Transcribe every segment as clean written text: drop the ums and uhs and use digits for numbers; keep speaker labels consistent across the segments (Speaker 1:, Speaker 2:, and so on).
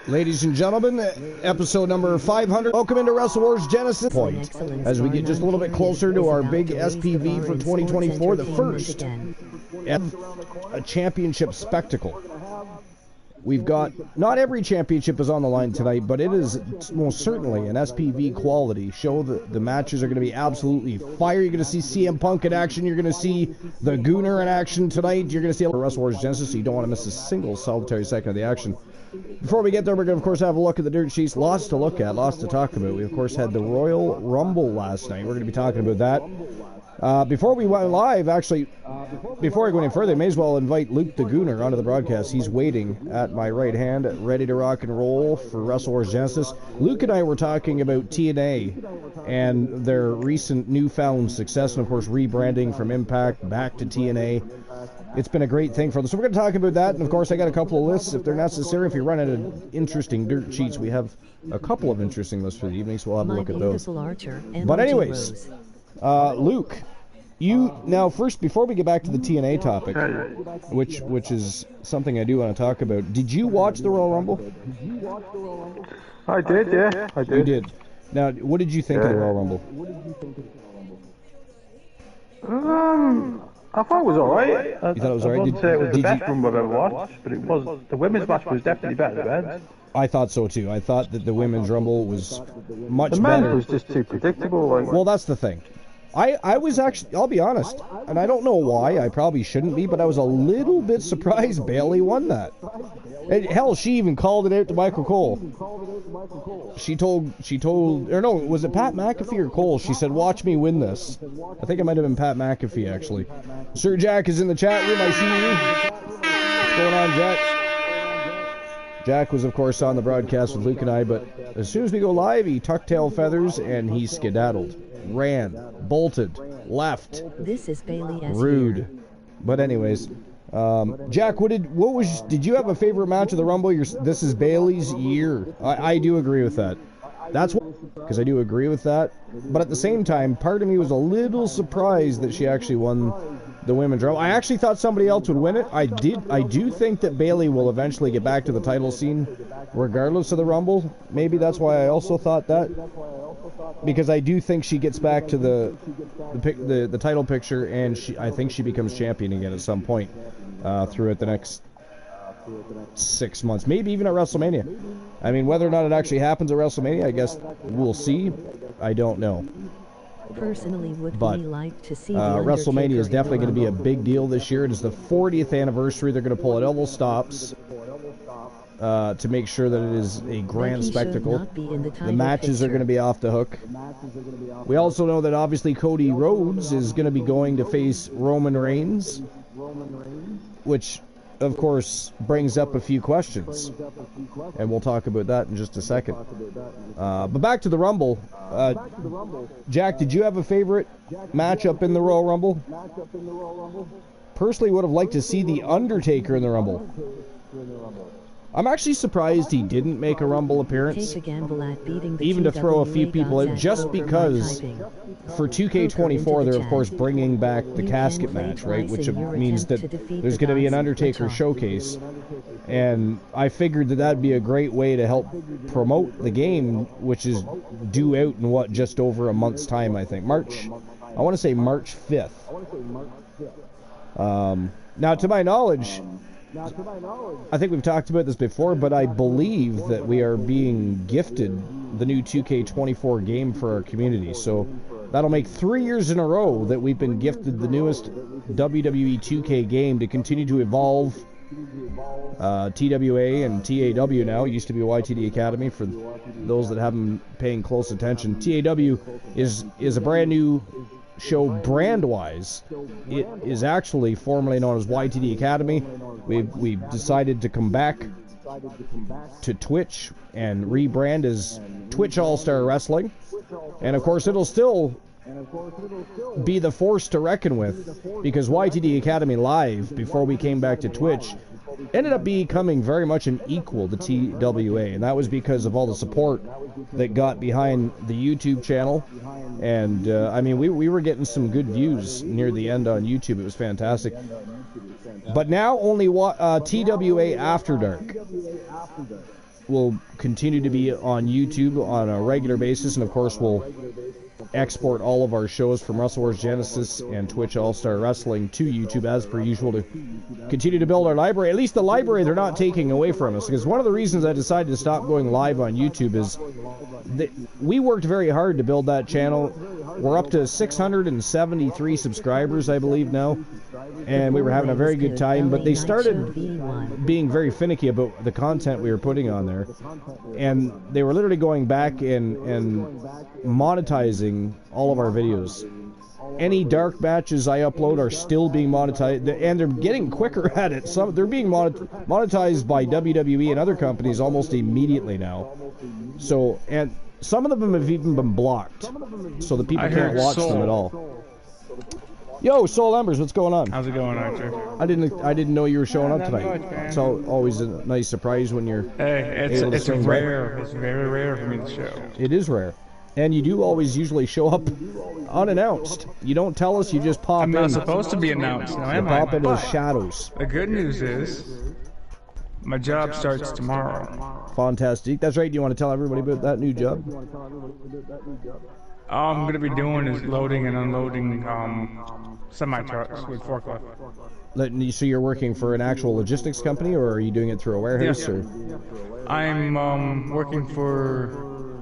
Speaker 1: Ladies and gentlemen, episode number 500. Welcome into Wrestle Wars Genesis Point. As we get just a little bit closer to our big SPV for 2024, the first a championship spectacle. We've got, not every championship is on the line tonight, but it is most certainly an SPV quality show. The matches are going to be absolutely fire. You're going to see CM Punk in action. You're going to see the Gooner in action tonight. You're going to see Wrestle Wars Genesis, so you don't want to miss a single solitary second of the action. Before we get there, we're going to, of course, have a look at the dirt sheets. Lots to look at, lots to talk about. We, of course, had the Royal Rumble last night. We're going to be talking about that. Before we went live, actually, before I go any further, I may as well invite Luke the Gooner onto the broadcast. He's waiting at my right hand, ready to rock and roll for Wrestle Wars Genesis. Luke and I were talking about TNA and their recent newfound success, and, of course, rebranding from Impact back to TNA. It's been a great thing for them. So we're going to talk about that, and of course I got a couple of lists if they're necessary. If you run into interesting dirt sheets, we have a couple of interesting lists for the evening, so we'll have a look at those. But anyways, Luke, you now first before we get back to the TNA topic, which is something I do want to talk about. Did you watch the Royal Rumble?
Speaker 2: I did, yeah. I did.
Speaker 1: You did. Now, what did you think of the Royal Rumble?
Speaker 2: I thought it was alright.
Speaker 1: You thought it was alright?
Speaker 2: I wouldn't say it was the best Rumble I've ever watched, but it was. The women's match was definitely better than the men's.
Speaker 1: I thought so too. I thought that the women's Rumble was much better.
Speaker 2: The men's was just too predictable.
Speaker 1: Well, that's the thing. I was actually, I'll be honest, and I don't know why, I probably shouldn't be, but I was a little bit surprised Bayley won that. And hell, she even called it out to Michael Cole. She told, or no, was it Pat McAfee or Cole? She said, watch me win this. I think it might have been Pat McAfee, actually. Sir Jack is in the chat room, I see you. What's going on, Jack? Jack was, of course, on the broadcast with Luke and I, but as soon as we go live, he tucked tail feathers and he skedaddled. Ran, bolted, left.
Speaker 3: This is Bailey S.
Speaker 1: Rude.
Speaker 3: Here.
Speaker 1: But anyways, Jack, did you have a favorite match of the Rumble? This is Bailey's year. I do agree with that. That's because I do agree with that. But at the same time, part of me was a little surprised that she actually won the women's Rumble. I actually thought somebody else would win it. I do think that Bayley will eventually get back to the title scene, regardless of the Rumble. Maybe that's why I also thought that, because I do think she gets back to the title picture, and I think she becomes champion again at some point throughout the next 6 months, maybe even at WrestleMania. I mean, whether or not it actually happens at WrestleMania, I guess we'll see. I don't know.
Speaker 3: Personally, would
Speaker 1: but
Speaker 3: we like to see
Speaker 1: WrestleMania is definitely going to be a big deal this year. It is the 40th anniversary. They're going to pull out all those stops to make sure that it is a grand spectacle. The matches are going to be off the hook. We also know that obviously Cody Rhodes is going to be going to face Roman Reigns, which of course brings up a few questions, and we'll talk about that in just a second. But back to the Rumble. Jack, did you have a favorite matchup in the Royal Rumble? Personally, would have liked to see The Undertaker in the Rumble. I'm actually surprised he didn't make a Rumble appearance, even to throw a few people out, just because for 2K24 they're of course bringing back the casket match, right, which means that there's going to be an Undertaker showcase, and I figured that that'd be a great way to help promote the game, which is due out in just over a month's time, I think. I want to say March 5th. Now, to my knowledge, I think we've talked about this before, but I believe that we are being gifted the new 2K24 game for our community. So that'll make 3 years in a row that we've been gifted the newest WWE 2K game to continue to evolve. TWA and TAW now. It used to be YTD Academy for those that haven't been paying close attention. TAW is a brand new show brand-wise. It is actually formerly known as YTD Academy. We've decided to come back to Twitch and rebrand as Twitch All-Star Wrestling, and of course it'll still be the force to reckon with, because YTD Academy Live, before we came back to Twitch, ended up becoming very much an equal to TWA, and that was because of all the support that got behind the YouTube channel. And I mean, we were getting some good views near the end on YouTube. It was fantastic. But now only TWA After Dark will continue to be on YouTube on a regular basis, and of course we'll export all of our shows from Wrestle Wars Genesis and Twitch All-Star Wrestling to YouTube as per usual to continue to build our library. At least the library they're not taking away from us, because one of the reasons I decided to stop going live on YouTube is that we worked very hard to build that channel. We're up to 673 subscribers, I believe, now, and we were having a very good time, but they started being very finicky about the content we were putting on there, and they were literally going back and monetizing all of our videos. Any dark matches I upload are still being monetized, and they're getting quicker at it. They're being monetized by WWE and other companies almost immediately now. So, and some of them have even been blocked, so that people can't watch them at all. Yo, Soul Embers, what's going on?
Speaker 4: How's it going, Archer?
Speaker 1: I didn't know you were showing up tonight. It's always a nice surprise when you're.
Speaker 4: Hey, it's rare. It's very rare for me to show.
Speaker 1: It is rare. And you do always usually show up unannounced. You don't tell us, you just pop in.
Speaker 4: I'm not supposed to be announced, now am I?
Speaker 1: You pop into the shadows.
Speaker 4: The good news is, my job starts tomorrow.
Speaker 1: Fantastic. That's right. Do you want to tell everybody about that new job?
Speaker 4: All I'm going to be doing is loading and unloading semi-trucks with forklift.
Speaker 1: So you're working for an actual logistics company, or are you doing it through a warehouse?
Speaker 4: Yes.
Speaker 1: Or?
Speaker 4: I'm working for...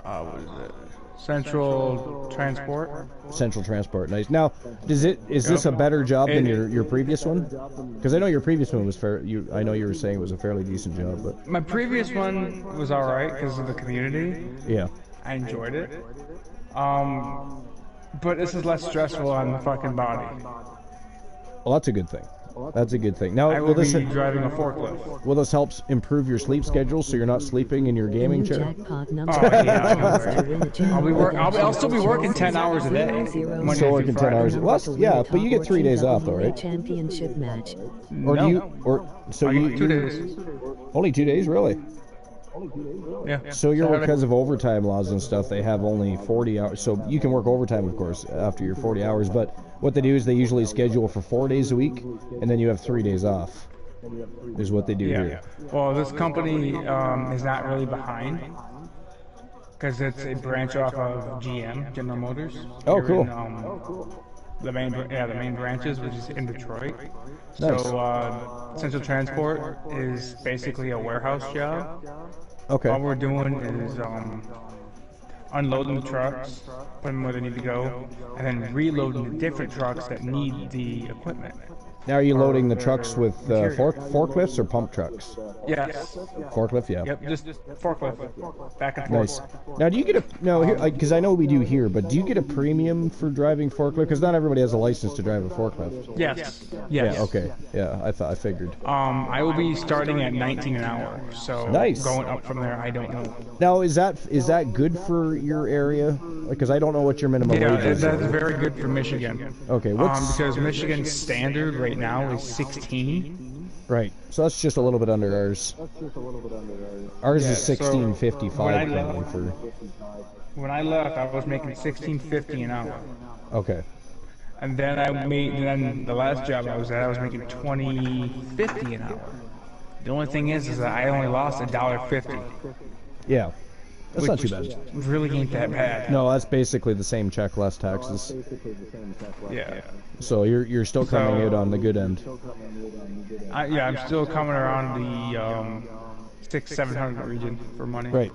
Speaker 4: what is it? Central Transport.
Speaker 1: Central Transport, nice. Now, is this a better job than your previous one? Because I know your previous one was fair. I know you were saying it was a fairly decent job, but
Speaker 4: my previous one was all right because of the community.
Speaker 1: Yeah,
Speaker 4: I enjoyed it. But this is less stressful on the fucking body.
Speaker 1: Well, that's a good thing. That's a good thing. Now,
Speaker 4: I will be driving a forklift.
Speaker 1: Will this help improve your sleep schedule so you're not sleeping in your gaming chair?
Speaker 4: Oh, yeah. I'll still be working 10 hours a day.
Speaker 1: Still working 10 hours. Well, yeah, but you get 3 days off, though, right?
Speaker 3: Championship match.
Speaker 1: Or do you? Or so you?
Speaker 4: 2 days.
Speaker 1: Only 2 days, really?
Speaker 4: Yeah.
Speaker 1: So you're because of overtime laws and stuff. They have only 40 hours, so you can work overtime, of course, after your 40 hours. But what they do is they usually schedule for 4 days a week, and then you have 3 days off. Is what they do here.
Speaker 4: Well, this company is not really behind because it's a branch off of GM, General Motors.
Speaker 1: Oh, cool.
Speaker 4: The main branches, which is in Detroit.
Speaker 1: Nice.
Speaker 4: So Central Transport is basically a warehouse job.
Speaker 1: Okay.
Speaker 4: All we're doing is unloading the trucks, putting them where they need to go, and then reloading the different trucks that need the equipment.
Speaker 1: Now, are you loading the trucks with forklifts or pump trucks?
Speaker 4: Yes.
Speaker 1: Forklift, yeah.
Speaker 4: Yep, just forklift, back and forth.
Speaker 1: Nice. Now, do you get because I know we do here, but do you get a premium for driving forklift? Because not everybody has a license to drive a forklift.
Speaker 4: Yes.
Speaker 1: Yeah. Okay. Yeah. I figured.
Speaker 4: I will be starting at 19 an hour. So
Speaker 1: nice.
Speaker 4: Going up from there, I don't know.
Speaker 1: Now, is that good for your area? Because I don't know what your minimum wage is.
Speaker 4: Yeah, that's very good for Michigan.
Speaker 1: Okay.
Speaker 4: Because Michigan's standard right now is 16.
Speaker 1: Right. So that's just a little bit under ours. Ours is 16.55 currently for.
Speaker 4: When I left, I was making 16.50 an hour.
Speaker 1: Okay.
Speaker 4: And then the last job I was at, I was making 20.50 an hour. The only thing is that I only lost $1.50.
Speaker 1: Yeah. That's not too bad.
Speaker 4: Really ain't that bad.
Speaker 1: No, that's basically the same check, less taxes.
Speaker 4: Yeah.
Speaker 1: So you're still coming out on the good end.
Speaker 4: I'm still coming around the 600-700 region for money.
Speaker 1: Right.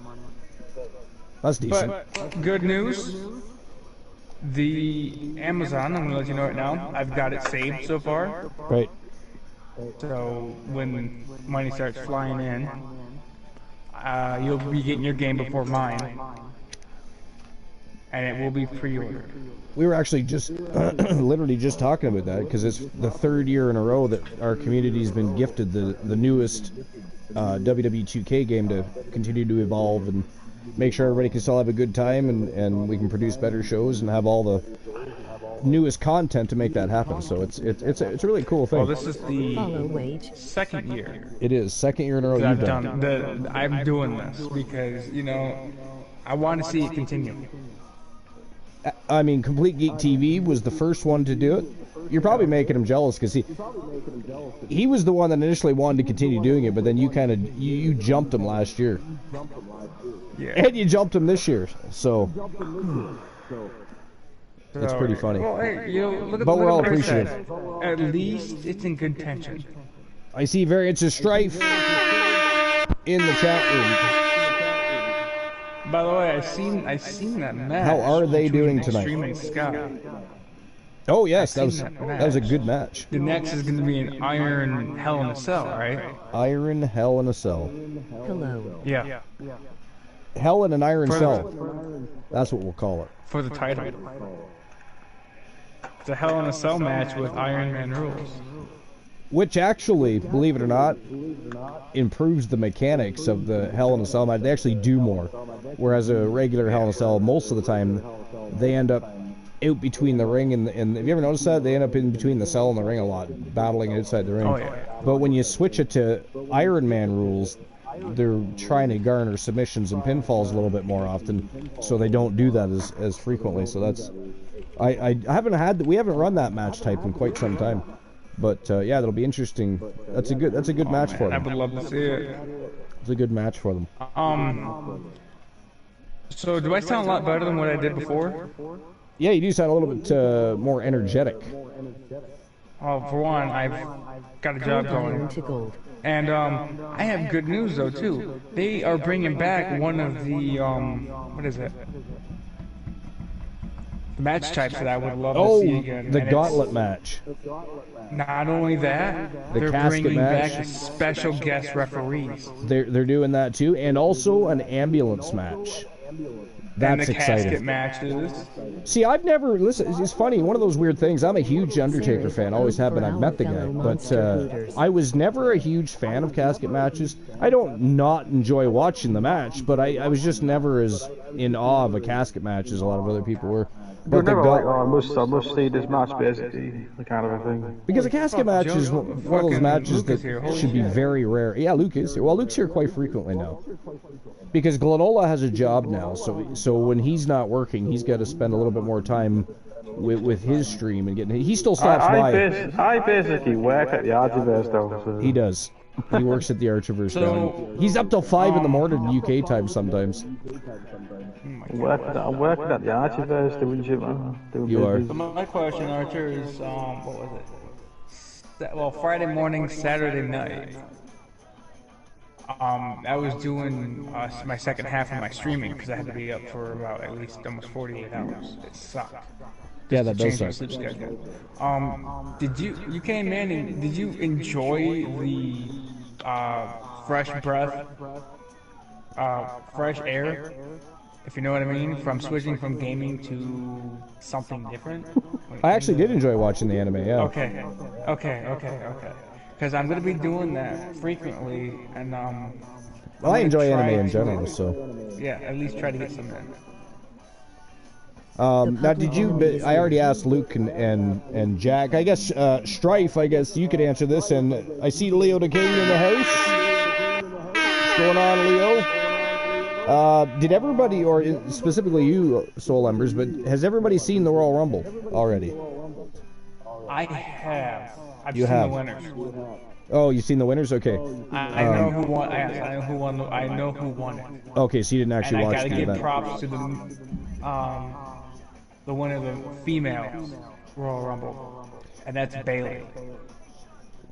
Speaker 1: That's decent.
Speaker 4: But good news. The Amazon, I'm gonna let you know right now. I've got it saved so far.
Speaker 1: Right.
Speaker 4: So when money starts flying in, you'll be getting your game before mine, and it will be pre-ordered.
Speaker 1: We were actually just literally just talking about that because it's the third year in a row that our community's been gifted the newest WWE 2K game to continue to evolve and make sure everybody can still have a good time and we can produce better shows and have all the newest content to make that happen. So it's a really cool thing.
Speaker 4: Well, this is the second year.
Speaker 1: It is second year in a row you've done.
Speaker 4: I'm doing this because I want to see it continue.
Speaker 1: I mean, Complete Geek TV was the first one to do it. you're probably making him jealous because he was the one that initially wanted to continue doing it, but then you kind of you jumped him last year.
Speaker 4: Yeah.
Speaker 1: And you jumped him this year, so it's pretty funny.
Speaker 4: Well, hey, look at,
Speaker 1: but we're all
Speaker 4: what I
Speaker 1: appreciative.
Speaker 4: said. At least it's in contention.
Speaker 1: I see variants of strife in the chat room.
Speaker 4: By the way, I seen that match.
Speaker 1: How are they doing
Speaker 4: between
Speaker 1: tonight?
Speaker 4: Extreme and Scott.
Speaker 1: Oh yes, that
Speaker 4: that
Speaker 1: was a good match.
Speaker 4: The next is going to be an Iron Hell in a Cell, right?
Speaker 1: Iron Hell in a Cell.
Speaker 3: Hello.
Speaker 4: Yeah.
Speaker 1: Hell in an Iron
Speaker 4: For
Speaker 1: Cell. That's what we'll call it.
Speaker 4: For the title. It's a Hell in a Cell match with Iron Man rules.
Speaker 1: Which actually, believe it or not, improves the mechanics of the Hell in a Cell match. They actually do more. Whereas a regular Hell in a Cell, most of the time, they end up out between the ring and have you ever noticed that? They end up in between the cell and the ring a lot, battling outside the ring.
Speaker 4: Oh, yeah.
Speaker 1: But when you switch it to Iron Man rules, they're trying to garner submissions and pinfalls a little bit more often, so they don't do that as frequently. So that's we haven't run that match type in quite some time. But yeah, that'll be interesting. That's a good match for them.
Speaker 4: I would love to see it.
Speaker 1: It's a good match for them.
Speaker 4: So do I sound a lot better than what I did before?
Speaker 1: Yeah, you do sound a little bit more energetic.
Speaker 4: Well, for one, I've got a job going. And I have good news though too. They are bringing back one of the what is it? The match types that I would love to see again.
Speaker 1: The gauntlet match.
Speaker 4: Not only that, they're bringing back the special guest referees.
Speaker 1: They're doing that too, and also an ambulance match. That's
Speaker 4: and the
Speaker 1: exciting.
Speaker 4: Casket matches.
Speaker 1: See, I've never listen. It's funny. One of those weird things. I'm a huge Undertaker fan. Always have been. I've met the guy, but I was never a huge fan of casket matches. I don't not enjoy watching the match, but I was just never as in awe of a casket match as a lot of other people were.
Speaker 2: But never like, I must see this match, basically, the kind of a thing.
Speaker 1: Because a casket match is one of those matches that should be very rare. Yeah, Luke is here. Well, Luke's here quite frequently now. Because Glenola has a job now, so when he's not working, he's got to spend a little bit more time with his stream and getting. He still stops by.
Speaker 2: I basically work at the Archiverse though. So.
Speaker 1: He does. He works at the Archiverse down. He's up till 5 in the morning UK time sometimes.
Speaker 2: I'm working at the Archiverse doing shit, man.
Speaker 1: You are.
Speaker 4: So my question, Archer, is what was it? Well, Friday morning, Saturday night. I was doing my second half of my streaming because I had to be up for about at least almost 48 hours. It sucked.
Speaker 1: Yeah, that does suck.
Speaker 4: Sleep schedule. Did you came in and did you enjoy the fresh breath, fresh air, if you know what I mean, from switching from gaming to something different?
Speaker 1: I actually did enjoy watching the anime. Yeah.
Speaker 4: Okay. Because I'm gonna be doing that frequently, and
Speaker 1: well, I enjoy anime in general, so.
Speaker 4: Yeah, at least try to get some in.
Speaker 1: Now, did you? I already asked Luke and Jack. I guess Strife. I guess you could answer this. And I see Leo the King in the house. What's going on, Leo? Did everybody, or specifically you, Soul Embers, but has everybody seen the Royal Rumble already?
Speaker 4: I have. I've
Speaker 1: you
Speaker 4: seen
Speaker 1: have.
Speaker 4: The winners.
Speaker 1: Oh, you've seen the winners? Okay.
Speaker 4: I know who won. I know who won. I know who won it.
Speaker 1: Okay, so you didn't actually watch the event.
Speaker 4: And I gotta give props to the winner of the female Royal Rumble, and that's Bailey.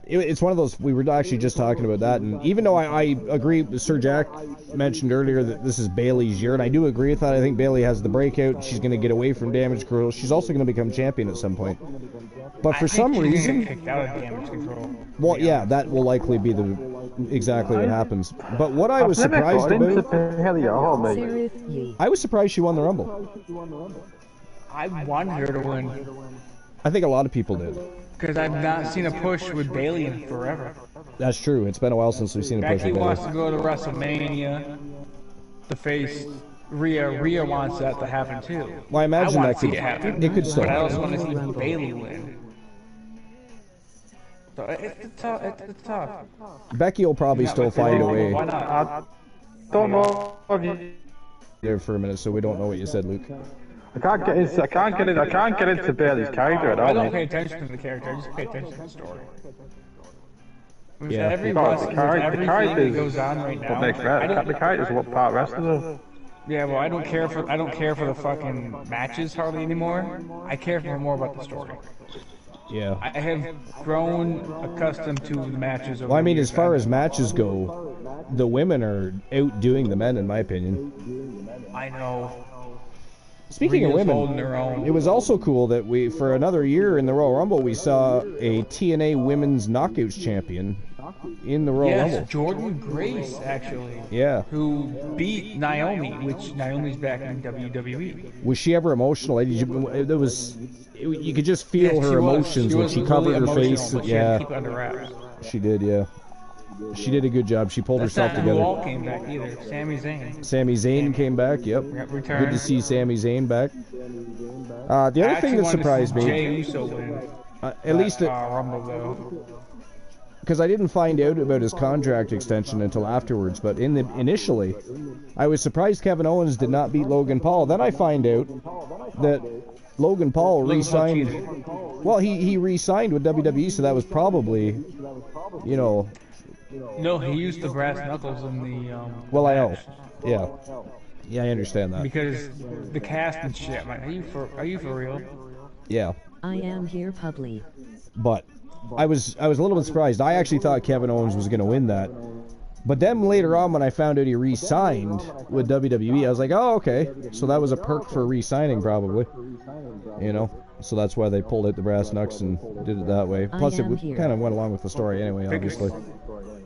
Speaker 1: It's one of those, we were actually just talking about that, and even though I agree, Sir Jack mentioned earlier that this is Bailey's year, and I do agree with that. I think Bailey has the breakout. She's going to get away from Damage Control. She's also going to become champion at some point. But for some reason,
Speaker 4: kicked out of Damage Control.
Speaker 1: Well, yeah, that will likely be exactly what happens. But what I was surprised about, I was surprised she won the Rumble.
Speaker 4: I wanted her to win.
Speaker 1: I think a lot of people did.
Speaker 4: Because I've not seen a push with Bailey in forever.
Speaker 1: That's true. It's been a while since we've seen a push with Bailey.
Speaker 4: Becky wants to go to WrestleMania to face Rhea. Rhea wants that to happen too.
Speaker 1: Well, I imagine that
Speaker 4: could
Speaker 1: happen. It could still
Speaker 4: happen.
Speaker 1: happen.
Speaker 4: But I also want to see Bailey win. So it's tough.
Speaker 1: Becky will probably still find a way.
Speaker 2: Why not? I don't know if you...
Speaker 1: There for a minute, so we don't know what you said, Luke.
Speaker 2: I can't get into. I can't get into Bailey's character at all.
Speaker 4: I don't
Speaker 2: mate.
Speaker 4: pay attention to the character. I just pay attention to the story. With
Speaker 1: Yeah.
Speaker 4: every
Speaker 2: The
Speaker 4: everything that
Speaker 2: characters.
Speaker 4: goes on right now.
Speaker 2: What makes the characters are what part wrestlers are.
Speaker 4: Yeah, well, I don't care for the fucking matches hardly anymore. I care for more about the story.
Speaker 1: Yeah.
Speaker 4: I have grown accustomed to the matches.
Speaker 1: Well, I mean, as far as matches go, the women are outdoing the men, in my opinion.
Speaker 4: I know.
Speaker 1: Speaking of
Speaker 4: Rhea's holding
Speaker 1: women,
Speaker 4: her own.
Speaker 1: it was also cool that for another year in the Royal Rumble, we saw a TNA Women's Knockouts champion in the Royal Rumble.
Speaker 4: Yes, Jordan Grace, actually.
Speaker 1: Yeah.
Speaker 4: Who beat Naomi, which Naomi's back in WWE.
Speaker 1: Was she ever emotional? You could just feel
Speaker 4: Yes,
Speaker 1: her
Speaker 4: she was.
Speaker 1: emotions
Speaker 4: She
Speaker 1: when
Speaker 4: was
Speaker 1: she covered
Speaker 4: really
Speaker 1: her face.
Speaker 4: emotional, but she had to
Speaker 1: Yeah,
Speaker 4: keep it under wraps.
Speaker 1: she did. Yeah, she did a good job. She pulled
Speaker 4: That's
Speaker 1: herself
Speaker 4: not who
Speaker 1: together.
Speaker 4: all came back either. Sami Zayn.
Speaker 1: Sami Zayn came back. Yep.
Speaker 4: Returned.
Speaker 1: Good to see Sami Zayn back. The
Speaker 4: I
Speaker 1: other thing
Speaker 4: actually
Speaker 1: that
Speaker 4: wanted to
Speaker 1: surprised
Speaker 4: see
Speaker 1: me,
Speaker 4: Jey Uso win
Speaker 1: at least
Speaker 4: that, Rumble though.
Speaker 1: because I didn't find out about his contract extension until afterwards, but initially, I was surprised Kevin Owens did not beat Logan Paul. Then I find out that Logan Paul re-signed. Well, he re-signed with WWE, so that was probably,
Speaker 4: No, he used the brass knuckles in the.
Speaker 1: Well, I know.
Speaker 4: match.
Speaker 1: Yeah. Yeah, I understand that.
Speaker 4: Because the cast and shit. I'm like, are you for real?
Speaker 1: Yeah.
Speaker 3: I am here publi.
Speaker 1: But I was a little bit surprised. I actually thought Kevin Owens was going to win that. But then later on, when I found out he re-signed with WWE, I was like, oh, okay. So that was a perk for re-signing, probably. So that's why they pulled out the brass knucks and did it that way. Plus, it kind of went along with the story anyway, obviously.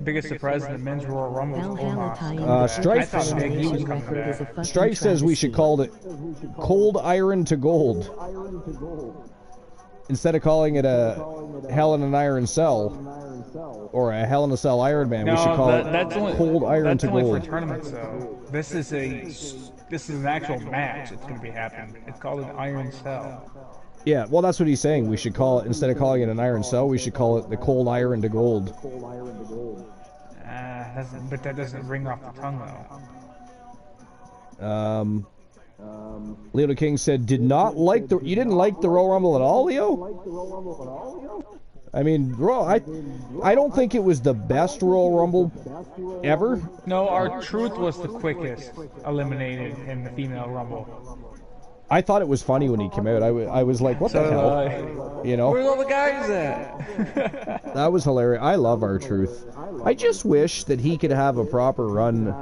Speaker 4: Biggest surprise in the men's Royal Rumble was
Speaker 3: Valhalla
Speaker 4: Omos.
Speaker 3: tying
Speaker 1: Strife-
Speaker 4: I thought Big E was
Speaker 3: the
Speaker 4: coming
Speaker 3: record is a
Speaker 4: back.
Speaker 3: fucking
Speaker 1: Strife says we should call it Cold Iron to Gold. Instead of calling it a Hell in an Iron Cell or a Hell in a Cell Iron Man, we should call it Cold Iron to
Speaker 4: That's only
Speaker 1: Gold.
Speaker 4: for tournaments, though. This is an actual match that's going to be happening. It's called an Iron Cell.
Speaker 1: Yeah, well, that's what he's saying. We should call it, instead of calling it an Iron Cell, we should call it the Cold Iron to Gold.
Speaker 4: But that doesn't ring off the tongue, though.
Speaker 1: Leo the King said, you didn't like the Royal Rumble at all, Leo? I mean, I don't think it was the best Royal Rumble ever.
Speaker 4: No, R-Truth was the quickest eliminated in the female Rumble.
Speaker 1: I thought it was funny when he came out. I was like, what the hell?
Speaker 4: Where's all the guys at?
Speaker 1: That was hilarious. I love R-Truth. I just wish that he could have a proper run.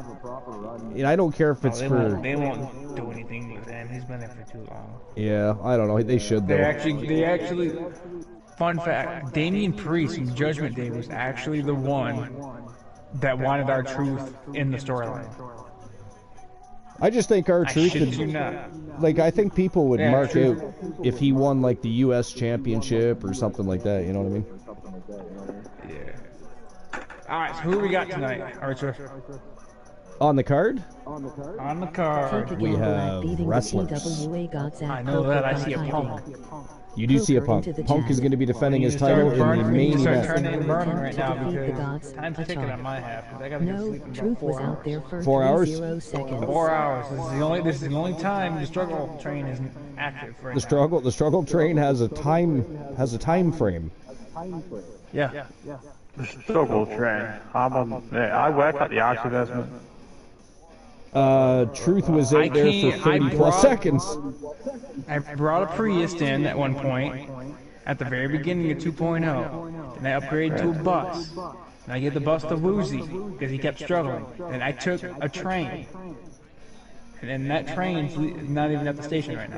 Speaker 1: And I don't care if it's
Speaker 4: they
Speaker 1: for...
Speaker 4: They won't do anything with him. He's been there for too long.
Speaker 1: Yeah, I don't know. They should, though.
Speaker 4: They actually... Fun fact, Damian Priest from Judgment Day was actually the one that wanted R-Truth in the storyline.
Speaker 1: I just think R-Truth would... I think people would mark out if he won, the U.S. Championship or something like that, you know what I mean?
Speaker 4: Yeah. Alright, so who we got tonight, R-Truth?
Speaker 1: On the card?
Speaker 4: On the card.
Speaker 1: We have wrestlers.
Speaker 4: I know that. I see a Punk.
Speaker 1: You do see a Punk. Punk is going to be defending his title in the main event.
Speaker 4: Turning and burning right now because time's ticking on my half. I gotta get sleep in
Speaker 3: Truth was
Speaker 4: 4
Speaker 3: out
Speaker 4: hours.
Speaker 3: there for
Speaker 1: 4 hours?
Speaker 3: 0 seconds.
Speaker 4: 4 hours. This is the only time the struggle train is active right
Speaker 1: The struggle train has a time frame.
Speaker 4: Yeah.
Speaker 2: The struggle train. I work at the advertisement.
Speaker 1: Truth was out there for 30 plus seconds.
Speaker 4: I brought a Prius in at one point, at the very beginning of 2.0, and I upgraded to a bus. And I gave the bus to Woozy, because he kept struggling. And I took a train. And that train's not even at the station right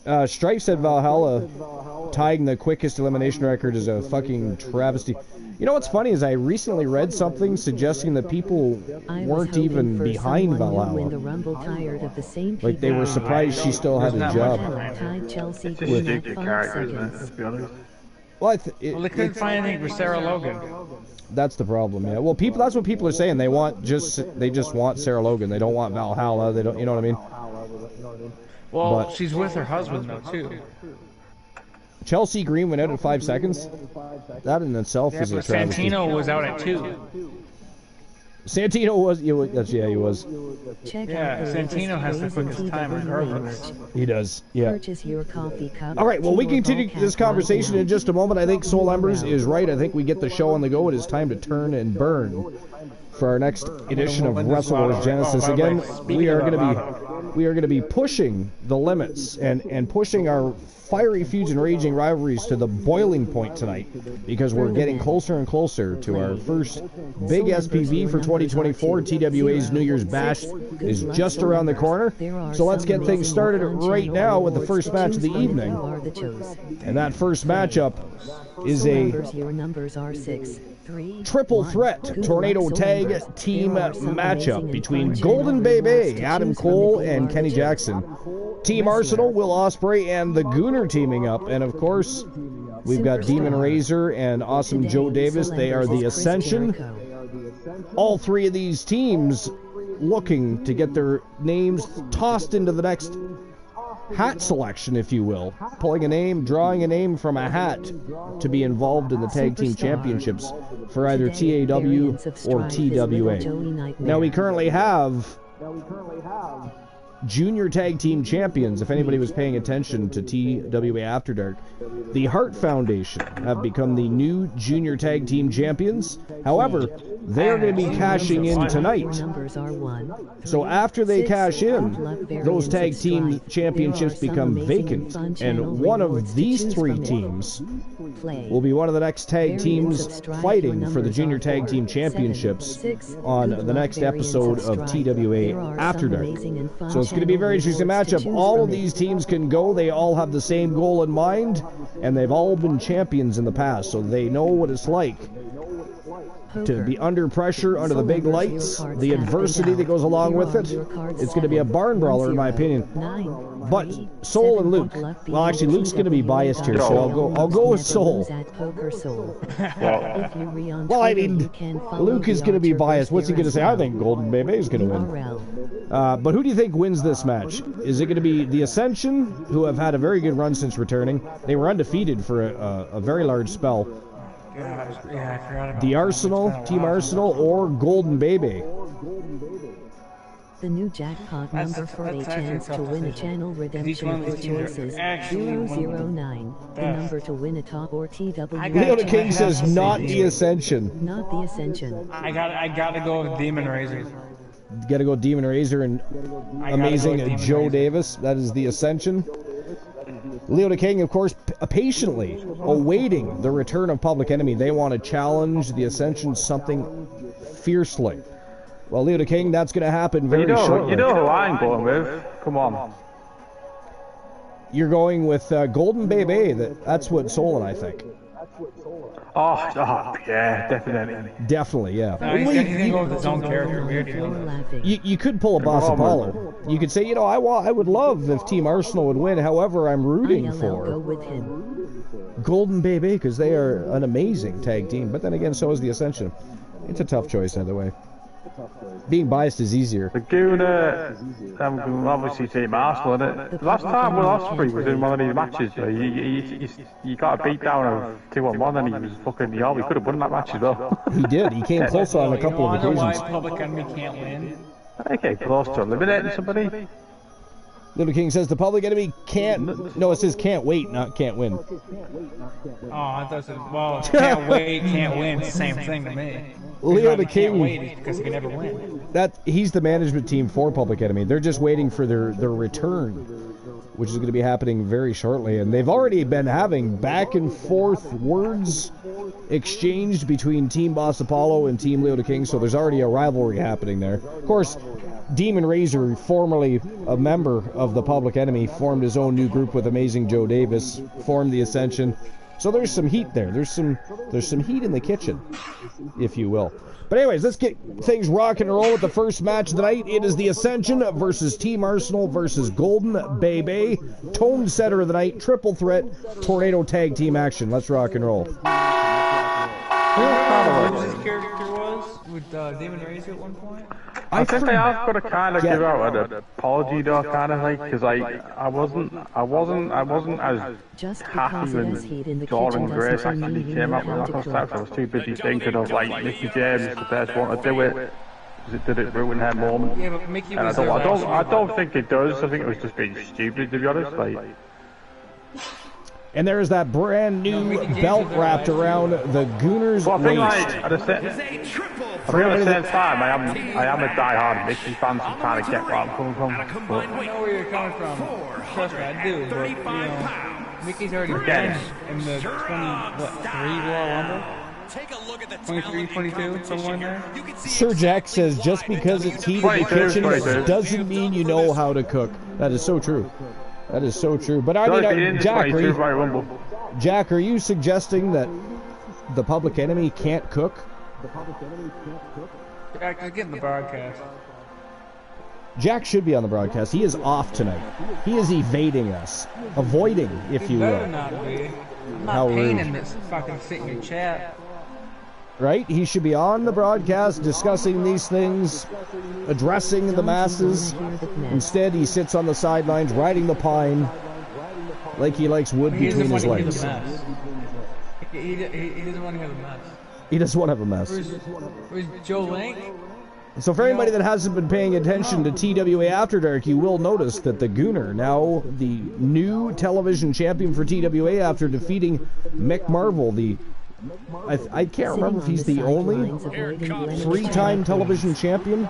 Speaker 4: now.
Speaker 1: Strife said Valhalla tying the quickest elimination record is a fucking travesty. You know what's funny is I recently read something suggesting that people weren't even behind Valhalla. Like they were surprised she still had a job.
Speaker 2: It's a stupid character, isn't it? Let's be honest.
Speaker 1: Well,
Speaker 4: Well, they couldn't find anything for Sarah Logan.
Speaker 1: that's the problem, yeah. Well, that's what people are saying. They just want Sarah Logan. They don't want Valhalla. They don't, you know what I mean?
Speaker 4: Well, she's with her husband though too.
Speaker 1: Chelsea Green went out at 5 seconds. That in itself is a
Speaker 4: But
Speaker 1: travesty.
Speaker 4: Santino was out at 2.
Speaker 1: Santino was. He was.
Speaker 3: Check
Speaker 4: Yeah,
Speaker 3: out the
Speaker 4: Santino has the quickest time regardless.
Speaker 1: He does. Yeah.
Speaker 3: Purchase your coffee cup.
Speaker 1: All right, well, we
Speaker 3: tea, or
Speaker 1: continue
Speaker 3: ball
Speaker 1: this
Speaker 3: cap
Speaker 1: conversation
Speaker 3: right
Speaker 1: in just a moment. I think Soul Embers is right. I think we get the show on the go. It is time to turn and burn for our next edition of Wrestle Wars Genesis. Again, we are going to be pushing the limits and pushing our fiery feuds and raging rivalries to the boiling point tonight, because we're getting closer and closer to our first big SPV for 2024. TWA's New Year's Bash is just around the corner. So let's get things started right now with the first match of the evening. And that first matchup is a
Speaker 3: Your numbers are 6, 3,
Speaker 1: triple threat tornado tag team matchup between Golden Bebe, Adam Cole, and Kenny Jackson. Team Arsenal, Will Ospreay, and the Gooner teaming up. And of course, we've got Demon Razor and Awesome Joe Davis. They are the Ascension. All three of these teams looking to get their names tossed into the next hat selection, if you will. Pulling a name, drawing a name from a hat to be involved in the Tag Team Championships for either TAW or TWA. Now we currently have Junior Tag Team Champions, if anybody was paying attention to TWA After Dark. The Hart Foundation have become the new Junior Tag Team Champions. However, they're going to be cashing in tonight. So after they cash in, those Tag Team Championships become vacant. And one of these three teams will be one of the next tag teams fighting for the Junior Tag Team Championships on the next episode of TWA After Dark. So it's going to be a very interesting matchup. All of these teams can go. They all have the same goal in mind, and they've all been champions in the past, so they know what it's like to be under pressure, under the big lights, the adversity that goes along with it. It's going to be a barn brawler, in my opinion. But Soul and Luke, well, actually, Luke's going to be biased here, so I'll go with Soul. Well, I mean, Luke is going to be biased. What's he going to say? I think Golden Bebe is going to win. But who do you think wins this match? Is it going to be the Ascension, who have had a very good run since returning? They were undefeated for a very large spell.
Speaker 4: Yeah, I forgot about
Speaker 1: The Arsenal, Team Arsenal, or Golden Bebe?
Speaker 3: The new jackpot number for a chance to win a channel redemption of your choices, 009. The number to win a top or TW.
Speaker 1: Leona King says not the Ascension.
Speaker 3: Not the Ascension.
Speaker 4: I gotta go with Demon Razor.
Speaker 1: Got to go Demon Razor and amazing Joe Davis. That is the Ascension. Leona King, of course, patiently awaiting the return of Public Enemy. They want to challenge the Ascension something fiercely. Well, Leona King, that's going to happen very shortly.
Speaker 2: You know who I'm going with. Come on.
Speaker 1: You're going with Golden Bebe. That's what Soul and I think.
Speaker 2: Oh, yeah, definitely.
Speaker 1: Definitely, yeah.
Speaker 4: No, he's gonna go with his own character. Weird feeling.
Speaker 1: You could pull a Boss Apollo. You could say, I would love if Team Arsenal would win. However, I'm rooting for Golden Bebe because they are an amazing tag team. But then again, so is the Ascension. It's a tough choice either way. Being biased is easier.
Speaker 2: The Gooner, obviously Team Arsenal, isn't it? Last time Will Ospreay was in one of these matches, you got a beat down of 2-on-1 and he was fucking the all. He could have won that match as well.
Speaker 1: He did. He came close on a couple of occasions.
Speaker 4: Why Public Enemy can't win?
Speaker 2: I came close to eliminating somebody.
Speaker 1: Little King says the Public Enemy can't. No, it says can't wait, not can't win.
Speaker 4: Oh, I thought it said, well, can't wait, can't win. It's the same thing to me.
Speaker 1: Leo the King.
Speaker 4: Can't wait because he can never win.
Speaker 1: He's the management team for Public Enemy. They're just waiting for their return, which is going to be happening very shortly. And they've already been having back and forth words exchanged between Team Boss Apollo and Team Leo the King, so there's already a rivalry happening there. Of course, Demon Razor, formerly a member of the Public Enemy, formed his own new group with Amazing Joe Davis, formed the Ascension. So there's some heat there. There's some heat in the kitchen, if you will. But anyways, let's get things rocking and roll with the first match of the night. It is the Ascension versus Team Arsenal versus Golden Bebe. Tone setter of the night, triple threat, tornado tag team action. Let's rock and roll.
Speaker 4: What his character was with Demon Razor at one point?
Speaker 2: I think I have got to kind of give out an apology though, kind of like, because I wasn't as happy when Jordan Grace actually came out with that stuff. I was too busy thinking of like Mickey James, the best one to do it. Did it ruin her moment?
Speaker 4: Yeah, but Mickey
Speaker 2: And
Speaker 4: was
Speaker 2: I don't think it does. I think it was just being stupid, to be honest. Like.
Speaker 1: And there's that brand new belt wrapped around the Gooner's
Speaker 2: Well, I think
Speaker 1: waist.
Speaker 2: like, at the same time, I am a die-hard Mickey fan, so I'm trying to get where I'm coming from. But,
Speaker 4: I know where you're coming from. Trust me, I do. But, you know, Mickey's already been in the 3 Royal Rumble?
Speaker 5: Take a look at the
Speaker 4: 23, 22, somewhere in there?
Speaker 1: Sir Jack says just because it's heat in the kitchen doesn't mean you know how to cook. That is so true. That is so true. But I mean, Jack, are you suggesting that the Public Enemy can't cook?
Speaker 4: Jack, just get in the broadcast.
Speaker 1: Jack should be on the broadcast. He is off tonight. He is evading us. Avoiding, if you
Speaker 4: better
Speaker 1: will.
Speaker 4: not be. I'm
Speaker 1: How
Speaker 4: not paying
Speaker 1: rude.
Speaker 4: him to fucking sit in your chat.
Speaker 1: Right? He should be on the broadcast discussing these things, addressing the masses. Instead, he sits on the sidelines riding the pine like he likes wood between his legs.
Speaker 4: He doesn't want to have a mess.
Speaker 1: He doesn't want to have a mess.
Speaker 4: Where's Joe Link?
Speaker 1: So for anybody that hasn't been paying attention to TWA After Dark, you will notice that the Gooner, now the new television champion for TWA after defeating Mick Marvel, I can't remember if he's the only 3-time television champion.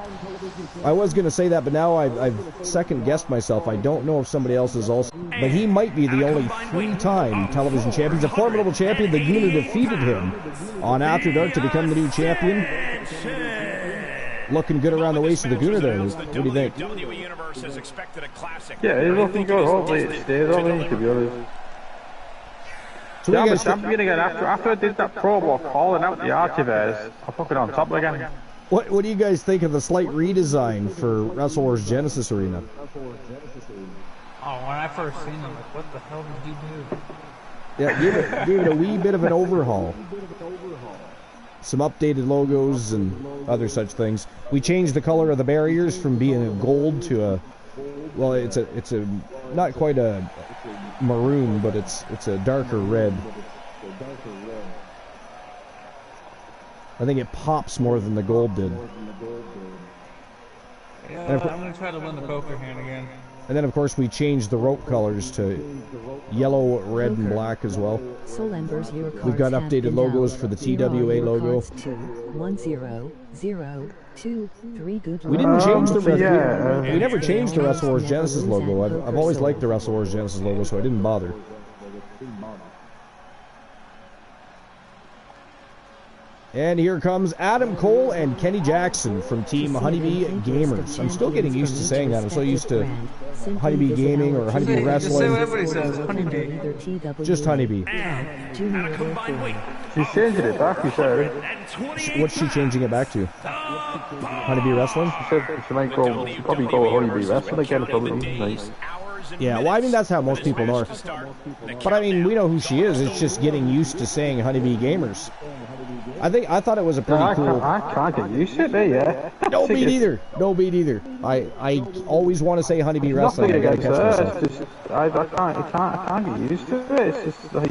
Speaker 1: I was going to say that, but now I've second-guessed myself. I don't know if somebody else is also. But he might be the only 3-time television champion. He's a formidable champion. The Gooner defeated him on After Dark to become the new champion. Looking good around the waist of the Gooner there. What do you think?
Speaker 2: Yeah, it's looking good. Hopefully it stays on me, to be honest.
Speaker 1: So
Speaker 2: Yeah, I'm a champion again. After I did that promo calling out the Archivers, I'm fucking on top again.
Speaker 1: What do you guys think of the slight redesign for Wrestle Wars Genesis Arena?
Speaker 4: Oh, when I first seen him, like, what the hell did you do?
Speaker 1: Yeah, give it a wee bit of an overhaul. Some updated logos and other such things. We changed the color of the barriers from being a gold to a, well, it's a not quite a maroon, but it's a darker red. I think it pops more than the gold did.
Speaker 4: Yeah, I'm gonna try to win the poker hand again.
Speaker 1: And then, of course, we changed the rope colors to yellow, red, and black as well. We've got updated logos for the TWA logo. We didn't change the we never changed the Wrestle Wars Genesis logo. I've always liked the Wrestle Wars Genesis logo, so I didn't bother. And here comes Adam Cole and Kenny Jackson from Team Honeybee Gamers. I'm still getting used to saying that. I'm so used to Honeybee Gaming or Honeybee Wrestling.
Speaker 4: Just say what everybody says, Honeybee.
Speaker 1: Just Honeybee.
Speaker 2: She's changing it back, you said.
Speaker 1: What's she changing it back to? Honeybee Wrestling?
Speaker 2: She said she might go, she'll probably go Honeybee Wrestling again, probably. Nice.
Speaker 1: Yeah, well, I mean, that's how most people know her. But I mean, we know who she is. It's just getting used to saying Honeybee Gamers. I thought it was a pretty cool.
Speaker 2: I can't get used to it, yeah.
Speaker 1: No, me neither. No, me neither. I always want to say Honeybee Wrestling. I gotta catch myself.
Speaker 2: Just, I can't get used to it. It's just like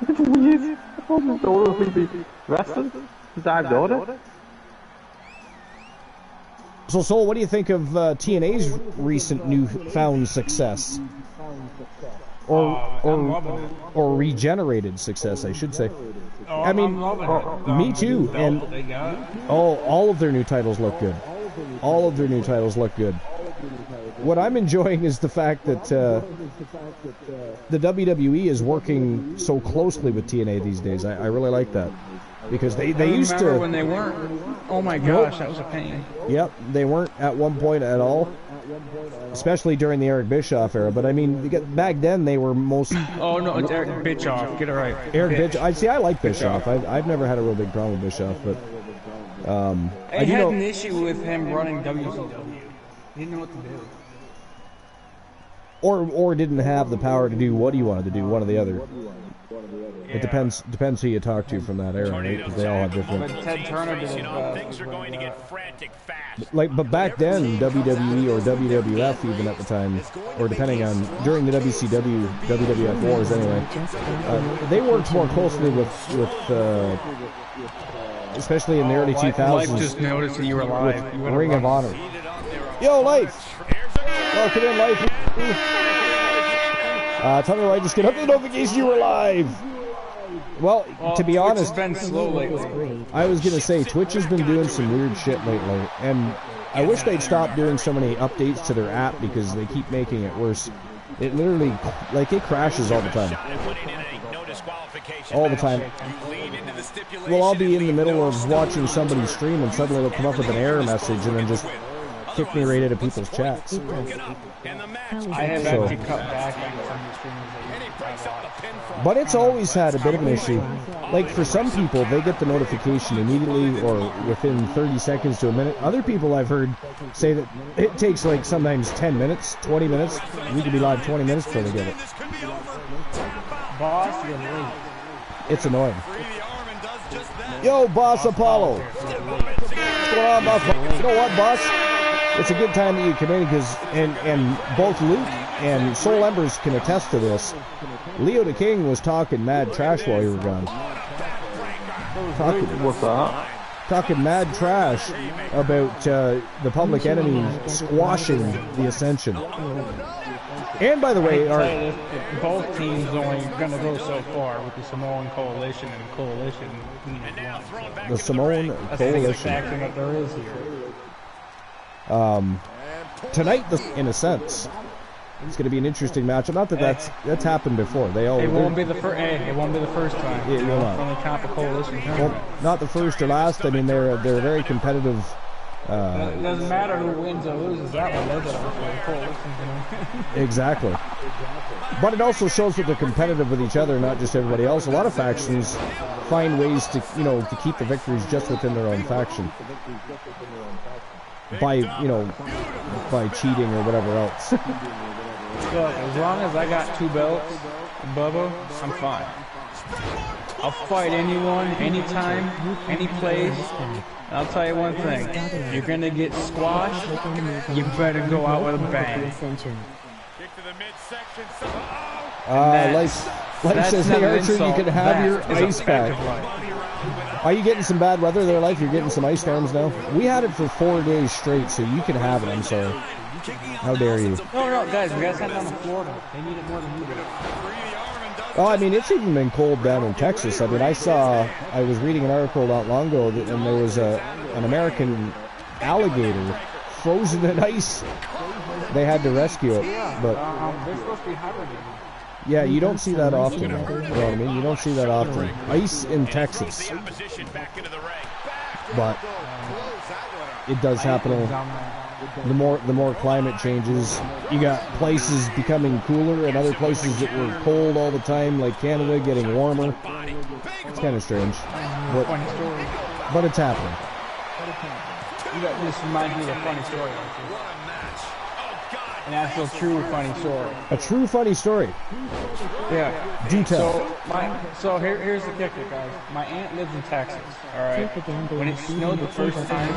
Speaker 2: it's weird. I wasn't told Honeybee Wrestling. I've done it.
Speaker 1: So, Sol, what do you think of TNA's recent newfound success? Or regenerated success, I should say. I mean, me too. And all of their new titles look good. All of their new titles look good. What I'm enjoying is the fact that the WWE is working so closely with TNA these days. I really like that. Because they used to...
Speaker 4: when they weren't. Oh my gosh, that was a pain.
Speaker 1: Yep, they weren't at one point at all. Especially during the Eric Bischoff era. But I mean, back then they were most...
Speaker 4: Oh no, it's Eric Bischoff. Get it right.
Speaker 1: Eric Bischoff. See, I like Bischoff. I've never had a real big problem with Bischoff, but...
Speaker 4: I had an issue with him running WCW. He didn't know what to do.
Speaker 1: Or didn't have the power to do what he wanted to do, one or the other.
Speaker 4: Yeah.
Speaker 1: It depends who you talk to from that era, right? Because they all have different.
Speaker 4: But Ted Turner did
Speaker 5: Things are going to get frantic fast.
Speaker 1: But back then, WWE or WWF even at the time, or depending on during the WCW, WWF wars anyway, they worked more closely with especially in the early 2000s.
Speaker 4: Life just noticed that you were live.
Speaker 1: With Ring of Honor. Yo, Life! Welcome in, Life. Tell me why I just get up the notification you were live. Well, to be honest,
Speaker 4: been slow lately.
Speaker 1: I was going to say, Twitch has been doing some weird shit lately, and I wish they'd stop doing so many updates to their app because they keep making it worse. It literally, like, it crashes all the time. All the time. Well, I'll be in the middle of watching somebody stream and suddenly it'll come up with an error message and then just kick me right into people's chats.
Speaker 4: I have actually cut back on some streamers.
Speaker 1: But it's always had a bit of an issue. Like, for some people, they get the notification immediately or within 30 seconds to a minute. Other people I've heard say that it takes, like, sometimes 10 minutes, 20 minutes. We could be live 20 minutes before they get it.
Speaker 4: Boss, you're late.
Speaker 1: It's annoying. Yo, Boss Apollo. What's going on, Boss? You know what, Boss? It's a good time that you come in because, and both Luke and Soul Embers can attest to this. Leo the King was talking mad trash while you were gone.
Speaker 2: What's that?
Speaker 1: Talking mad trash about the Public Enemy squashing the Ascension. And by the way,
Speaker 4: both teams only going to go so far with the Samoan Coalition and Coalition.
Speaker 1: The Samoan
Speaker 4: That's
Speaker 1: Coalition.
Speaker 4: the exact thing that there is here.
Speaker 1: Tonight, in a sense, it's going to be an interesting matchup. Not that that's happened before.
Speaker 4: It won't be the first. It won't be the first time.
Speaker 1: It will not.
Speaker 4: Only top of Coalition.
Speaker 1: Well, not the first or last. I mean, they're very competitive.
Speaker 4: It doesn't matter who wins or loses that one. They're the Coalition.
Speaker 1: Exactly. But it also shows that they're competitive with each other, not just everybody else. A lot of factions find ways to to keep the victories just within their own faction. By cheating or whatever else.
Speaker 4: Look, as long as I got 2 belts, Bubba, I'm fine. I'll fight anyone, anytime, any place. And I'll tell you one thing: if you're gonna get squashed, you better go out with a bang.
Speaker 1: Life says, hey Archer, you can have your ice pack. Are you getting some bad weather there, Life? You're getting some ice storms now? We had it for 4 days straight, so you can have it. I'm sorry. How dare you?
Speaker 4: No, guys, we got sent down to Florida. They need it more than we do.
Speaker 1: Oh, I mean, it's even been cold down in Texas. I mean, I was reading an article not long ago, and there was an American alligator frozen in ice. They had to rescue it, but
Speaker 4: they're supposed to be hibernating.
Speaker 1: yeah, you don't see that often. You know what I mean? You don't see that often. Ice in Texas, but it does happen. The more climate changes, you got places becoming cooler and other places that were cold all the time, like Canada, getting warmer. It's kind of strange, but it's happening.
Speaker 4: This reminds me of a funny story. An actual true funny story.
Speaker 1: A true funny story.
Speaker 4: Yeah.
Speaker 1: Do tell.
Speaker 4: So here's the kicker, guys. My aunt lives in Texas. All right. When it snowed the first time,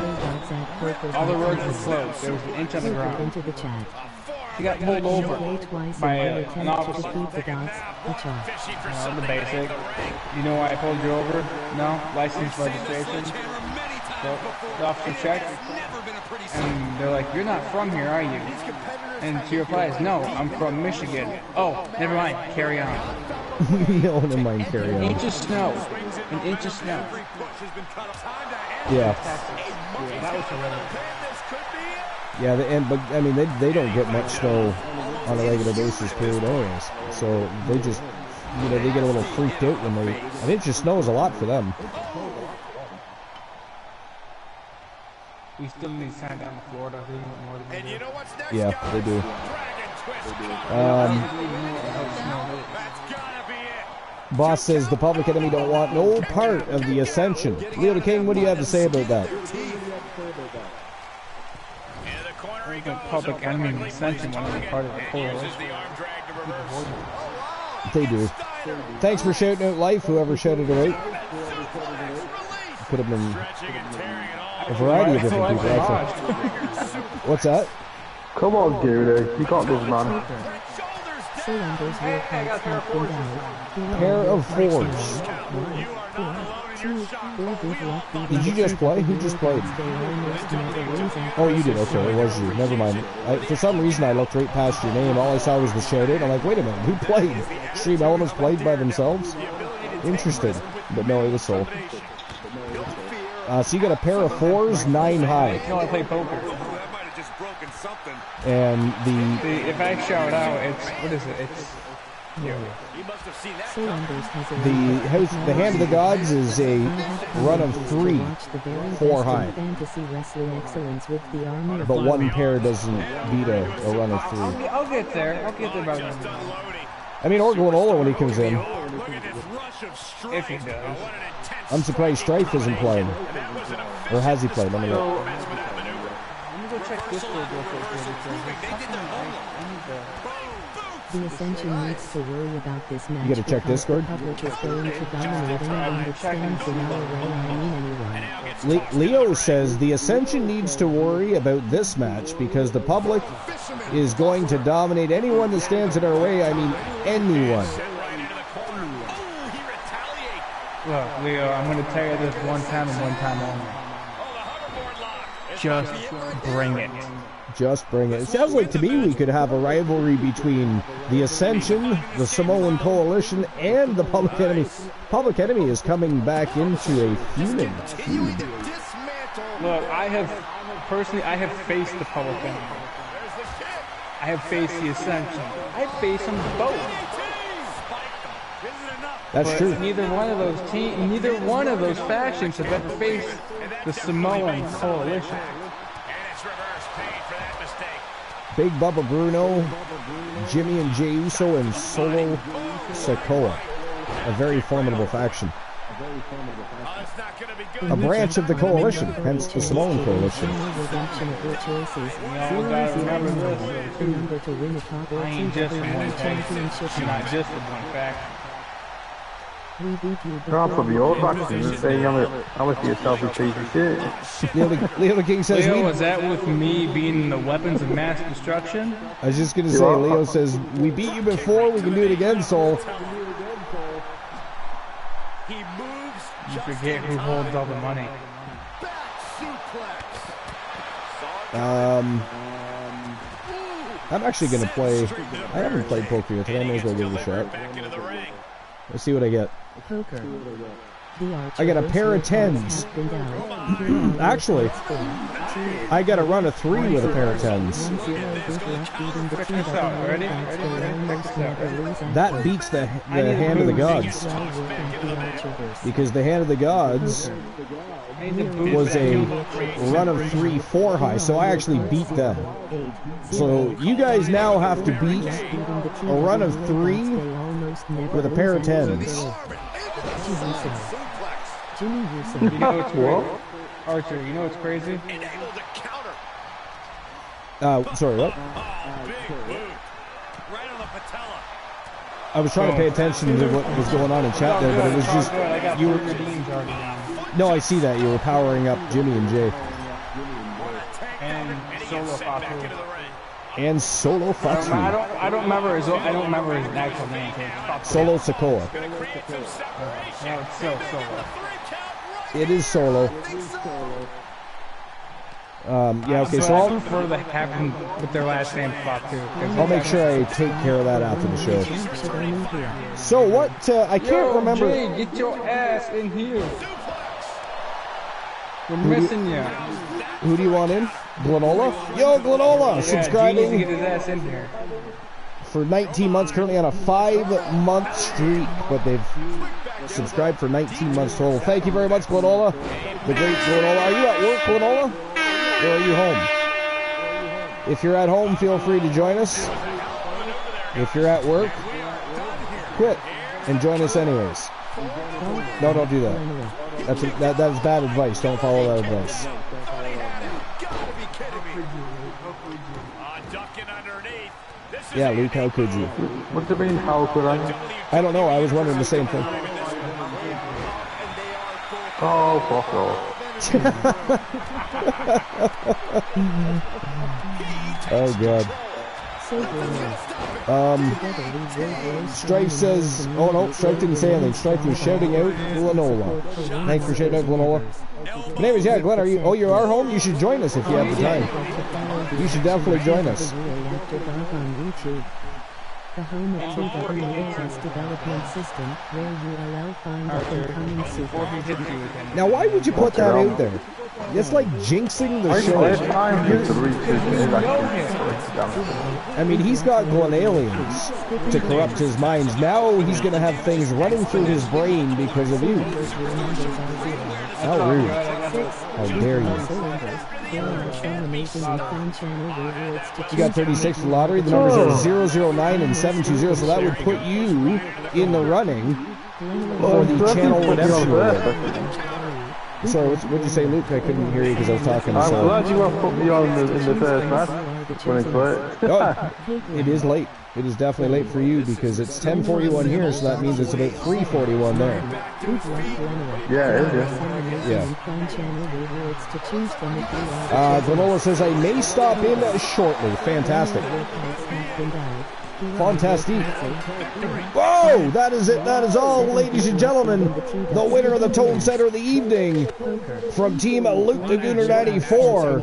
Speaker 4: all the roads were closed. There was an inch on the ground. She got pulled over by an officer. The basic. You know why I pulled you over? No? License, registration. So the officer checked, and they're like, "You're not from here, are you?" And she replies, "No, I'm from Michigan." "Oh, never mind, carry on."
Speaker 1: No, never mind, carry on.
Speaker 4: An inch of snow. An inch of snow.
Speaker 1: Yeah.
Speaker 4: That was horrific.
Speaker 1: Yeah, but I mean, they don't get much snow on a regular basis, period, anyways. So they just, they get a little freaked out when an inch of snow is a lot for them.
Speaker 4: We still need to sign down to Florida. They want more than
Speaker 5: And you know what's next,
Speaker 1: yeah,
Speaker 5: guys?
Speaker 1: they do.
Speaker 5: Dragon That's gotta be it.
Speaker 1: Boss says the Public Enemy don't want no part of the Ascension. Leo the King, what do you have to say about that?
Speaker 4: The Public Enemy and Ascension want to be part of the coalition.
Speaker 1: They do. Thanks for shouting out Life, whoever shouted it out. Could have been a variety of different people, actually. What's that?
Speaker 2: Come on, dude. You got this, man.
Speaker 3: Cylinders will cards have been down.
Speaker 1: Pair of fours. Did you just play? Who just played? Oh, you did. Okay, it was you. Never mind. For some reason, I looked right past your name. All I saw was the shout out. I'm like, wait a minute, who played? Extreme Elements played by themselves? Interested. But no, it was Soul. So you got a pair of fours, 9 high.
Speaker 4: No, I play poker.
Speaker 1: And
Speaker 4: If I shout out, it's, what is it? It's...
Speaker 1: The Hand of the Gods is a run of 3, 4 high. But one pair doesn't beat a run of 3.
Speaker 4: I'll get there. I'll get there by then.
Speaker 1: I mean, or Glenola when he comes in.
Speaker 4: If he does.
Speaker 1: I'm surprised Strife isn't playing. Or has he played? Let me look.
Speaker 4: Let me go check this real quick.
Speaker 3: The Ascension needs to worry about this match.
Speaker 1: You gotta check Discord.
Speaker 3: The public is going to dominate anyone that stands in our way. Anyone.
Speaker 1: Leo says the Ascension needs to worry about this match because the public is going to dominate anyone that stands in our way. I mean, anyone.
Speaker 4: Look, Leo, I'm going to tell you this one time and one time only. Just bring it.
Speaker 1: Just bring it. It sounds like to me we could have a rivalry between the Ascension, the Samoan Coalition, and the Public Enemy. Public Enemy is coming back into a feud.
Speaker 4: Look, I have faced the Public Enemy. I have faced the Ascension. I faced them both.
Speaker 1: That's
Speaker 4: but
Speaker 1: true.
Speaker 4: Neither one of those factions have ever faced the Samoan Coalition.
Speaker 1: Big Bubba Bruno, Jimmy and Jey Uso, and Solo Sikoa. A very formidable faction. A branch of the Coalition, hence the Samoan Coalition.
Speaker 4: I ain't just in one faction. I'm not just in one faction.
Speaker 2: Come from the old faction and saying I'm a selfish piece of shit.
Speaker 1: Leo the King says,
Speaker 4: Leo, was that with me being the weapons of mass destruction?
Speaker 1: I was just going to say, Leo says, we beat you before, we can do it again, Soul.
Speaker 4: You forget who holds all the money.
Speaker 1: I'm actually going to play, I haven't played poker yet, so I may as well give it a shot. Let's see what I get.
Speaker 3: Poker.
Speaker 1: I got a pair of 10s. Actually, I got a run of 3 with a pair of 10s. That beats the Hand of the Gods. Because the Hand of the Gods was a run of 3, 4 high, so I actually beat them. So you guys now have to beat a run of 3 with a pair of 10s.
Speaker 4: You know what's crazy? Archer, you know what's crazy?
Speaker 1: Sorry, what? I was trying to pay attention to what was going on in chat there, but it was just you were. No, I see that you were powering up Jimmy and Jay.
Speaker 4: And Solo Fatu.
Speaker 1: And Solo Fatu.
Speaker 4: I don't remember his actual name.
Speaker 1: Solo Sikoa.
Speaker 4: No, it's still Solo.
Speaker 1: It is Solo. Yeah, okay, so
Speaker 4: I prefer the happen with their last name Fatu.
Speaker 1: I'll make sure I take care of that after the show. So what, I can't remember.
Speaker 4: Jay, get your ass in here. We're missing you.
Speaker 1: Who do you want in? Glenola? Yo, Glenola! Subscribing
Speaker 4: get his ass in here.
Speaker 1: for 19 months, currently on a 5-month streak, but they've subscribed for 19 months total. Thank you very much, Glenola. The great Glenola. Are you at work, Glenola? Or are you home? If you're at home, feel free to join us. If you're at work, quit and join us anyways. No, don't do that. That's bad advice. Don't follow that advice. Yeah, Luke, how could you?
Speaker 2: What do you mean, how could I?
Speaker 1: I don't know. I was wondering the same thing.
Speaker 2: Oh, fuck off.
Speaker 1: Oh, God. Strife says, oh no, Strife didn't say anything. Strife was shouting out Glenola. Thanks for shouting out Glenola. My name is, yeah, Glenn, you are home? You should join us if you have the time. You should definitely join us.
Speaker 3: The home of TWLX development system, where ULL find up-and-coming super.
Speaker 1: Now, why would you put that out there? It's like jinxing the show. I mean, he's got Glen aliens to corrupt his minds. Now he's going to have things running through his brain because of you. How rude. How dare you. You got 36 for the lottery. The numbers are 009 and 720, so that would put you in the running for the channel redemption award. Sorry, what did you say, Luke? I couldn't hear you because I was talking.
Speaker 2: I'm glad you have put me on in the first match. When it's late.
Speaker 1: Oh, it is late. It is definitely late for you because it's 10:41 here, so that means it's about 3:41 there.
Speaker 2: Yeah, it is,
Speaker 1: yeah. Granola says, I may stop in shortly. Fantastic. Fantastic. Whoa! That is it. That is all, ladies and gentlemen. The winner of the Tone Center of the evening from Team Luke the Gooner 94.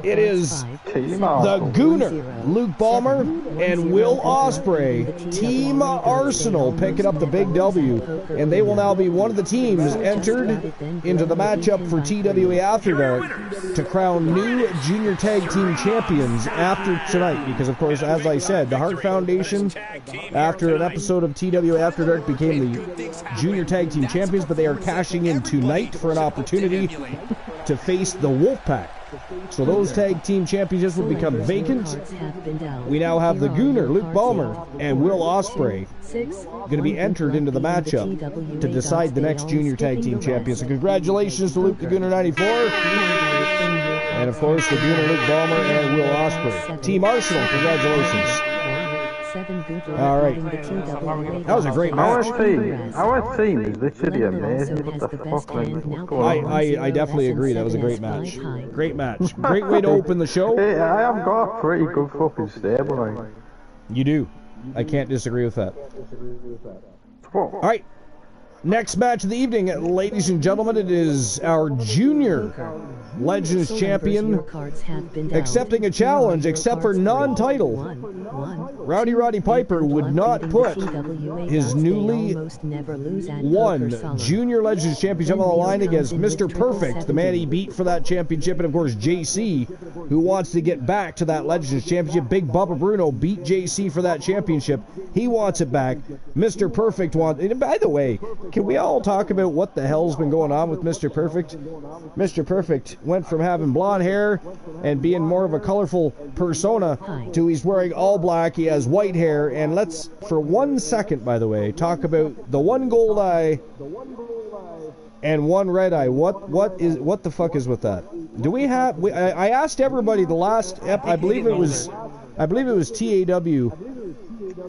Speaker 1: It is the Gooner, Luke Ballmer, and Will Ospreay, Team Arsenal, picking up the big W. And they will now be one of the teams entered into the matchup for TWA After Dark to crown new junior tag team champions after tonight. Because, of course, as I said, the Hart Foundation, after an episode of TWA After Dark, became the junior tag team champions, but they are cashing in tonight for an opportunity to face the Wolfpack. So those tag team championships will become vacant. We now have the Gooner, Luke Ballmer, and Will Ospreay going to be entered into the matchup to decide the next junior tag team champions. So congratulations to Luke the Gooner 94. And of course the Gooner, Luke Ballmer, and Will Ospreay. Team Arsenal, congratulations. All right. That was a great match.
Speaker 2: Our team is literally amazing. What the fuck?
Speaker 1: I definitely agree. That was a great match. Great match. Great way to open the show.
Speaker 2: Hey, I have got a pretty good fucking stable, mate.
Speaker 1: You do. I can't disagree with that. All right. Next match of the evening, ladies and gentlemen, it is our junior Legends champion accepting a challenge, except for non-title. Rowdy Roddy Piper would not put his newly won junior Legends championship on the line against Mr. Perfect, the man he beat for that championship, and of course JC, who wants to get back to that Legends championship. Big Bubba Bruno beat JC for that championship. He wants it back. Mr. Perfect wants, and by the way, can we all talk about what the hell's been going on with Mr. Perfect? Mr. Perfect went from having blonde hair and being more of a colorful persona to he's wearing all black, he has white hair, and let's, for 1 second, by the way, talk about the one gold eye and one red eye. What the fuck is with that? Do we have, I asked everybody the last, I believe it was TAW,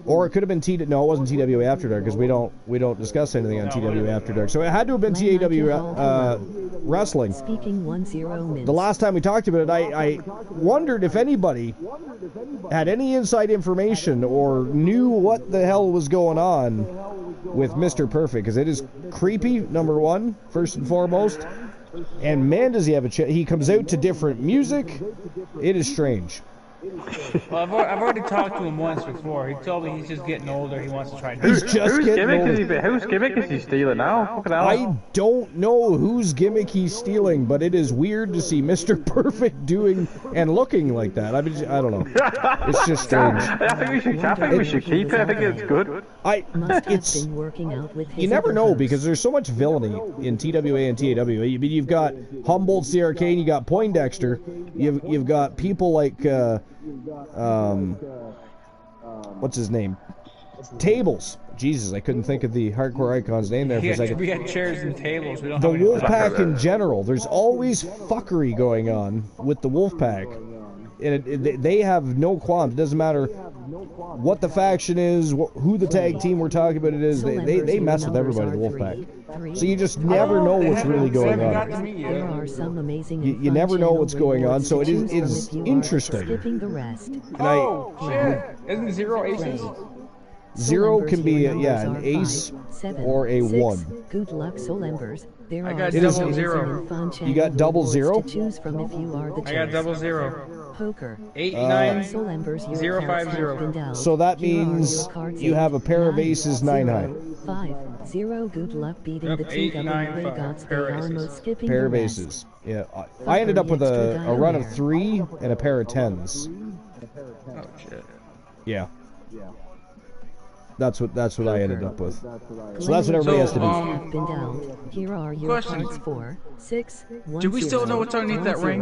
Speaker 1: or it could have been no, it wasn't TWA After Dark, because we don't discuss anything on TWA After Dark. So it had to have been TAW Wrestling. The last time we talked about it, I wondered if anybody had any inside information or knew what the hell was going on with Mr. Perfect, because it is creepy, number one, first and foremost. And man, does he have he comes out to different music. It is strange.
Speaker 4: Well, I've already talked to him once before. He told me he's just getting older. He wants to try.
Speaker 1: Whose
Speaker 2: gimmick is he stealing now?
Speaker 1: I don't know whose gimmick he's stealing, but it is weird to see Mr. Perfect doing and looking like that. I mean, I don't know. It's just strange.
Speaker 2: I think we should keep it. I think it's good.
Speaker 1: You never know, because there's so much villainy in TWA and TAW. You've got Humboldt's the Arcane, you got Poindexter, you've got people like what's his name? Tables. Jesus, I couldn't think of the hardcore icon's name there for a second.
Speaker 4: We got chairs and tables. We don't
Speaker 1: the Wolfpack in general. There's always fuckery going on with the Wolfpack. And they have no qualms. It doesn't matter what the faction is, who the tag team we're talking about it is. They mess with everybody in the Wolfpack. So you just never know what's really going on.
Speaker 3: There are some amazing
Speaker 1: You never know what's going on, so it's interesting.
Speaker 3: Skipping the rest.
Speaker 4: Oh, shit. Isn't 0 aces?
Speaker 1: 0 can be an ace or a 1.
Speaker 3: Good luck, Soul Embers. There
Speaker 4: I got
Speaker 3: are
Speaker 4: double
Speaker 3: some
Speaker 4: zero.
Speaker 3: amazing and fun
Speaker 1: You got
Speaker 3: channel
Speaker 1: double
Speaker 3: rewards
Speaker 1: zero?
Speaker 3: to choose from if you are the
Speaker 4: I got
Speaker 3: choice.
Speaker 4: double 0.
Speaker 3: Poker.
Speaker 4: 8, 9,
Speaker 3: Soul Embers, your
Speaker 4: 0, 5,
Speaker 3: cards
Speaker 4: 0.
Speaker 3: have been dealt.
Speaker 1: So that
Speaker 3: Here are
Speaker 1: means
Speaker 3: your cards
Speaker 1: you have a pair of
Speaker 3: 9,
Speaker 1: aces 9 high.
Speaker 3: 5, 0. Good luck beating
Speaker 4: Yep,
Speaker 3: the
Speaker 4: 8, 9,
Speaker 3: TWA
Speaker 4: 5.
Speaker 3: gods. They
Speaker 4: Pair of
Speaker 3: are
Speaker 4: aces.
Speaker 3: most skipping
Speaker 1: Pair
Speaker 3: the
Speaker 1: of
Speaker 3: rest.
Speaker 1: aces. Yeah, I ended up with a run of 3 and a pair of 10s.
Speaker 4: Oh, shit.
Speaker 1: Yeah. That's what I ended up with. So that's what everybody has to do.
Speaker 3: Have been dealt. Here are your
Speaker 4: Question.
Speaker 3: cards 4, 6, 1,
Speaker 4: Do we still know what's underneath that ring?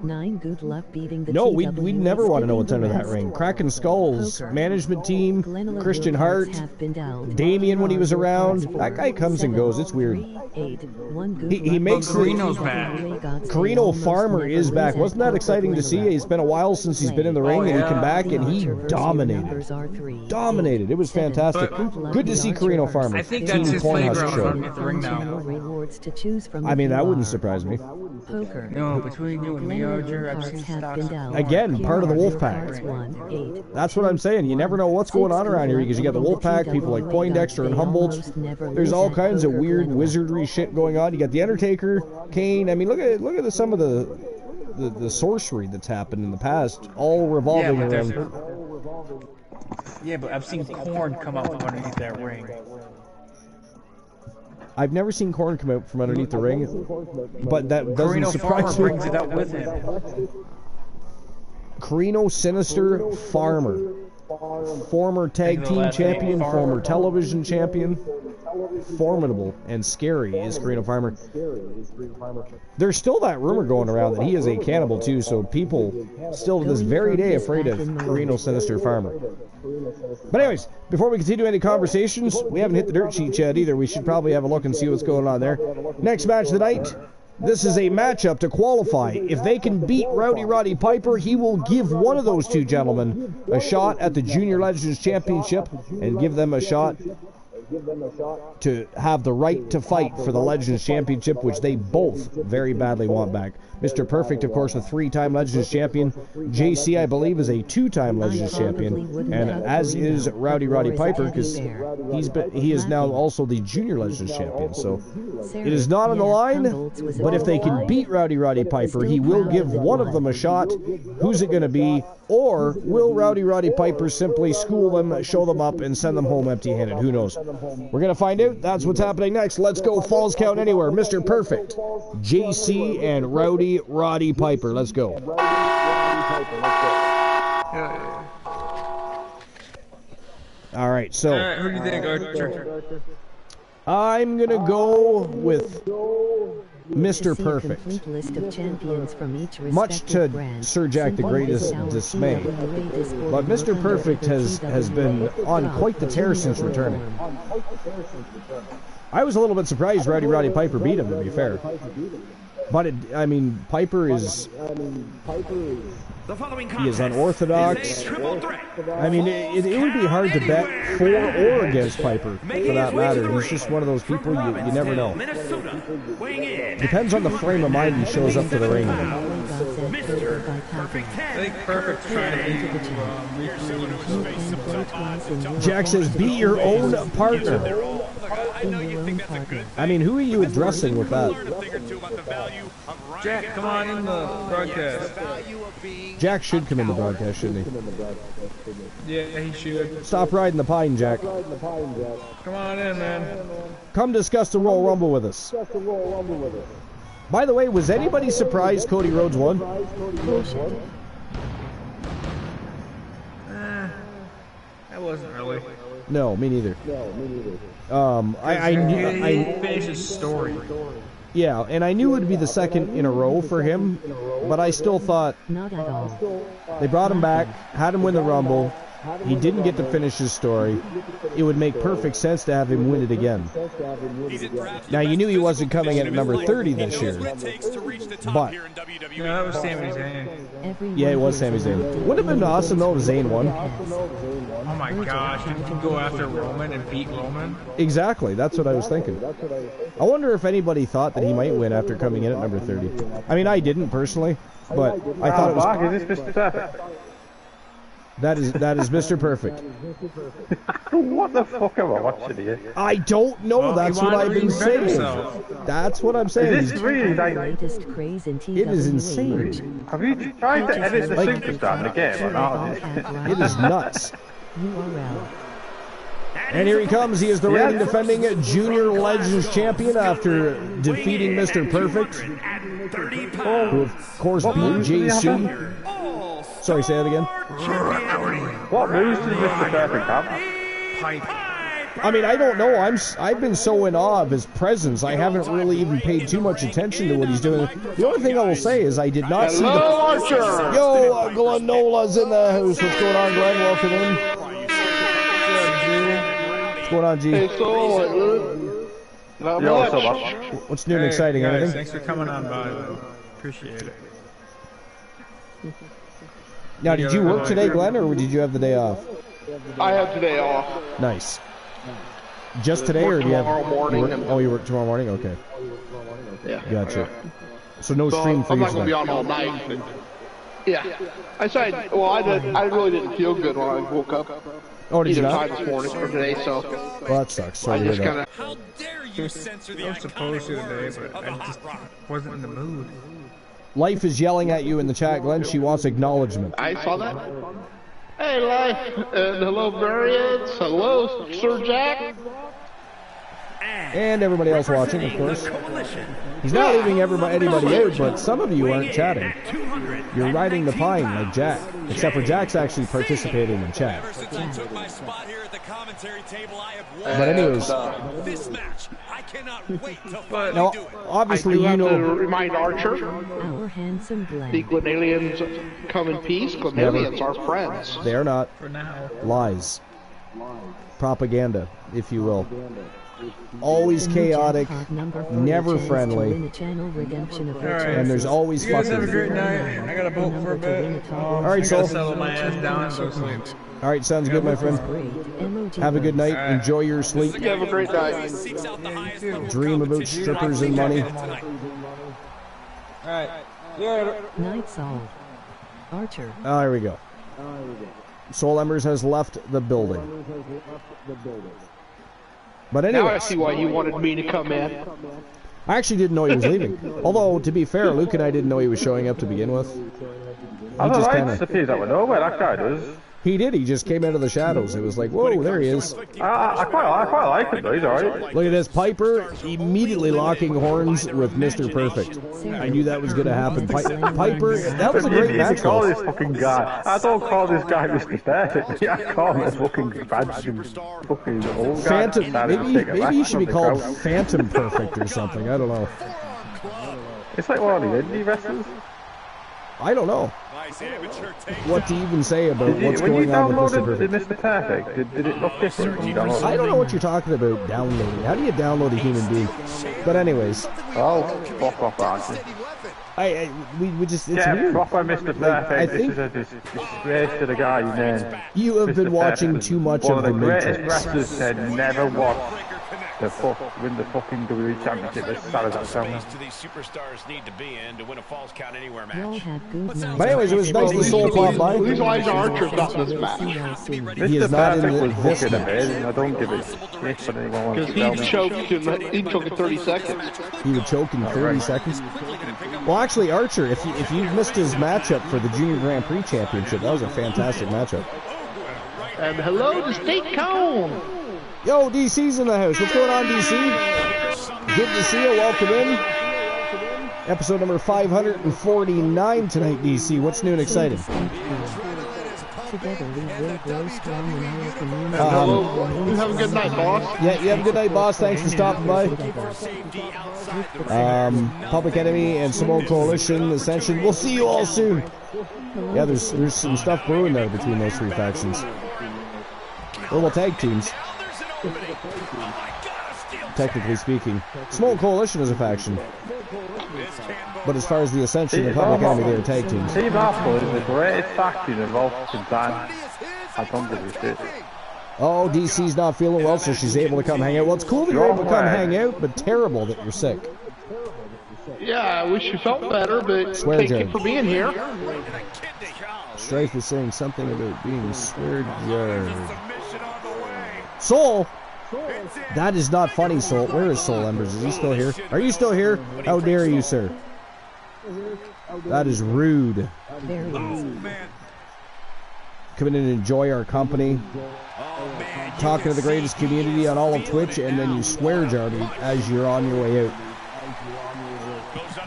Speaker 3: 9. Good luck beating the
Speaker 1: No,
Speaker 3: TWA.
Speaker 1: we never want to know what's
Speaker 3: skipping
Speaker 1: under
Speaker 3: the
Speaker 1: that
Speaker 3: rest.
Speaker 1: ring. Cracking Skulls,
Speaker 3: Poker.
Speaker 1: management team,
Speaker 3: Glenelg,
Speaker 1: Christian
Speaker 3: your cards
Speaker 1: Hart,
Speaker 3: have been dealt.
Speaker 1: Damien when he was
Speaker 3: Here are your
Speaker 1: around.
Speaker 3: cards
Speaker 1: That guy comes and
Speaker 3: 7,
Speaker 1: goes. It's weird.
Speaker 3: 3, 8, 1. Good
Speaker 1: He
Speaker 3: luck
Speaker 1: makes
Speaker 3: beating
Speaker 1: the-
Speaker 4: Carino's
Speaker 3: TWA
Speaker 4: back.
Speaker 3: gods. They
Speaker 1: Carino
Speaker 3: almost
Speaker 1: Farmer
Speaker 3: never
Speaker 1: is
Speaker 3: lose
Speaker 1: back.
Speaker 3: at
Speaker 1: Wasn't that
Speaker 3: poker.
Speaker 1: exciting to see? It's been a while since he's been in the ring, and he came back and he dominated. Dominated. It was fantastic. Good to see Carino Farmer.
Speaker 4: I think
Speaker 1: Team
Speaker 4: that's his
Speaker 1: Cornhusk
Speaker 4: playground
Speaker 1: show.
Speaker 4: underneath the ring now.
Speaker 3: Rewards to choose from
Speaker 1: I
Speaker 3: if
Speaker 1: mean,
Speaker 3: you
Speaker 1: that wouldn't
Speaker 3: are.
Speaker 1: surprise me.
Speaker 3: Poker.
Speaker 4: No, between you and me,
Speaker 3: Glenelg,
Speaker 4: Roger,
Speaker 3: your
Speaker 4: I've
Speaker 3: cards
Speaker 4: seen
Speaker 3: have
Speaker 4: stocks.
Speaker 3: been dealt.
Speaker 1: Again,
Speaker 3: Here
Speaker 1: part of the
Speaker 3: are your
Speaker 1: Wolfpack.
Speaker 3: cards 1, 8.
Speaker 1: That's what I'm saying. You never know what's going on around here because you got the Wolfpack, people like Poindexter and Humboldt. There's all kinds of weird wizardry shit going on. You got the Undertaker, Kane. I mean, look at some of the sorcery that's happened in the past, all revolving
Speaker 4: Yeah, but
Speaker 1: around.
Speaker 4: Yeah, but I've seen corn come out from underneath that ring.
Speaker 1: I've never seen corn come out from underneath the ring, but that doesn't
Speaker 4: Carino Farmer
Speaker 1: surprise me.
Speaker 4: brings it out with him.
Speaker 1: Carino Sinister Farmer, former tag team champion, former television champion, formidable and scary is Carino Farmer. There's still that rumor going around that he is a cannibal too, so people still to this very day afraid of Carino Sinister Farmer. But anyways, before we continue any conversations, we haven't hit the dirt sheet yet either. We should probably have a look and see what's going on there. Next match of the night. This is a matchup to qualify. If they can beat Rowdy Roddy Piper, he will give one of those two gentlemen a shot at the Junior Legends Championship and give them a shot to have the right to fight for the Legends Championship, which they both very badly want back. Mr. Perfect, of course, a 3-time Legends Champion. JC, I believe, is a 2-time Legends Champion, and as is Rowdy Roddy Piper, because he is now also the Junior Legends Champion. So it is not on the line, but if they can beat Rowdy Roddy Piper, he will give one of them a shot. Who's it going to be? Or will Rowdy Roddy Piper simply school them, show them up, and send them home empty-handed? Who knows? We're going to find out. That's what's happening next. Let's go Falls Count Anywhere. Mr. Perfect, JC, and Rowdy Roddy Piper. Let's go. All right, so
Speaker 4: Who do you think, Archer?
Speaker 1: I'm going to go with Mr. Perfect.
Speaker 3: Complete list of champions from each
Speaker 1: Much to
Speaker 3: respective brand.
Speaker 1: Sir Jack the Great's dismay. But Mr. Perfect has been on quite the tear since returning. I was a little bit surprised Rowdy Roddy Piper beat him, to be fair. But, Piper is... He is unorthodox. I mean, it would be hard to bet for or against Piper, for that matter. He's just one of those people you never know. Depends on the frame of mind he shows up to the ring in.
Speaker 4: I think Perfect's trying to
Speaker 1: Jack says, be your own partner. I mean, who are you addressing with that?
Speaker 4: Jack, come on in the broadcast.
Speaker 1: Jack should come in the broadcast, shouldn't he?
Speaker 4: Yeah, he should.
Speaker 1: Stop riding the pine, Jack.
Speaker 4: Come on in, man.
Speaker 1: Come discuss the Royal Rumble with us. By the way, was anybody surprised Cody Rhodes won?
Speaker 4: That wasn't really.
Speaker 1: No, me neither. I
Speaker 4: finished his story.
Speaker 1: Yeah, and I knew it would be the second in a row for him, but I still thought
Speaker 3: Not at all.
Speaker 1: they brought him back, had him win the Rumble, He didn't get to finish his story. It would make perfect sense to have him win it again. Now, you knew he wasn't coming in at number 30 this year. But,
Speaker 4: No, that was Sami Zayn.
Speaker 1: yeah, it was Sami Zayn. Wouldn't have been awesome, though, if Zayn won.
Speaker 4: Oh my gosh, did you go after Roman and beat Roman?
Speaker 1: Exactly, that's what I was thinking. I wonder if anybody thought that he might win after coming in at number 30. I mean, I didn't personally, but I thought it was...
Speaker 2: Is this Mr. Perfect?
Speaker 1: That is Mr. Perfect.
Speaker 2: What the fuck am I watching here?
Speaker 1: I don't know.
Speaker 4: Well,
Speaker 1: that's what I've been saying. That's what I'm saying.
Speaker 2: Is this really like...
Speaker 3: Latest craze in
Speaker 1: It is insane.
Speaker 2: Have you tried to edit the superstar in the game or not?
Speaker 1: It is nuts.
Speaker 3: URL.
Speaker 1: And here he comes. He is the reigning defending Junior Legends champion after defeating Mr. Perfect, who of course beat Jay Sue. Sorry, say that again.
Speaker 2: What moves does Mr. Perfect have?
Speaker 1: I mean, I don't know. I've been so in awe of his presence. I haven't really even paid too much attention to what he's doing. The only thing I will say is I did not see the... Yo, Glenola's in the house. What's going on, Glenn? Welcome in. What's going on, G?
Speaker 6: Hey,
Speaker 1: What's new and exciting?
Speaker 4: Guys,
Speaker 1: Anything?
Speaker 4: thanks for coming on by. Appreciate it.
Speaker 1: Now, did you work today, Glenn, or did you have the day off?
Speaker 6: I have today off.
Speaker 1: Nice. Just today, or do you have...
Speaker 6: Tomorrow morning.
Speaker 1: Oh, you work tomorrow morning? Okay.
Speaker 6: Yeah.
Speaker 1: Gotcha. So no stream for
Speaker 6: I'm
Speaker 1: you
Speaker 6: not going to be on all night. But, yeah. I really didn't feel good when I woke up.
Speaker 1: Oh, did you
Speaker 6: Either
Speaker 1: not?
Speaker 6: time this morning or today, so
Speaker 1: Well, that sucks. Sorry
Speaker 6: I
Speaker 1: to
Speaker 6: just
Speaker 1: hear
Speaker 6: kind
Speaker 1: that.
Speaker 6: of...
Speaker 5: How dare you censor the
Speaker 4: I was supposed to
Speaker 5: iconic
Speaker 4: today,
Speaker 5: words
Speaker 4: but
Speaker 5: of
Speaker 4: I
Speaker 5: the
Speaker 4: just
Speaker 5: hot rock?
Speaker 4: wasn't in the mood.
Speaker 1: Life is yelling at you in the chat, Glenn. She wants acknowledgement.
Speaker 6: I saw that. Hey, Life, and hello, Variants. Hello, Sir Jack.
Speaker 1: And everybody else watching, of course. He's not leaving anybody out, but some of you aren't chatting. You're riding the pine like Jack. Except for Jack's actually participating in chat.
Speaker 5: Ever since I took my spot here at the commentary table, I have won.
Speaker 1: But anyways,
Speaker 5: This match, I cannot wait to finally
Speaker 1: now,
Speaker 5: do it.
Speaker 1: obviously,
Speaker 6: I do
Speaker 1: you
Speaker 6: have to
Speaker 1: know...
Speaker 6: remind Archer,
Speaker 3: Our handsome
Speaker 6: the
Speaker 3: blend.
Speaker 6: Glenalians come in peace. Glenalians are friends.
Speaker 1: They are not.
Speaker 4: For now.
Speaker 1: Lies. Propaganda, if you will. Always chaotic, never friendly, and there's always
Speaker 4: You guys have a
Speaker 1: fucking...
Speaker 4: great night. I gotta bolt for a bit.
Speaker 1: All right,
Speaker 4: I gotta
Speaker 1: Soul.
Speaker 4: settle my ass down and go sleep.
Speaker 1: All right, sounds good, my friend. Have a good night. Enjoy your sleep.
Speaker 6: You have a great night.
Speaker 5: Seeks out the highest level
Speaker 1: Dream about strippers and money.
Speaker 4: Alright. Yeah.
Speaker 3: Night Owl. Archer.
Speaker 1: Oh, there we go. Soul Embers has left the building. But
Speaker 6: Now I
Speaker 1: anyways,
Speaker 6: see why you wanted me to come in.
Speaker 1: I actually didn't know he was leaving. Although, to be fair, Luke and I didn't know he was showing up to begin with.
Speaker 2: I
Speaker 1: He
Speaker 2: don't
Speaker 1: just
Speaker 2: know,
Speaker 1: kind
Speaker 2: it
Speaker 1: of...
Speaker 2: appears out of nowhere, that guy does.
Speaker 1: He did. He just came out of the shadows. It was like, whoa, there he is.
Speaker 2: I quite like him though, he's alright.
Speaker 1: Look at this. Piper immediately locking horns with Mr. Perfect. I knew that was going to happen. Piper, that was a great
Speaker 2: You
Speaker 1: match.
Speaker 2: call
Speaker 1: though.
Speaker 2: this fucking guy. I don't call this guy Mr. Perfect. I call him a fucking fancy fucking old guy.
Speaker 1: Phantom. Maybe he should be called Phantom Perfect or something. I don't know.
Speaker 2: It's like one of the indie wrestlers.
Speaker 1: I don't know
Speaker 5: Nice amateur take.
Speaker 1: what to even say about what's
Speaker 2: When you
Speaker 1: going on with Mr.
Speaker 2: downloaded the
Speaker 1: Perfect.
Speaker 2: Mr. Perfect, did it look different when you downloaded
Speaker 1: I
Speaker 2: it?
Speaker 1: don't know what you're talking about downloading. How do you download a human being? But anyways,
Speaker 2: Oh, fuck off, Archie.
Speaker 1: we just, it's
Speaker 2: Yeah,
Speaker 1: weird.
Speaker 2: proper Mr.
Speaker 1: Like,
Speaker 2: Perfect.
Speaker 1: I
Speaker 2: This
Speaker 1: think
Speaker 2: is a disgrace to the guy you named.
Speaker 1: you have been
Speaker 2: Mr.
Speaker 1: watching
Speaker 2: Perfect.
Speaker 1: too much
Speaker 2: One
Speaker 1: of
Speaker 2: of
Speaker 1: the
Speaker 2: the greatest
Speaker 1: Matrix.
Speaker 2: wrestlers said never watch win the fucking WWE Championship. As sad as that sounds.
Speaker 5: To these superstars need to be in to win a falls count anywhere
Speaker 3: Y'all
Speaker 5: match.
Speaker 3: have good night.
Speaker 1: But anyways, it was nice to Soul pop by.
Speaker 6: At least Elijah Archer's not in this match.
Speaker 1: He
Speaker 2: Mr.
Speaker 1: is not in
Speaker 2: Perfect was
Speaker 1: this
Speaker 2: fucking
Speaker 1: match.
Speaker 2: amazing. I don't give a shit what anyone wants
Speaker 6: Because
Speaker 2: to tell
Speaker 6: he
Speaker 2: me.
Speaker 6: choked in 30 seconds.
Speaker 1: He would choke in 30 seconds. Well, actually, Archer, if you've missed his matchup for the Junior Grand Prix Championship, that was a fantastic matchup.
Speaker 6: And hello to State Cone.
Speaker 1: Yo, DC's in the house. What's going on, DC? Good to see you. Welcome in. Episode number 549 tonight, DC. What's new and exciting?
Speaker 3: Together we will grow strong in our community.
Speaker 6: Hello. You have a good night, boss.
Speaker 1: Yeah, you have a good night, boss. Thanks for stopping by. Public Enemy and Simone Coalition, Ascension. We'll see you all soon. Yeah, there's some stuff brewing there between those three factions. Or well, tag teams. Technically speaking. Small Coalition is a faction. But as far as the Ascension and Public Enemy, they're tag teams.
Speaker 2: Team Wrestle is the greatest faction of all time. I don't give a shit.
Speaker 1: Oh, DC's not feeling well, so she's able to come hang out. Well, it's cool that you're able to come hang out, but terrible that you're sick.
Speaker 6: Yeah, I wish you felt better, but
Speaker 1: Swear
Speaker 6: thank
Speaker 1: jar.
Speaker 6: you for being here.
Speaker 1: Strife is saying something about being swear jar. Soul! That is not funny, Soul. Where is Soul Embers? Is he still here? Are you still here? How dare you, sir? That is rude.
Speaker 3: Very easy.
Speaker 1: Come in and enjoy our company. Talking to the greatest community on all of Twitch, and then you swear jar me as you're on your way out.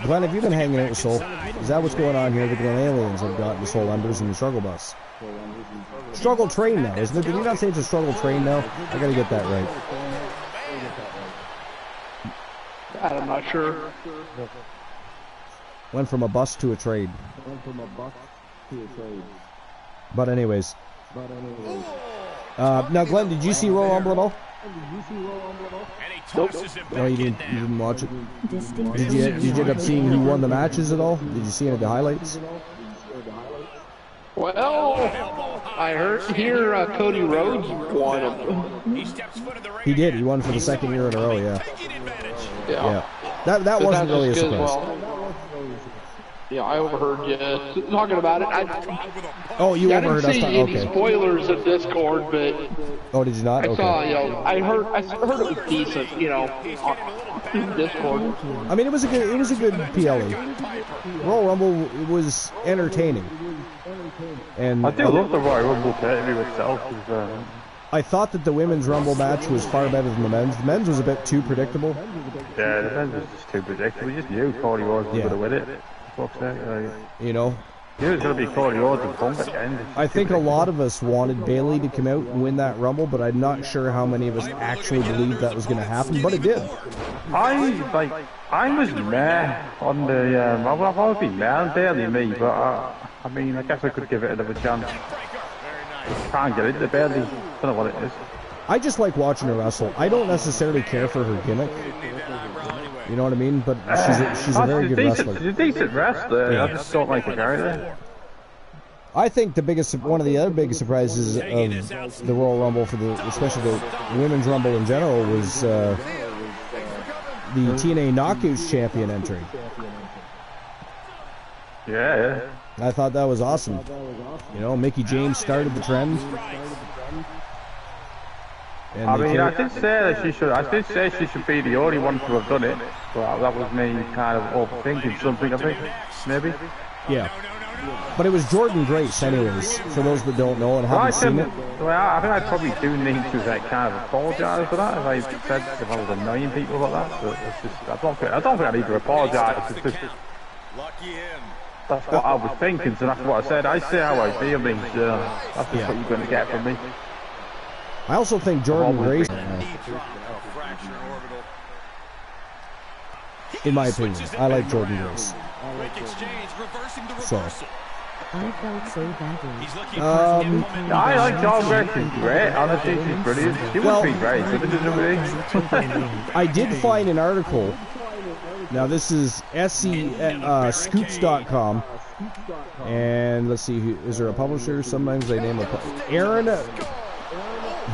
Speaker 1: Glenn, have you been hanging out with Soul? Is that what's going on here? The Glen Aliens have gotten the Soul Embers in the struggle bus. Struggle train now, isn't it? Did you not say it's a struggle train now? I gotta get that right.
Speaker 6: I'm not sure.
Speaker 1: Went from a bus to a train. But anyways. Now, Glenn, did you see Royal Rumble at all?
Speaker 6: Nope.
Speaker 1: No, you didn't watch it.
Speaker 3: Distinct.
Speaker 1: Did you end up seeing who won the matches at all? Did you see any of the highlights?
Speaker 6: Well, I hear Cody Rhodes won him.
Speaker 1: He did. He won for the second year in a row. Yeah.
Speaker 6: Yeah.
Speaker 1: That wasn't really a
Speaker 6: just good,
Speaker 1: surprise.
Speaker 6: well, yeah, I overheard you talking about it.
Speaker 1: Oh, you
Speaker 6: I
Speaker 1: overheard
Speaker 6: didn't
Speaker 1: us
Speaker 6: see
Speaker 1: talking.
Speaker 6: any
Speaker 1: Okay.
Speaker 6: spoilers in Discord, but
Speaker 1: Oh, did you not?
Speaker 6: I saw,
Speaker 1: Okay.
Speaker 6: I heard it was decent, on Discord.
Speaker 1: I mean, it was a good PLE. Royal Rumble was entertaining. And
Speaker 2: I do love the Royal Rumble pay-per-view itself.
Speaker 1: I thought that the women's Rumble match was far better than the men's. The men's was a bit too predictable.
Speaker 2: Yeah, the men's was just too predictable. We just knew Cody Rhodes was going to win it. Fuck's sake,
Speaker 1: You know,
Speaker 2: knew it was going to be Cody Rhodes and Punk at the end.
Speaker 1: I think a lot of us wanted Bayley to come out and win that Rumble, but I'm not sure how many of us actually believed that was going to happen, but it did.
Speaker 2: I was meh on the, I've always been meh on Bayley, me, but I mean, I guess I could give it another chance. Can't get into Bayley, don't know what it is.
Speaker 1: I just like watching her wrestle. I don't necessarily care for her gimmick. You know what I mean? But she's a very good wrestler.
Speaker 2: She's a decent wrestler. Yeah. I just don't like her character.
Speaker 1: I think one of the other big surprises of the Royal Rumble especially the Women's Rumble in general was the TNA Knockouts champion entry.
Speaker 2: Yeah.
Speaker 1: I thought that was awesome. You know, Mickie James started the trend. And
Speaker 2: I mean, I did say she should be the only one to have done it, but that was me kind of overthinking something, I think, maybe.
Speaker 1: Yeah. But it was Jordan Grace, anyways, for those that don't know and haven't seen it.
Speaker 2: Well, I think I probably do need to kind of apologise for that, if I was annoying people like that. But it's just, I don't think I need to apologise. It's just, that's what I was thinking, so that's what I said. I say how I feel, so that's just what you're going to get from me.
Speaker 1: I also think Jordan Grace, in my opinion, I like Jordan Grace. So.
Speaker 3: I felt so badly.
Speaker 2: I like Jordan Grace. She's great. Honestly, she's brilliant. She would be great, wouldn't she?
Speaker 1: I did find an article. Now this is scoops.com. And let's see, is there a publisher? Sometimes they name Aaron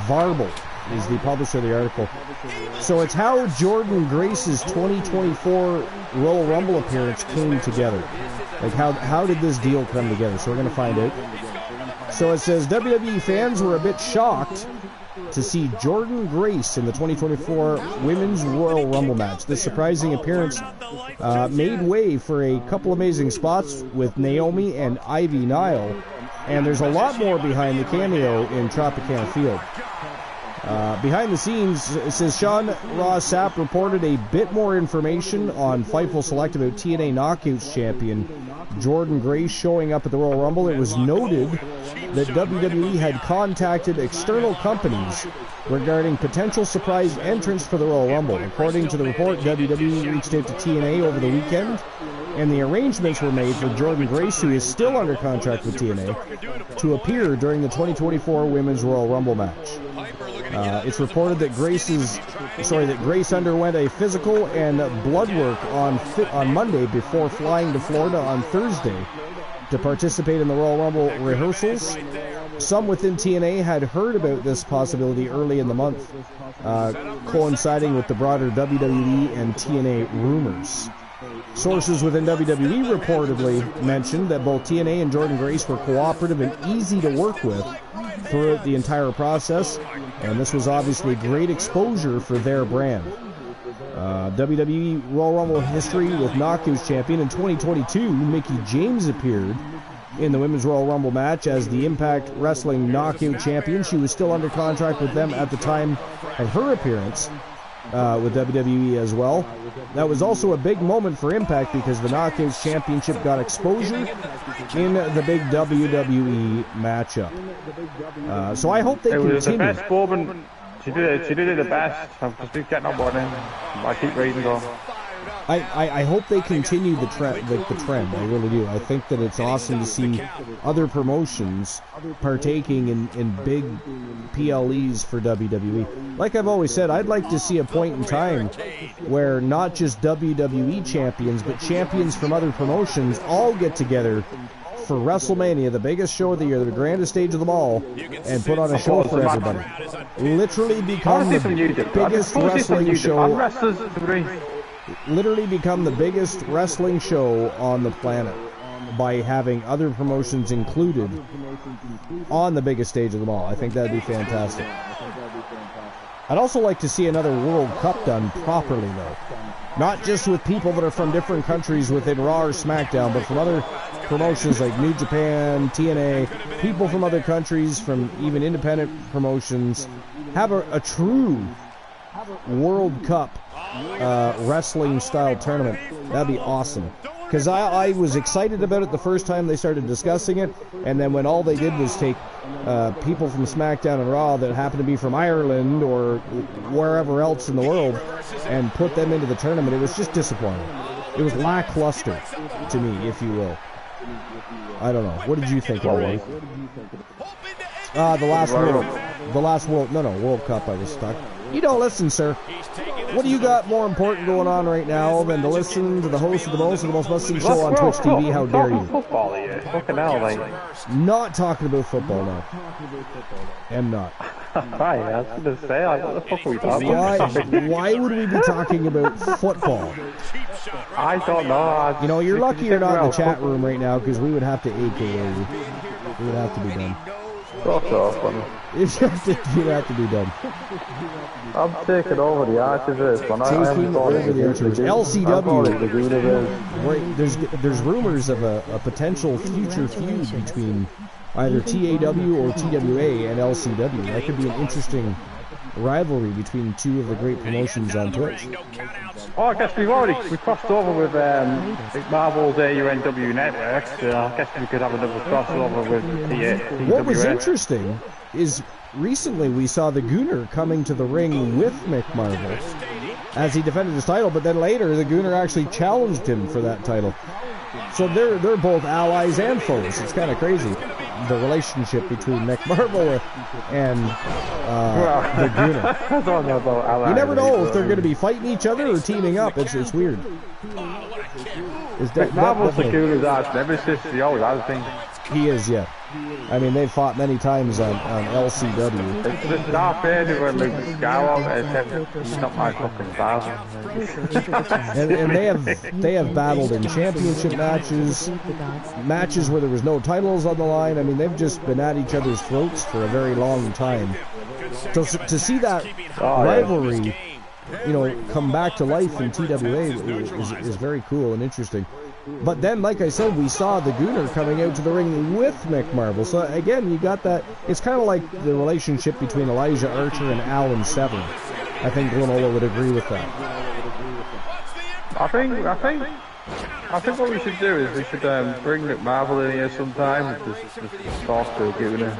Speaker 1: Varble is the publisher of the article. So it's how Jordan Grace's 2024 Royal Rumble appearance came together. Like how did this deal come together? So we're going to find out. So it says WWE fans were a bit shocked to see Jordan Grace in the 2024 Women's Royal Rumble match. This surprising appearance made way for a couple amazing spots with Naomi and Ivy Nile. And there's a lot more behind the cameo in Tropicana Field. Behind the scenes, it says Sean Ross Sapp reported a bit more information on Fightful Select about TNA Knockouts champion Jordan Grace showing up at the Royal Rumble. It was noted that WWE had contacted external companies regarding potential surprise entrants for the Royal Rumble. According to the report, WWE reached out to TNA over the weekend and the arrangements were made for Jordynne Grace, who is still under contract with TNA, to appear during the 2024 Women's Royal Rumble match. It's reported that Grace underwent a physical and blood work on Monday before flying to Florida on Thursday to participate in the Royal Rumble rehearsals. Some within TNA had heard about this possibility early in the month, coinciding with the broader WWE and TNA rumors. Sources within WWE reportedly mentioned that both TNA and Jordynne Grace were cooperative and easy to work with throughout the entire process, and this was obviously great exposure for their brand. WWE Royal Rumble history with Knockouts champion in 2022, Mickie James appeared in the Women's Royal Rumble match as the Impact Wrestling Knockout champion. She was still under contract with them at the time of her appearance with WWE as well. That was also a big moment for Impact because the Knockouts Championship got exposure in the big WWE matchup. So I hope they continue.
Speaker 2: It was the best woman. She did it the best. I'm just getting up on it. I keep reading though.
Speaker 1: I hope they continue the trend. I really do. I think that it's awesome to see other promotions partaking in big PLEs for WWE. Like I've always said, I'd like to see a point in time where not just WWE champions, but champions from other promotions all get together for WrestleMania, the biggest show of the year, the grandest stage of them all, and put on a show for everybody. Literally become the biggest wrestling show. Literally become the biggest wrestling show on the planet by having other promotions included on the biggest stage of them all. I think that'd be fantastic. I'd also like to see another World Cup done properly, though. Not just with people that are from different countries within Raw or SmackDown, but from other promotions like New Japan, TNA, people from other countries, from even independent promotions. Have a true World Cup wrestling style tournament. That'd be awesome. Because I was excited about it the first time they started discussing it, and then when all they did was take people from SmackDown and Raw that happened to be from Ireland or wherever else in the world and put them into the tournament, it was just disappointing. It was lackluster to me, if you will. I don't know. What did you think of it? World Cup, I was stuck. You don't listen, sir. What do you got more important going on right now than to listen to the host of the most must-see show on Twitch TV? How dare you?
Speaker 2: Football here. Fucking hell, like.
Speaker 1: Not talking about football now. Am not.
Speaker 2: Right, I was going to say, like, what the fuck are we talking about?
Speaker 1: Why would we be talking about football?
Speaker 2: I don't know.
Speaker 1: You know, you're lucky you're not in the chat room right now because we would have to AKA you. We would have to be done.
Speaker 2: Fuck off, man.
Speaker 1: You'd have to be done.
Speaker 2: I'm taking over the arches this one.
Speaker 1: Taking over the arches. LCW. There's rumors of a potential future feud between either TAW or TWA and LCW. That could be an interesting rivalry between two of the great promotions on Twitch.
Speaker 2: Oh, I guess we crossed over with Marvel's AUNW network, so I guess we could have another crossover with TWA.
Speaker 1: What was interesting is recently we saw the Gooner coming to the ring with Mick Marvel as he defended his title, but then later the Gooner actually challenged him for that title. So they're both allies and foes. It's kind of crazy, the relationship between Mick Marvel and the Gooner.
Speaker 2: I don't know about allies.
Speaker 1: You never know if they're going to be fighting each other or teaming up. It's weird.
Speaker 2: Marvel's the Gooner's arch nemesis. He always has been.
Speaker 1: He is, yeah. I mean, they've fought many times on LCW.
Speaker 2: It's just not fair to when Luke Skywalker, except he's not my fucking style.
Speaker 1: and they have battled in championship matches where there was no titles on the line. I mean, they've just been at each other's throats for a very long time. So to see that rivalry, you know, come back to life in TWA is very cool and interesting. But then, like I said, we saw the Gooner coming out to the ring with Mick Marvel. So again, you got that. It's kind of like the relationship between Elijah Archer and Alan Severn. I think Granola would agree with that.
Speaker 2: I think what we should do is we should bring Mick Marvel in here sometime and just talk to Gooner.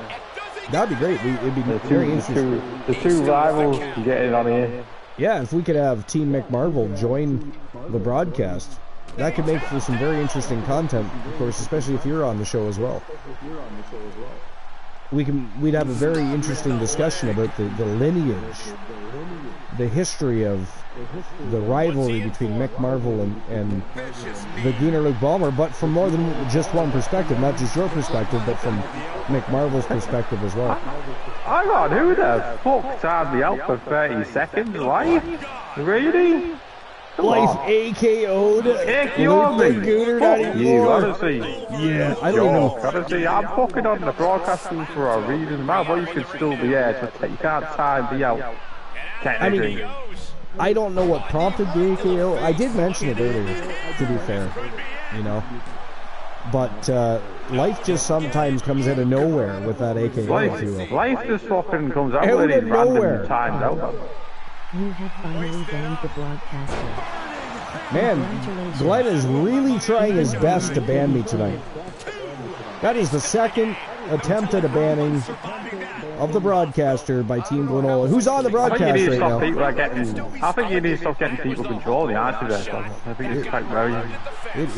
Speaker 1: That'd be great. It'd be very interesting.
Speaker 2: The two rivals getting on here.
Speaker 1: Yeah, if we could have Team Mick Marvel join the broadcast. that could make for some very interesting content, of course, especially if you're on the show as well. We'd have a very interesting discussion about the lineage, the history of the rivalry between Mick Marvel and the Gooner Luke Ballmer, but from more than just one perspective, not just your perspective, but from Mick Marvel's perspective as well.
Speaker 2: Hang on, who the fuck tied me out for 30 seconds? Life? Really?
Speaker 1: Life AKO'd Luke the Gooner, not anymore.
Speaker 2: Honestly.
Speaker 1: Yeah, I don't know.
Speaker 2: Honestly, I'm fucking on the broadcasting for a reason. My voice should still be here, so you can't time me out. Technically.
Speaker 1: I don't know what prompted the AKO. I did mention it earlier, to be fair, you know. But life just sometimes comes out of nowhere with that AKO.
Speaker 2: Life just fucking comes out with these random times out.
Speaker 3: You have finally banned the broadcaster.
Speaker 1: Man, Glenn is really trying his best to ban me tonight. That is the second attempt at a banning of the broadcaster by Team Glenola. Who's on the broadcast right now?
Speaker 2: I think you need to stop getting people control the answer there. I think it's quite very...
Speaker 1: It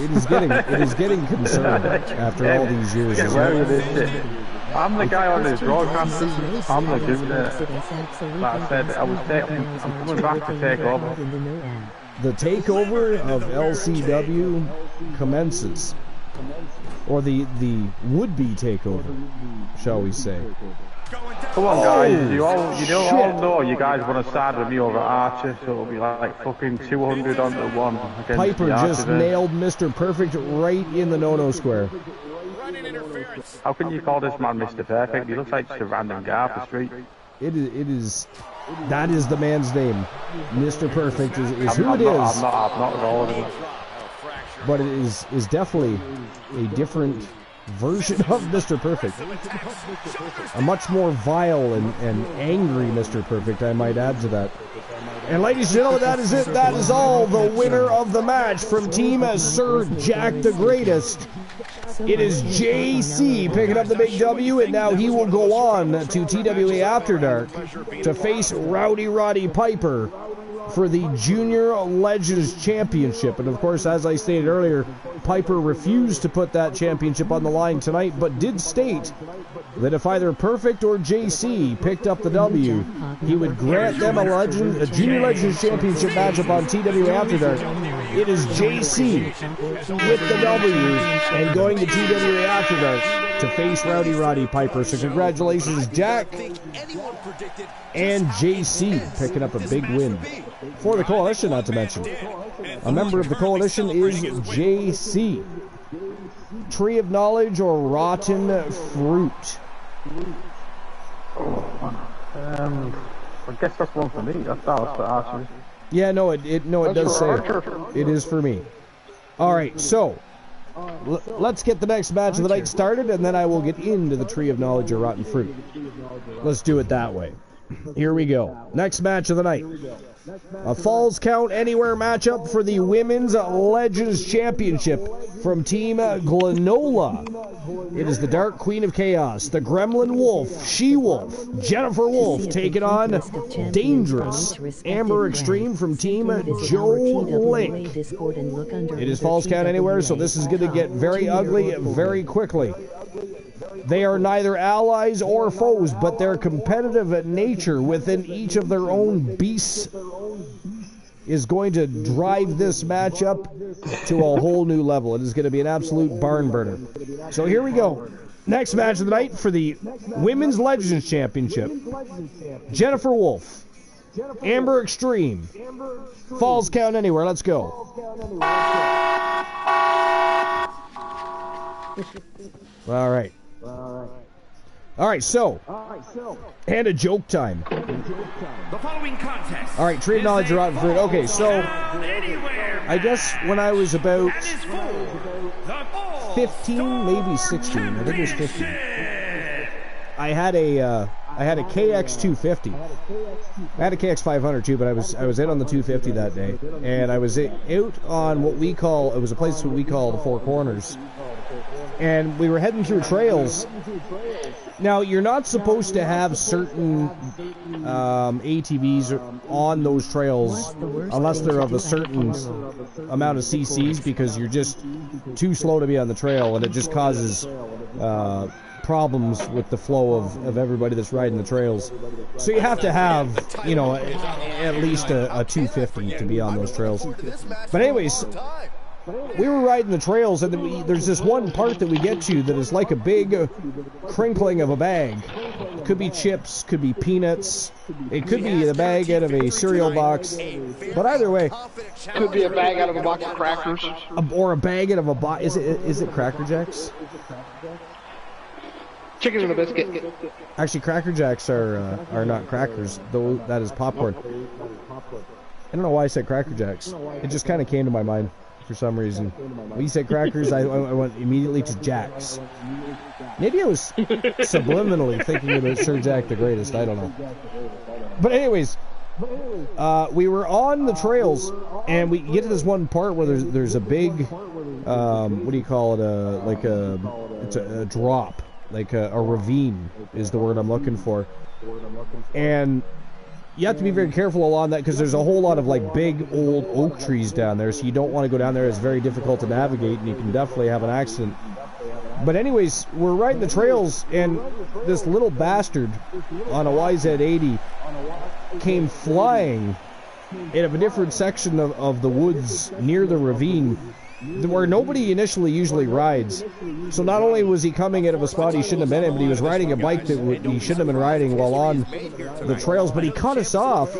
Speaker 1: is getting concerning after all these years.
Speaker 2: Get away with this shit. I'm the guy on this broadcast. I'm the dude that I said I'm coming back to take over.
Speaker 1: The takeover of LCW commences. Or the would-be takeover, shall we say.
Speaker 2: Come on, guys. You all know you guys want to side with me over Archer, so it'll be like fucking 200 on the one.
Speaker 1: Piper just nailed Mr. Perfect right in the no-no square.
Speaker 2: How can you call this man Mr. Perfect? He looks like just a random guy off the street.
Speaker 1: That is the man's name. Mr. Perfect is who it is.
Speaker 2: I'm not at all.
Speaker 1: But it is definitely a different version of Mr. Perfect. A much more vile and angry Mr. Perfect, I might add to that. And ladies and gentlemen, that is it. That is all. The winner of the match from Team Sir Jack the Greatest. It is JC picking up the big W, and now he will go on to TWA After Dark to face Rowdy Roddy Piper for the Junior Legends Championship. And of course, as I stated earlier, Piper refused to put that championship on the line tonight, but did state that if either Perfect or JC picked up the W, he would grant them a Junior Legends Championship matchup on TWA After Dark. It is JC with the W and going to TWA After Dark to face Rowdy Roddy Piper. So congratulations, Jack and JC picking up a big win for the Coalition, not to mention. A member of the Coalition is JC. Tree of Knowledge or Rotten Fruit?
Speaker 2: I guess that's one for me. That's for Archer.
Speaker 1: Yeah, no, it does say it. It is for me. All right, so let's get the next match of the night started, and then I will get into the Tree of Knowledge or Rotten Fruit. Let's do it that way. Here we go. Next match of the night. A Falls Count Anywhere matchup for the Women's Legends Championship from Team Glenola. It is the Dark Queen of Chaos, the Gremlin Wolf, She-Wolf, Jennifer Wolf, taking on Dangerous Amber Extreme from Team DXLIX. It is Falls Count Anywhere, so this is going to get very ugly very quickly. They are neither allies or foes, but their competitive nature within each of their own beasts is going to drive this matchup to a whole new level. It is going to be an absolute barn burner. So here we go. Next match of the night for the Women's Legends Championship. Jennifer Wolf, Amber Extreme, Falls Count Anywhere. Let's go. All right. All right, so, and a joke time.
Speaker 5: The following contest.
Speaker 1: All right, Tree of Knowledge or Rotten Fruit. Okay, so, I guess when I was about 15, maybe 16, I think it was 15, I had a KX 250. I had a KX 500 too, but I was out on the 250 that day, and I was out on what we call, it was a place what we call the Four Corners. and we were heading through trails. Now, you're not supposed to have certain ATVs on those trails unless they're of a certain amount of CCs, because you're just too slow to be on the trail, and it just causes problems with the flow of everybody that's riding the trails. So you have to have, you know, at least a 250 to be on those trails. But anyways, we were riding the trails, and there's this one part that we get to that is like a big crinkling of a bag. It could be chips, could be peanuts, it could be a bag out of a cereal box, but either way,
Speaker 6: Could be a bag out of a box of crackers.
Speaker 1: or a bag out of a box. Is it Cracker Jacks?
Speaker 6: Chicken and a biscuit.
Speaker 1: Actually, Cracker Jacks are not crackers, though that is popcorn. I don't know why I said Cracker Jacks. It just kind of came to my mind for some reason. When you said crackers, I went immediately to Jacks. Maybe I was subliminally thinking about Sir Jack the Greatest. I don't know. But anyways, we were on the trails, and we get to this one part where there's a big, what do you call it? It's a drop. Like a ravine is the word I'm looking for. And you have to be very careful along that, because there's a whole lot of like big old oak trees down there, so you don't want to go down there. It's very difficult to navigate, and you can definitely have an accident. But anyways, we're riding the trails, and this little bastard on a YZ80 came flying out of a different section of the woods near the ravine, where nobody initially usually rides. So not only was he coming out of a spot he shouldn't have been in, but he was riding a bike that he shouldn't have been riding while on the trails, but he cut us off.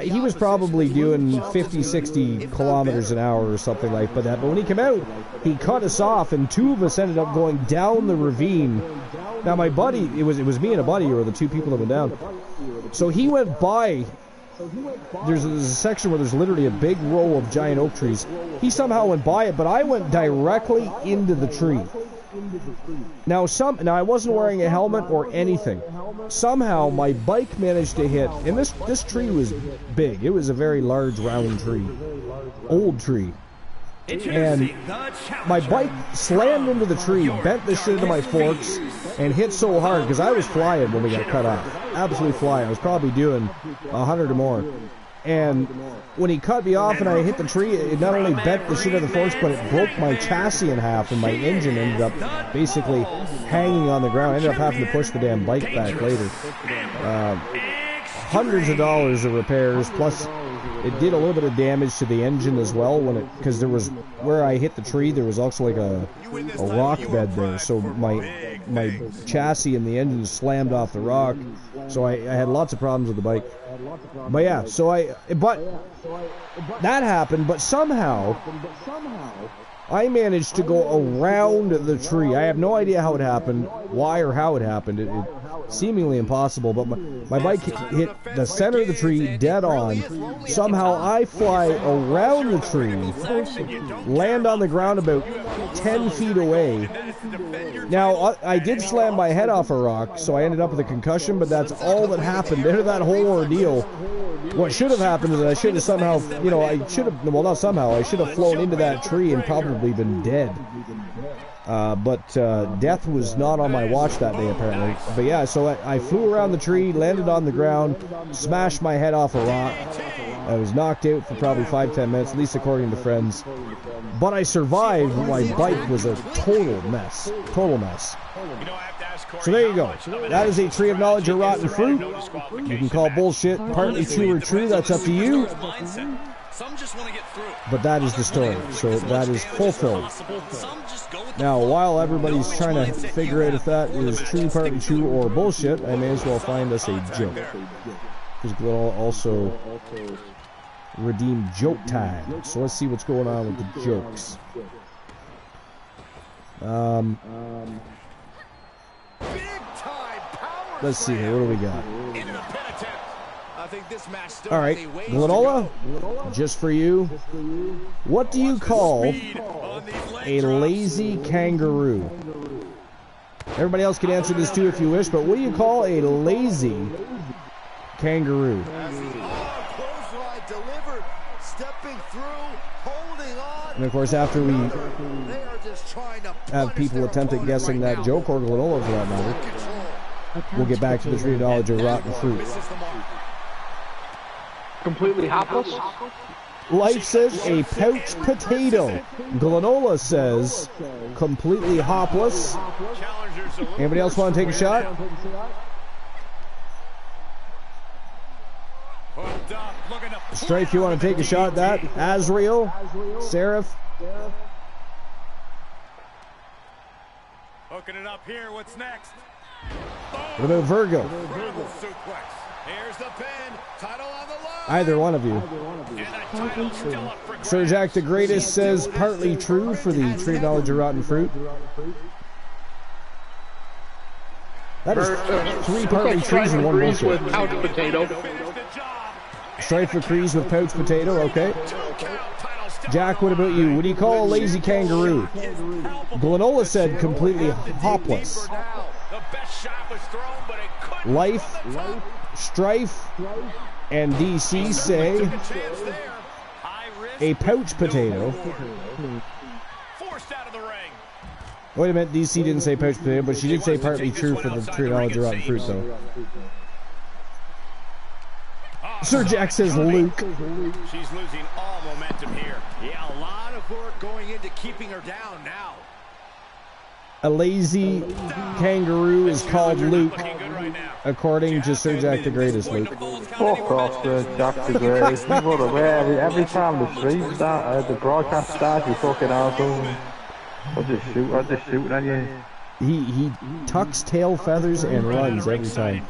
Speaker 1: He was probably doing 50, 60 kilometers an hour or something like that, but when he came out, he cut us off, and two of us ended up going down the ravine. Now my buddy, it was me and a buddy were the two people that went down. So he went by. There's a section where there's literally a big row of giant oak trees. He somehow went by it, but I went directly into the tree. Now I wasn't wearing a helmet or anything. Somehow my bike managed to hit, and this tree was big. It was a very large, round tree, old tree. And my bike slammed into the tree, bent the shit into my forks, and hit so hard, because I was flying when we got cut off. Absolutely flying. I was probably doing 100 or more. And when he cut me off and I hit the tree, it not only bent the shit out of the forks, but it broke my chassis in half, and my engine ended up basically hanging on the ground. I ended up having to push the damn bike back later. Hundreds of dollars of repairs, plus it did a little bit of damage to the engine as well, because there was, where I hit the tree, there was also like a rock bed there, so my chassis and the engine slammed off the rock, so I had lots of problems with the bike. But yeah, but that happened, but somehow I managed to go around the tree. I have no idea how it happened, why or how it happened. It seemingly impossible, but my bike hit the center of the tree dead on. Somehow I fly around the tree, land on the ground about 10 feet away. Now, I did slam my head off a rock, so I ended up with a concussion, but that's all that happened. Out of that whole ordeal, what should have happened is that I should have somehow, I should have flown into that tree and probably been dead. But death was not on my watch that day, apparently. But yeah, so I flew around the tree, landed on the ground, smashed my head off a rock. I was knocked out for probably 5-10 minutes, at least according to friends. But I survived. My bike was a total mess. Total mess. So there you go. That is a tree of knowledge of rotten fruit. You can call bullshit partly true or true. That's up to you. But that is the story. So that is fulfilled. Now, while everybody's trying to figure out if that is true, partly true, or bullshit, I may as well find us a joke. Because we'll also redeem joke time. So let's see what's going on with the jokes. Let's see here. What do we got? All right, Glenola, just for you. What do you call a lazy kangaroo? Everybody else can answer this too if you wish, but what do you call a lazy kangaroo? And of course, after we have people attempt at guessing that joke, or Glanola for that matter. We'll get back to the tree of knowledge of rotten fruit.
Speaker 6: Completely hopless?
Speaker 1: Life says a pouch potato. Glanola says completely hopless. Anybody else want to take a shot? Strife, you want to take a shot at that? Azrael? Seraph?
Speaker 5: Hooking it up here. What's next?
Speaker 1: What about Virgo?
Speaker 5: Here's the pin. Title on the line.
Speaker 1: Either one of you. Sir Jack the Greatest says partly true for the tree of knowledge of rotten fruit. That is 3 partly trues and 1 bullshit.
Speaker 6: With pouch potato.
Speaker 1: Strife agrees with pouch potato, okay. Jack, what about you? What do you call a lazy kangaroo? Glanola said completely hopless. Life, Strife, and DC say a pouch potato. Wait a minute, DC didn't say pouch potato, but she did say partly true for the tree of knowledge of rotten fruit, though. Sir Jack says Luke.
Speaker 5: She's losing all momentum here. Yeah, a lot of work going into keeping her down now.
Speaker 1: A lazy kangaroo is called Luke, according to Sir Jack the Greatest, Luke.
Speaker 2: Fuck off, Sir Jack the Greatest. Every time the stream start, the broadcast starts, you fucking asshole. I'll just shoot on you.
Speaker 1: He tucks tail feathers and runs every time.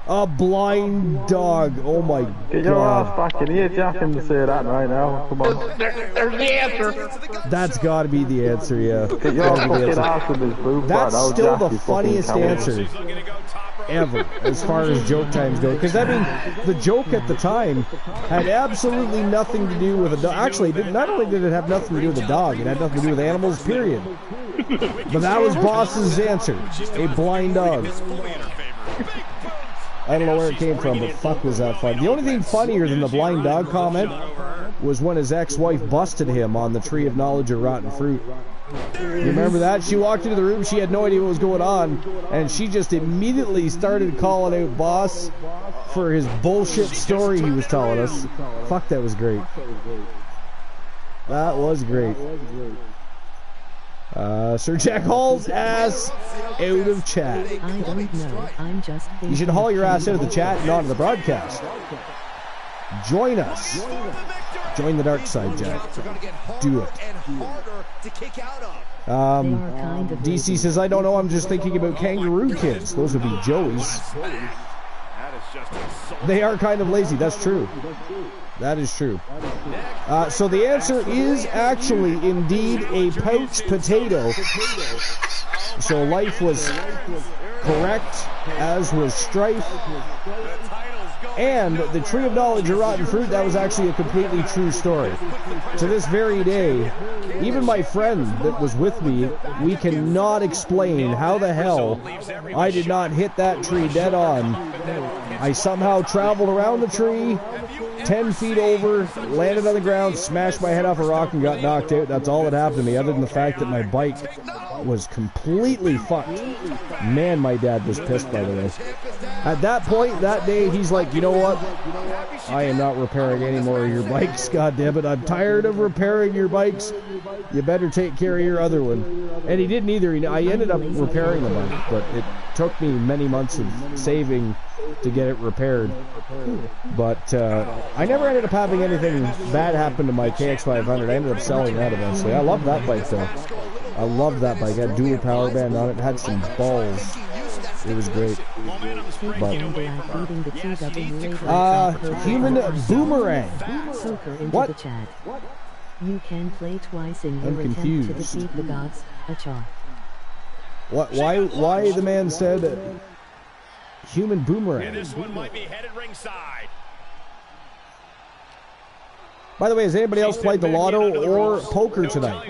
Speaker 1: A blind dog. Oh my god.
Speaker 2: Get your ass back in here, Jack, and say that right now. Come on.
Speaker 6: There's the answer.
Speaker 1: That's gotta be the answer, yeah.
Speaker 2: Get your fucking ass in this booth.
Speaker 1: That's
Speaker 2: right now,
Speaker 1: still
Speaker 2: Jack,
Speaker 1: the funniest answer ever, as far as joke times go. Because, I mean, the joke at the time had absolutely nothing to do with a dog. Actually, not only did it have nothing to do with a dog, it had nothing to do with animals, period. But that was Boss's answer. A blind dog. I don't know where it came from, but fuck was that funny. The only thing funnier than the blind dog comment was when his ex-wife busted him on the tree of knowledge of rotten fruit. You remember that? She walked into the room, she had no idea what was going on, and she just immediately started calling out Boss for his bullshit story he was telling us. Fuck, that was great. That was great. Sir Jack hauls ass out of chat.
Speaker 3: I don't know, I'm just thinking.
Speaker 1: You should haul your ass out of the chat and onto the broadcast. Join us. Join the dark side, Jack. Do it. DC says, I don't know, I'm just thinking about kangaroo kids. Those would be Joey's. They are kind of lazy, that's true. That is true. So the answer is actually indeed a pouch potato. So Life was correct, as was Strife. And the tree of knowledge of rotten fruit, that was actually a completely true story. To this very day, even my friend that was with me, we cannot explain how the hell I did not hit that tree dead on. I somehow traveled around the tree, 10 feet over, landed on the ground, smashed my head off a rock and got knocked out. That's all that happened to me, other than the fact that my bike was completely fucked. Man, my dad was pissed, by the way. At that point, that day, he's like, you know what? I am not repairing any more of your bikes, goddammit. I'm tired of repairing your bikes. You better take care of your other one. And he didn't either. I ended up repairing the bike, but it took me many months of saving to get it repaired. But I never ended up having anything bad happen to my KX500. I ended up selling that eventually. I love that bike, though. I love that bike. It had dual power band on it. It had some balls. It was great. But human boomerang. What?
Speaker 3: You can play twice in your attempt to defeat the gods.
Speaker 1: What? Why the man said human boomerang?
Speaker 5: This one might be headed ringside.
Speaker 1: By the way, has anybody else played the lotto or poker tonight?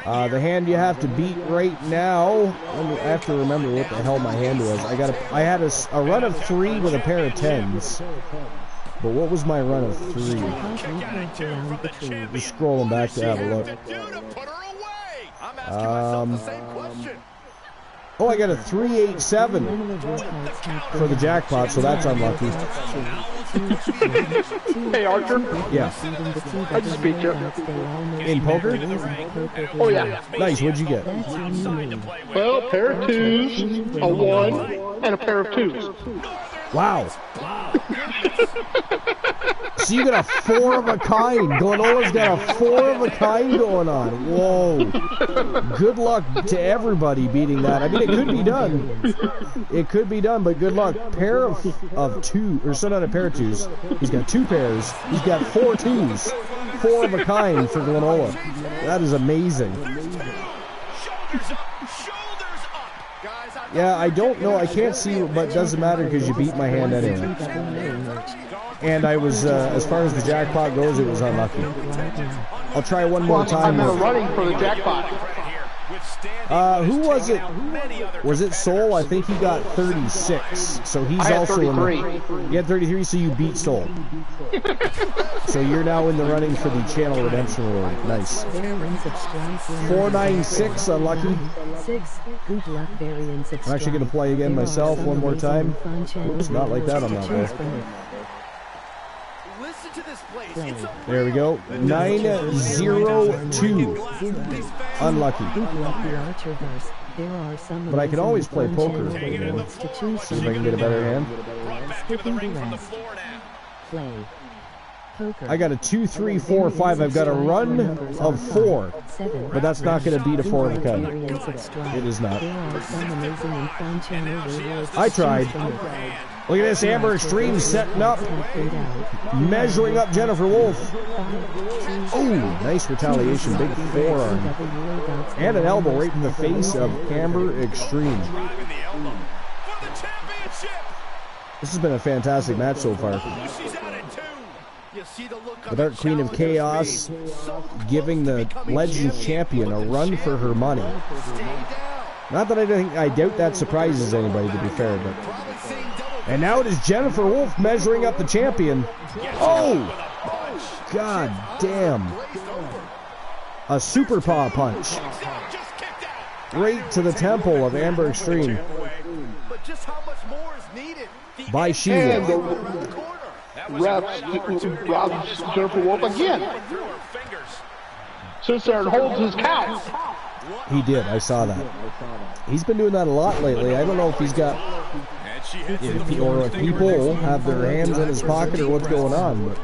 Speaker 1: The hand you have to beat right now. I have to remember what the hell my hand was. I had a run of 3 with a pair of 10s. But what was my run of 3? Just scrolling back to have a look.
Speaker 5: I'm asking myself the same question.
Speaker 1: Oh, I got a 387 for the jackpot, so that's unlucky.
Speaker 6: Hey, Archer.
Speaker 1: Yeah.
Speaker 6: I just beat you.
Speaker 1: In poker?
Speaker 6: Oh, yeah.
Speaker 1: Nice, what'd you get?
Speaker 6: Well, a pair of twos, a one, and a pair of twos.
Speaker 1: Wow. So you got a 4 of a kind. Glenola's got a 4 of a kind going on. Whoa. Good luck to everybody beating that. I mean, it could be done. It could be done, but good luck. Pair of two, or so not a pair of twos. He's got 2 pairs. He's got 4 twos. 4 of a kind for Glenola. That is amazing. Yeah, I don't know. I can't see, but it doesn't matter because you beat my hand anyway. And I was, as far as the jackpot goes, it was unlucky. I'll try one more time.
Speaker 6: I'm running for the jackpot.
Speaker 1: Who was it? Was it Soul? I think he got 36. So he's also in the... You had 33, so you beat Soul. So you're now in the running for the channel redemption reward. Nice. 496, unlucky. I'm actually going to play again myself one more time. Oops, not like that on that way. There we go. 902. Unlucky. But I can always play poker. See if I can get a better hand. I got a 2, 3, 4, 5. I've got a run of 4. But that's not going to beat a 4 of a kind. It is not. I tried. Look at this, Amber Extreme setting up, measuring up Jennifer Wolf. Oh, nice retaliation, big forearm. And an elbow right in the face of Amber Extreme. This has been a fantastic match so far. The Dark Queen of Chaos giving the Legends Champion a run for her money. Not that I doubt that surprises anybody, to be fair, but... And now it is Jennifer Wolf measuring up the champion. Oh! God damn. A super paw punch. Right to the temple of Amber Extreme. By She-Wolf.
Speaker 6: Refs robs Jennifer Wolf again. Sits there and holds his count.
Speaker 1: He did, I saw that. He's been doing that a lot lately. I don't know if he's got... or if people have their hands in his pocket or what's going on, but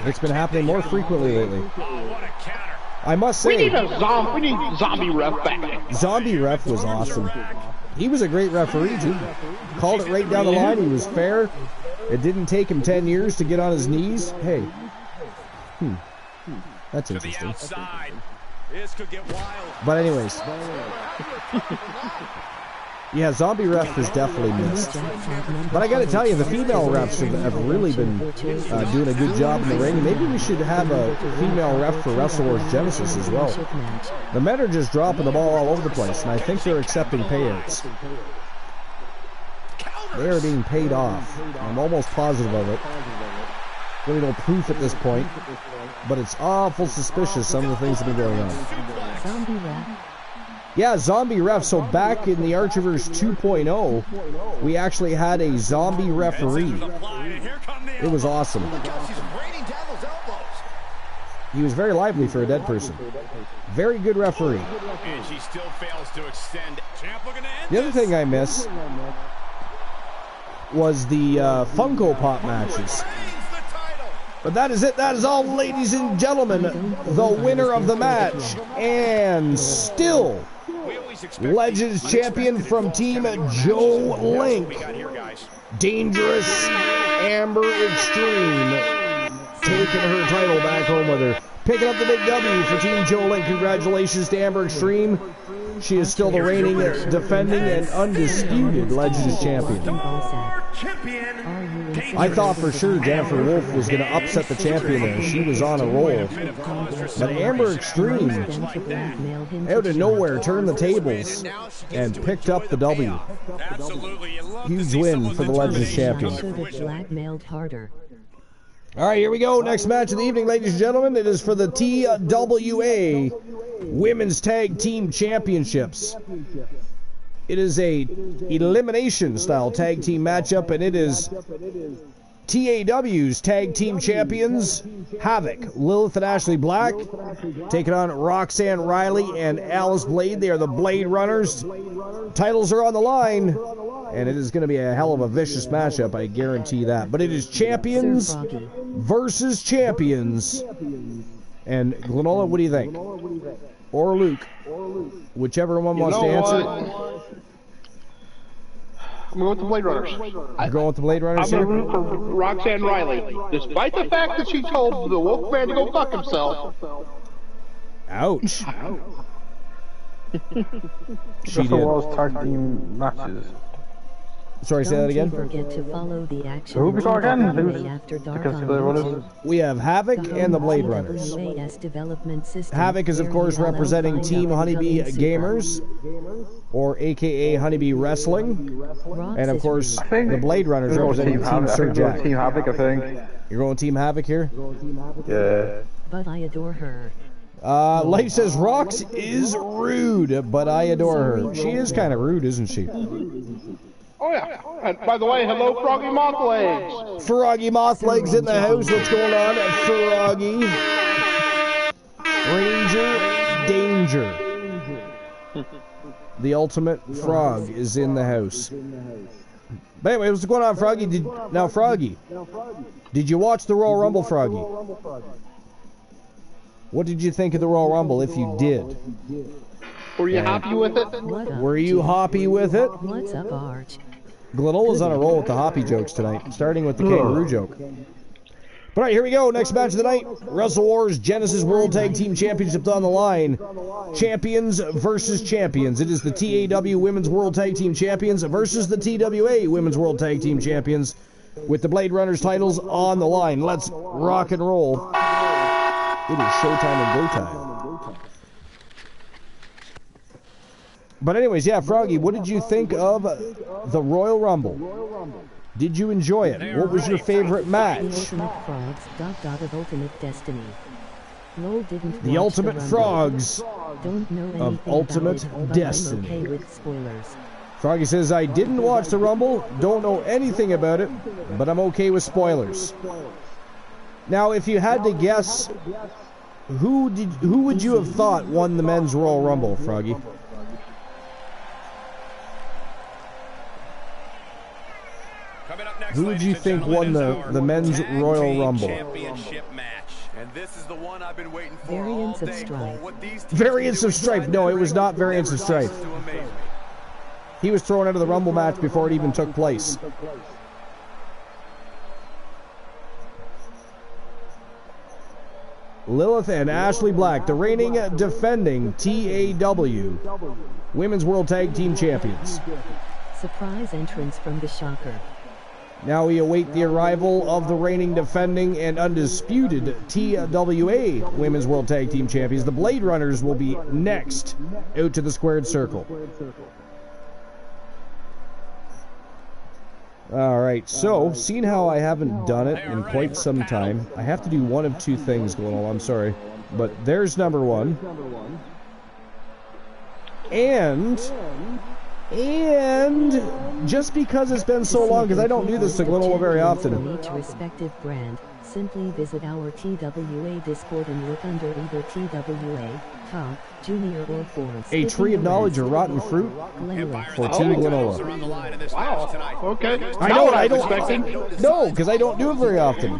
Speaker 1: it's been happening more frequently lately. I must say,
Speaker 6: we need Zombie Ref back.
Speaker 1: Zombie Ref was awesome. He was a great referee too. Called it right down the line. He was fair. It didn't take him 10 years to get on his knees. Hey, that's interesting. But anyways. Yeah, Zombie Ref is definitely missed. But I gotta tell you, the female refs have really been doing a good job in the ring. Maybe we should have a female ref for Wrestle Wars Genesis as well. The men are just dropping the ball all over the place, and I think they're accepting payouts. They are being paid off. I'm almost positive of it. Really no proof at this point, but it's awful suspicious some of the things that have been going on.
Speaker 3: Zombie Ref.
Speaker 1: Yeah, Zombie Ref. So back in the Archiverse 2.0, we actually had a zombie referee. It was awesome. He was very lively for a dead person. Very good referee. The other thing I miss was the Funko Pop matches. But that is it. That is all, ladies and gentlemen. The winner of the match, and still Legends Champion from Team Joe Link, Dangerous Amber Extreme, taking her title back home with her. Picking up the big W for Team Joe Link. Congratulations to Amber Extreme. She is still the reigning, defending, and undisputed Legends Champion. I thought for sure Jennifer Wolf was going to upset the champion there. She was on a roll. But Amber Extreme, out of nowhere, turned the tables and picked up the W. Huge win for the Legends Champion. All right, here we go. Next match of the evening, ladies and gentlemen. It is for the TWA Women's Tag Team Championships. It is a elimination-style tag team matchup, and it is TAW's Tag Team Champions, Havoc, Lilith and Ashley Black, taking on Roxanne Riley and Alice Blade. They are the Blade Runners. Titles are on the line, and it is going to be a hell of a vicious matchup, I guarantee that. But it is champions versus champions. And Glenola, what do you think? Or Luke? Whichever one wants to answer.
Speaker 6: I'm going with the Blade Runners.
Speaker 1: I'm going with the Blade Runners
Speaker 6: I'm
Speaker 1: here?
Speaker 6: going to root for Roxanne Riley. Despite the fact that she told the Wolfman to go fuck himself.
Speaker 1: Ouch. She
Speaker 2: Wrestle
Speaker 1: did.
Speaker 2: Wars tag team matches.
Speaker 1: Sorry, say that again?
Speaker 3: Don't forget to follow the action
Speaker 2: Who we got again?
Speaker 3: TWA After Dark
Speaker 2: Because
Speaker 3: on
Speaker 2: the runners.
Speaker 3: YouTube.
Speaker 1: We have Havoc and the Blade Runners.
Speaker 3: TWA's development system,
Speaker 1: Havoc is, of course,
Speaker 3: where you
Speaker 1: representing
Speaker 3: find
Speaker 1: Team
Speaker 3: out
Speaker 1: Honeybee
Speaker 3: upcoming
Speaker 1: Gamers, or AKA Honeybee Wrestling.
Speaker 3: Rox
Speaker 1: And, of
Speaker 3: is
Speaker 1: course,
Speaker 3: rude.
Speaker 1: the Blade Runners representing Team Sir Jack.
Speaker 2: Team Havoc, I think.
Speaker 1: You're going Team Havoc here?
Speaker 2: Yeah.
Speaker 3: But I adore her.
Speaker 1: Life says Rox is rude, but I adore her. She is kind of rude, isn't she?
Speaker 6: Oh, yeah. And by the way, hello, Froggy Mothlegs.
Speaker 1: Froggy Mothlegs in the house. What's going on, Froggy? Ranger Danger. The ultimate frog is in the house. But anyway, what's going on, Froggy? Now, Froggy, did you watch the Royal Rumble, Froggy? What did you think of the Royal Rumble, if you did?
Speaker 6: Were you happy with it?
Speaker 3: What up,
Speaker 1: Were you hoppy with it?
Speaker 3: What's up, Arch?
Speaker 1: Glenola's on a roll with the hoppy jokes tonight, starting with the kangaroo joke. But all right, here we go. Next match of the night. Wrestle Wars Genesis World Tag Team Championships on the line. Champions versus champions. It is the TAW Women's World Tag Team Champions versus the TWA Women's World Tag Team Champions, with the Blade Runners titles on the line. Let's rock and roll. It is showtime and go time. But anyways, yeah, Froggy, what did you think of the Royal Rumble? Did you enjoy it? What was your favorite match?
Speaker 3: The Ultimate Frogs, of Ultimate Destiny. Lol didn't
Speaker 1: The
Speaker 3: watch
Speaker 1: Ultimate
Speaker 3: Rumble.
Speaker 1: Frogs
Speaker 3: Don't know anything
Speaker 1: of Ultimate
Speaker 3: about it, but
Speaker 1: Destiny.
Speaker 3: I'm okay with spoilers.
Speaker 1: Froggy says, I didn't watch the Rumble, don't know anything about it, but I'm okay with spoilers. Now, if you had to guess, who would you have thought won the Men's Royal Rumble, Froggy? Who would you think won the Men's Royal Rumble?
Speaker 5: And this is the one I've been waiting for
Speaker 3: Variants
Speaker 5: all
Speaker 3: of
Speaker 5: day.
Speaker 3: Strife.
Speaker 5: What these teams
Speaker 1: Variants
Speaker 5: do
Speaker 1: of Strife.
Speaker 5: inside
Speaker 1: No,
Speaker 5: their
Speaker 1: it was
Speaker 5: ring
Speaker 1: not Variants of
Speaker 5: never
Speaker 1: Strife.
Speaker 5: ceases to amaze me.
Speaker 1: He was thrown out of the Rumble match before it even took place. Lilith and Ashley Black, the reigning defending TAW Women's World Tag Team Champions.
Speaker 3: Surprise entrance from the Shocker.
Speaker 1: Now we await the arrival of the reigning defending and undisputed TWA Women's World Tag Team Champions. The Blade Runners will be next out to the squared circle. Alright, so, seeing how I haven't done it in quite some time, I have to do one of two things, Glenol, I'm sorry. But there's number one. And just because it's been so long, because I don't do this to Glenol very often.
Speaker 3: From each respective brand, simply visit our TWA Discord and look under either TWA, Top, Junior, or Forbes.
Speaker 1: A tree of knowledge or rotten fruit for Team Glenola.
Speaker 6: Wow. Okay.
Speaker 1: I know, I don't. No, because I don't do it very often.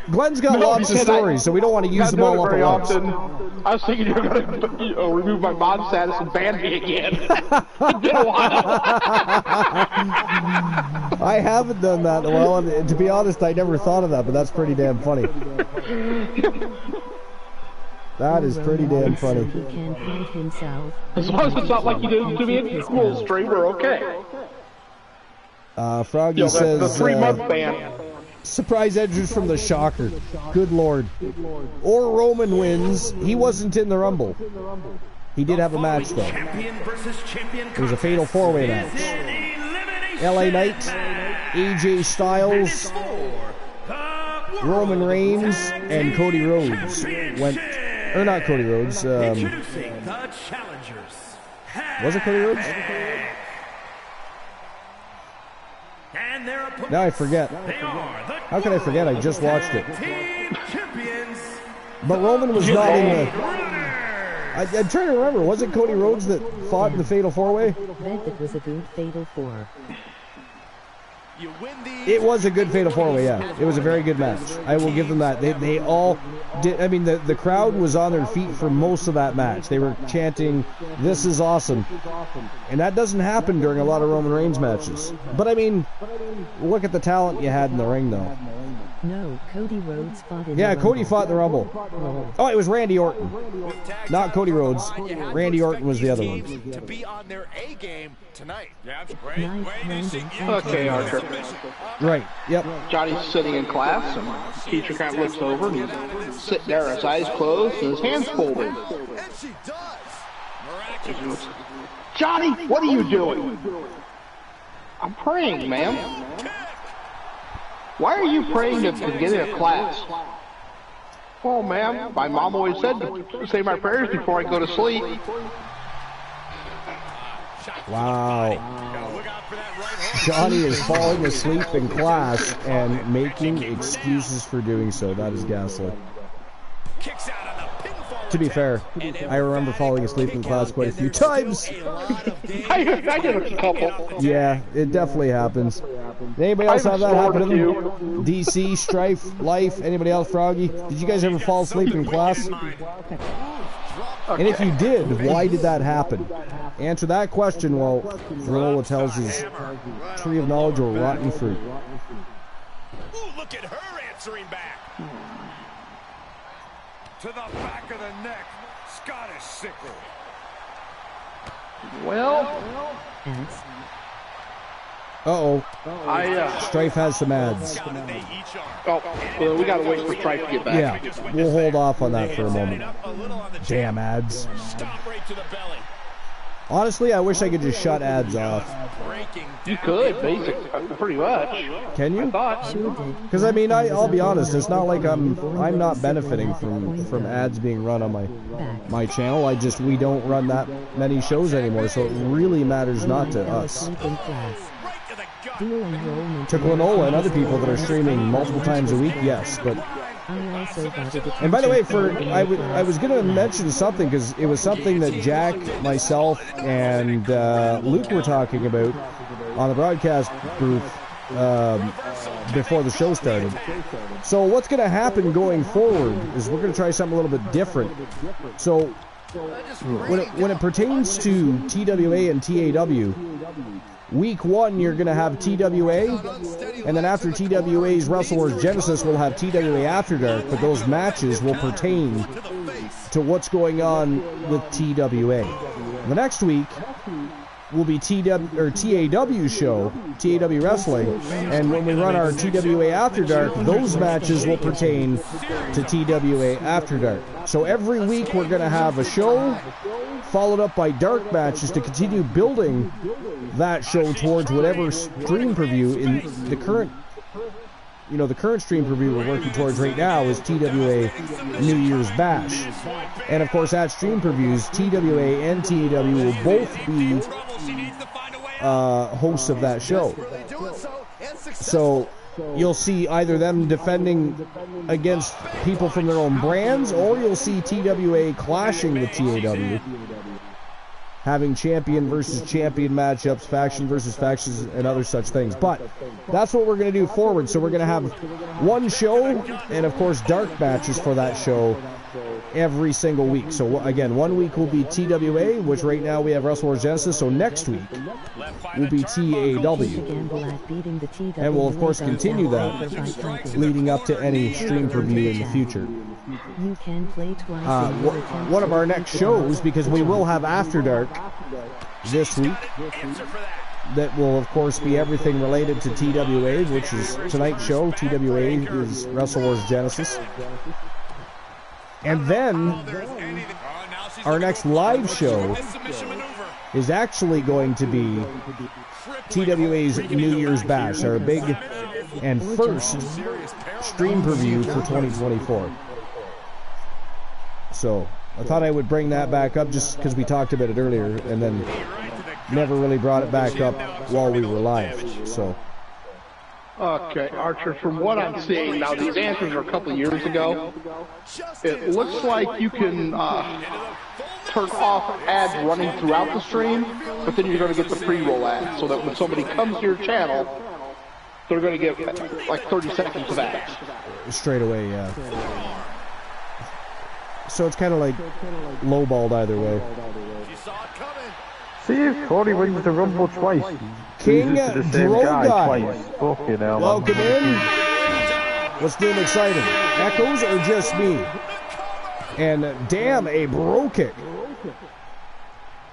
Speaker 1: Glenn's got lots of stories, so we don't want to use them all up
Speaker 6: very
Speaker 1: at once.
Speaker 6: often. I was thinking you were going to remove my mod status and ban me again. It's been a while.
Speaker 1: I haven't done that in a while, and to be honest, I never thought of that, but that's pretty damn funny. That is pretty damn funny.
Speaker 3: He can find himself.
Speaker 6: As long as it's not like you did to me in school stream, we're okay.
Speaker 1: Froggy
Speaker 6: The
Speaker 1: says,
Speaker 6: 3-month ban.
Speaker 1: surprise entrance from the Shocker. Good lord. Or Roman wins. He wasn't in the Rumble. He did have a match, though. It was a fatal 4-way match. LA Knight, AJ Styles, Roman Reigns and Cody Rhodes went, or not Cody Rhodes. Was it Cody Rhodes? Now I forget. How can I forget? I just watched it. But Roman was not in the... I'm trying to remember. Was it Cody Rhodes that fought in the Fatal 4-Way?
Speaker 3: It was a good Fatal 4.
Speaker 1: It was a good Fatal 4-Way, yeah. It was a very good match. I will give them that. They all did. I mean, the crowd was on their feet for most of that match. They were chanting, "This is awesome." And that doesn't happen during a lot of Roman Reigns matches. But, I mean, look at the talent you had in the ring, though.
Speaker 3: No, Cody Rhodes fought in
Speaker 1: Yeah,
Speaker 3: the
Speaker 1: Cody
Speaker 3: Rumble.
Speaker 1: fought in the Rumble. Oh, it was Randy Orton. Not Cody Rhodes. Randy Orton was the other one.
Speaker 5: To be on their A game tonight.
Speaker 6: Okay, Archer.
Speaker 1: Right, yep.
Speaker 6: Johnny's sitting in class, and teacher kind of looks over, and he's sitting there, his eyes closed, and his hands folded.
Speaker 5: And she does. Miraculous.
Speaker 6: Johnny, what are you doing? I'm praying, ma'am. Why are you praying to get in a class? Well, ma'am, my mom always said to say my prayers before I go to sleep.
Speaker 1: Wow. Johnny is falling asleep in class and making excuses for doing so. That is ghastly. To be fair, I remember falling asleep in class quite a few times.
Speaker 6: I did a couple.
Speaker 1: Yeah, it definitely happens. Anybody else have that happen to them? DC, Strife, Life, anybody else, Froggy? Did you guys ever fall asleep in class? And if you did, why did that happen? Answer that question while Granola tells his tree of knowledge or rotten fruit.
Speaker 5: Ooh, look at her answering back. To the back of the neck, Scottish sickle.
Speaker 6: Well,
Speaker 1: Uh-oh.
Speaker 6: I
Speaker 1: Strife has some ads.
Speaker 6: well, we gotta wait for Strife to get back.
Speaker 1: Yeah, we'll hold off on that for a moment. Damn ads.
Speaker 5: Stomp right to the belly.
Speaker 1: Honestly, I wish I could just shut ads off.
Speaker 6: You could, basically, pretty much.
Speaker 1: Can you?
Speaker 3: Sure did.
Speaker 1: Because I mean, I'll be honest. It's not like I'm not benefiting from ads being run on my channel. We don't run that many shows anymore, so it really matters not to us.
Speaker 3: Sleep in class. Dual enrollment.
Speaker 1: To Glenola and other people that are streaming multiple times a week, yes. But
Speaker 3: I also got a
Speaker 1: and by the way, I was going to mention something because it was something that Jack, myself, and Luke were talking about on the broadcast booth before the show started. So what's going to happen going forward is we're going to try something a little bit different. So when it pertains to TWA and TAW, Week 1, you're going to have TWA, and then after TWA's Wrestle Wars Genesis, we'll have TWA After Dark, but those matches will pertain to what's going on with TWA. The next week will be TAW show, TAW Wrestling, and when we run our TWA After Dark, those matches will pertain to TWA After Dark. So every week we're going to have a show, followed up by dark matches to continue building that show towards whatever stream preview in the current, the current stream preview we're working towards right now is TWA New Year's Bash. And of course at stream previews, TWA and TAW will both be hosts of that show. So you'll see either them defending against people from their own brands, or you'll see TWA clashing with TAW, having champion versus champion matchups, faction versus factions, and other such things. But that's what we're going to do forward. So we're going to have one show, and of course dark matches for that show every single week. So again, 1 week will be TWA, which right now we have Wrestle Wars Genesis. So next week will be TAW. And we'll of course continue that leading up to any stream preview in the future.
Speaker 3: You can play twice
Speaker 1: One of our next shows, because we will have After Dark this week, that will of course be everything related to TWA, which is tonight's show. TWA is Wrestle Wars Genesis. And then our next live show is actually going to be TWA's New Year's Bash, our big and first stream preview for 2024. So I thought I would bring that back up just because we talked about it earlier, and then never really brought it back up while we were live. So.
Speaker 6: Okay, Archer, from what I'm seeing now, these answers are a couple of years ago. It looks like you can turn off ads running throughout the stream, but then you're going to get the pre-roll ads, so that when somebody comes to your channel, they're going to get like 30 seconds of ads.
Speaker 1: Straight away, yeah. So it's kind of like lowballed either way.
Speaker 2: See if Cody wins the Rumble twice.
Speaker 1: King Drogai.
Speaker 2: Welcome
Speaker 1: in. What's new and exciting? Echoes or just me? And damn, a bro kick.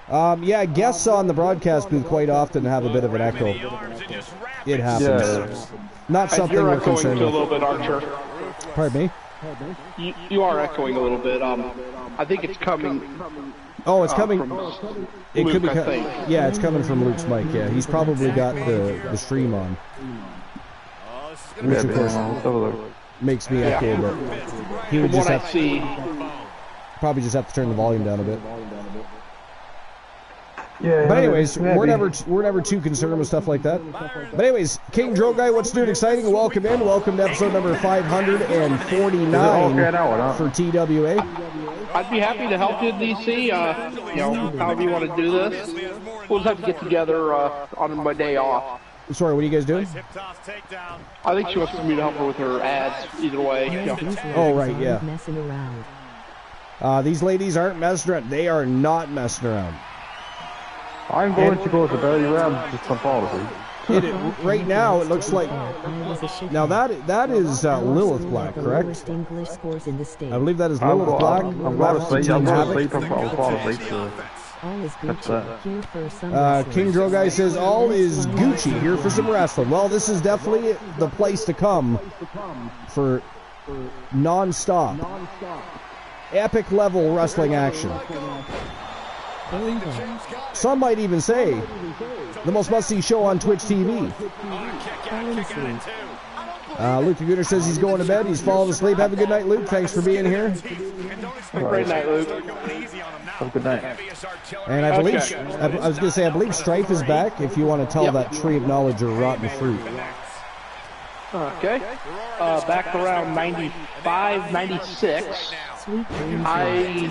Speaker 1: Yeah, guests on the broadcast booth quite often have a bit of an echo. It happens. Yeah. Not something we're concerned with.
Speaker 6: You're echoing a little bit, Archer.
Speaker 1: Pardon
Speaker 6: me? You are echoing a little bit. I think it's coming.
Speaker 1: Oh, it's coming. It
Speaker 6: Luke,
Speaker 1: could be.
Speaker 6: Yeah,
Speaker 1: it's coming from Luke's mic. Yeah, he's probably got the stream on, which of course makes me echo. But he would just have probably just have to turn the volume down a bit.
Speaker 2: Yeah.
Speaker 1: But anyways, we're never too concerned with stuff like that. But anyways, King Drogai, what's new and exciting? Welcome in. Welcome to episode number 549 for TWA.
Speaker 6: I'd be happy to help you, DC. However you want to do this. We'll just have to get together on my day off.
Speaker 1: Sorry, what are you guys doing?
Speaker 6: I think she wants me to help her with her ads. Either way.
Speaker 1: Oh, right, yeah. These ladies aren't messing around. They are not messing around.
Speaker 2: I'm going to go to Belly Ram just on policy.
Speaker 1: Right now, it looks like. Now that is Lilith Black, correct? I believe that is Lilith Black.
Speaker 2: I'm going to sleep. I'm going to sleep. I'll fall asleep.
Speaker 1: King Drogai says all is Gucci here for some wrestling. Well, this is definitely the place to come for non-stop, epic level wrestling action. Some might even say the most must-see show on Twitch TV. Luke Gooner says he's going to bed. He's falling asleep. Have a good night, Luke. Thanks for being here.
Speaker 6: Great night, Luke.
Speaker 2: Have a good night.
Speaker 1: And I believe, I was going to say, I believe Strife is back if you want to tell that tree of knowledge or rotten fruit.
Speaker 6: Okay. Back around 95, 96. I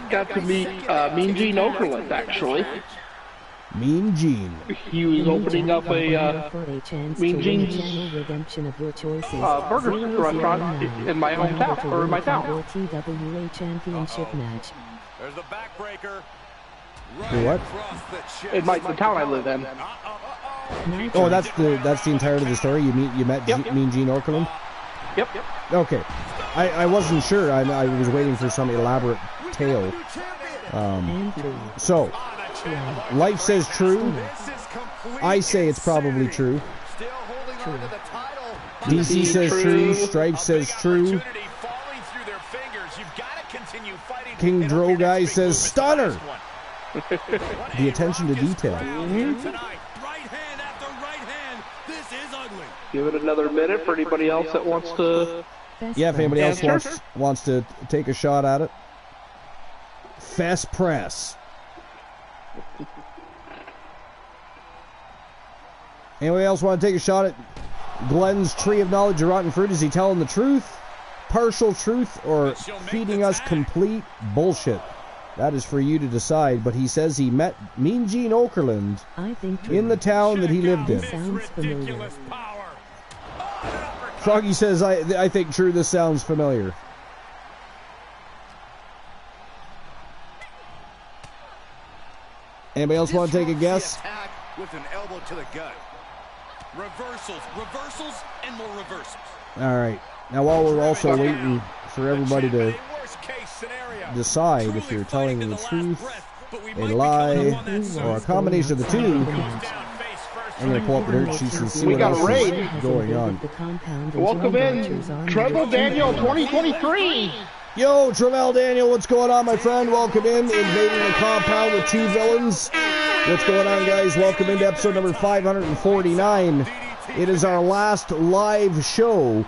Speaker 6: got to meet Mean Gene Okerlund, actually.
Speaker 1: Mean Gene.
Speaker 6: He was opening up a Mean Gene's burger restaurant in my hometown, or in my town.
Speaker 5: There's the backbreaker.
Speaker 1: What?
Speaker 6: In the town I live in.
Speaker 1: Oh, that's the entirety of the story. You met Mean Gene Okerlund?
Speaker 6: Yep.
Speaker 1: Okay. I wasn't sure. I was waiting for some elaborate tale. So, life says true. I say it's probably true. DC says true. Stripe says true. King Drogai says stunner. The attention to detail.
Speaker 6: Give it another minute for anybody else that wants to.
Speaker 1: Yeah, if anybody else wants to take a shot at it. Fest press. Anybody else want to take a shot at Glenn's tree of knowledge of rotten fruit? Is he telling the truth, partial truth, or feeding us complete bullshit? That is for you to decide, but he says he met Mean Gene Okerlund in the town that he lived in.
Speaker 3: Sounds familiar.
Speaker 1: Froggy says, I think true, this sounds familiar. Anybody else want to take a guess?
Speaker 5: With an elbow to the gut. Reversals, and more reversals.
Speaker 1: All right. Now, while we're also waiting for everybody to decide if you're telling the truth, a lie, or a combination of the two, I'm going to pull up the dirt sheets and see what else is going on.
Speaker 6: Welcome in, Treble Daniel 2023.
Speaker 1: Yo, Travell Daniel, what's going on, my friend? Welcome in, invading the compound with two villains. What's going on, guys? Welcome into episode number 549 It is our last live show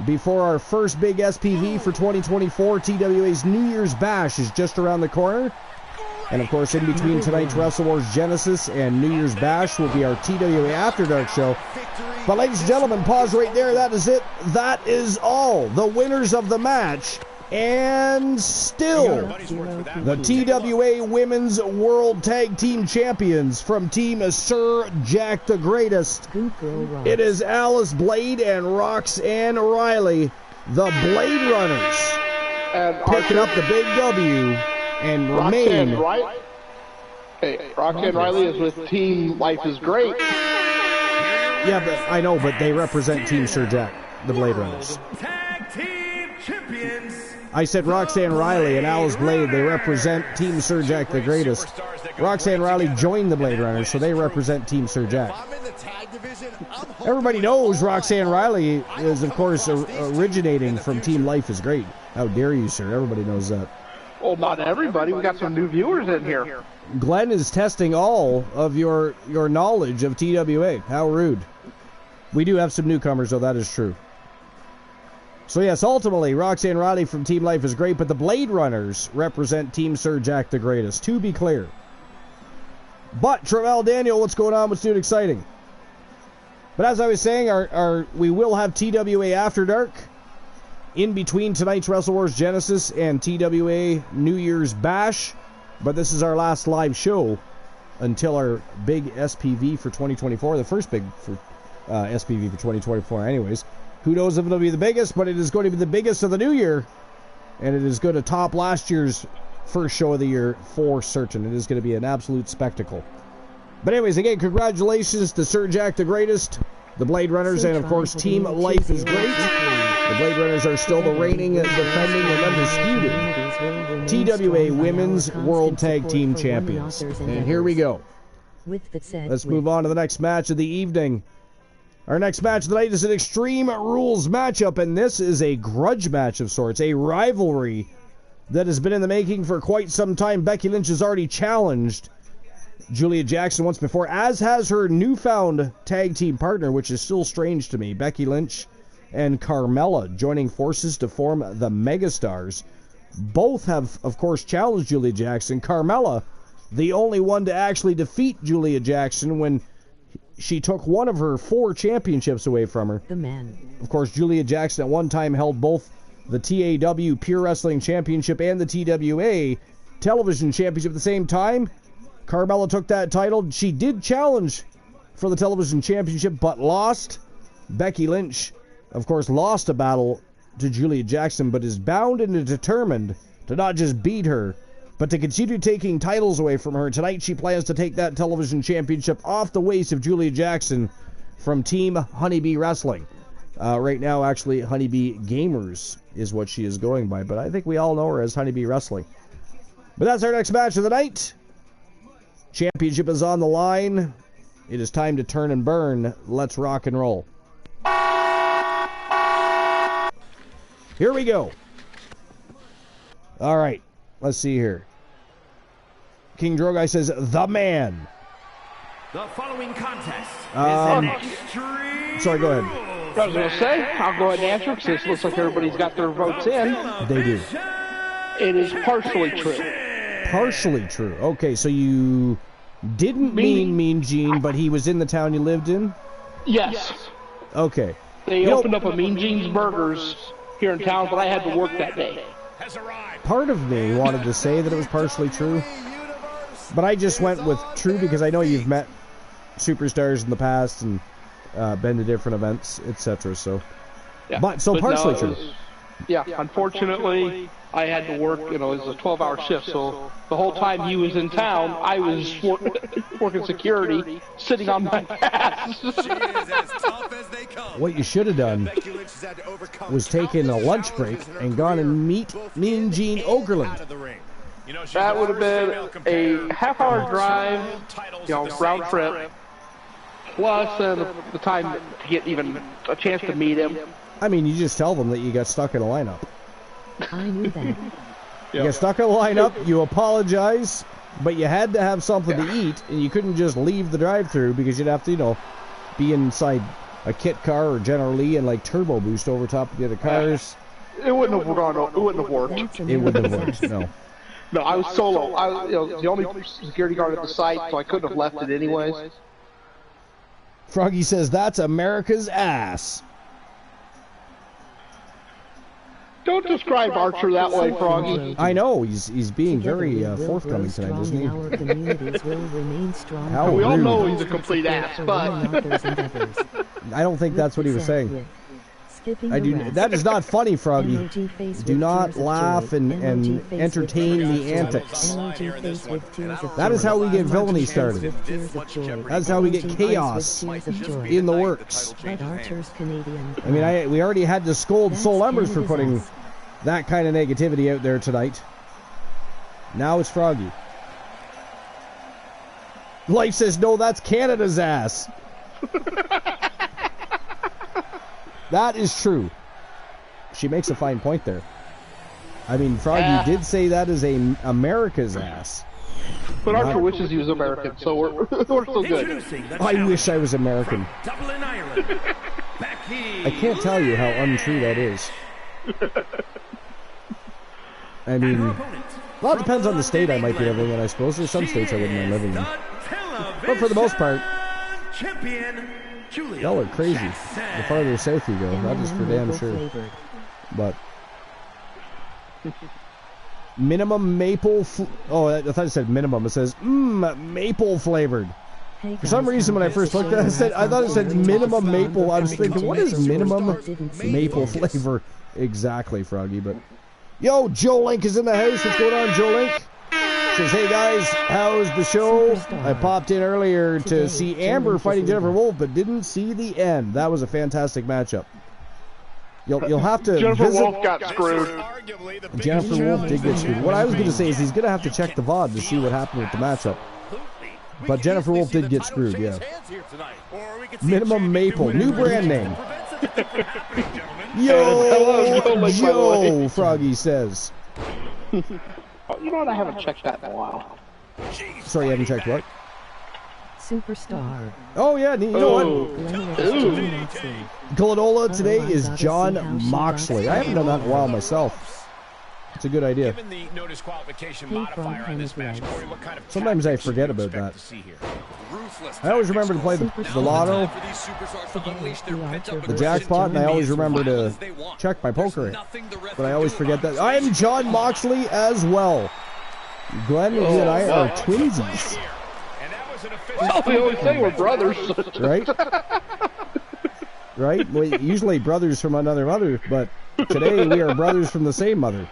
Speaker 1: before our first big SPV for 2024. TWA's New Year's Bash is just around the corner. And of course, in between tonight's Wrestle Wars Genesis and New Year's Bash will be our TWA After Dark show. But ladies and gentlemen, pause right there. That is it. That is all. The winners of the match. And still, the TWA Women's World Tag Team Champions from Team Sir Jack the Greatest. It is Alice Blade and Roxanne Riley, the Blade Runners, picking up the big W and remain.
Speaker 6: Roxanne Riley is with Team Life is Great.
Speaker 1: Yeah, but I know, but they represent Team Sir Jack, the Blade Runners.
Speaker 5: Tag Team Champions.
Speaker 1: I said Roxanne Riley and Alice Blade, they represent Team Sir Jack the Greatest. Roxanne Riley joined the Blade Runners, so they represent Team Sir Jack. Everybody knows Roxanne Riley is, of course, originating from Team Life is Great. How dare you, sir? Everybody knows that.
Speaker 6: Well, not everybody. We got some new viewers in here.
Speaker 1: Glenn is testing all of your knowledge of TWA. How rude. We do have some newcomers, though, that is true. So yes, ultimately, Roxanne Riley from Team Life is Great, but the Blade Runners represent Team Sir Jack the Greatest, to be clear. But, Travell Daniel, what's going on? What's new and exciting? But as I was saying, we will have TWA After Dark in between tonight's Wrestle Wars Genesis and TWA New Year's Bash. But this is our last live show until our big SPV for 2024, the first big for SPV for 2024 anyways. Who knows if it'll be the biggest, but it is going to be the biggest of the new year. And it is going to top last year's first show of the year for certain. It is going to be an absolute spectacle. But anyways, again, congratulations to Sir Jack the Greatest, the Blade Runners, and of course, Team Life is Great. The Blade Runners are still the reigning, defending, and undisputed TWA Women's World Tag Team Champions. And here we go. Let's move on to the next match of the evening. Our next match of the night is an Extreme Rules matchup, and this is a grudge match of sorts, a rivalry that has been in the making for quite some time. Becky Lynch has already challenged Julia Jackson once before, as has her newfound tag team partner, which is still strange to me. Becky Lynch and Carmella joining forces to form the Megastars. Both have, of course, challenged Julia Jackson. Carmella, the only one to actually defeat Julia Jackson when she took one of her 4 championships away from her.
Speaker 3: The man.
Speaker 1: Of course, Julia Jackson at one time held both the TAW Pure Wrestling Championship and the TWA Television Championship at the same time. Carmella took that title. She did challenge for the Television Championship, but lost. Becky Lynch, of course, lost a battle to Julia Jackson, but is bound and determined to not just beat her, but to continue taking titles away from her. Tonight she plans to take that Television Championship off the waist of Julia Jackson from Team Honeybee Wrestling. Right now, actually, Honeybee Gamers is what she is going by, but I think we all know her as Honeybee Wrestling. But that's our next match of the night. Championship is on the line. It is time to turn and burn. Let's rock and roll. Here we go. All right, let's see here. King Drogai says, the man.
Speaker 5: The following contest is an extreme.
Speaker 1: Sorry, go ahead.
Speaker 6: I was going to say, I'll go ahead and answer because it looks like everybody's got their votes in.
Speaker 1: They do.
Speaker 6: It is partially true.
Speaker 1: Partially true. Okay, so you didn't mean Mean Gene, but he was in the town you lived in?
Speaker 6: Yes.
Speaker 1: Okay.
Speaker 6: They opened up a Mean Gene's Burgers here in town, but I had to work that day.
Speaker 1: Part of me wanted to say that it was partially true, but I just went with true because I know you've met superstars in the past and been to different events, etc. So,
Speaker 6: yeah.
Speaker 1: but partially true.
Speaker 6: Yeah, unfortunately, I had to work. It was a 12-hour shift, so the whole time he was in town, I was working security, sitting on my ass.
Speaker 1: What you should have done was taken a lunch break and gone and meet Mean Gene Okerlund.
Speaker 6: That would have been a half-hour drive, round trip, plus the time to get even a chance to meet him.
Speaker 1: I mean, you just tell them that you got stuck in a lineup.
Speaker 3: I knew that.
Speaker 1: You got stuck in a lineup, you apologize, but you had to have something to eat, and you couldn't just leave the drive-thru because you'd have to, be inside a kit car or General Lee and like turbo boost over top of the other cars.
Speaker 6: It wouldn't have gone. It wouldn't have worked.
Speaker 1: It wouldn't have worked. No.
Speaker 6: No, I was solo. I was the only security guard at the site, so I couldn't have left it anyways.
Speaker 1: Froggy says that's America's ass.
Speaker 6: Don't describe Archer that way, Froggy.
Speaker 1: I know, he's being very forthcoming tonight, isn't he? How
Speaker 6: we all
Speaker 1: rude.
Speaker 6: know he's a complete ass, but
Speaker 1: I don't think that's what he was saying. That is not funny, Froggy. Do not laugh and entertain the antics. That is how we get villainy started. That's how we get chaos in the works. I mean, we already had to scold Soul Embers for putting that kind of negativity out there tonight. Now it's Froggy. Life says, no, that's Canada's ass. That is true. She makes a fine point there. I mean, Froggy did say that is America's ass.
Speaker 6: But Archer wishes he was American, so we're still good.
Speaker 1: I wish I was American. I can't tell you how untrue that is. I mean, well, it depends on the state I might be living in, I suppose. There's some states I wouldn't mind living in. But for the most part, y'all are crazy. The farther south you go, that is for damn sure. But minimum maple. I thought it said minimum. It says maple flavored. For some reason, when I first looked at it, I thought it said minimum maple. I was thinking, what is minimum maple flavor exactly, Froggy? But yo, Joe Link is in the house. What's going on, Joe Link? Says, hey guys, how's the show? I popped in earlier to see Amber fighting Jennifer Wolf, but didn't see the end. That was a fantastic matchup. You'll have to
Speaker 6: Jennifer
Speaker 1: visit.
Speaker 6: Wolf got screwed.
Speaker 1: Jennifer Wolf did get screwed. What I was going to say is he's going to have to check the VOD to see what happened with the matchup. But Jennifer Wolf did get screwed, yeah. Minimum Maple, new brand name. Yo, Joe, Froggy says.
Speaker 6: You know what? I haven't checked that in a while.
Speaker 1: Sorry, you haven't checked what?
Speaker 3: Superstar.
Speaker 1: Oh, yeah, you know what? Glenola today is John Moxley. I haven't done that in a while myself. It's a good idea. Sometimes I forget about that. I always remember to play the lotto, the jackpot, and I always remember to check my poker. But I always forget that. I am John Moxley as well. Glenn and I are twinsies.
Speaker 6: Well, we always say we're brothers.
Speaker 1: Right? Right? Well, usually brothers from another mother, but today we are brothers from the same mother.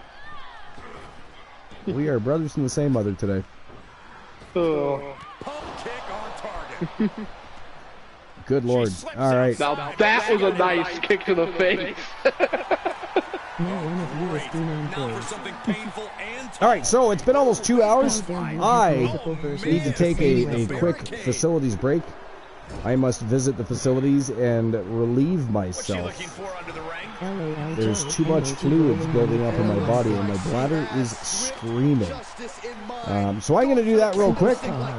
Speaker 1: We are brothers from the same mother today. Good Lord. All right.
Speaker 6: Now that was a nice kick to the face.
Speaker 1: All right, so it's been almost 2 hours. I need to take a quick facilities break. I must visit the facilities and relieve myself. There's too much fluids building up in my body and my bladder is screaming. So I'm going to do that real quick.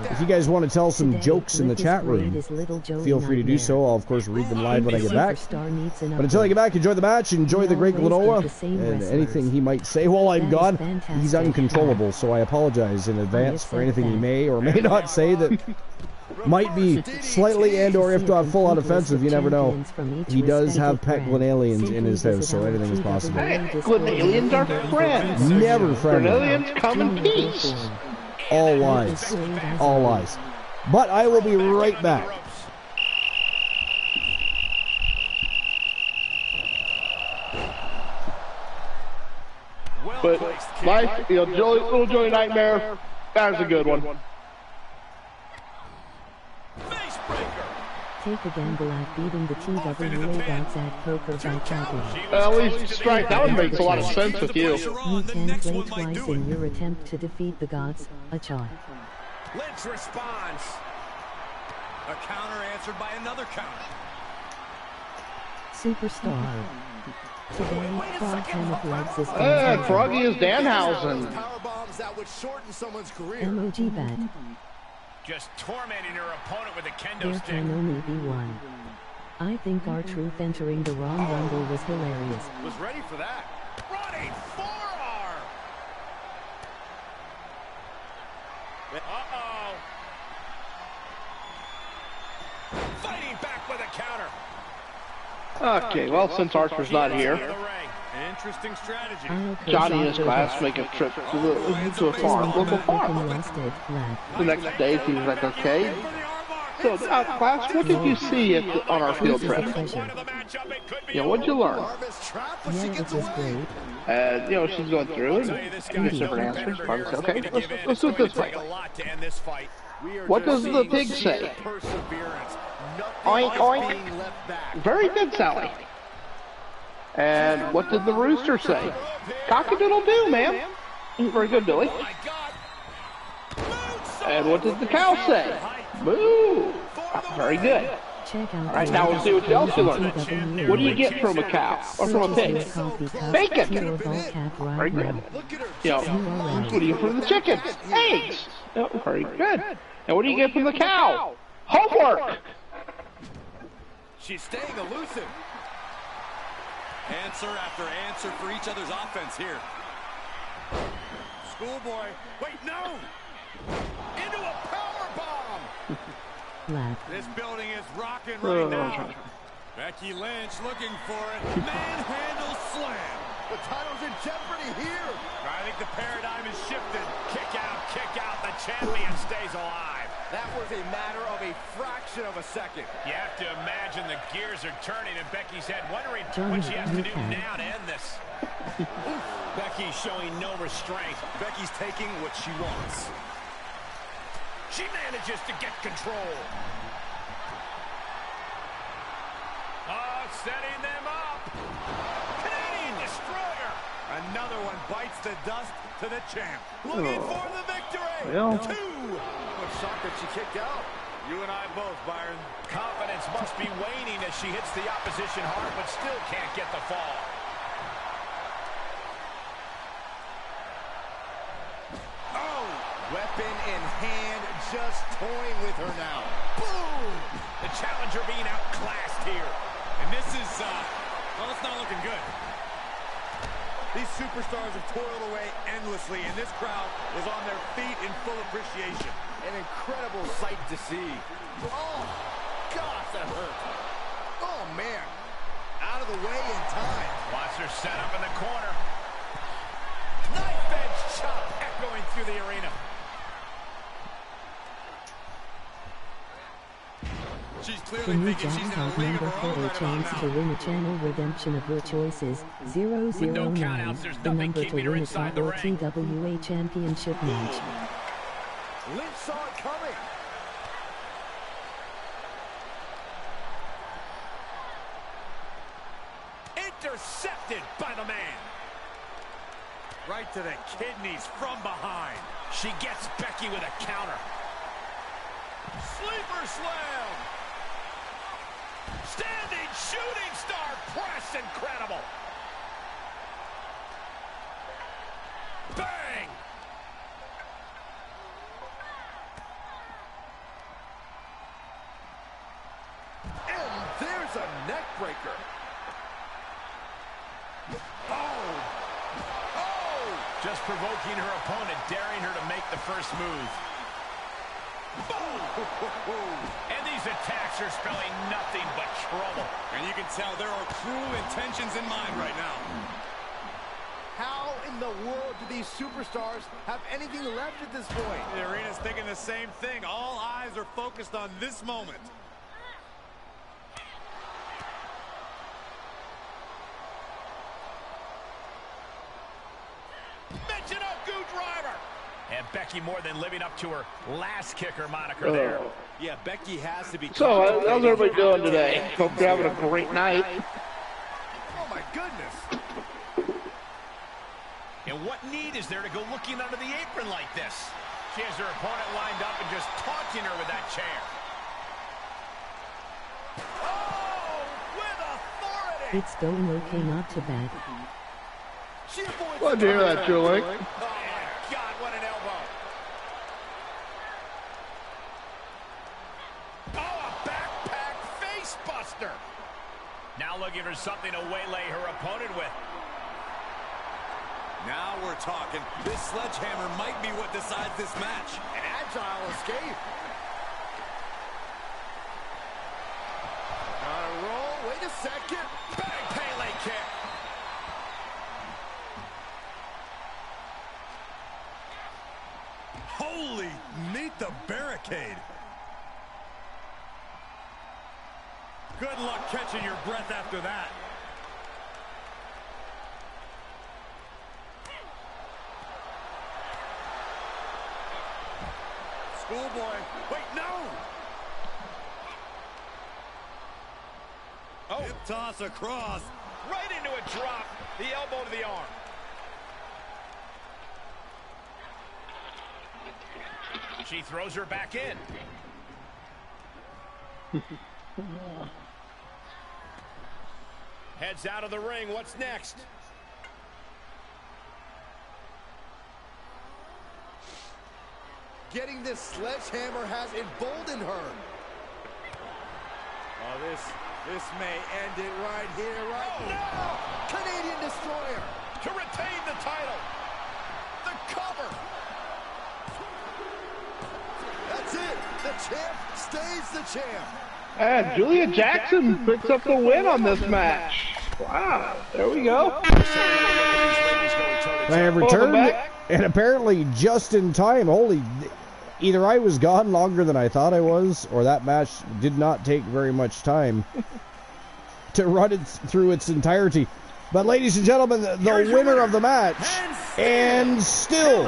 Speaker 1: If you guys want to tell some jokes in the chat room, feel free to do so. I'll, of course, read them live when I get back. But until I get back, enjoy the match, enjoy the great Glenola, and anything he might say while I'm gone, he's uncontrollable. So I apologize in advance for anything he may or may not say that might be slightly and or if not full on offensive. You never know. He does have pet Glenalians in his house, so anything is possible.
Speaker 6: Hey, Glenalians are friends.
Speaker 1: Never friendly.
Speaker 6: Glenalians come in peace.
Speaker 1: All lies. All lies. But I will be right back.
Speaker 6: But life, little Joey Nightmare, that was a good one.
Speaker 3: Take a gamble at beating the TWA gods at poker by tapping.
Speaker 6: At least strike. That one makes a lot of sense with you.
Speaker 3: You can play twice in your attempt to defeat the gods. A chart.
Speaker 5: Lynch responds. A counter answered by another counter.
Speaker 3: Superstar. Today, Frog Kenneth Legs is
Speaker 6: Froggy is Danhausen.
Speaker 3: MOG bad.
Speaker 5: Just tormenting her opponent with a kendo
Speaker 3: There
Speaker 5: stick.
Speaker 3: can only be one. I think R-Truth entering the Raw Rumble was hilarious.
Speaker 5: Was ready for that. Running forearm. Uh-oh. Fighting back with a counter.
Speaker 6: Okay, well, since Archer's not here,
Speaker 5: Interesting strategy.
Speaker 6: Johnny and his class make a trip to a farm, local farm. The next day, he was like, okay. So, class, what did you see on our field trip? You know, what did you learn?
Speaker 3: Yeah, it was great.
Speaker 6: And, you know, she's going through and gives different answers. Probably say, okay, let's do it this way. What does the pig say? Oink, oink. Very good, Sally. And what did the rooster say? Cock-a-doodle-doo, ma'am. Very good, Billy. And what did the cow say? Moo. Very good. All right, now we'll see what else you learn. What do you get from a cow or from a pig? Bacon. Very good. You know, what do you get from the chicken? Eggs. Oh, very good. And what do you get from the cow? Homework.
Speaker 5: She's staying elusive. Answer after answer for each other's offense here. Schoolboy. Wait, no! Into a power bomb! This building is rocking right now. Becky Lynch looking for it. Manhandle slam. The title's in jeopardy here. I think the paradigm has shifted. Kick out. The champion stays alive. That was a matter of a fraction of a second. You have to imagine the gears are turning in Becky's head, wondering what she has to do now to end this. Becky showing no restraint. Becky's taking what she wants. She manages to get control. Oh, setting them up. Canadian Destroyer. Another one bites the dust to the champ. Looking for the victory.
Speaker 6: Well.
Speaker 5: 2. What shock that she kicked out. You and I both, Byron. Confidence must be waning as she hits the opposition hard, but still can't get the fall. Oh, weapon in hand, just toying with her now. Boom! The challenger being outclassed here. And this is, well, it's not looking good. These superstars have toiled away endlessly, and this crowd is on their feet in full appreciation. An incredible sight to see. Oh, gosh, that hurt. Oh, man. Out of the way in time. Watch her set up in the corner. Knife edge chop echoing through the arena. She's
Speaker 3: The
Speaker 5: clearly
Speaker 3: new
Speaker 5: thinking she's in a
Speaker 3: jackpot
Speaker 5: league of
Speaker 3: number
Speaker 5: her
Speaker 3: for
Speaker 5: own
Speaker 3: a
Speaker 5: right
Speaker 3: chance
Speaker 5: about
Speaker 3: to
Speaker 5: now.
Speaker 3: win a channel redemption of your choices. 009. The number to win a Tribal TWA Championship match.
Speaker 5: Lynch saw it coming. Intercepted by the man. Right to the kidneys from behind. She gets Becky with a counter. Sleeper slam. Standing shooting star press. Incredible. Bang. And there's a neck breaker. Just provoking her opponent, daring her to make the first move. Boom! And these attacks are spelling nothing but trouble. And you can tell there are cruel intentions in mind right now. How in the world do these superstars have anything left at this point? The arena's thinking the same thing. All eyes are focused on this moment. And Becky more than living up to her last kicker moniker there. Yeah, Becky has to be.
Speaker 6: So, how's everybody doing today? Hope you're having a great night.
Speaker 5: Oh, my goodness. And what need is there to go looking under the apron like this? She has her opponent lined up and just taunting her with that chair. Oh, with authority.
Speaker 3: It's going okay, not too bad.
Speaker 6: Glad to hear that, Julie.
Speaker 5: God, what an elbow. Oh, a backpack face buster. Now looking for something to waylay her opponent with. Now we're talking. This sledgehammer might be what decides this match. An agile escape. On a roll. Wait a second. Bang, Pele kick. Holy, meet the barricade. Good luck catching your breath after that. Schoolboy. Wait, no! Oh. Hip toss across. Right into a drop. The elbow to the arm. She throws her back in. Heads out of the ring. What's next? Getting this sledgehammer has emboldened her. Oh, this may end it right here, right now. Canadian Destroyer to retain the title. The cover. That's it. The champ stays the champ.
Speaker 6: And Julia Jackson picks up the win on this match. Wow, there we go.
Speaker 1: I have returned, and apparently just in time. Holy, either I was gone longer than I thought I was, or that match did not take very much time to run it through its entirety. But ladies and gentlemen, the winner of the match, and still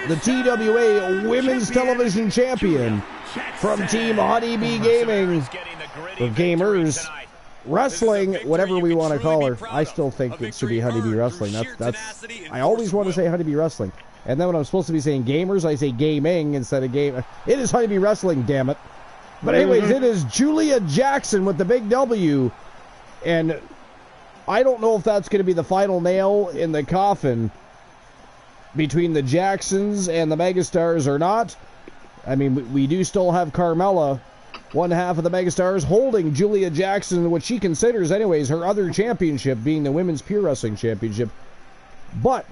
Speaker 1: the TWA Women's Television Champion from Team Honeybee Gaming, or Gamers, Wrestling, whatever we want to call her. I still think it should be Honeybee Wrestling. That's I always want to say Honeybee Wrestling. And then when I'm supposed to be saying Gamers, I say Gaming instead of Game. It is Honeybee Wrestling, damn it. But anyways, it is Julia Jackson with the big W. And I don't know if that's going to be the final nail in the coffin between the Jacksons and the Megastars or not. I mean, we do still have Carmella, one half of the Megastars, holding Julia Jackson, what she considers anyways her other championship, being the Women's Pure Wrestling Championship. But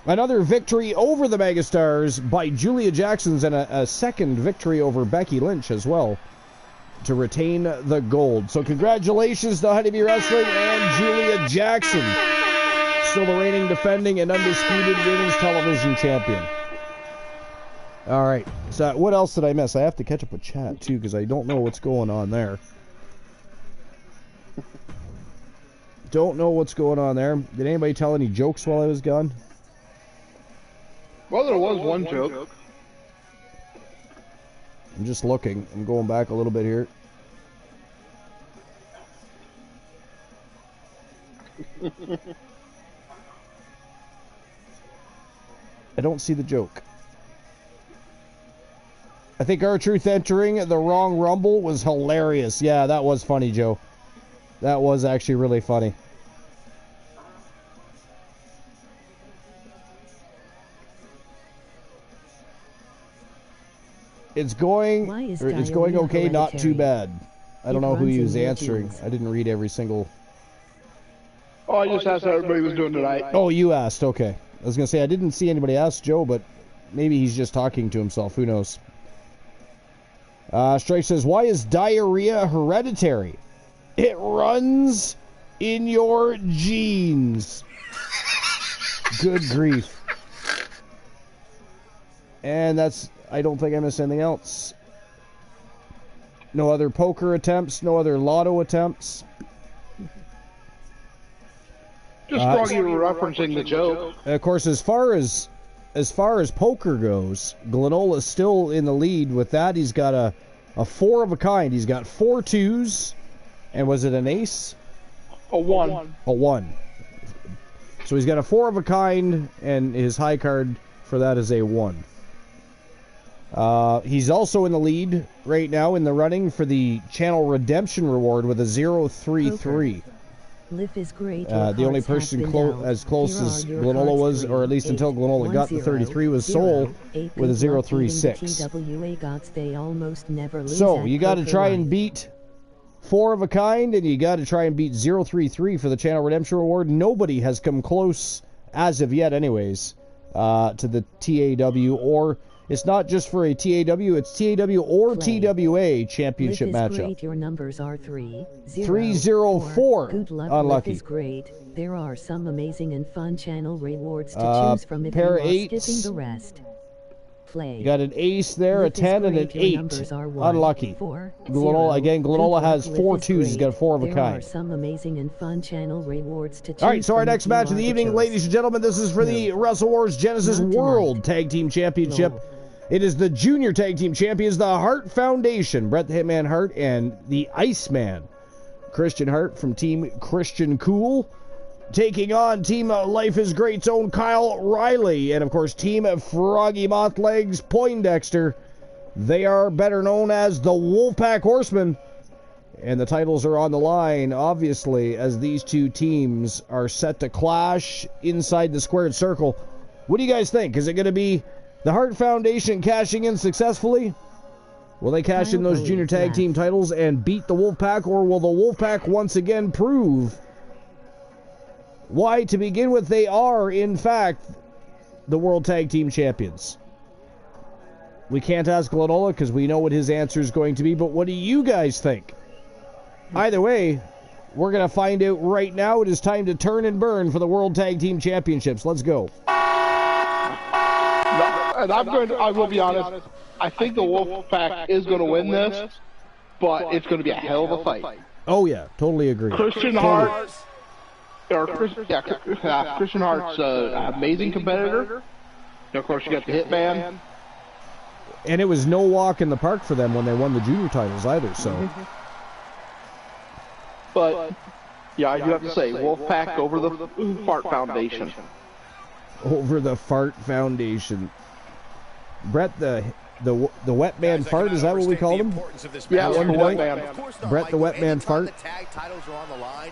Speaker 1: another victory over the Megastars by Julia Jackson's, and a second victory over Becky Lynch as well, to retain the gold. So congratulations to Honeybee Wrestling and Julia Jackson, still the reigning, defending, and undisputed Women's Television Champion. All right, so what else did I miss? I have to catch up with chat too, because I don't know what's going on there. Don't know what's going on there. Did anybody tell any jokes while I was gone?
Speaker 6: Well, there was one joke.
Speaker 1: I'm just looking. I'm going back a little bit here. I don't see the joke. I think R-Truth entering the wrong Rumble was hilarious. Yeah, that was funny, Joe. That was actually really funny. It's going okay, not too bad. I don't know who he was answering. I didn't read every single...
Speaker 6: Oh, I just asked how everybody was doing tonight.
Speaker 1: Oh, you asked, okay. I was going to say, I didn't see anybody ask Joe, but maybe he's just talking to himself. Who knows? Strike says, why is diarrhea hereditary? It runs in your genes. Good grief. And that's... I don't think I missed anything else. No other poker attempts, no other lotto attempts.
Speaker 6: Just Froggy referencing the joke.
Speaker 1: Of course, as far as poker goes, Glenola's still in the lead with that. He's got a 4 of a kind. He's got 4 twos, and was it an ace?
Speaker 6: A 1.
Speaker 1: A 1. So he's got a 4 of a kind, and his high card for that is a 1. He's also in the lead right now in the running for the channel redemption reward with a 033.
Speaker 3: Liv is great.
Speaker 1: The only person as close as Glenola was, or at least until Glenola got the 33, was Soul with a 036. So you got to try and beat 4 of a kind, and you got to try and beat 033 for the Channel Redemption Award. Nobody has come close, as of yet anyways, to the TAW, or it's not just for a TAW, it's TAW or TWA championship matchup.
Speaker 3: Great. Your numbers are 304.
Speaker 1: 304.
Speaker 3: Good luck.
Speaker 1: Unlucky.
Speaker 3: Is great. There are some amazing and fun channel rewards to choose from if
Speaker 1: pair
Speaker 3: you are
Speaker 1: eights.
Speaker 3: skipping the rest. Play.
Speaker 1: You got an ace there, a 10, and an 8. Unlucky. Glenola has 4 twos. He's got 4 of a kind.
Speaker 3: There are some amazing and fun channel rewards to choose.
Speaker 1: All right, so our next match of the evening, ladies and gentlemen, this is for the Wrestle Wars Genesis World Tag Team Championship. It is the Junior Tag Team Champions, the Hart Foundation, Bret the Hitman Hart and the Iceman, Christian Hart from Team Christian Cool, taking on Team Life is Great's own Kyle Riley, and of course Team Froggy Mothlegs Poindexter. They are better known as the Wolfpack Horsemen, and the titles are on the line, obviously, as these two teams are set to clash inside the squared circle. What do you guys think? Is it going to be the Hart Foundation cashing in successfully? Will they cash in those junior tag team titles and beat the Wolfpack, or will the Wolfpack once again prove why, to begin with, they are, in fact, the World Tag Team Champions? We can't ask Glenola because we know what his answer is going to be, but what do you guys think? Either way, we're going to find out right now. It is time to turn and burn for the World Tag Team Championships. Let's go.
Speaker 6: And I will be honest, I think the Wolfpack is going to win this, but it's going to be a hell of a fight.
Speaker 1: Oh, yeah, totally agree.
Speaker 6: Christian Hart, Christian Hart's an amazing competitor. And of course, you got the Hitman.
Speaker 1: And it was no walk in the park for them when they won the junior titles either, so.
Speaker 6: But, yeah, I do have to say, Wolfpack over the Fart Foundation.
Speaker 1: Over the Fart Foundation. Bret the Wet Man Fart, is that what we called him?
Speaker 6: Yeah, the Wet Man.
Speaker 1: Bret the Wet Man Fart.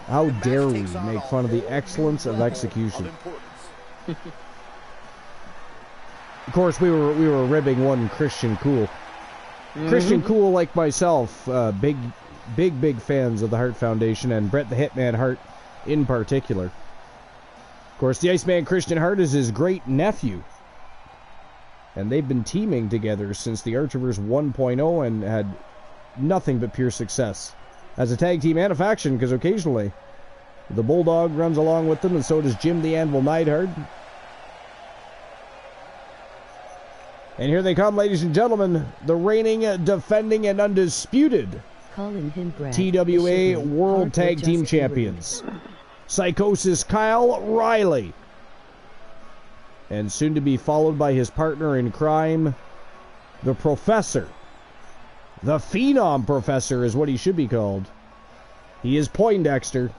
Speaker 1: How dare we make fun of the excellence of execution? Of course, we were ribbing one Christian Cool. Christian Cool, like myself, big fans of the Hart Foundation and Bret the Hitman Hart in particular. Of course, the Iceman Christian Hart is his great nephew. And they've been teaming together since the Archerverse 1.0 and had nothing but pure success as a tag team and a faction, because occasionally the Bulldog runs along with them, and so does Jim the Anvil Neidhart. And here they come, ladies and gentlemen, the reigning, defending, and undisputed TWA World Tag Team Champions. Psychosis Kyle Riley. And soon to be followed by his partner in crime, the Professor. The Phenom Professor is what he should be called. He is Poindexter.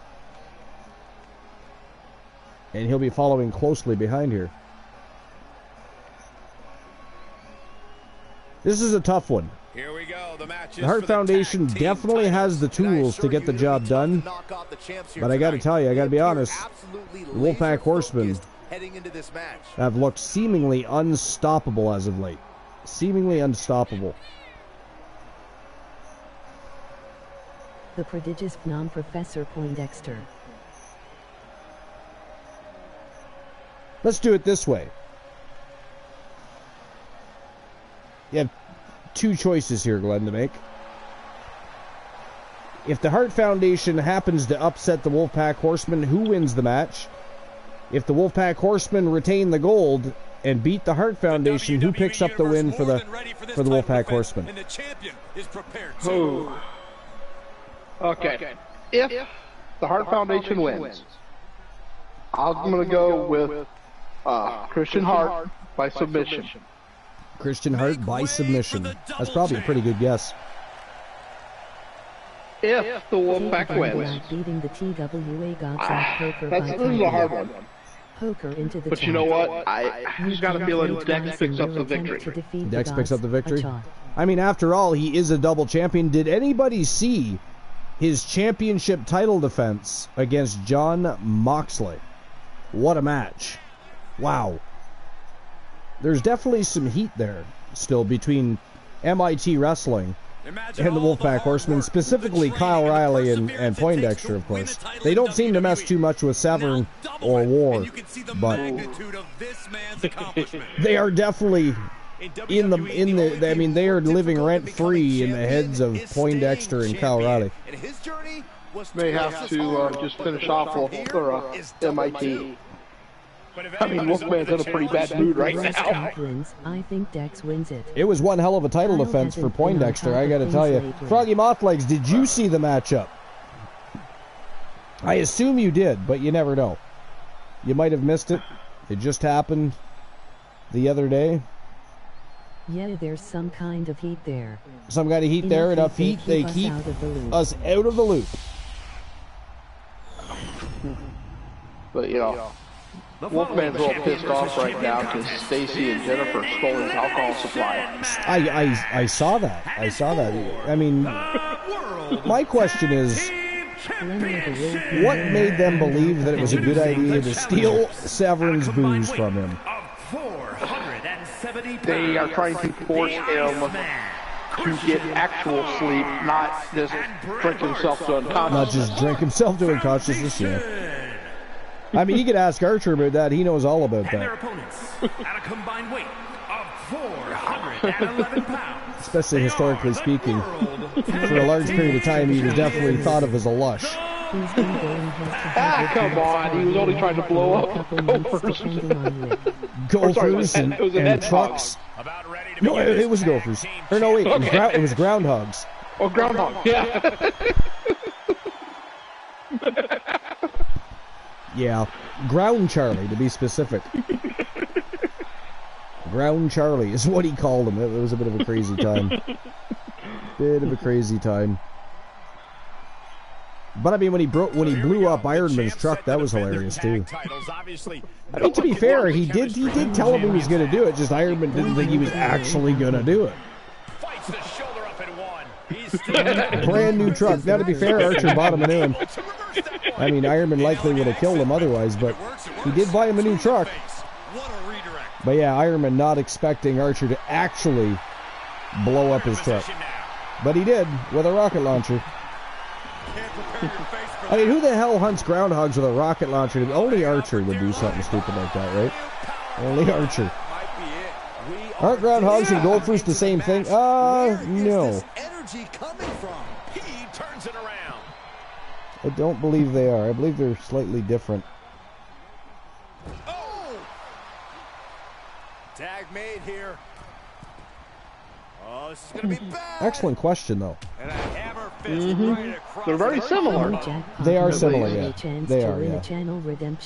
Speaker 1: And he'll be following closely behind here. This is a tough one.
Speaker 5: Here we go.
Speaker 1: The Hart Foundation definitely has the tools to get the job done. But I got to tell you, I got to be honest, the Wolfpack Horsemen have looked seemingly unstoppable as of late. Seemingly unstoppable.
Speaker 3: The prodigious Phenom Professor Poindexter.
Speaker 1: Let's do it this way. You have two choices here, Glenn, to make. If the Hart Foundation happens to upset the Wolfpack Horsemen, who wins the match? If the Wolfpack Horsemen retain the gold and beat the Hart Foundation, who picks up the win for the Wolfpack Horsemen?
Speaker 6: Oh. Okay. If the Hart Foundation wins, I'm going to go with Christian Hart by submission.
Speaker 1: Christian Hart by submission. That's probably a pretty good guess.
Speaker 6: If the Wolfpack wins,
Speaker 3: beating the TWA
Speaker 6: this is a hard one.
Speaker 3: Poker into the
Speaker 6: but you know what? I just got a feeling Dex picks up the victory.
Speaker 1: Dex picks up the victory? I mean, after all, he is a double champion. Did anybody see his championship title defense against John Moxley? What a match. Wow. There's definitely some heat there still between MIT Wrestling and the Wolfpack Horsemen, specifically Kyle Riley and Poindexter, of course. They don't seem to mess too much with Severn or War, but they are definitely I mean, they are living rent-free in the heads of Poindexter and Kyle Riley.
Speaker 6: May have to just finish off their MIT. I mean, Wolfman's in a pretty bad mood right now.
Speaker 3: I think Dex wins it.
Speaker 1: It was one hell of a title defense for Poindexter, I gotta tell you. Froggy Mothlegs, did you see the matchup? I assume you did, but you never know. You might have missed it. It just happened the other day.
Speaker 3: Yeah, there's some kind of heat there.
Speaker 1: Some kind of heat there, enough heat, they keep us out of the loop.
Speaker 6: But, you know, Wolfman's a little pissed off right now because Stacy and Jennifer stole his alcohol supply.
Speaker 1: I saw that. I saw that. I mean, my question is, what made them believe that it was a good idea to steal Severn's booze from him?
Speaker 6: They are trying to force him to get actual sleep, not just drink himself to unconsciousness.
Speaker 1: Not just drink himself to unconsciousness, yeah. I mean, you could ask Archer about that. He knows all about that.
Speaker 5: Their opponents at a combined weight of 411 pounds.
Speaker 1: Especially historically speaking. For a large period of time, he was definitely thought of as a lush.
Speaker 6: Come on. He was only trying to blow up
Speaker 1: Gophers and trucks. No, it was Gophers. Or no, wait, it was Groundhogs.
Speaker 6: Oh, Groundhog, yeah.
Speaker 1: Yeah, Ground Charlie, to be specific. Ground Charlie is what he called him. It was a bit of a crazy time. Bit of a crazy time. But I mean, when he blew up Ironman's truck, that was hilarious too. I mean, to be fair, he did tell him he was going to do it. Just Ironman didn't think he was actually going to do it. Brand new truck. Now, to be fair, Archer bought him a new one. I mean, Ironman likely would have killed him otherwise, but he did buy him a new truck. But yeah, Ironman not expecting Archer to actually blow up his truck. But he did, with a rocket launcher. I mean, who the hell hunts groundhogs with a rocket launcher? Only Archer would do something stupid like that, right? Only Archer. Aren't groundhogs and goldfish the same thing? No. I don't believe they are. I believe they're slightly different.
Speaker 5: Tag made here. Oh, this is going to be bad.
Speaker 1: Excellent question, though.
Speaker 5: And a hammer fist right across.
Speaker 6: They're very similar.
Speaker 1: They are similar, yeah. They are, yeah.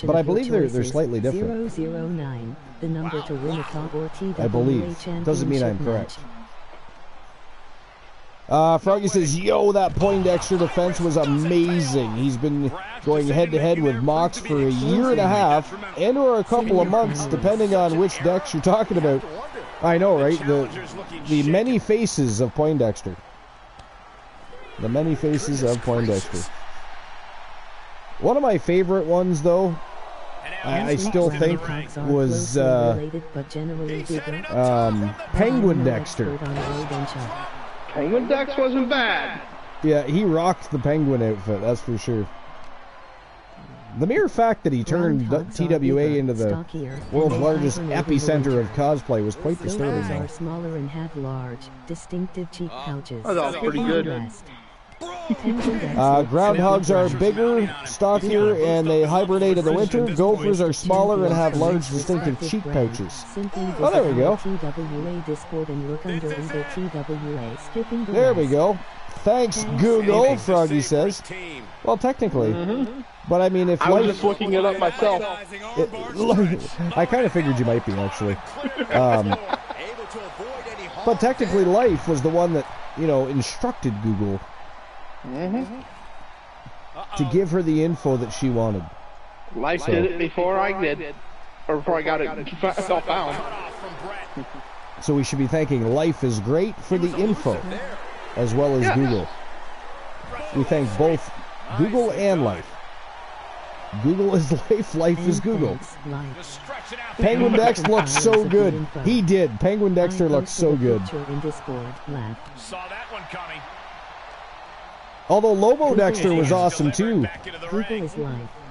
Speaker 1: But I believe they're slightly different.
Speaker 3: 009, the number to win a top or TWA
Speaker 1: I believe. Doesn't mean I'm correct. Froggy says, yo, that Poindexter defense was amazing. He's been going head-to-head with Mox for a year and a half, and or a couple of months, depending on which Dex you're talking about. I know, right? The many faces of Poindexter. The many faces of Poindexter. One of my favorite ones, though, I still think, was Penguin Dexter.
Speaker 6: Penguin Dex wasn't bad.
Speaker 1: Yeah, he rocked the Penguin outfit, that's for sure. The mere fact that he turned TWA into the world's largest epicenter of cosplay was quite disturbing.
Speaker 3: Are smaller and have large, distinctive cheek pouches.
Speaker 6: Oh, that was pretty good.
Speaker 1: Groundhogs are bigger, stockier, and they hibernate in the winter. Gophers are smaller and have large, distinctive cheek pouches. Oh, there we go. There we go. Thanks, Google, Froggy says. Well, technically. But I mean, if
Speaker 6: I was just looking it up myself.
Speaker 1: I kind of figured you might be, actually. But technically, Life was the one that, you know, instructed Google to give her the info that she wanted.
Speaker 6: Life did it before I did. Or before I got it found.
Speaker 1: So we should be thanking Life is Great for the info, as well as Google. We thank both Google and Life. Google is Life, Life is Google. Penguin Dex looked so good. He did. Penguin Dexter looked so good.
Speaker 5: Saw that one coming.
Speaker 1: Although Lobo Dexter was awesome too.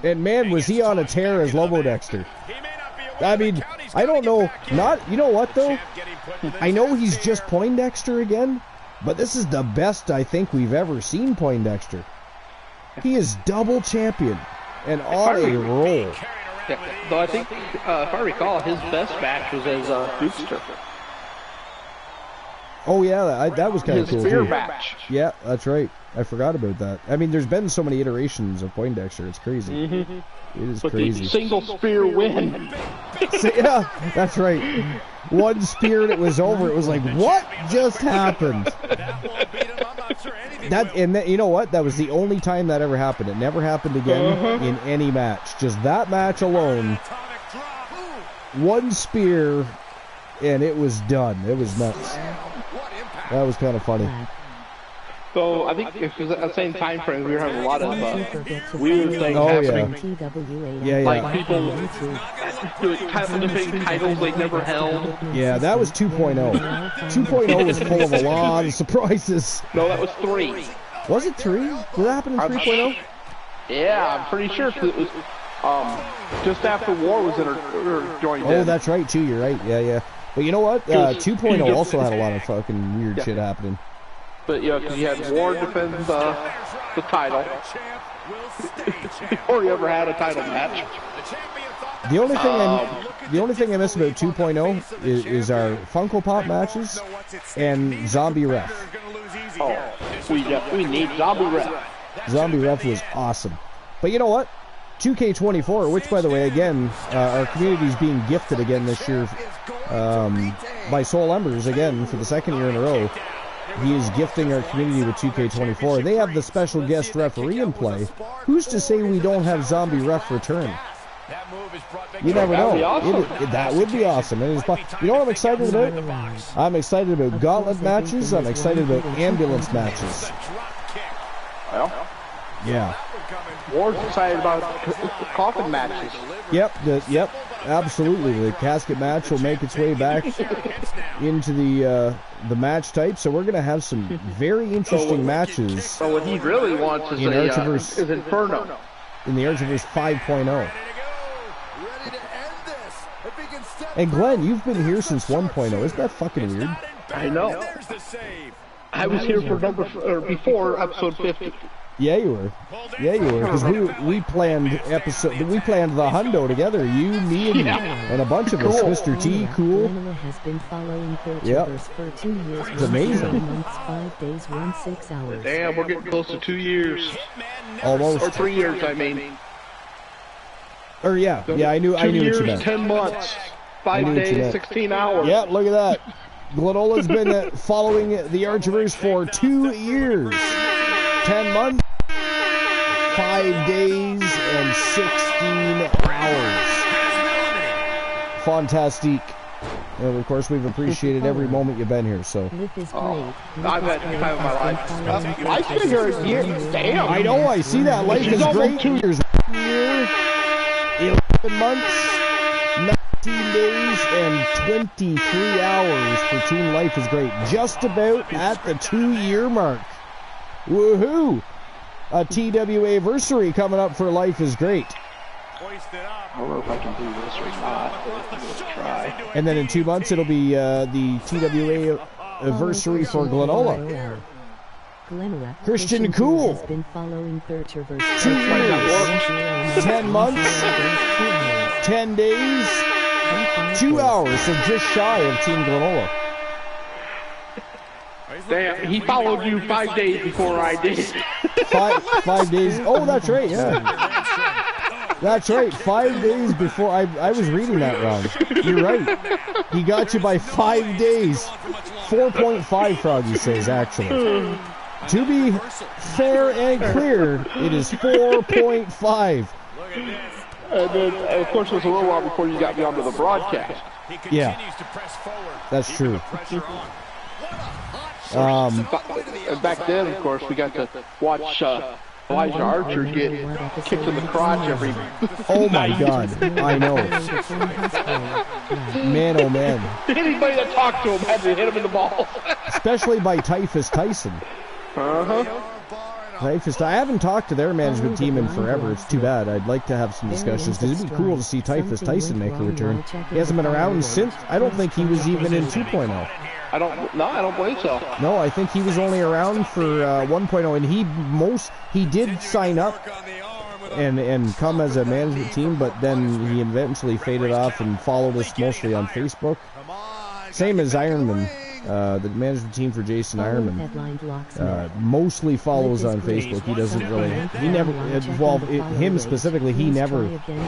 Speaker 1: And man, was he on a tear as Lobo Dexter. I mean, I don't know. You know what though? I know he's just Poindexter again, but this is the best I think we've ever seen Poindexter. He is double champion and on a roll.
Speaker 6: Yeah, though I think, if I recall, his best match was as Bootster.
Speaker 1: Oh yeah, that was kind of cool.
Speaker 6: His spear
Speaker 1: too.
Speaker 6: match.
Speaker 1: Yeah, that's right. I forgot about that. I mean, there's been so many iterations of Poindexter. It's crazy.
Speaker 6: Mm-hmm.
Speaker 1: It is
Speaker 6: But
Speaker 1: crazy.
Speaker 6: the single spear win.
Speaker 1: Yeah, that's right. One spear and it was over. It was like, what just happened? You know what? That was the only time that ever happened. It never happened again in any match. Just that match alone. One spear and it was done. It was nuts. That was kind of funny.
Speaker 6: So I think if it was at the same time frame, we were having a lot of weird things happening.
Speaker 1: Yeah.
Speaker 6: Like people lifting titles they never held.
Speaker 1: Yeah, that was 2.0. 2.0 was full of a lot of surprises.
Speaker 6: No, that was 3.
Speaker 1: Was it 3? Did that happen in 3.0?
Speaker 6: Yeah, I'm pretty sure it was just after War was joined in.
Speaker 1: Oh, that's right too. You're right. Yeah. But you know what? 2.0 also had a lot of fucking weird shit happening.
Speaker 6: But yeah, because you had War defend the title before you ever had a title match.
Speaker 1: The only thing I miss about 2.0 is our Funko Pop matches and Zombie Ref.
Speaker 6: Oh, we need Zombie Ref.
Speaker 1: Zombie Ref was awesome. But you know what? 2K24, which by the way, again, our community is being gifted again this year by Soul Embers again for the second year in a row. He is gifting our community with 2K24. They have the special guest referee in play. Who's to say we don't have Zombie Ref return? You never know. That would be awesome. You know what I'm excited about? I'm excited about gauntlet matches. I'm excited about ambulance matches.
Speaker 6: Well,
Speaker 1: yeah.
Speaker 6: War's excited about coffin matches.
Speaker 1: Yep, absolutely. The casket match will make its way back into the match type, so we're going to have some very interesting matches.
Speaker 6: So what he really wants is is Inferno.
Speaker 1: In the Archiverse 5.0. And Glenn, you've been here since 1.0. Isn't that fucking weird?
Speaker 6: I know. I was here for before episode 50.
Speaker 1: Yeah, you were. Because we planned the Hundo together. You, me, and a bunch of us. Mr. T, Cool.
Speaker 3: Has been following
Speaker 1: yep.
Speaker 3: for 2 years.
Speaker 1: It's amazing.
Speaker 3: 2 months, 5 days, 6 hours.
Speaker 6: Damn, we're getting close to 2 years.
Speaker 1: Almost.
Speaker 6: Or 3 years, I mean.
Speaker 1: Or yeah, I knew
Speaker 6: 2 years,
Speaker 1: what you meant.
Speaker 6: 10 months, 5 days, 16 hours.
Speaker 1: Yeah, look at that. Glenola's been following the Archiverse for 2 years. 10 months, 5 days, and 16 hours. Fantastique. And of course, we've appreciated every moment you've been here. So.
Speaker 6: I've had the time of my life. I've been here a year. Damn.
Speaker 1: I know. I see that. Life is great. 2 years. 11 months, 19 days, and 23 hours for Team Life is Great. Just about at the 2-year mark. Woohoo! A TWA-versary coming up for Life is Great.
Speaker 6: I don't know if I can do this or not, but I'm going to try.
Speaker 1: And then in 2 months, it'll be the TWA-versary for Glenola. Christian Cool. 2 years, 10 months, 10 days, 2 hours, so just shy of Team Glenola.
Speaker 6: Damn, he followed you 5 days before I did.
Speaker 1: 5 days. Oh, that's right, yeah. That's right, 5 days before. I was reading that wrong. You're right. He got you by 5 days. 4.5, Froggy says, actually. To be fair and clear, it is 4.5.
Speaker 6: And then, of course, it was a little while before you got me onto the broadcast.
Speaker 1: Yeah, that's true.
Speaker 6: Back then, of course, we got to watch Elijah Archer get kicked in the crotch every...
Speaker 1: Oh my God, I know. Man, oh man.
Speaker 6: Anybody that talked to him had to hit him in the balls.
Speaker 1: Especially by Typhus Tyson. Typhus, I haven't talked to their management team in forever. It's too bad. I'd like to have some discussions because it'd be cool to see Typhus Tyson make a return. He hasn't been around since. I don't think he was even in 2.0.
Speaker 6: I don't believe so.
Speaker 1: No, I think he was only around for 1.0, and he did sign up and come as a management team, but then he eventually faded off and followed us mostly on Facebook. Same as Ironman, the management team for Jason Ironman, mostly follows on Facebook. He doesn't really, him specifically, he never became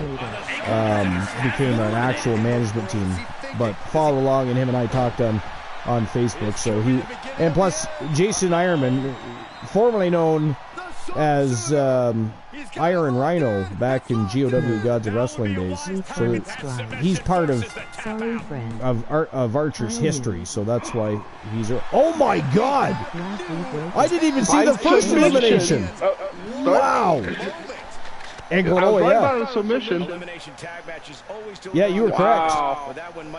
Speaker 1: an actual management team, but followed along, and him and I talked on Facebook. So and plus Jason Ironman, formerly known as Iron Rhino back in GOW Gods of Wrestling days, so he's part of Archer's history, so that's why he's oh my God, I didn't even see the first elimination. Wow.
Speaker 6: Yeah. Submission.
Speaker 1: Yeah, you were correct.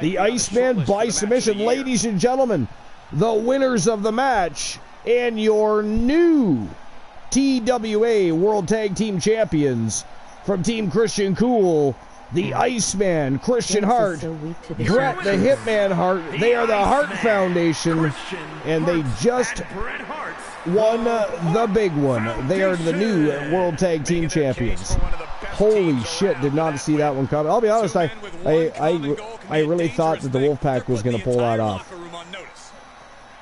Speaker 1: The Iceman by submission. Ladies and gentlemen, the winners of the match and your new TWA World Tag Team Champions from Team Christian Cool, the Iceman, Christian Hart, Bret the Hitman Hart. They are the Hart Foundation, and they just won the big one. They are the new World Tag Team Champions. Holy shit, did not see that one coming. I'll be honest, I really thought that the Wolfpack was going to pull that off.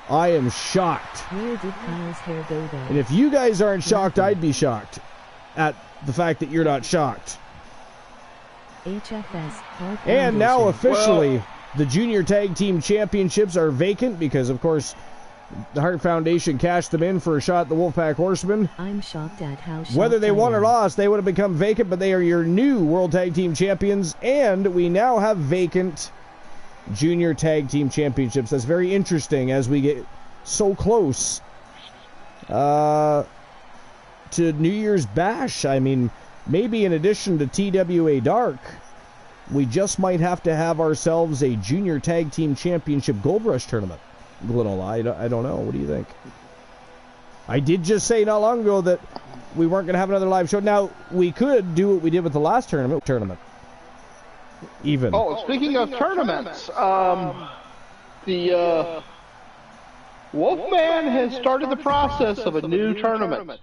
Speaker 1: I am shocked.
Speaker 3: Where did Kyle's hair go then?
Speaker 1: And if you guys aren't shocked, I'd be shocked at the fact that you're not shocked.
Speaker 3: HFS.
Speaker 1: And now officially, the Junior Tag Team Championships are vacant because, of course, the Hart Foundation cashed them in for a shot at the Wolfpack Horsemen.
Speaker 3: I'm shocked at how shocked
Speaker 1: whether they won or lost, they would have become vacant, but they are your new World Tag Team Champions, and we now have vacant Junior Tag Team Championships. That's very interesting as we get so close to New Year's Bash. I mean, maybe in addition to TWA Dark, we just might have to have ourselves a Junior Tag Team Championship Gold Rush tournament. Glenola, I don't know. What do you think? I did just say not long ago that we weren't going to have another live show. Now, we could do what we did with the last tournament. Even.
Speaker 6: Oh, speaking of tournaments, the Wolfman has started the process of a new tournament.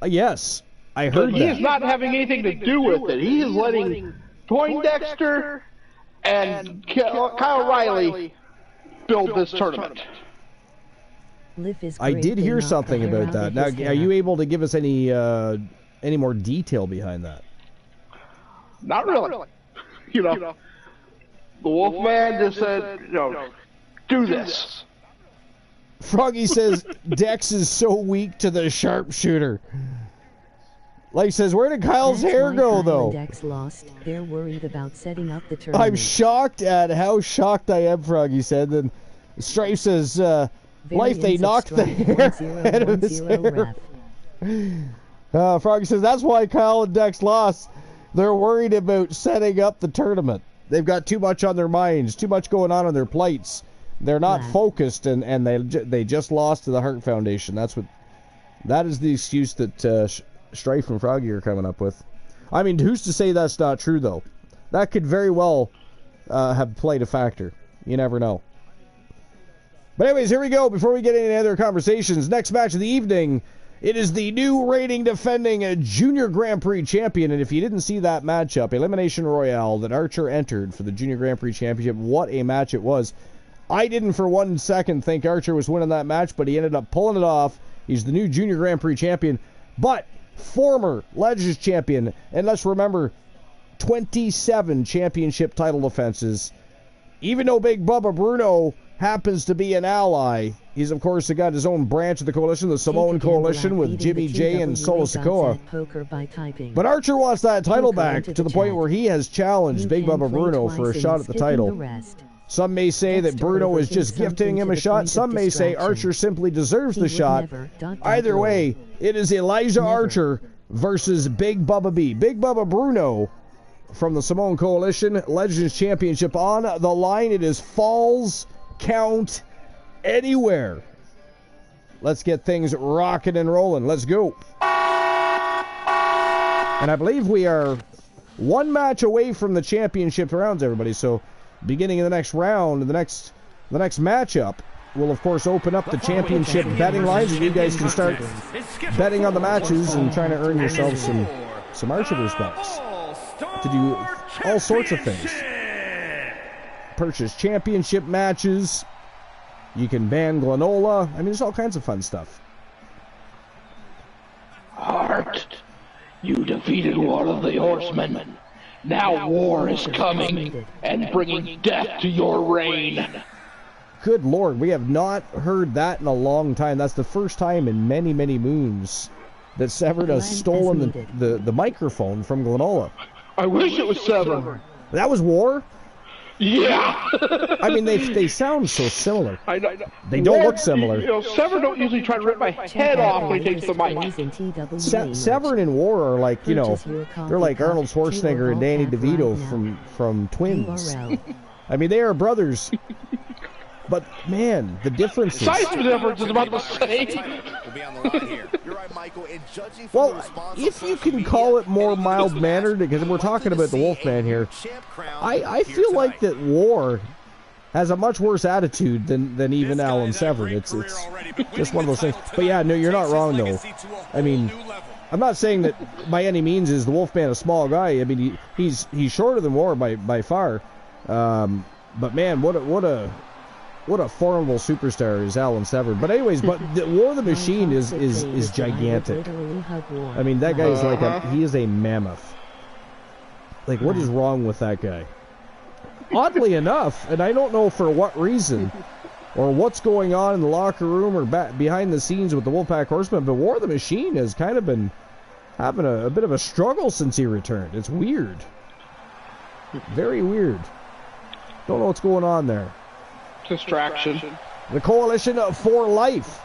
Speaker 1: Yes, I heard
Speaker 6: but he is not having anything to do with it. He is letting Poindexter and Kyle Riley build this tournament.
Speaker 1: I did hear something about that. Now, are you able to give us any more detail behind that?
Speaker 6: Not really. You know, the Wolfman just said, do this.
Speaker 1: Froggy says Dex is so weak to the sharpshooter. Like says, where did Kyle's hair go, though?
Speaker 3: Dex lost. They're worried about setting up the tournament.
Speaker 1: I'm shocked at how shocked I am, Froggy said. Then Strife says, life, they knocked the hair out of his hair. Froggy says, that's why Kyle and Dex lost. They're worried about setting up the tournament. They've got too much on their minds, too much going on their plates. They're not focused, and they just lost to the Hart Foundation. That is the excuse that Strife and Froggy are coming up with. I mean, who's to say that's not true, though? That could very well have played a factor. You never know. But anyways, here we go. Before we get into any other conversations, next match of the evening, it is the new reigning defending Junior Grand Prix champion. And if you didn't see that matchup, Elimination Royale that Archer entered for the Junior Grand Prix championship, what a match it was. I didn't for 1 second think Archer was winning that match, but he ended up pulling it off. He's the new Junior Grand Prix champion, but former Legends champion. And let's remember, 27 championship title defenses. Even though Big Bubba Bruno happens to be an ally, he's of course got his own branch of the coalition, the Samoan Coalition with Jimmy J and Solo Sikoa. But Archer wants that title back to the point where he has challenged Big Bubba Bruno for a shot at the title. Some may say that Bruno is just gifting him a shot. Some may say Archer simply deserves the shot. Either way, it is Elijah Archer versus Big Bubba B. Big Bubba Bruno from the Samoan Coalition Legends Championship on the line. It is Falls Count Anywhere. Let's get things rocking and rolling. Let's go. And I believe we are one match away from the championship rounds, everybody. So beginning of the next round, the next matchup, we'll of course open up the championship betting lines, and you guys can start betting on the matches and trying to earn yourselves some Archer respects to do all sorts of things. Purchase championship matches. You can ban Glenola. I mean, there's all kinds of fun stuff.
Speaker 6: Art, you defeated one of the horsemen. Now war is coming and bringing death to your reign.
Speaker 1: Good Lord, we have not heard that in a long time. That's the first time in many, many moons that Severn has stolen the microphone from Glenola.
Speaker 6: I wish it was Severn.
Speaker 1: That was War?
Speaker 6: Yeah.
Speaker 1: I mean, they sound so similar.
Speaker 6: I know.
Speaker 1: They don't look similar.
Speaker 6: You know, Severn don't usually try to rip my head off when he takes the mic.
Speaker 1: Severn and War are like, you know, they're like Arnold Schwarzenegger and Danny DeVito from Twins. I mean, they are brothers. But, man, the difference is...
Speaker 6: Size of the difference is about the same.
Speaker 1: Well, if you can call it more mild-mannered, because we're talking about the Wolfman here, I feel like that War has a much worse attitude than even Alan Severn. It's just one of those things. But, yeah, no, you're not wrong, though. I mean, I'm not saying that by any means is the Wolfman a small guy. I mean, he's shorter than War by far. But, man, what a formidable superstar is Alan Severn. But anyways, War the Machine is gigantic. I mean, that guy is like he is a mammoth. Like, what is wrong with that guy? Oddly enough, and I don't know for what reason, or what's going on in the locker room or behind the scenes with the Wolfpack Horsemen, but War the Machine has kind of been having a bit of a struggle since he returned. It's weird. Very weird. Don't know what's going on there.
Speaker 6: Distraction.
Speaker 1: The Coalition for Life.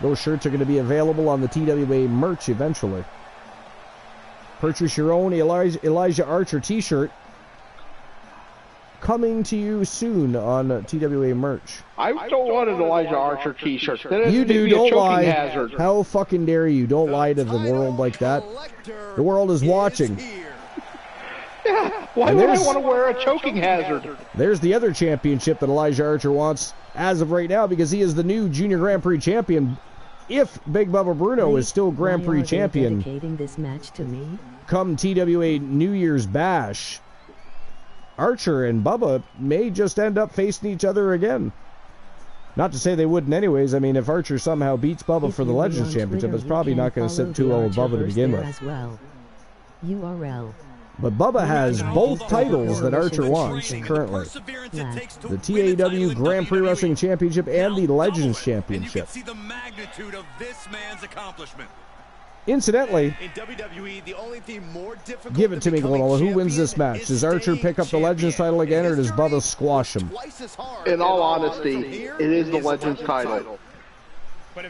Speaker 1: Those shirts are going to be available on the TWA merch eventually. Purchase your own Elijah Archer t-shirt. Coming to you soon on TWA merch.
Speaker 6: I don't want an Elijah Archer t-shirt.
Speaker 1: You do, don't lie.
Speaker 6: Hazard.
Speaker 1: How fucking dare you? Don't lie to the world like that. The world is watching.
Speaker 6: Yeah, why would I want to wear a choking hazard?
Speaker 1: There's the other championship that Elijah Archer wants as of right now, because he is the new Junior Grand Prix champion. If Big Bubba Bruno is still Grand Prix champion,
Speaker 3: this match to me?
Speaker 1: Come TWA New Year's Bash, Archer and Bubba may just end up facing each other again. Not to say they wouldn't anyways. I mean, if Archer somehow beats Bubba for the Legends Championship, it's probably not going to sit too well with Bubba to begin with.
Speaker 3: URL.
Speaker 1: But Bubba has both titles that Archer wants currently. The TAW Grand Prix Wrestling Championship and the Legends Championship. Incidentally, give it to me, Glenola. Who wins this match? Does Archer pick up the Legends title again, or does Bubba squash him?
Speaker 6: In all honesty, it is the Legends title.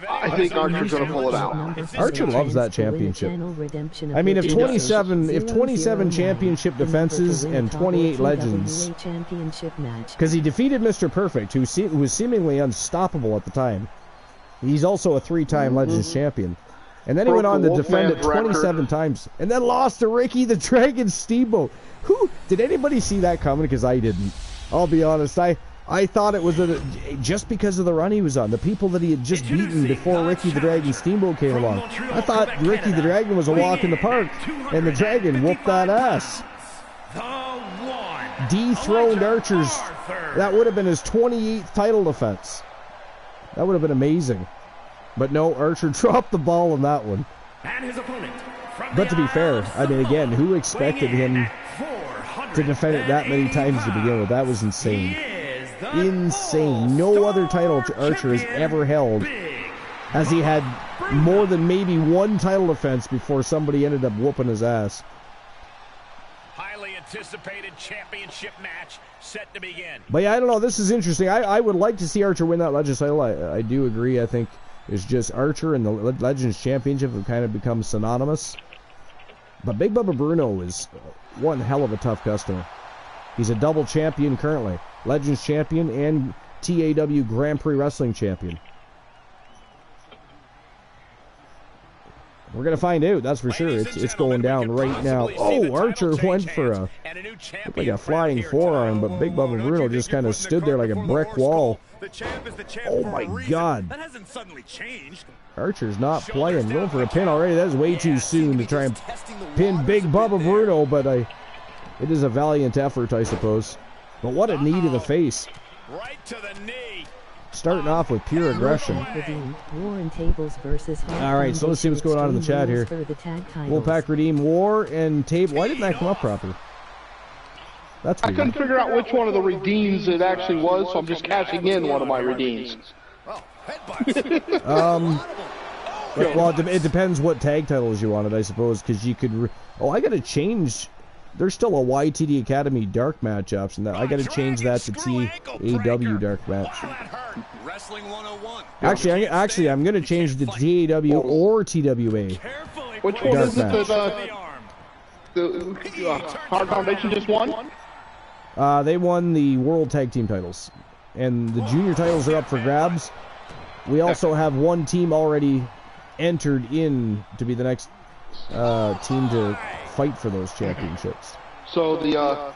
Speaker 6: I think Archer's going to pull it out.
Speaker 1: Archer loves that championship. I mean, if 27 championship defenses and 28 legends, because he defeated Mr. Perfect, who was seemingly unstoppable at the time. He's also a 3-time Legends champion. And then he went on to defend it 27 times, and then lost to Ricky the Dragon Steamboat. Did anybody see that coming? Because I didn't. I'll be honest. I thought it was just because of the run he was on, the people that he had just beaten before Ricky the Dragon Steamboat came along. I thought Ricky the Dragon was a walk in the park, and the Dragon whooped that ass. Dethroned Archer's. That would have been his 28th title defense. That would have been amazing. But no, Archer dropped the ball on that one. But to be fair, I mean, again, who expected him to defend it that many times to begin with? That was insane. Insane. No other title Archer has ever held has he had more than maybe one title defense before somebody ended up whooping his ass.
Speaker 5: anticipated championship match set to begin.
Speaker 1: But yeah, I don't know. This is interesting. I would like to see Archer win that Legends title. I do agree. I think it's just Archer and the Legends Championship have kind of become synonymous. But Big Bubba Bruno is one hell of a tough customer. He's a double champion currently. Legends Champion and TAW Grand Prix Wrestling Champion. We're going to find out, that's for sure. It's going down right now. Oh, Archer went for looked like a flying forearm, but Big Bubba Bruno just kind of stood there like a brick wall. Oh my God. Archer's not playing. Going for a pin already. That is way too soon to try and pin Big Bubba Bruno, but it is a valiant effort, I suppose. But what a knee to the face.
Speaker 5: Right to the knee.
Speaker 1: Starting off with pure aggression. Alright, so let's see what's going on in the chat here. Wolfpack Redeem, War, and Table. Why didn't that come up properly? That's weird.
Speaker 6: I couldn't figure out which one of the redeems it actually was, so I'm just cashing in one of my redeems.
Speaker 1: Well, it depends what tag titles you wanted, I suppose, because you could... I gotta change... There's still a YTD Academy dark match option. I gotta change that to TAW dark match. Actually, I'm gonna change it to TAW or TWA.
Speaker 6: Which one is it that the Hard Foundation just won?
Speaker 1: They won the World Tag Team titles. And the junior titles are up for grabs. We also have one team already entered in to be the next team to fight for those championships.
Speaker 6: So the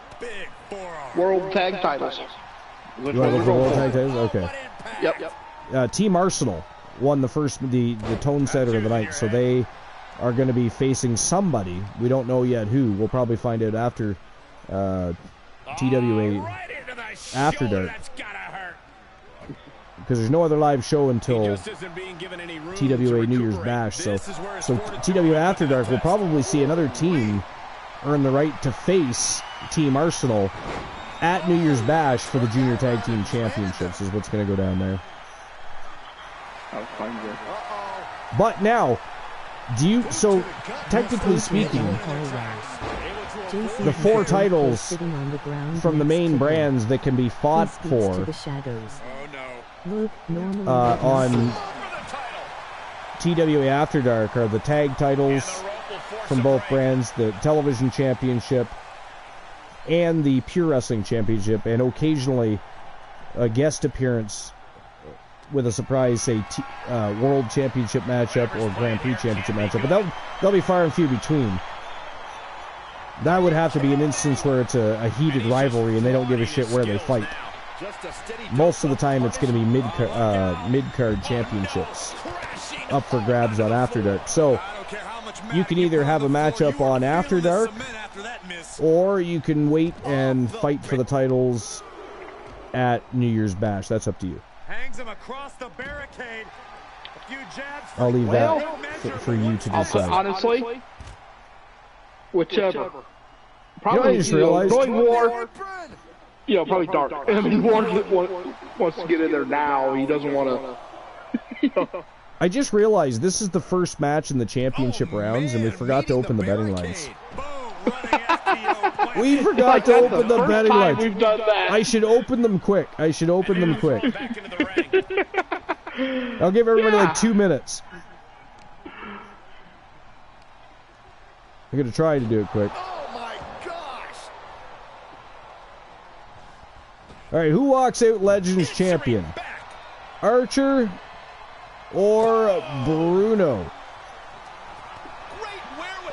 Speaker 6: World Tag titles.
Speaker 1: You want to look for World Tag titles? Okay.
Speaker 6: Yep.
Speaker 1: Team Arsenal won the tone setter of the night, so they are going to be facing somebody. We don't know yet who. We'll probably find out after TWA After Dark. Because there's no other live show until TWA New Year's Bash. So TWA After Dark will probably see another team earn the right to face Team Arsenal at New Year's Bash for the Junior Tag Team Championships is what's going to go down there. But now, so technically speaking, the 4 titles from the main brands that can be fought for on TWA After Dark are the tag titles from both brands, the television championship and the Pure Wrestling Championship, and occasionally a guest appearance with a surprise, say, World Championship matchup or Grand Prix Championship matchup. But they'll be far and few between. That would have to be an instance where it's a heated rivalry and they don't give a shit where they fight. Most of the time it's going to be mid-card championships up for grabs on After Dark. So you can either have a matchup on After Dark, or you can wait and fight for the titles at New Year's Bash. That's up to you. I'll leave that for you to decide.
Speaker 6: Honestly, whichever. Probably,
Speaker 1: I just realized.
Speaker 6: Going War, probably Dark. I mean, War wants to get in there now. He doesn't want to.
Speaker 1: I just realized this is the first match in the championship rounds, and we forgot to open the betting lines. We forgot to open the betting lines.
Speaker 6: We've done that.
Speaker 1: I should open them quick. I'll give everybody like 2 minutes. I'm going to try to do it quick.
Speaker 5: Oh my gosh!
Speaker 1: Alright, who walks out Legends Champion? Archer or Bruno?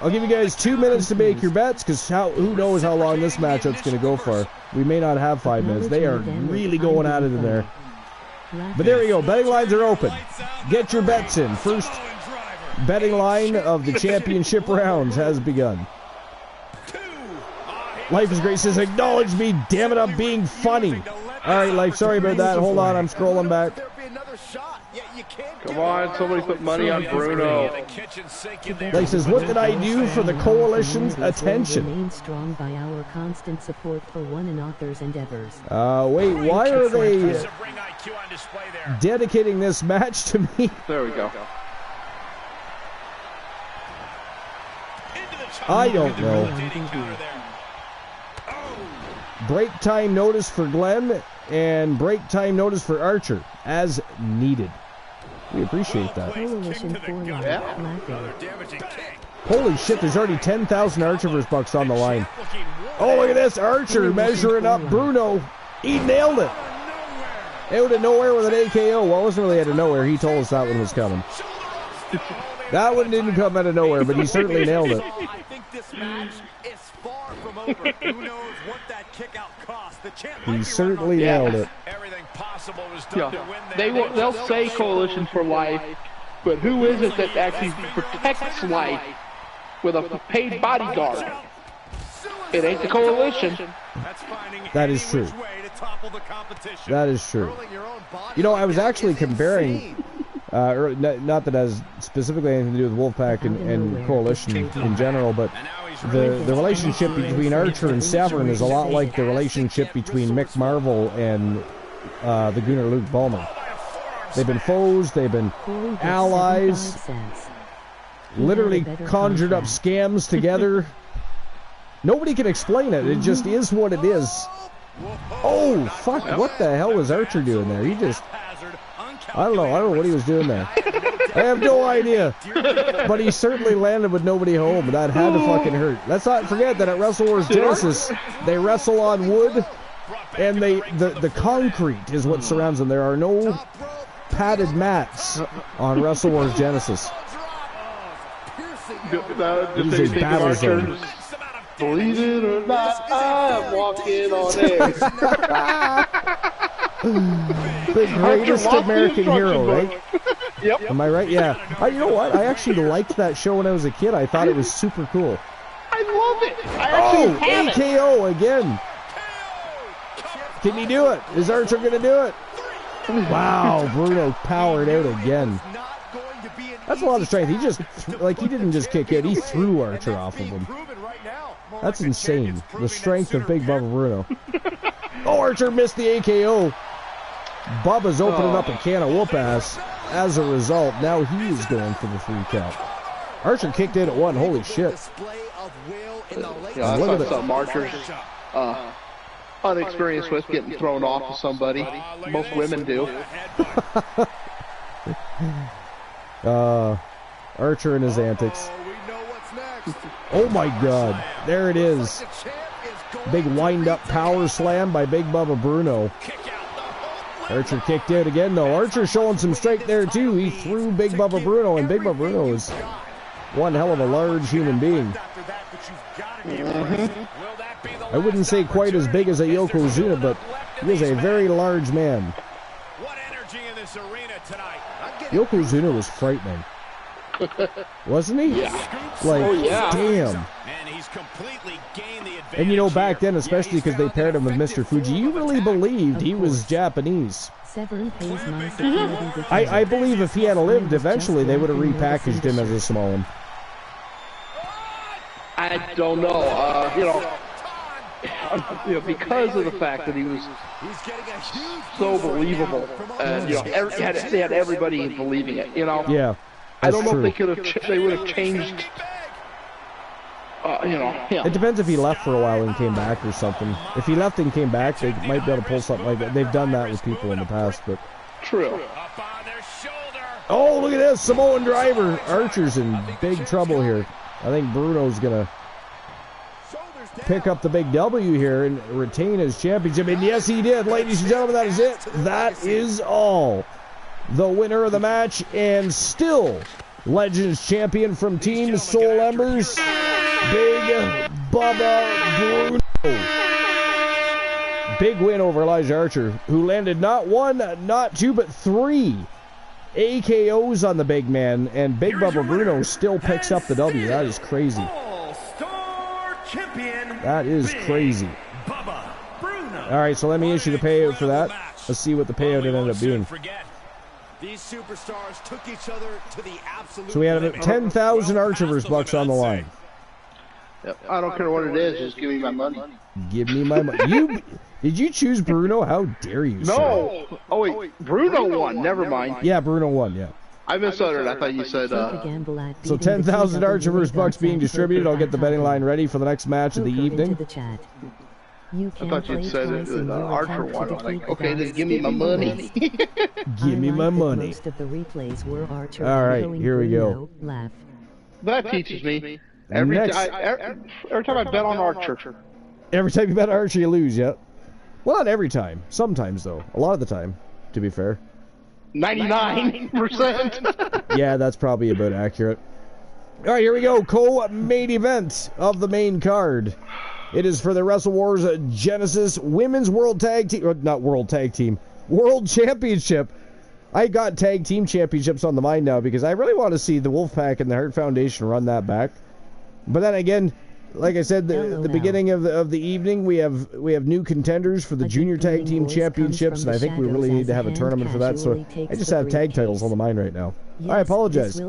Speaker 1: I'll give you guys 2 minutes to make your bets, because who knows how long this matchup's going to go for. We may not have 5 minutes. They are really going at it in there. But there we go. Betting lines are open. Get your bets in. First betting line of the championship rounds has begun. Life is Great says, acknowledge me, damn it, I'm being funny. Alright, Life, sorry about that. Hold on, I'm scrolling back.
Speaker 6: Come on, somebody put money on Bruno.
Speaker 1: Life says, what did I do for the coalition's attention?
Speaker 3: Remain strong by our constant support for one another's endeavors.
Speaker 1: Wait, why are they dedicating this match to me?
Speaker 6: There we go.
Speaker 1: I don't know. break time notice for Glenn and break time notice for Archer as needed. We appreciate that. Holy shit, there's already 10,000 Archerverse bucks on the line. Oh, look at this. Archer measuring up Bruno. He nailed it. Out of nowhere with an AKO. Well, it wasn't really out of nowhere. He told us that one was coming. That one didn't come out of nowhere, but he certainly nailed it.
Speaker 5: I think this match is far from over. Who knows what that kick out cost? The champ
Speaker 1: He certainly nailed it.
Speaker 5: Everything possible was done to win that.
Speaker 6: They'll say Coalition for life, but who is it that actually protects life with a paid bodyguard? It ain't the Coalition.
Speaker 1: That is true. That is true. You know, I was actually comparing, not that it has specifically anything to do with Wolfpack and Coalition in general, but the relationship between Archer and Severn is a lot like the relationship between Mick Marvel and the Gunnar Luke Ballmer. They've been foes, they've been allies, literally conjured up scams together. Nobody can explain it. It just is what it is. Oh, fuck. What the hell was Archer doing there? He just... I don't know what he was doing there. I have no idea. But he certainly landed with nobody home. And that had to fucking hurt. Let's not forget that at Wrestle Wars Genesis, they wrestle on wood. And the concrete is what surrounds them. There are no padded mats on Wrestle Wars Genesis. It is a battle zone.
Speaker 6: Believe it or not, I'm walking on air.
Speaker 1: The greatest American hero, right?
Speaker 6: Yep.
Speaker 1: Am I right? Yeah. You know what? I actually liked that show when I was a kid. I thought it was super cool.
Speaker 6: I love it. I actually
Speaker 1: AKO again. Can he do it? Is Archer going to do it? Wow, Bruno powered out again. That's a lot of strength. He just, he didn't just kick it. He threw Archer off of him. That's insane. The strength of Big Bubba Bruno. Oh, Archer missed the AKO. Bubba's opening up a can of whoop-ass. As a result, now he's going for the 3 count. Archer kicked in at 1. Holy shit.
Speaker 6: Yeah, I thought something Archer's unexperienced with getting thrown off of somebody. Most women do.
Speaker 1: Archer and his antics. Oh my god. There it is. Big wind-up power slam by Big Bubba Bruno. Archer kicked out again, though. Archer showing some strength there, too. He threw Big Bubba Bruno, and Big Bubba Bruno is one hell of a large human being. I wouldn't say quite as big as a Yokozuna, but he is a very large man. Yokozuna was frightening. Wasn't he?
Speaker 6: Yeah.
Speaker 1: Damn. And you know, back then, especially because they paired him with Mr. Fuji, you really believed he was Japanese. I believe if he had lived, eventually they would have repackaged him as a Samoan.
Speaker 6: I don't know. Because of the fact that he was so believable, and they had everybody believing it.
Speaker 1: Yeah.
Speaker 6: I don't know if they would have changed.
Speaker 1: It depends if he left for a while and came back or something. If he left and came back, they might be able to pull something like that. They've done that with people in the past, but...
Speaker 6: True.
Speaker 1: Oh, look at this! Samoan driver! Archer's in big trouble here. I think Bruno's gonna pick up the big W here and retain his championship. And yes, he did. Ladies and gentlemen, that is it. That is all. The winner of the match and still Legends champion from Team Soul Embers, Big Bubba Bruno. Big win over Elijah Archer, who landed not 1, not 2, but 3 AKOs on the big man, and Big Bubba Bruno still picks up the W. That is crazy. That is crazy. All right, so let me issue the payout for that. Let's see what the payout ended up being.
Speaker 5: These superstars took each other to the absolute.
Speaker 1: So we had 10,000 Archerverse bucks on the line.
Speaker 6: Yep. I don't care what it is, just give me my money.
Speaker 1: Give me my money. Did you choose Bruno? How dare you, sir?
Speaker 6: No. Oh, wait. Bruno won. Never mind.
Speaker 1: Yeah, Bruno won, yeah.
Speaker 6: I misuttered. I thought you said...
Speaker 1: So 10,000 Archerverse bucks being distributed. I'll get the betting line ready for the next match of the evening.
Speaker 3: You
Speaker 6: I thought you'd said it was Archer one. I'm like, okay, then give me my money.
Speaker 1: Give me my money.
Speaker 3: Most of the replays were Archer.
Speaker 1: All right, here we go.
Speaker 3: Laugh.
Speaker 6: That teaches me. Every time I bet on Archer.
Speaker 1: Every time you bet Archer, you lose, yeah. Well, not every time. Sometimes, though. A lot of the time, to be fair.
Speaker 6: 99%.
Speaker 1: Yeah, that's probably about accurate. All right, here we go. Co-main event of the main card. It is for the Wrestle Wars Genesis Women's World Tag Team... Not World Tag Team. World Championship. I got Tag Team Championships on the mind now because I really want to see the Wolfpack and the Hart Foundation run that back. But then again, like I said, the beginning of the evening, we have new contenders for the Junior Tag Team Championships, and I think we really need to have a tournament for that. So I just have tag titles on the mind right now. I apologize.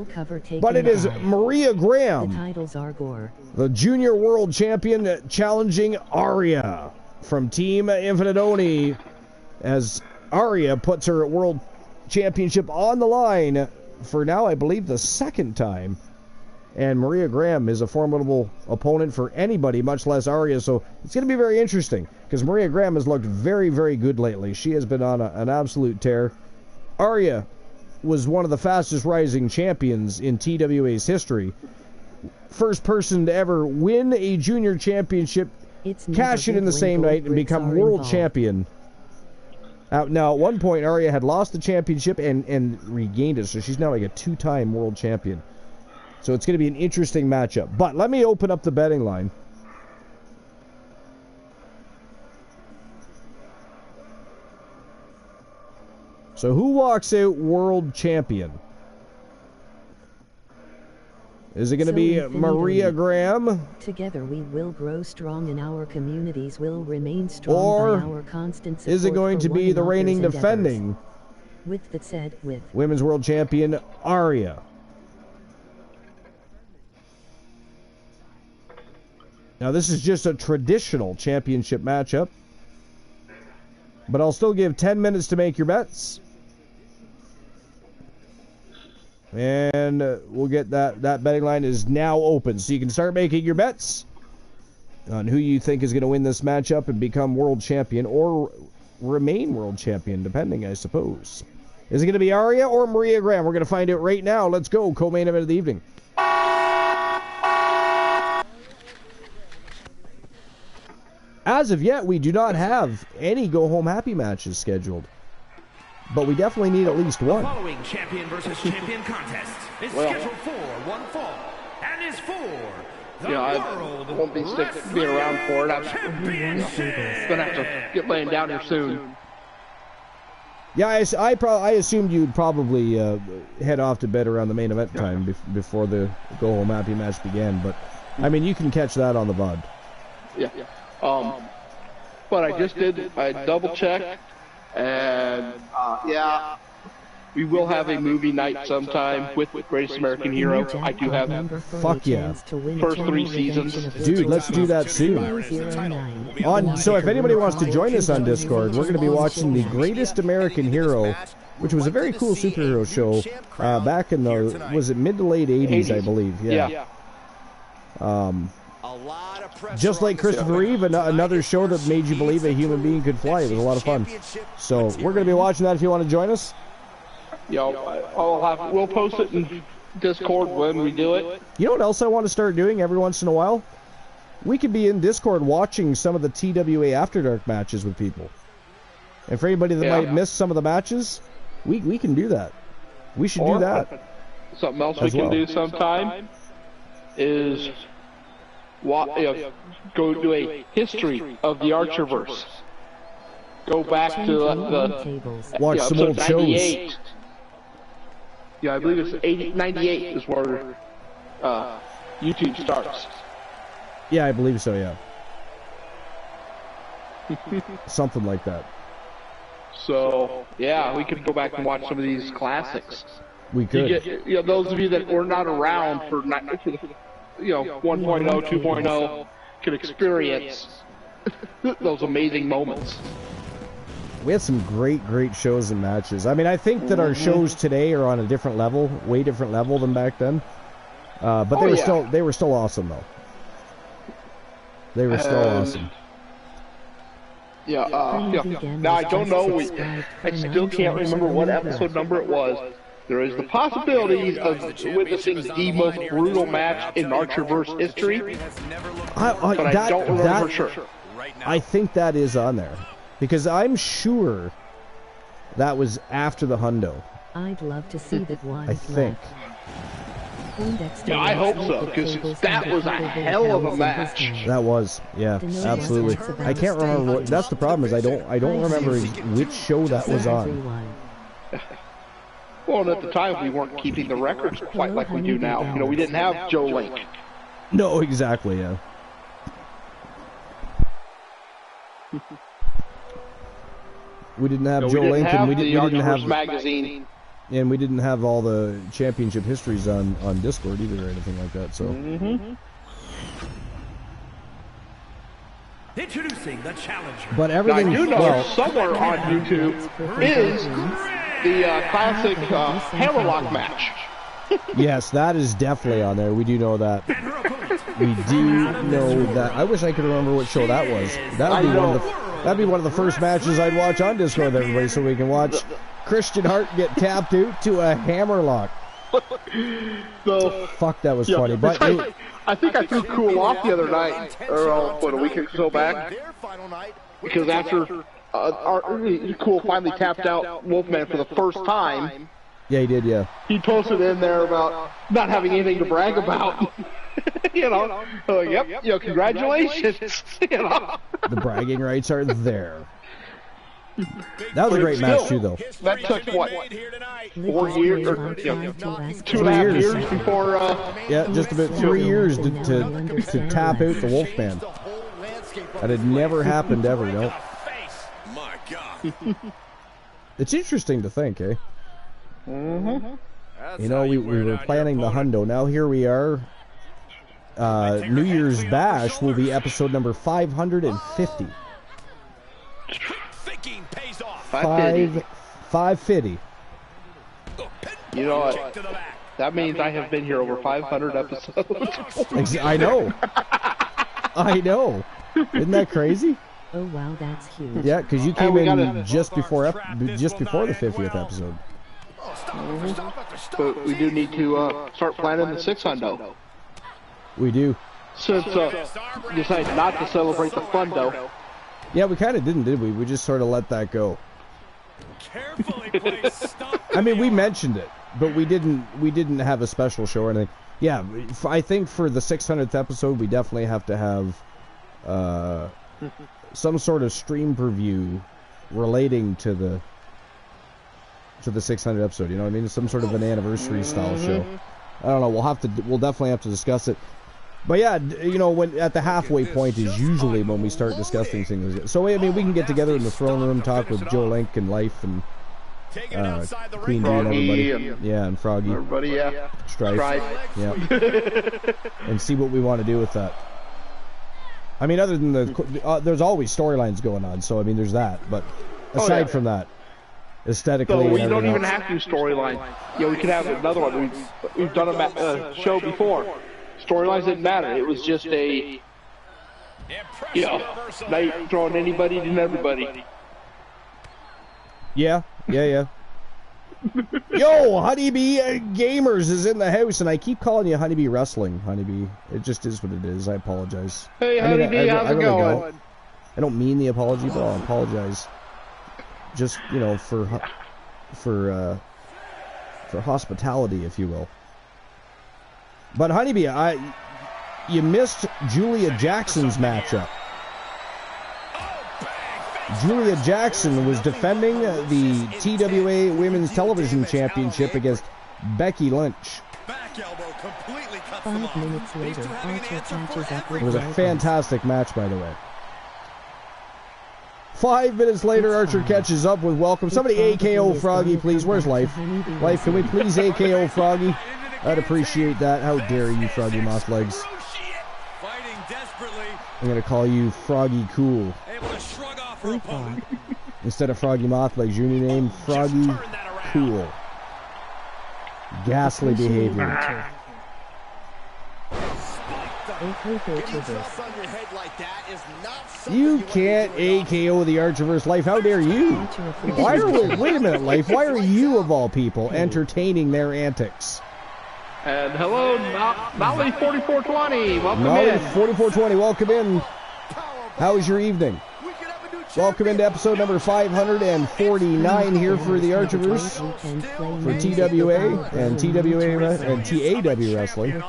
Speaker 1: But it is Maria Graham,
Speaker 3: The titles are Gore.
Speaker 1: the Junior World Champion, challenging Aria from Team Infinite Oni, as Aria puts her World Championship on the line for now, I believe, the second time. And Maria Graham is a formidable opponent for anybody, much less Aria. So it's going to be very interesting because Maria Graham has looked very, very good lately. She has been on an absolute tear. Aria was one of the fastest rising champions in TWA's history. First person to ever win a junior championship, cash it in the same night, and become world champion. Now, at one point, Aria had lost the championship and regained it, so she's now like a two-time world champion. So it's going to be an interesting matchup. But let me open up the betting line. So who walks out world champion? Is it going to be Maria Graham?
Speaker 3: Together we will grow strong and our communities will remain strong by our constant support.
Speaker 1: Is it going to be the reigning defending
Speaker 3: with that said, with
Speaker 1: Women's World Champion Aria? Now this is just a traditional championship matchup, but I'll still give 10 minutes to make your bets. And we'll get that betting line is now open, so you can start making your bets on who you think is going to win this matchup and become world champion or remain world champion, depending, I suppose. Is it going to be Aria or Maria Graham? We're going to find out right now. Let's go. Co-main event of the evening. As of yet, we do not have any go-home happy matches scheduled. But we definitely need at least one.
Speaker 7: The following champion versus champion contest is scheduled for one fall and is for the World
Speaker 6: I won't be being around for it. I'm gonna have to get laying down here soon.
Speaker 1: Yeah, I assumed you'd probably head off to bed around the main event time before the go-home happy match began. But I mean, you can catch that on the VOD.
Speaker 6: Yeah. But I just did. I double-checked. And, we will have a movie night sometime with Greatest American Hero. I do have
Speaker 1: Fuck yeah.
Speaker 6: First 3 seasons.
Speaker 1: Dude, let's do that soon. So if anybody wants to join us on Discord, we're going to be watching the Greatest American Hero, which was a very cool superhero show back in the, was it mid to late 80s, I believe. Yeah. Just like Christopher Reeve, another show that made you believe a human being could fly. It was a lot of fun. So we're going to be watching that if you want to join us.
Speaker 6: We'll post it in Discord when we do it.
Speaker 1: You know what else I want to start doing every once in a while? We could be in Discord watching some of the TWA After Dark matches with people. And for anybody that might miss some of the matches, we can do that. We should do that.
Speaker 6: Something else we can do sometime is go do a history of the Archerverse. Go back to
Speaker 1: watch some old
Speaker 6: 98.
Speaker 1: shows.
Speaker 6: Yeah, I believe it's 98 is where YouTube starts.
Speaker 1: Yeah, I believe so, yeah. Something like that.
Speaker 6: So, yeah, we could go back and watch some of these classics.
Speaker 1: We could.
Speaker 6: Those of you that were not around for 1.0, 2.0 could experience those amazing moments.
Speaker 1: We had some great shows and matches. I mean, I think that our shows today are on a different level, way different level than back then. But they were still awesome though. They were still awesome.
Speaker 6: Yeah, Now, I don't know. I still can't remember what episode number it was. There is the possibility of witnessing the most brutal match in Archerverse history. But I don't remember for sure.
Speaker 1: I think that is on there. Because I'm sure that was after the hundo.
Speaker 3: I'd love to see that one.
Speaker 1: I think.
Speaker 6: Yeah, I hope so, because that was a hell of a match.
Speaker 1: That was, yeah, absolutely. I can't remember what. That's the problem, is I don't remember which show that was on.
Speaker 6: Well, and at the time we weren't keeping the records quite like we do now. You know, we didn't have Joe Link.
Speaker 1: No, exactly, yeah. We didn't have Joe Link, and we didn't have
Speaker 6: magazine.
Speaker 1: And we didn't have all the championship histories on Discord either or anything like that, so.
Speaker 7: Introducing the challenger.
Speaker 1: But everything,
Speaker 6: now, I do know somewhere on YouTube is the classic Hammerlock match.
Speaker 1: Yes, that is definitely on there. We do know that. We do know that. I wish I could remember what show that was. That'd be one of the first matches I'd watch on Discord with everybody, so we can watch Christian Hart get tapped out to a hammerlock.
Speaker 6: So,
Speaker 1: fuck, that was funny. But
Speaker 6: I think I threw Cool off the other night, or what, a week or so back, because after Cool finally tapped out Wolfman for the first time.
Speaker 1: Yeah, he did, yeah.
Speaker 6: He posted in there about not having anything to brag about. You know, yep, congratulations. You know,
Speaker 1: the bragging rights are there. That was a great match too, though.
Speaker 6: That took what, 4 years or 2.5 years before?
Speaker 1: Yeah, just about 3 years to tap out the Wolfman. That had never happened ever, you know.
Speaker 5: My God.
Speaker 1: It's interesting to think, eh?
Speaker 6: Mm-hmm.
Speaker 1: You know, we were planning the hundo. Now here we are. New Year's Bash will be episode number 550. 550.
Speaker 6: You know what? That means I have been here over 500 episodes.
Speaker 1: I know. I know. Isn't that crazy?
Speaker 3: Oh wow, that's huge.
Speaker 1: Yeah, because you came in just before the 50th episode.
Speaker 6: But we do need to start planning the 600.
Speaker 1: We do.
Speaker 6: Since decided not to celebrate the fundo.
Speaker 1: Yeah, we kind of didn't, did we? We just sort of let that go. I mean, we mentioned it, but we didn't have a special show or anything. Yeah, I think for the 600th episode, we definitely have to have some sort of stream preview relating to the 600th episode. You know what I mean? Some sort of an anniversary style show. I don't know. We'll definitely have to discuss it. But yeah, you know, when at the halfway point is usually when we start discussing things. So I mean, we can get together in the throne room, talk with Joe Link and Life and Queen D and everybody. Yeah, and Froggy.
Speaker 6: Everybody, yeah.
Speaker 1: Strife. Yeah. And see what we want to do with that. I mean, other than there's always storylines going on. So I mean, there's that. But aside from that, aesthetically,
Speaker 6: so we don't even have to do storyline. Yeah, we could have another one. We've done a show before. Storylines didn't matter. It was just a, night throwing anybody and everybody.
Speaker 1: Yeah. Yo, Honeybee Gamers is in the house, and I keep calling you Honeybee Wrestling. Honeybee, it just is what it is. I apologize.
Speaker 6: Hey, Honeybee, how's it going?
Speaker 1: I don't mean the apology, but I'll apologize. Just, you know, for hospitality, if you will. But Honeybee, you missed Julia Jackson's matchup. Julia Jackson was defending the TWA Women's Television Championship against Becky Lynch.
Speaker 3: 5 minutes later, Archer catches up with
Speaker 1: It was a fantastic match, by the way. 5 minutes later, Archer catches up with Welcome. Somebody AKO Froggy, please. Where's Life? Life, can we please AKO Froggy? I'd appreciate that. How dare you, Froggy Mothlegs. I'm going to call you Froggy Cool. Instead of Froggy Mothlegs, your new name, Froggy Cool. Ghastly behavior. You can't AKO the Archerverse. Life, how dare you? Why are we, wait a minute, Life, why are you, of all people, entertaining their antics?
Speaker 6: And hello, Nolly 4420. Welcome
Speaker 1: Nolly
Speaker 6: in.
Speaker 1: 4420, welcome in. How was your evening? Welcome into episode number 549 here for the Archerverse, for TWA and TWA and TAW Wrestling.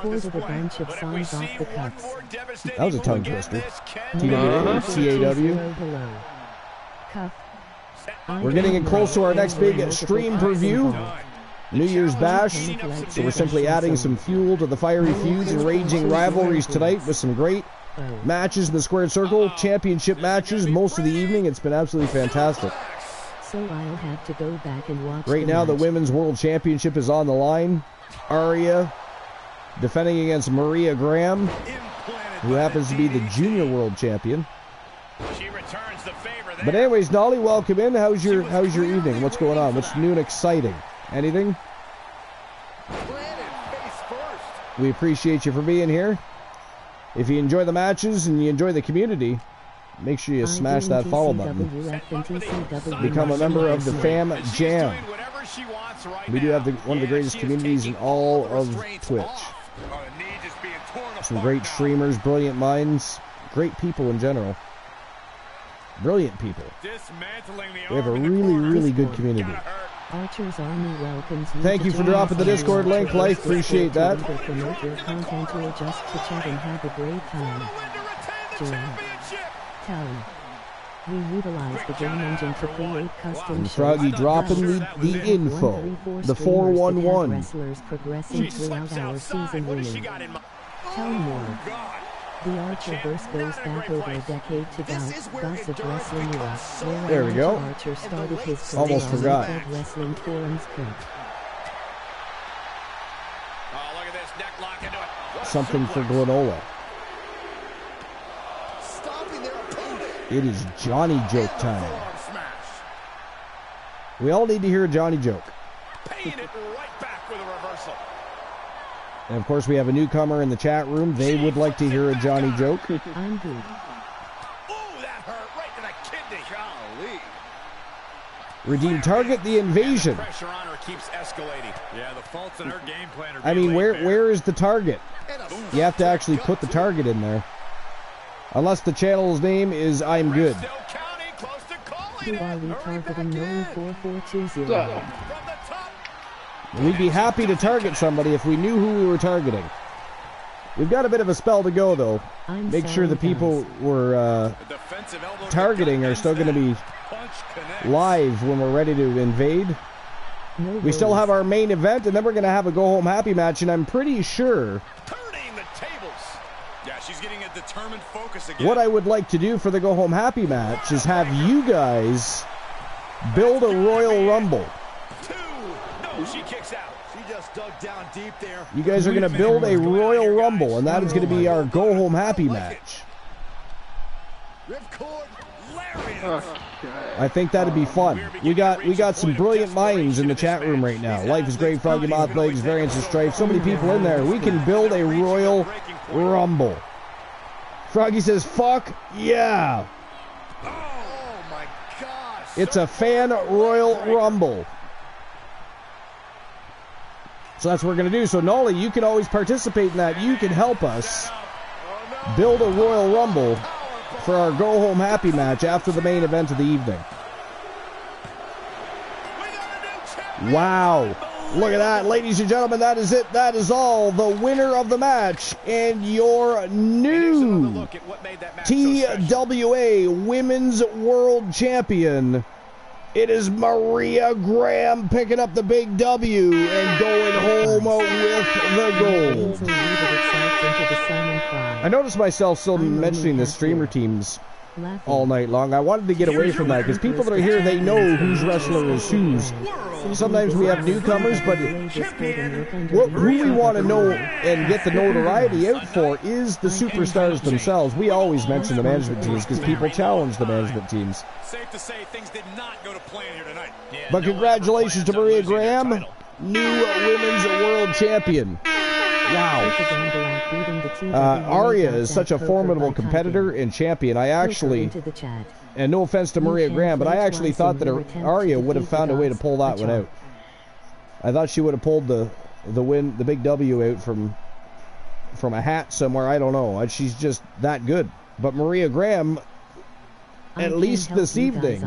Speaker 1: That was a tongue twister. TWA, TAW. We're getting in close to our next big stream preview, New Year's Bash. So we're simply adding some fuel to the fiery feuds and raging rivalries tonight with some great matches in the squared circle, championship matches most of the evening. It's been absolutely fantastic.
Speaker 3: So I'll have to go back and watch.
Speaker 1: Right now the Women's World Championship is on the line. Aria defending against Maria Graham, who happens to be the Junior World Champion. But anyways, Nolly, welcome in. How's your evening? What's going on? What's new and exciting? Anything? We appreciate you for being here. If you enjoy the matches and you enjoy the community, make sure you smash that follow button. Become a member of the Fam Jam. We do have one of the greatest communities in all of Twitch. Some great streamers, brilliant minds, great people in general. Brilliant people. We have a really, really good community.
Speaker 3: Archer's Army welcomes you.
Speaker 1: Thank you for dropping the Discord link, Life. Appreciate that.
Speaker 3: Promote your content or just to chat and have a great time. Join. Town. We utilize the game engine to create custom
Speaker 1: and Froggy dropping the info. The 411.
Speaker 3: Wrestlers progressing throughout our season winning. Tell more. The Archerverse goes back over a decade to Gossip Wrestling era, where
Speaker 1: there we go.
Speaker 3: Archer started his
Speaker 1: almost forgot.
Speaker 3: Wrestling forums group.
Speaker 1: Something for Glenola. It is Johnny Joke time. We all need to hear a Johnny Joke. And of course, we have a newcomer in the chat room. They would like to hear a Johnny Joke.
Speaker 3: I'm good.
Speaker 1: Redeem target the invasion. I mean, where is the target? You have to actually put the target in there. Unless the channel's name is I'm Good.
Speaker 3: Who are we targeting? No 4420.
Speaker 1: We'd be happy to target somebody if we knew who we were targeting. We've got a bit of a spell to go, though. Make sure the people we're targeting are still going to be live when we're ready to invade. We still have our main event, and then we're going to have a go-home happy match, and I'm pretty sure what I would like to do for the go-home happy match is have you guys build a Royal Rumble.
Speaker 5: She kicks out. She just dug down deep there.
Speaker 1: You guys are going to build a Royal Rumble, and that is going to be our go-home happy match. I think that'd be fun. We got some brilliant minds in the chat room right now. Life is Great, Froggy Moth Legs, Variance of Strife. So many people in there. We can build a Royal Rumble. Froggy says, "Fuck yeah!"
Speaker 5: Oh my gosh!
Speaker 1: It's a fan Royal Rumble. So that's what we're going to do. So, Nolly, you can always participate in that. You can help us build a Royal Rumble for our go-home happy match after the main event of the evening. Wow. Look at that. Ladies and gentlemen, that is it. That is all. The winner of the match and your new TWA Women's World Champion. It is Maria Graham picking up the big W and going home with the gold. I noticed myself still mentioning the streamer teams all night long. I wanted to get away from that because people that are here, they know whose wrestler is whose. Sometimes we have newcomers, but who we want to know and get the notoriety out for is the superstars themselves. We always mention the management teams because people challenge the management teams.
Speaker 5: Safe to say things did not go to plan here tonight.
Speaker 1: But congratulations to Maria Graham, new Women's World Champion. Wow. Arya is such a formidable competitor and champion. I actually, and no offense to Maria Graham, but I actually thought that Arya would have found a way to pull that one out. I thought she would have pulled the win, the big W out from a hat somewhere. I don't know. She's just that good. But Maria Graham, at least this evening,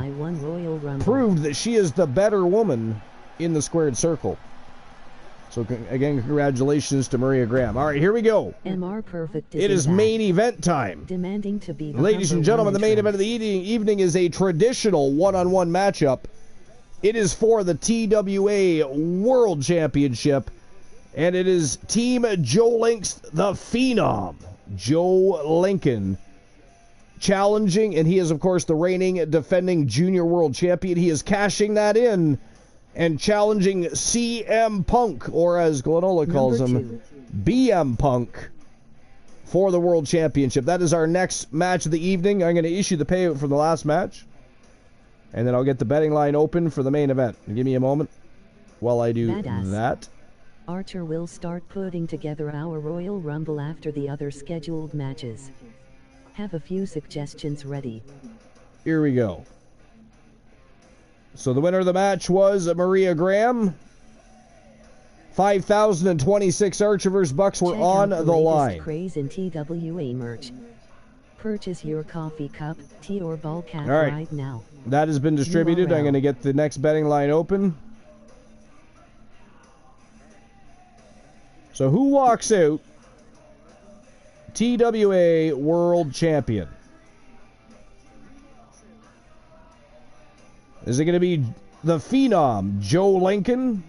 Speaker 1: proved that she is the better woman in the squared circle. So again, congratulations to Maria Graham. All right, here we go.
Speaker 3: MR Perfect
Speaker 1: it is main event time.
Speaker 3: Demanding to be
Speaker 1: ladies and gentlemen, the main event of the evening is a traditional one-on-one matchup. It is for the TWA World Championship, and it is Team DXLIX, the Phenom, Joe Lincoln, challenging, and he is, of course, the reigning, defending Junior World Champion. He is cashing that in and challenging CM Punk, or as Glenola calls him, BM Punk, for the World Championship. That is our next match of the evening. I'm going to issue the payout from the last match, and then I'll get the betting line open for the main event. Give me a moment while I do that.
Speaker 3: Archer will start putting together our Royal Rumble after the other scheduled matches. Have a few suggestions ready.
Speaker 1: Here we go. So the winner of the match was Maria Graham. 5,026 Archerverse bucks were on the line.
Speaker 3: Craze in TWA merch. Purchase your coffee cup, tea, or ball cap right now.
Speaker 1: That has been distributed. I'm going to get the next betting line open. So who walks out TWA World Champion? Is it going to be the Phenom, Joe Lincoln?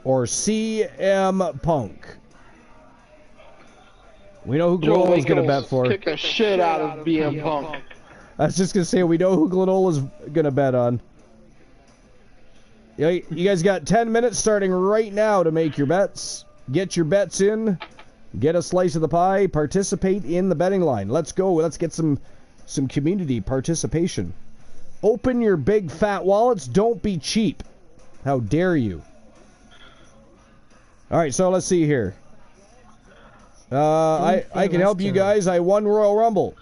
Speaker 1: Or CM Punk? We know who Glenola's going to bet for.
Speaker 6: Kick the shit out of BM Punk.
Speaker 1: I was just going to say, we know who Glenola's going to bet on. You guys got 10 minutes starting right now to make your bets. Get your bets in. Get a slice of the pie. Participate in the betting line. Let's go. Let's get some community participation. Open your big fat wallets. Don't be cheap. How dare you? All right, so let's see here. I can help you guys. I won Royal Rumble.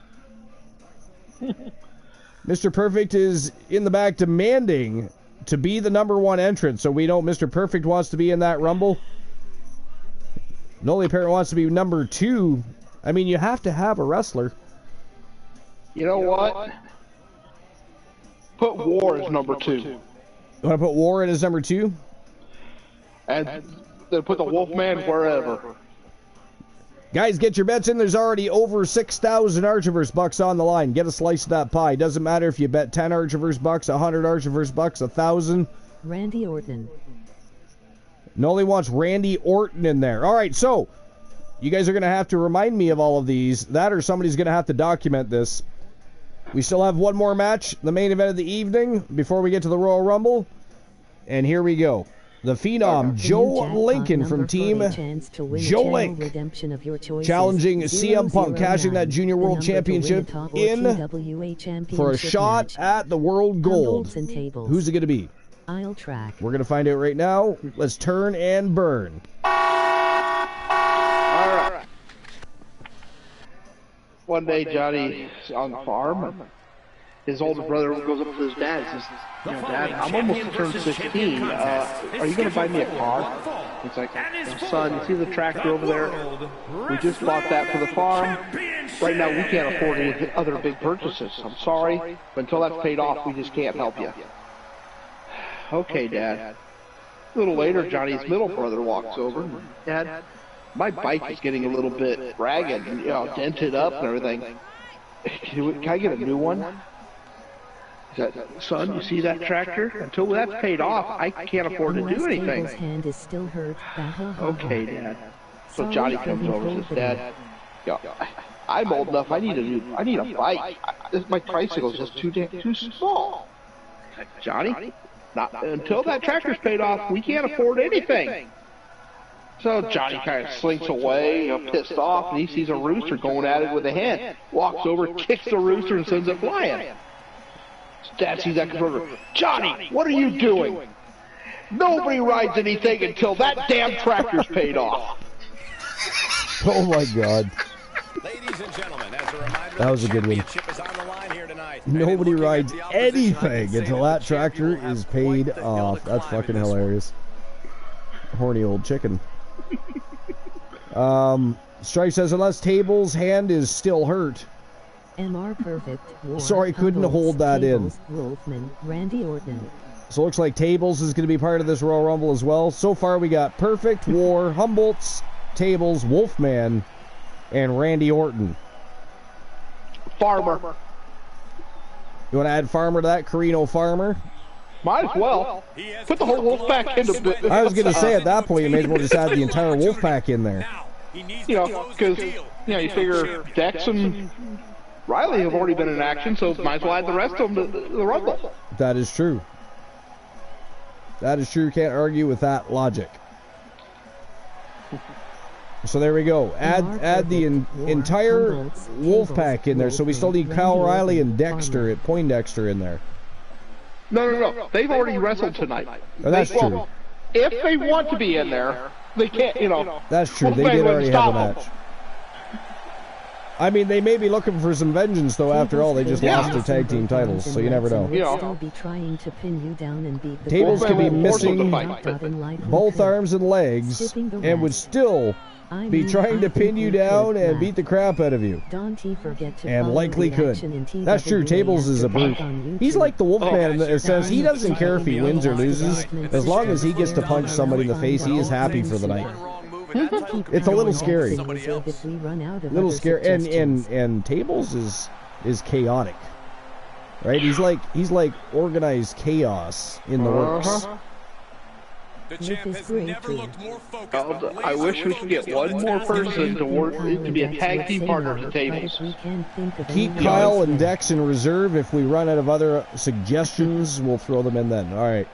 Speaker 1: Mr. Perfect is in the back demanding to be the #1 entrant, so we know Mr. Perfect wants to be in that Rumble. Noli apparently wants to be #2. I mean, you have to have a wrestler.
Speaker 6: You know what? Put War as #2.
Speaker 1: You want to put War in as #2?
Speaker 6: And then put the Wolfman wherever.
Speaker 1: Guys, get your bets in. There's already over 6,000 Archerverse bucks on the line. Get a slice of that pie. Doesn't matter if you bet 10 Archerverse bucks, 100 Archerverse bucks, 1,000.
Speaker 3: Randy Orton.
Speaker 1: Noli wants Randy Orton in there. All right, so you guys are going to have to remind me of all of these. That or somebody's going to have to document this. We still have one more match, the main event of the evening, before we get to the Royal Rumble. And here we go. The Phenom, Joe Lincoln from Team DXLIX, challenging CM Punk, cashing that Junior World Championship in for a shot at the World Gold. Who's it going to be?
Speaker 3: I'll track.
Speaker 1: We're going to find out right now. Let's turn and burn.
Speaker 6: All right. One day, Johnny's on the farm. His older brother goes up to his dad and says, "You know, Dad, I'm almost to turn 16. Are you going to buy me a car?" He's like, "Son, you see the tractor over there? We just bought that for the farm. Right now, we can't afford any other big purchases. I'm sorry, but until that's paid off, we just can't help you." "Okay, Dad." A little later, Johnny's middle brother walks over. "Dad, my bike is getting a little bit ragged, dented up and everything. Can I get a new one?" "Son, you see that tractor? Until that's paid off, I can't afford to do anything."
Speaker 3: Hand is still hurt.
Speaker 6: "Okay, Dad." So Johnny comes over and says, "Dad, I'm old enough. I need a bike. My tricycle is just too small." "Johnny, not until that tractor's paid off, we can't afford anything." So Johnny kind of slinks away, pissed off, and he sees a rooster going at it with a hen. Walks over, kicks the rooster, and sends it flying. Dad sees that, comes over. "Johnny, what are you doing?" Nobody rides anything until that damn tractor's paid off.
Speaker 1: Oh my God.
Speaker 5: Ladies and gentlemen, as a reminder,
Speaker 1: That was a good one.
Speaker 5: is on the line here tonight.
Speaker 1: Nobody rides anything until that tractor is paid off. That's fucking hilarious. Horny old chicken. Strife says, unless Table's hand is still hurt.
Speaker 3: MR Perfect. War,
Speaker 1: Sorry, couldn't hold that
Speaker 3: Tables,
Speaker 1: in.
Speaker 3: Wolfman, Randy Orton.
Speaker 1: So it looks like Tables is going to be part of this Royal Rumble as well. So far we got Perfect, War, Humboldt's, Tables, Wolfman, and Randy Orton.
Speaker 6: Farmer.
Speaker 1: You want to add Farmer to that? Carino Farmer?
Speaker 6: Might as well. Put the whole Wolfpack into.
Speaker 1: I was going to say at that point you may as well just add the entire Wolfpack in there.
Speaker 6: You know, because you figure Dex and Riley have already been in action, so might as well add the rest of them to the Rumble.
Speaker 1: That is true. That is true. Can't argue with that logic. So there we go. Add the entire Wolfpack in there. So we still need Kyle Riley and Dexter at Poindexter in there.
Speaker 6: No. They've already wrestled tonight.
Speaker 1: Oh, that's true.
Speaker 6: If they want to be in there, they can't.
Speaker 1: That's true. They did already have a match. I mean, they may be looking for some vengeance, though. After all, they just lost their tag team titles, so you never know. Tables could be missing both arms and legs, and would still be trying to pin you down and beat the crap out of you. And likely could. That's true. Tables is a brute. He's like the Wolfman in the sense he doesn't care if he wins or loses. As long as he gets to punch somebody in the face, he is happy for the night. It's a little scary. Little scary, and Tables is chaotic, right? He's like organized chaos in the works.
Speaker 6: I wish we could get one more person to work to be a tag team partner to Tables.
Speaker 1: Keep Kyle and Dex in reserve. If we run out of other suggestions, we'll throw them in then. All right.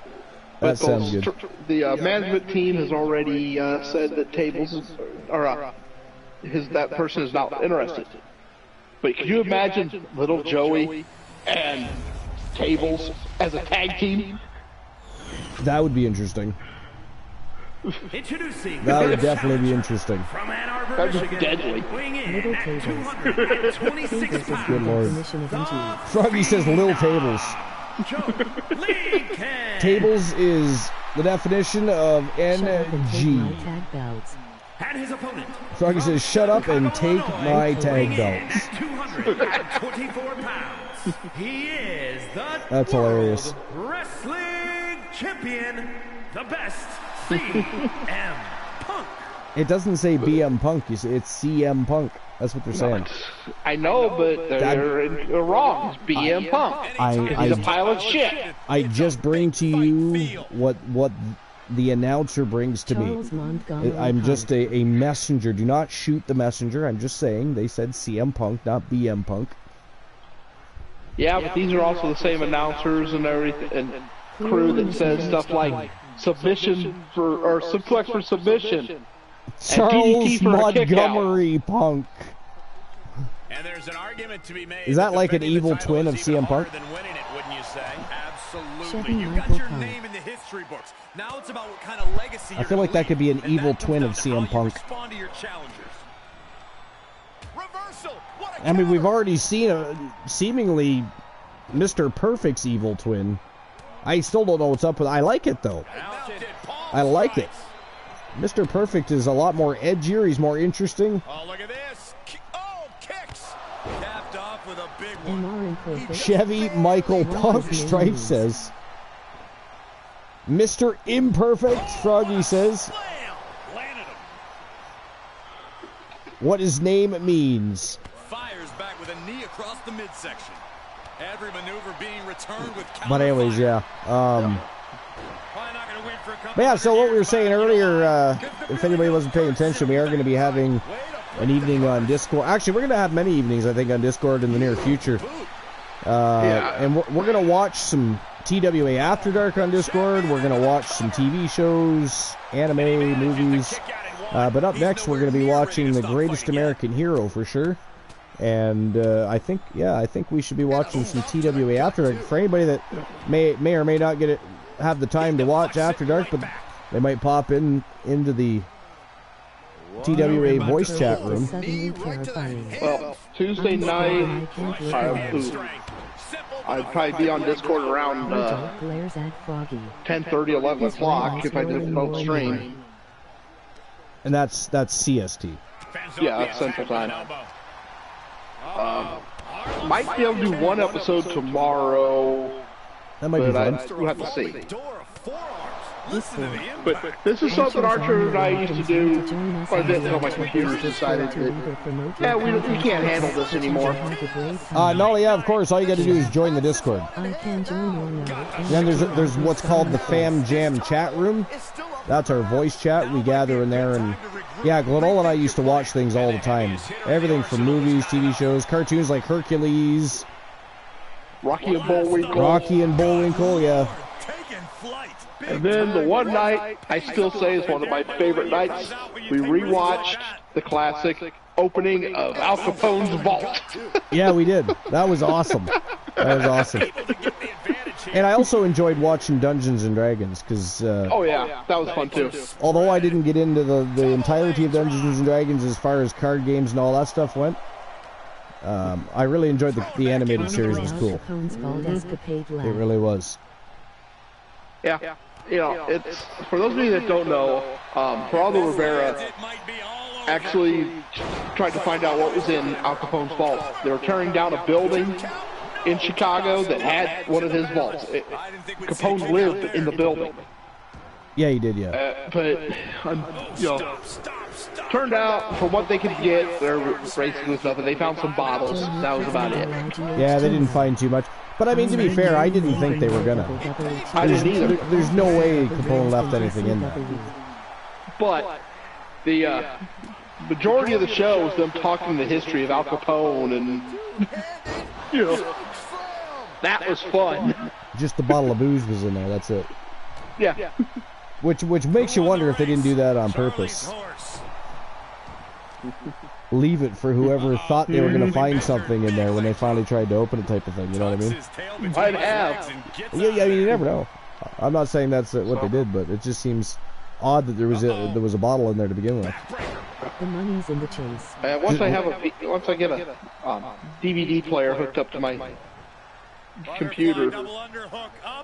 Speaker 1: That sounds good.
Speaker 6: The management team has already said that Tables that person is not interested. But could you imagine little Joey and Tables as a tag team?
Speaker 1: That would be interesting.
Speaker 7: Introducing
Speaker 1: that would definitely be interesting.
Speaker 7: From Ann Arbor,
Speaker 6: That'd be
Speaker 7: Michigan,
Speaker 6: deadly.
Speaker 7: weighing in at 226 pounds.
Speaker 1: Good Lord. Froggy says Lil Tables. Tables is the definition of NG.
Speaker 7: And his opponent.
Speaker 1: Froggy says, shut up and take my tag belts.
Speaker 7: 224 pounds. He is the
Speaker 1: That's hilarious.
Speaker 7: Wrestling Champion, the best CM Punk.
Speaker 1: It doesn't say BM Punk, you see, it's CM Punk. That's what they're saying.
Speaker 6: I know, but they're wrong. It's BM Punk. He's a pile of shit.
Speaker 1: I just bring to you what the announcer brings to me. I'm just a messenger. Do not shoot the messenger. I'm just saying they said CM Punk, not BM Punk.
Speaker 6: Yeah, but these are also the same announcers and everything, and crew that says stuff like submission or suplex for submission.
Speaker 1: Charles Montgomery Punk.
Speaker 5: And there's an argument to be made.
Speaker 1: Is that like an evil twin of CM Punk?
Speaker 5: Than winning it, wouldn't you say? Absolutely. You got your name in the history books. Now it's about what kind of legacy.
Speaker 1: I feel like that could be an evil twin of CM Punk.
Speaker 5: Respond to your challengers. Reversal.
Speaker 1: I mean, we've already seen a seemingly Mr. Perfect's evil twin. I still don't know what's up with it. I like it though. I like it. Mr. Perfect is a lot more edgier. He's more interesting.
Speaker 5: Oh, look at this. Oh, kicks. Capped off with a big one.
Speaker 1: Chevy Michael Punk, Strife says. Mr. Imperfect, Froggy says. What his name means.
Speaker 5: Fires back with a knee across the midsection. Every maneuver being returned with counter.
Speaker 1: But anyways, yeah. But yeah, so what we were saying earlier, if anybody wasn't paying attention, we are going to be having an evening on Discord. Actually, we're going to have many evenings, I think, on Discord in the near future. And we're going to watch some TWA After Dark on Discord. We're going to watch some TV shows, anime, movies. But up next, we're going to be watching The Greatest American Hero for sure. And I think we should be watching some TWA After Dark. For anybody that may or may not get have the time to watch After Dark, but they might pop into the TWA voice chat room.
Speaker 6: Well, Tuesday night, I'd probably be on Discord around 10:30, 11 o'clock if I did a remote stream.
Speaker 1: And that's CST.
Speaker 6: Yeah, that's Central Time. Might be able to do one episode tomorrow.
Speaker 1: That might be fun.
Speaker 6: We'll have to see. But this is something Archer and I used to do quite a bit until my computers decided that, yeah, we can't handle this anymore.
Speaker 1: No, yeah, of course. All you got to do is join the Discord. Then there's what's called the Fam Jam chat room. That's our voice chat. We gather in there, and yeah, Glenol and I used to watch things all the time. Everything from movies, TV shows, cartoons like Hercules,
Speaker 6: Rocky and Bullwinkle.
Speaker 1: Rocky and Bullwinkle, yeah.
Speaker 6: And then the one night, I still say is one of my favorite nights, we rewatched the classic opening of Al Capone's vault.
Speaker 1: Yeah, we did. That was awesome. That was awesome. And I also enjoyed watching Dungeons and Dragons because.
Speaker 6: Oh yeah, that was fun too.
Speaker 1: Although I didn't get into the entirety of Dungeons and Dragons as far as card games and all that stuff went, I really enjoyed the animated series. It was cool. It really was.
Speaker 6: Yeah, you know, it's for those of you that don't know, Geraldo Rivera actually tried to find out what was in Al Capone's vault. They were tearing down a building in Chicago that had one of his vaults. Capone lived in the building.
Speaker 1: Yeah, he did, yeah.
Speaker 6: But, you know, turned out, from what they could get, there basically was nothing. They found some bottles. That was about it.
Speaker 1: Yeah, they didn't find too much. But, I mean, to be fair, I didn't think they were gonna.
Speaker 6: I didn't either.
Speaker 1: There's no way Capone left anything in there.
Speaker 6: But the majority of the show was them talking the history of Al Capone, and, you know, that was fun.
Speaker 1: Just the bottle of booze was in there, that's it.
Speaker 6: Yeah.
Speaker 1: Which makes you wonder if they didn't do that on purpose. Leave it for whoever thought they were going to find something in there when they finally tried to open it, type of thing. You know what I mean?
Speaker 6: I'd have.
Speaker 1: Yeah, I mean, you never know. I'm not saying that's what they did, but it just seems odd that there was a bottle in there to begin with.
Speaker 3: The money's in the chase.
Speaker 6: Once I get a DVD player hooked up to my computer,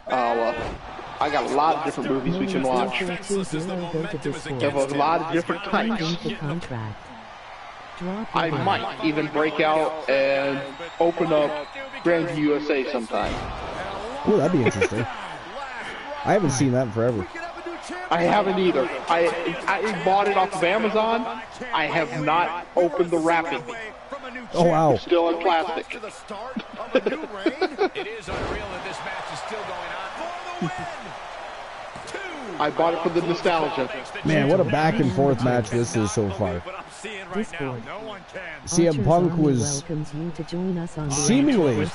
Speaker 6: I got a lot of different movies we can watch. Have a lot of different types. I might even break out and open up Grand View USA sometime.
Speaker 1: Oh, that'd be interesting. I haven't seen that in forever.
Speaker 6: I haven't either. I bought it off of Amazon. I have not opened the wrapping.
Speaker 1: Oh, wow.
Speaker 6: It's still in plastic.
Speaker 5: It is unreal that this match is still going on for the win.
Speaker 6: I bought it for the nostalgia.
Speaker 1: Man, what a back and forth match this is so far. CM Punk was seemingly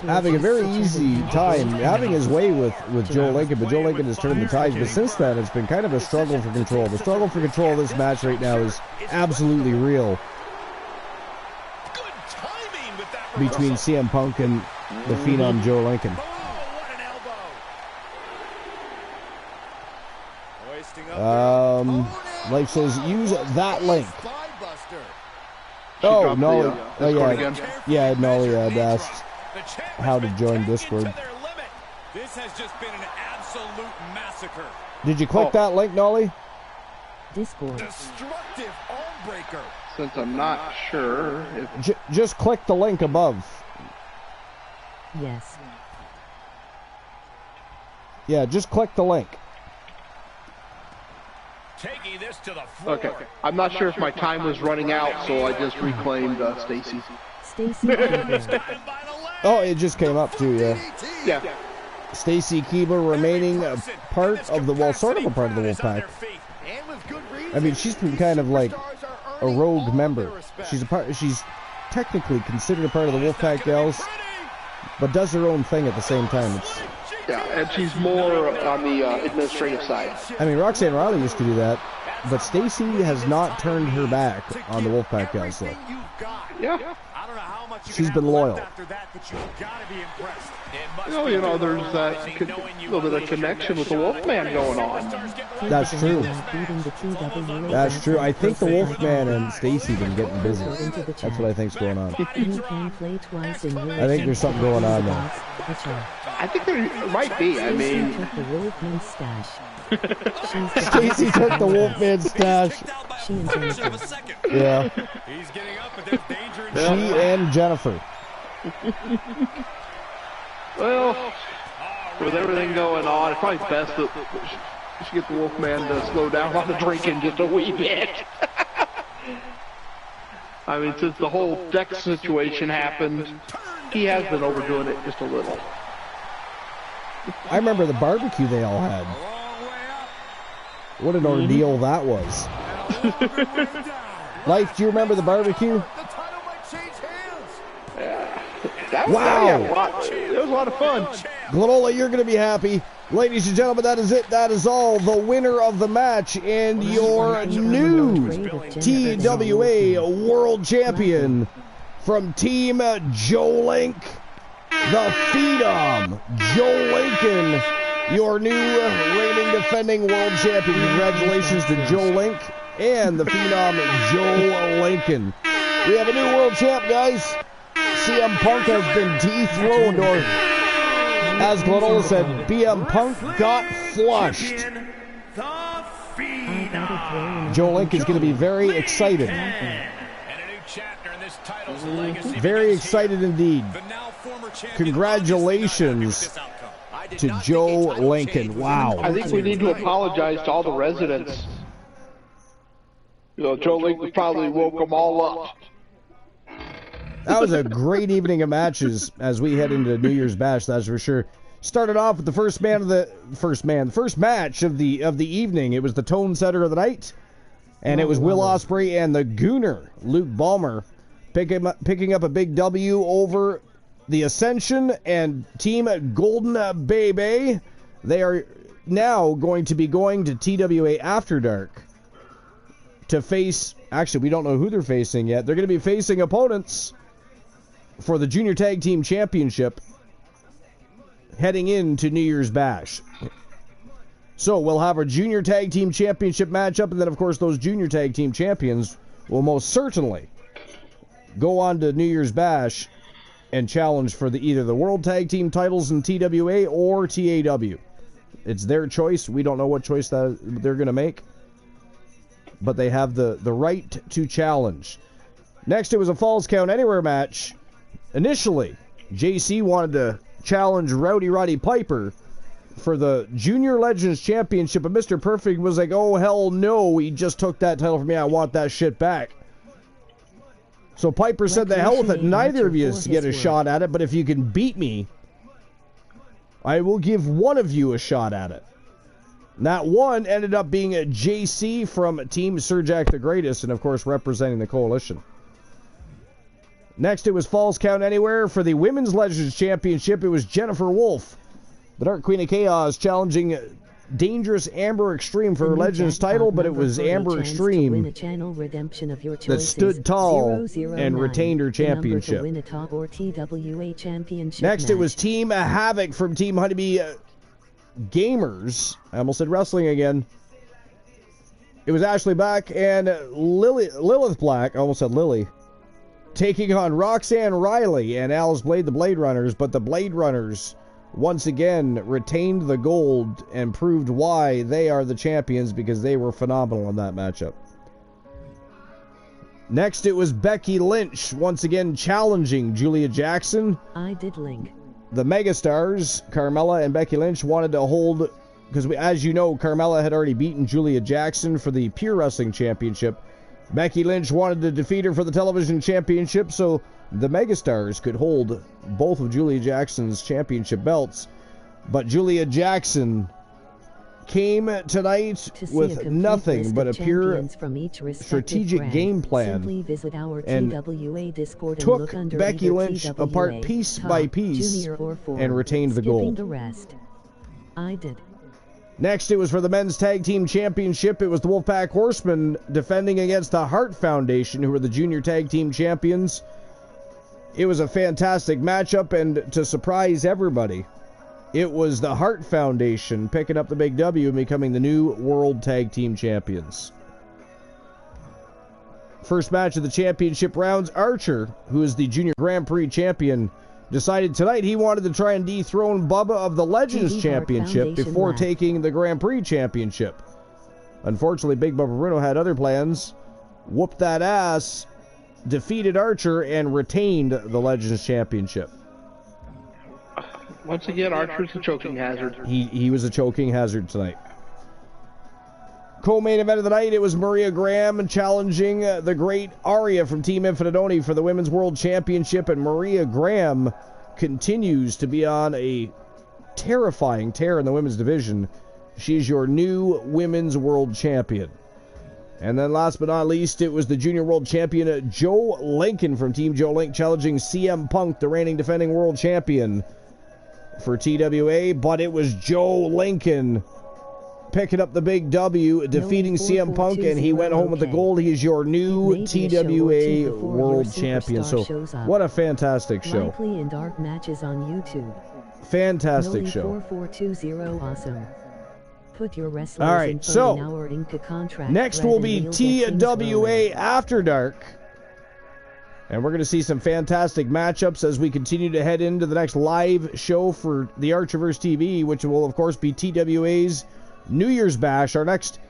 Speaker 1: having a very easy time, having his way with Joe Lincoln, but Joe Lincoln has turned the tides. But since then, it's been kind of a struggle for control. The struggle for control of this match right now is absolutely real between CM Punk and the Phenom Joe Lincoln. Life says use that link. Oh no! Yeah, Nolly had asked how to join Discord.
Speaker 5: This has just been an absolute massacre.
Speaker 1: Did you click that link, Nolly?
Speaker 3: Discord.
Speaker 5: Destructive arm breaker.
Speaker 6: Since I'm not sure if...
Speaker 1: Just click the link above.
Speaker 3: Yes.
Speaker 1: Yeah, just click the link.
Speaker 5: Taking this to the floor.
Speaker 6: Okay. I'm not sure if my time was running out, so I just reclaimed Stacy.
Speaker 1: Oh, it just came up too, yeah.
Speaker 6: Yeah.
Speaker 1: Stacy Keebler remaining a part of the, well, sort of a part of the Wolfpack. I mean, she's been kind of like a rogue member. She's technically considered a part of the Wolfpack Gals, but does her own thing at the same time.
Speaker 6: Yeah, and she's more on the administrative side.
Speaker 1: I mean, Roxanne Riley used to do that, but Stacy has not turned her back on the Wolfpack Gals, though.
Speaker 6: Yeah.
Speaker 1: She's been loyal.
Speaker 6: There's that little bit of connection with the Wolfman going on.
Speaker 1: That's true. That's true. I think the Wolfman and Stacy been getting busy. That's what I think's going on. I think there's something going on there.
Speaker 6: I think there might be. I mean,
Speaker 1: Stacy took the Wolfman stash. Yeah. She and Jennifer.
Speaker 6: Well, with everything going on, it's probably best that we should get the Wolfman to slow down on the drinking just a wee bit. I mean, since the whole Dex situation happened, he has been overdoing it just a little.
Speaker 1: I remember the barbecue they all had. What an ordeal that was. Life, do you remember the barbecue? Wow!
Speaker 6: It was a lot of fun.
Speaker 1: Glenola, you're going to be happy. Ladies and gentlemen, that is it. That is all. The winner of the match and your new TWA World Champion from Team Joe Link, the Phenom, Joe Lincoln, your new reigning defending world champion. Congratulations to Joe Link and the Phenom, Joe Lincoln. We have a new world champ, guys. CM Punk has been dethroned, or as Glenola said, BM Punk got flushed. Joe Link is going to be very excited. Very excited indeed. Congratulations to Joe Lincoln. Wow.
Speaker 6: I think we need to apologize to all the residents. Joe Lincoln probably woke them all up.
Speaker 1: That was a great evening of matches as we head into New Year's Bash, that's for sure. Started off with the first match of the evening. It was the tone setter of the night, and it was Will Ospreay and the Gooner, Luke Ballmer, picking up a big W over the Ascension and Team Golden Baby. They are now going to be going to TWA After Dark to face, actually we don't know who they're facing yet. They're going to be facing opponents for the Junior Tag Team Championship heading into New Year's Bash. So we'll have our Junior Tag Team Championship matchup, and then of course those Junior Tag Team Champions will most certainly go on to New Year's Bash and challenge for either the World Tag Team titles in TWA or TAW. It's their choice. We don't know what choice that they're going to make, but they have the right to challenge. Next, it was a Falls Count Anywhere match. Initially, JC wanted to challenge Rowdy Roddy Piper for the Junior Legends Championship, but Mr. Perfect was like, oh, hell no, he just took that title from me, I want that shit back. So Piper said, the hell with it, neither of you get a shot at it, but if you can beat me, I will give one of you a shot at it. And that one ended up being a JC from Team Sir Jack the Greatest, and of course representing the Coalition. Next, it was Falls Count Anywhere for the Women's Legends Championship. It was Jennifer Wolf, the Dark Queen of Chaos, challenging Dangerous Amber Extreme for her Legends title, but it was Amber Extreme that stood tall and retained her championship. Next, it was Team Havoc from Team Honeybee Gamers. I almost said wrestling again. It was Ashley Black and Lilith Black. I almost said Lily. Taking on Roxanne Riley and Alice Blade, the Blade Runners, but the Blade Runners once again retained the gold and proved why they are the champions, because they were phenomenal in that matchup. Next, it was Becky Lynch once again challenging Julia Jackson.
Speaker 3: I did link.
Speaker 1: The Megastars, Carmella and Becky Lynch, wanted to hold, because as you know, Carmella had already beaten Julia Jackson for the Pure Wrestling Championship. Becky Lynch wanted to defeat her for the Television Championship so the Megastars could hold both of Julia Jackson's championship belts. But Julia Jackson came tonight with nothing but a pure strategic game plan and took Becky Lynch apart piece by piece and retained the gold.
Speaker 3: I did.
Speaker 1: Next, it was for the Men's Tag Team Championship. It was the Wolfpack Horsemen defending against the Hart Foundation, who were the Junior Tag Team Champions. It was a fantastic matchup, and to surprise everybody, it was the Hart Foundation picking up the big W and becoming the new World Tag Team Champions. First match of the championship rounds, Archer, who is the Junior Grand Prix champion, decided tonight he wanted to try and dethrone Bubba of the Legends Championship before taking the Grand Prix Championship. Unfortunately, Big Bubba Bruno had other plans, whooped that ass, defeated Archer, and retained the Legends Championship.
Speaker 6: Once again, Archer's a choking hazard.
Speaker 1: He was a choking hazard tonight. Co-main event of the night, it was Maria Graham challenging the great Aria from Team Infinite Oni for the Women's World Championship, and Maria Graham continues to be on a terrifying tear in the women's division. She's your new Women's World Champion. And then last but not least, it was the Junior World Champion Joe Lincoln from Team Joe Link challenging CM Punk, the reigning defending World Champion for TWA, but it was Joe Lincoln picking up the big W, defeating CM Punk, and he went home with the gold. He is your new TWA World Champion. So, what a fantastic show.
Speaker 3: Likely in dark matches on YouTube.
Speaker 1: Fantastic show.
Speaker 3: 4420 awesome. Put your wrestlers
Speaker 1: all right, so next will be TWA After Dark. And we're going to see some fantastic matchups as we continue to head into the next live show for the Archerverse TV, which will, of course, be TWA's New Year's Bash, our next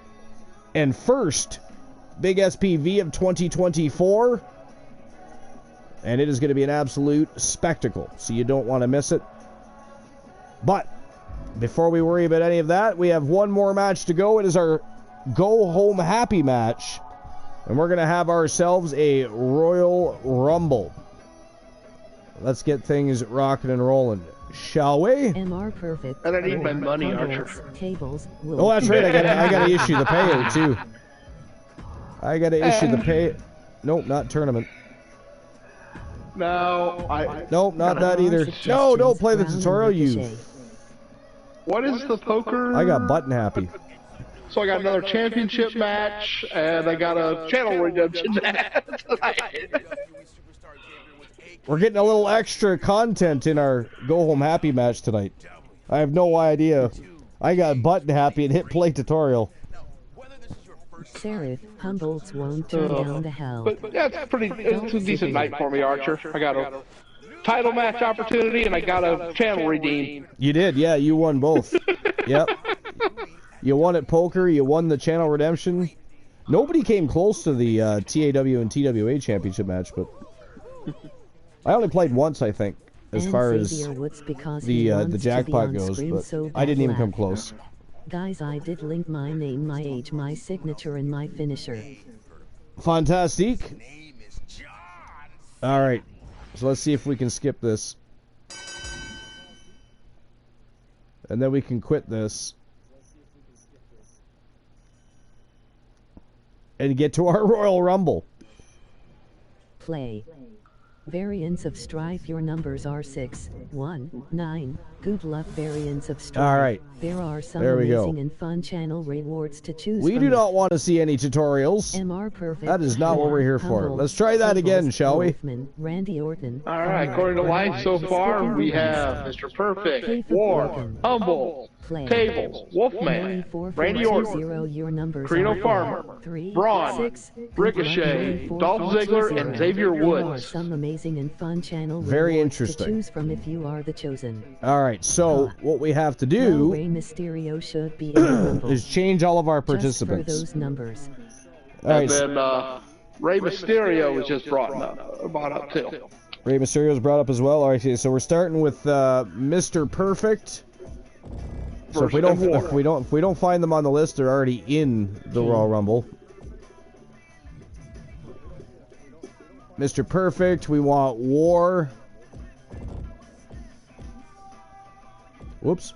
Speaker 1: and first big SPV of 2024. And it is going to be an absolute spectacle, so you don't want to miss it. But before we worry about any of that, we have one more match to go. It is our Go Home Happy match. And we're going to have ourselves a Royal Rumble. Let's get things rocking and rolling, shall we?
Speaker 3: MR Perfect.
Speaker 6: I don't need my money, Archer.
Speaker 3: Tables
Speaker 1: oh, that's right. I got to issue the payout, too. I got to issue the pay. Nope, not tournament.
Speaker 6: No,
Speaker 1: Nope, not that either. No, don't play the tutorial, you.
Speaker 6: What is the poker?
Speaker 1: I got button happy.
Speaker 6: So I got another championship match, and I got a channel redemption match.
Speaker 1: We're getting a little extra content in our Go Home Happy match tonight. I have no idea. I got button happy and hit play tutorial.
Speaker 3: Seraph, Humboldt's won't turn down the hell.
Speaker 6: But yeah, it's a decent night for me, Archer. I got a title match opportunity, and I got a channel redeem.
Speaker 1: You did, yeah. You won both. Yep. You won at poker. You won the channel redemption. Nobody came close to the TAW and TWA championship match, but I only played once, I think, as far as the jackpot goes. But so I didn't even come close.
Speaker 3: Guys, I did link my name, my age, my signature, and my finisher.
Speaker 1: Fantastic. All right, so let's see if we can skip this, and then we can quit this. And get to our Royal Rumble.
Speaker 3: Play. Variants of Strife. Your numbers are 6, 1, 9. Good luck, variants of Strife.
Speaker 1: All right.
Speaker 3: There are some amazing and fun channel rewards to choose
Speaker 1: from. We do not want to see any tutorials.
Speaker 3: MR Perfect.
Speaker 1: That is not what we're here for. Let's try that again, shall we?
Speaker 3: Randy Orton.
Speaker 6: All right. According to life so far, we have Mr. Perfect, War, Humble, Tables, Wolfman, Randy Orton, Carino Farmer, Braun, Ricochet, Dolph Ziggler, and Xavier Woods.
Speaker 3: Some amazing and fun channel
Speaker 1: very
Speaker 3: rewards
Speaker 1: interesting
Speaker 3: to choose from if you are the chosen.
Speaker 1: All right, so what we have to do
Speaker 3: Rey Mysterio should be
Speaker 1: is change all of our participants.
Speaker 3: Just for those numbers.
Speaker 1: All right,
Speaker 6: and then Rey Mysterio was just brought up too.
Speaker 1: Rey Mysterio is brought up as well. All right, so we're starting with Mr. Perfect. So if we don't find them on the list, they're already in the Royal Rumble. Mr. Perfect, we want War. Whoops.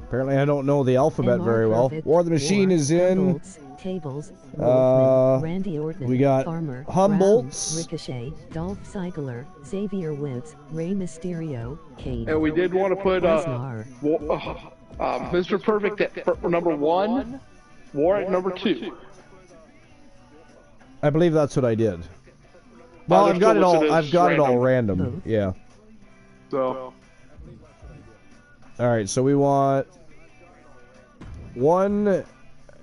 Speaker 1: Apparently I don't know the alphabet very well. War the Machine is in.
Speaker 3: Tables, Randy Orton,
Speaker 1: we got
Speaker 3: Farmer,
Speaker 1: Humboldt's,
Speaker 3: Ricochet, Dolph Ziggler, Xavier Woods, Rey Mysterio, Kane.
Speaker 6: And we did want to put Mr. Perfect at number 1, War at number 2.
Speaker 1: I believe that's what I did. Well, I've got it all. I've got it all random. Yeah.
Speaker 6: So.
Speaker 1: All right. So we want 1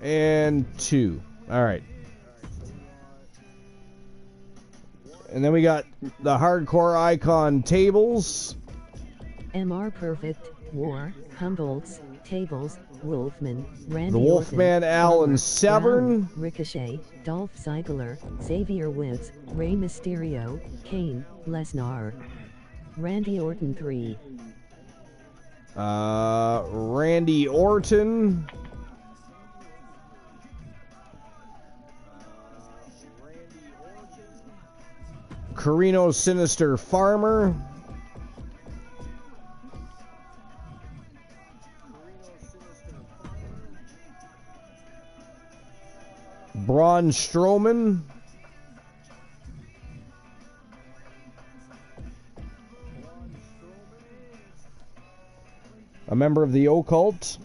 Speaker 1: and 2. All right. And then we got the hardcore icon tables.
Speaker 3: MR Perfect, War, Humboldt's, Tables, Wolfman, Randy
Speaker 1: The Wolfman,
Speaker 3: Orton,
Speaker 1: Alan
Speaker 3: Palmer,
Speaker 1: Severn.
Speaker 3: Brown, Ricochet, Dolph Ziggler, Xavier Woods, Rey Mysterio, Kane, Lesnar. Randy Orton 3.
Speaker 1: Randy Orton. Carino Sinister Farmer. Braun Strowman. A member of the Occult.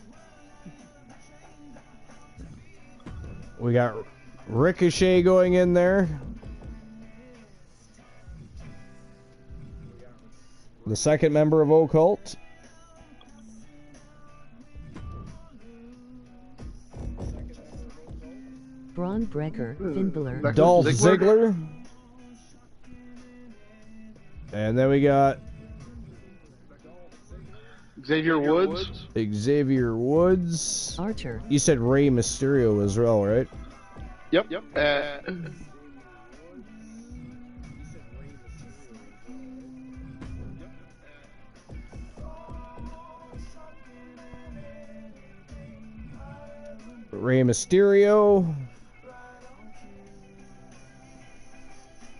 Speaker 1: We got Ricochet going in there. The second member of Occult.
Speaker 3: Braun Breaker, Finn Balor,
Speaker 1: Dolph Ziggler. And then we got
Speaker 6: Xavier Woods.
Speaker 1: Xavier Woods.
Speaker 3: Archer.
Speaker 1: You said Rey Mysterio as well, right?
Speaker 6: Yep.
Speaker 1: Rey Mysterio.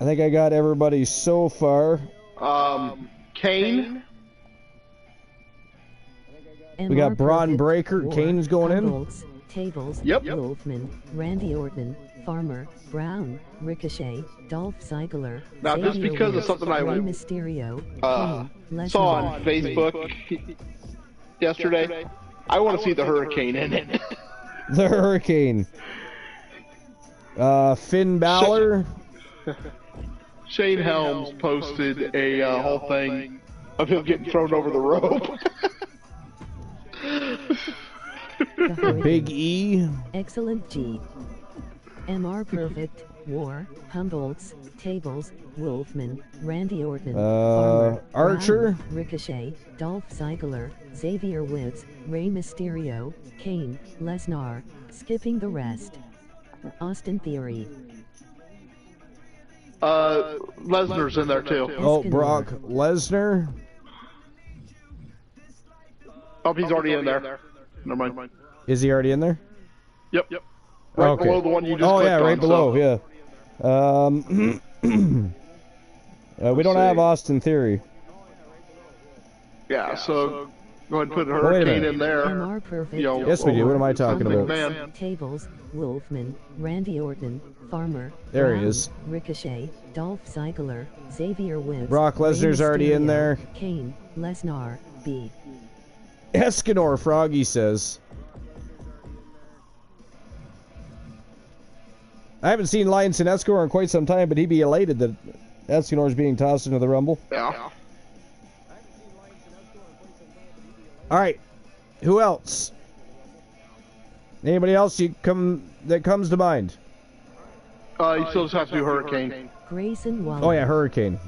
Speaker 1: I think I got everybody so far.
Speaker 6: Kane.
Speaker 1: We got Braun Breaker.
Speaker 3: War,
Speaker 1: Kane's going
Speaker 3: Humboldt's, Tables,
Speaker 6: Yep.
Speaker 3: Wolfman, Randy Orton, Farmer, Brown, Ricochet, Dolph Ziggler,
Speaker 6: Now, just
Speaker 3: Xavier
Speaker 6: because of
Speaker 3: Woods,
Speaker 6: something I
Speaker 3: Rey Mysterio, Kane,
Speaker 6: saw
Speaker 3: Lesnar.
Speaker 6: on Facebook yesterday, I want to see the Hurricane in it.
Speaker 1: The Hurricane. Finn Balor.
Speaker 6: Shane Helms posted a whole thing of him getting thrown over the rope.
Speaker 1: Big E.
Speaker 3: Excellent G. MR Perfect, War, Humboldt's, Tables, Wolfman, Randy Orton, Farmer,
Speaker 1: Archer.
Speaker 3: Brown, Ricochet, Dolph Ziggler, Xavier Woods, Rey Mysterio, Kane, Lesnar, skipping the rest. Austin Theory.
Speaker 6: Lesnar's in there too.
Speaker 1: Oh, Brock Lesnar.
Speaker 6: Oh, he's already in there. Never mind.
Speaker 1: Is he already in there?
Speaker 6: Yep. Right
Speaker 1: Okay.
Speaker 6: below the one you just
Speaker 1: Oh
Speaker 6: clicked
Speaker 1: yeah, right
Speaker 6: on,
Speaker 1: below.
Speaker 6: so.
Speaker 1: Yeah. We don't have Austin Theory.
Speaker 6: Yeah, so go ahead and put a
Speaker 1: wait a
Speaker 6: Hurricane
Speaker 1: minute.
Speaker 6: in there.
Speaker 3: MR Perfect.
Speaker 1: Yes, we do. What am I talking about?
Speaker 6: McMahon.
Speaker 3: Tables, Wolfman, Randy Orton, Farmer,
Speaker 1: There he
Speaker 3: Brown,
Speaker 1: is.
Speaker 3: Ricochet, Dolph Ziggler, Xavier Woods,
Speaker 1: Brock Lesnar's
Speaker 3: Rey
Speaker 1: already in
Speaker 3: Mysterio,
Speaker 1: there.
Speaker 3: Kane, Lesnar, B.
Speaker 1: Escanor, Froggy says. I haven't seen Lions and Escanor in quite some time, but he'd be elated that Escanor's being tossed into the Rumble.
Speaker 6: Yeah.
Speaker 1: All right. Who else? Anybody else that comes to mind?
Speaker 6: You still just have to do Hurricane.
Speaker 3: Grayson Waller.
Speaker 1: Oh yeah, Hurricane.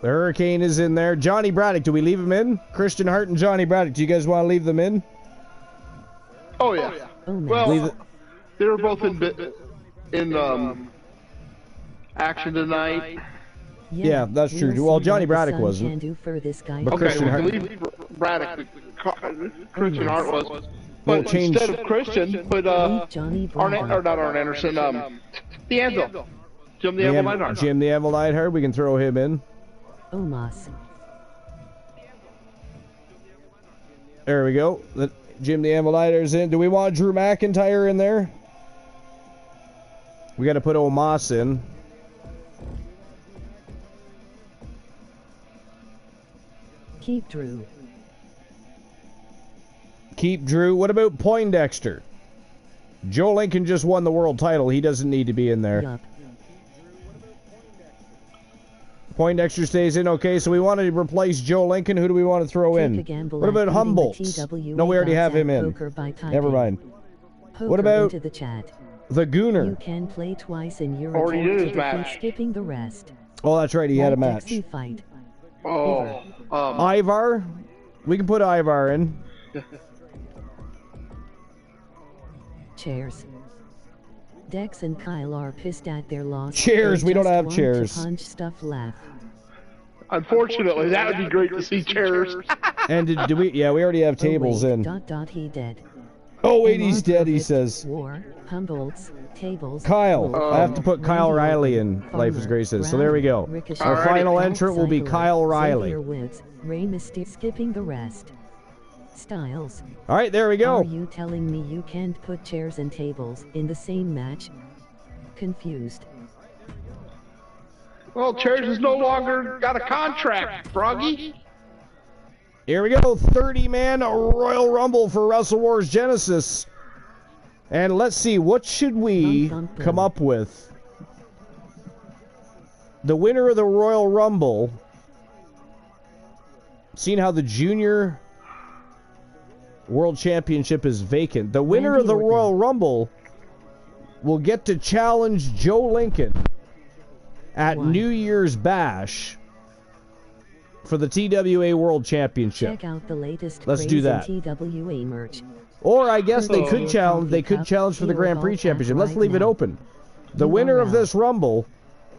Speaker 1: The Hurricane is in there. Johnny Braddock, do we leave him in? Christian Hart and Johnny Braddock, do you guys want to leave them in?
Speaker 6: Oh yeah.
Speaker 3: Oh, man.
Speaker 6: Well, they were both in action tonight.
Speaker 1: Yeah, that's
Speaker 3: we'll
Speaker 1: true.
Speaker 3: see
Speaker 1: Well, Johnny
Speaker 3: what the
Speaker 1: Braddock
Speaker 3: sun
Speaker 1: wasn't.
Speaker 3: Can do for this guy.
Speaker 1: But
Speaker 6: Okay,
Speaker 1: Christian
Speaker 6: we
Speaker 1: Hart-
Speaker 6: can leave Braddock. Christian Hart was.
Speaker 1: We'll
Speaker 6: But
Speaker 1: change-
Speaker 6: instead of Christian, put
Speaker 3: Johnny
Speaker 6: Arn,
Speaker 3: Bravo.
Speaker 6: or not Arn Anderson, the Anvil. Jim the Anvil Neidhart.
Speaker 1: Jim the Anvil Neidhart, we can throw him in.
Speaker 3: Omos.
Speaker 1: There we go. Jim the Anvil Neidhart's in. Do we want Drew McIntyre in there? We got to put Omos in.
Speaker 3: Keep Drew.
Speaker 1: Keep Drew. What about Poindexter? Joe Lincoln just won the world title. He doesn't need to be in there.
Speaker 3: Yup.
Speaker 1: Poindexter stays in. Okay, so we want to replace Joe Lincoln. Who do we want to throw in? What about Humboldt? No, we already have him in. Never mind. What about
Speaker 3: into the chat.
Speaker 1: the Gooner?
Speaker 3: You can play twice in your
Speaker 6: Already did his
Speaker 3: defeat,
Speaker 6: match.
Speaker 3: skipping the rest.
Speaker 1: Oh, that's right. He had a
Speaker 3: Like
Speaker 1: match.
Speaker 3: Dixie fight.
Speaker 6: Oh,
Speaker 1: Ivar? We can put Ivar in.
Speaker 3: Chairs. Dex and Kyle are pissed at their loss.
Speaker 1: Chairs,
Speaker 3: They
Speaker 1: we don't
Speaker 3: just
Speaker 1: have
Speaker 3: want
Speaker 1: chairs.
Speaker 3: To punch stuff laugh.
Speaker 6: unfortunately, that would be great to see chairs.
Speaker 1: And did we? Yeah, we already have tables
Speaker 3: oh, wait,
Speaker 1: in.
Speaker 3: He dead.
Speaker 1: Oh wait, he's dead. He says.
Speaker 3: War, Humboldt's, tables.
Speaker 1: Kyle.
Speaker 3: Wolf,
Speaker 1: I have to put Kyle
Speaker 3: Randy
Speaker 1: Riley in
Speaker 3: Farmer,
Speaker 1: Life is Graces. So
Speaker 3: Brown,
Speaker 1: there we go.
Speaker 3: Ricochet,
Speaker 1: Our final
Speaker 3: Dolph
Speaker 1: entrant will be
Speaker 3: Ziggler,
Speaker 1: Kyle Riley.
Speaker 3: Xavier Woods, Rey Mysterio, skipping the rest. Styles.
Speaker 1: All right, there we go.
Speaker 3: Are you telling me you can't put chairs and tables in the same match? Confused.
Speaker 6: Well, chairs has no longer got a contract, Froggy.
Speaker 1: Here we go. 30-man Royal Rumble for Wrestle Wars Genesis. And let's see, what should we come up with? The winner of the Royal Rumble, seeing how the Junior World Championship is vacant, the winner of the Royal Rumble will get to challenge Joe Lincoln at New Year's Bash for the TWA World Championship.
Speaker 3: Check out the latest
Speaker 1: Let's do that.
Speaker 3: TWA merch.
Speaker 1: Or I guess they could challenge. They could challenge for the Grand Prix Championship. Let's leave it open. The winner of this Rumble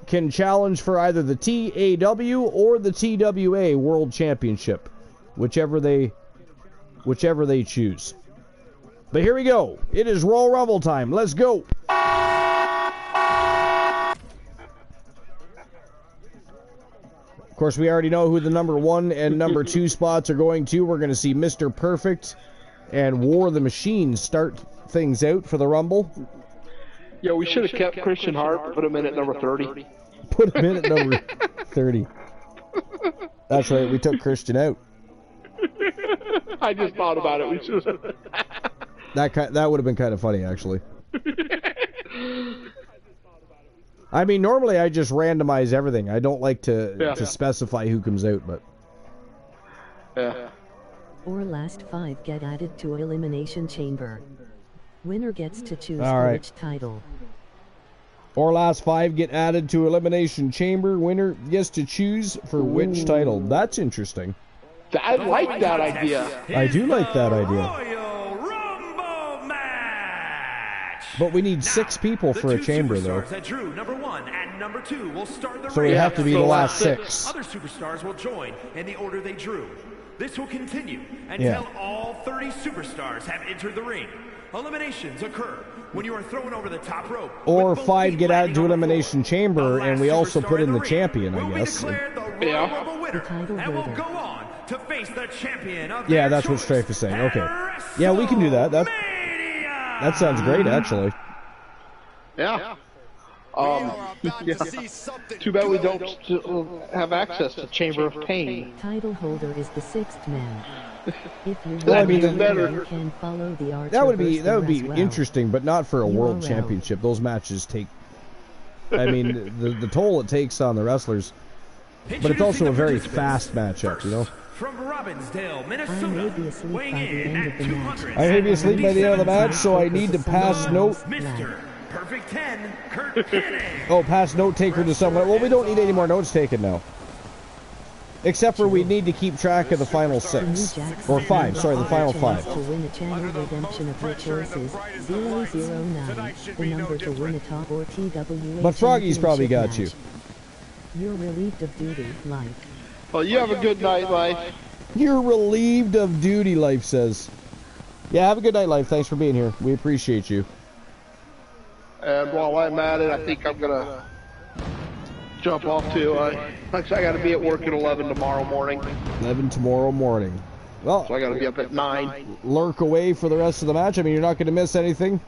Speaker 1: can challenge for either the TAW or the TWA World Championship, whichever they choose. But here we go. It is Royal Rumble time. Let's go. Of course, we already know who the number 1 and number 2 spots are going to. We're going to see Mr. Perfect and War the Machine start things out for the Rumble.
Speaker 6: Yeah, we should have kept Christian Hart, put him in at number 30.
Speaker 1: Put him in at number 30. That's right, we took Christian out.
Speaker 6: I just thought about it. We should have.
Speaker 1: That would have been kind of funny, actually. I mean, normally I just randomize everything. I don't like to specify who comes out, but...
Speaker 6: Yeah.
Speaker 3: Or last 5 get added to Elimination Chamber. Winner gets to choose which title.
Speaker 1: Or last 5 get added to Elimination Chamber. Winner gets to choose for which title. That's interesting.
Speaker 6: I like that idea.
Speaker 1: I do like that idea.
Speaker 7: Royal Rumble match.
Speaker 1: But we need 6 people for a chamber, though.
Speaker 7: That drew number 1 and number 2 will start the
Speaker 1: So we have to be the last 6.
Speaker 7: Other superstars will join in the order they drew. This will continue until all 30 superstars have entered the ring. Eliminations occur when you are thrown over the top rope.
Speaker 1: Or 5 get added to Elimination Chamber, and we also put in the champion, I guess.
Speaker 7: To face the champion of
Speaker 1: yeah, that's what Strafe is saying. Okay. Yeah, we can do that. That sounds great, actually.
Speaker 6: Yeah. Too bad we don't have access to Chamber of Pain.
Speaker 3: Title holder is the 6th man. If you're
Speaker 1: Well, I mean,
Speaker 3: you can follow the Archer
Speaker 1: that would be
Speaker 3: as well.
Speaker 1: interesting, but not for a world championship. Those matches take. I mean, the toll it takes on the wrestlers, but it's also a very fast matchup, you know.
Speaker 7: From Robbinsdale, Minnesota, weighing in at 200.
Speaker 1: I may be asleep by the end of the match, so I need to pass note.
Speaker 7: Mr. Perfect 10, Kurt Hennig.
Speaker 1: Oh, pass note taker to someone. Well, we don't need any more notes taken now. Except for we need to keep track of the final 6. Or 5, sorry, the final 5.
Speaker 3: To win a channel redemption of your choices, 009, the number to win a top or TWA.
Speaker 1: But Froggy's probably got you.
Speaker 3: You're relieved of duty, life.
Speaker 6: Well, you have a good night, Life.
Speaker 1: You're relieved of duty, Life says. Yeah, have a good night, Life. Thanks for being here. We appreciate you.
Speaker 6: And while I'm at it, I think I'm going to jump off too. I got to be at work at 11 tomorrow morning.
Speaker 1: 11 tomorrow morning. Well,
Speaker 6: so I got to be up at 9.
Speaker 1: Lurk away for the rest of the match. I mean, you're not going to miss anything.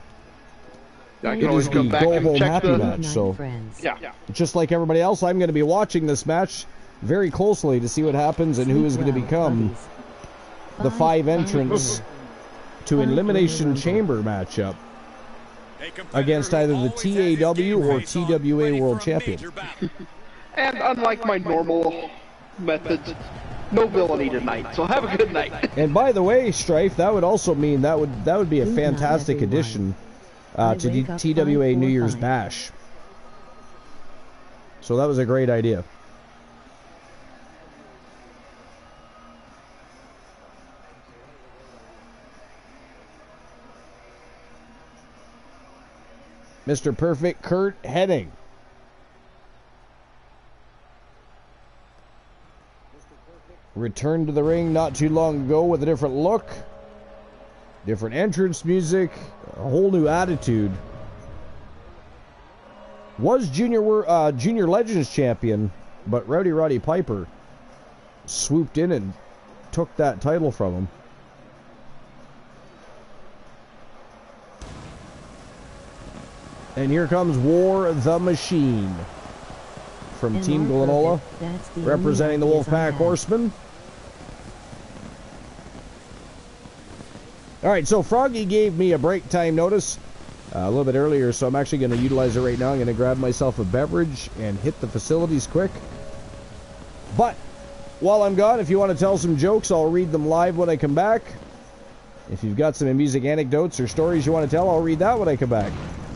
Speaker 6: I can always come back and check
Speaker 1: happy match. So,
Speaker 6: yeah.
Speaker 1: Just like everybody else, I'm going to be watching this match very closely to see what happens and who is going to become the 5 entrants to Elimination Chamber matchup. against either the TAW or TWA World Champion.
Speaker 6: And unlike my normal methods, no villainy tonight, so have a good night.
Speaker 1: And by the way, Strife, that would also mean that would be a fantastic addition to the TWA New Year's Bash. So that was a great idea. Mr. Perfect, Kurt Hennig. Returned to the ring not too long ago with a different look, different entrance music, a whole new attitude. Was Junior Legends champion, but Roddy Piper swooped in and took that title from him. And here comes War the Machine from Team Glenola, representing the Wolfpack Horsemen. All right, so Froggy gave me a break time notice a little bit earlier, so I'm actually going to utilize it right now. I'm going to grab myself a beverage and hit the facilities quick. But while I'm gone, if you want to tell some jokes, I'll read them live when I come back. If you've got some music anecdotes or stories you want to tell, I'll read that when I come back.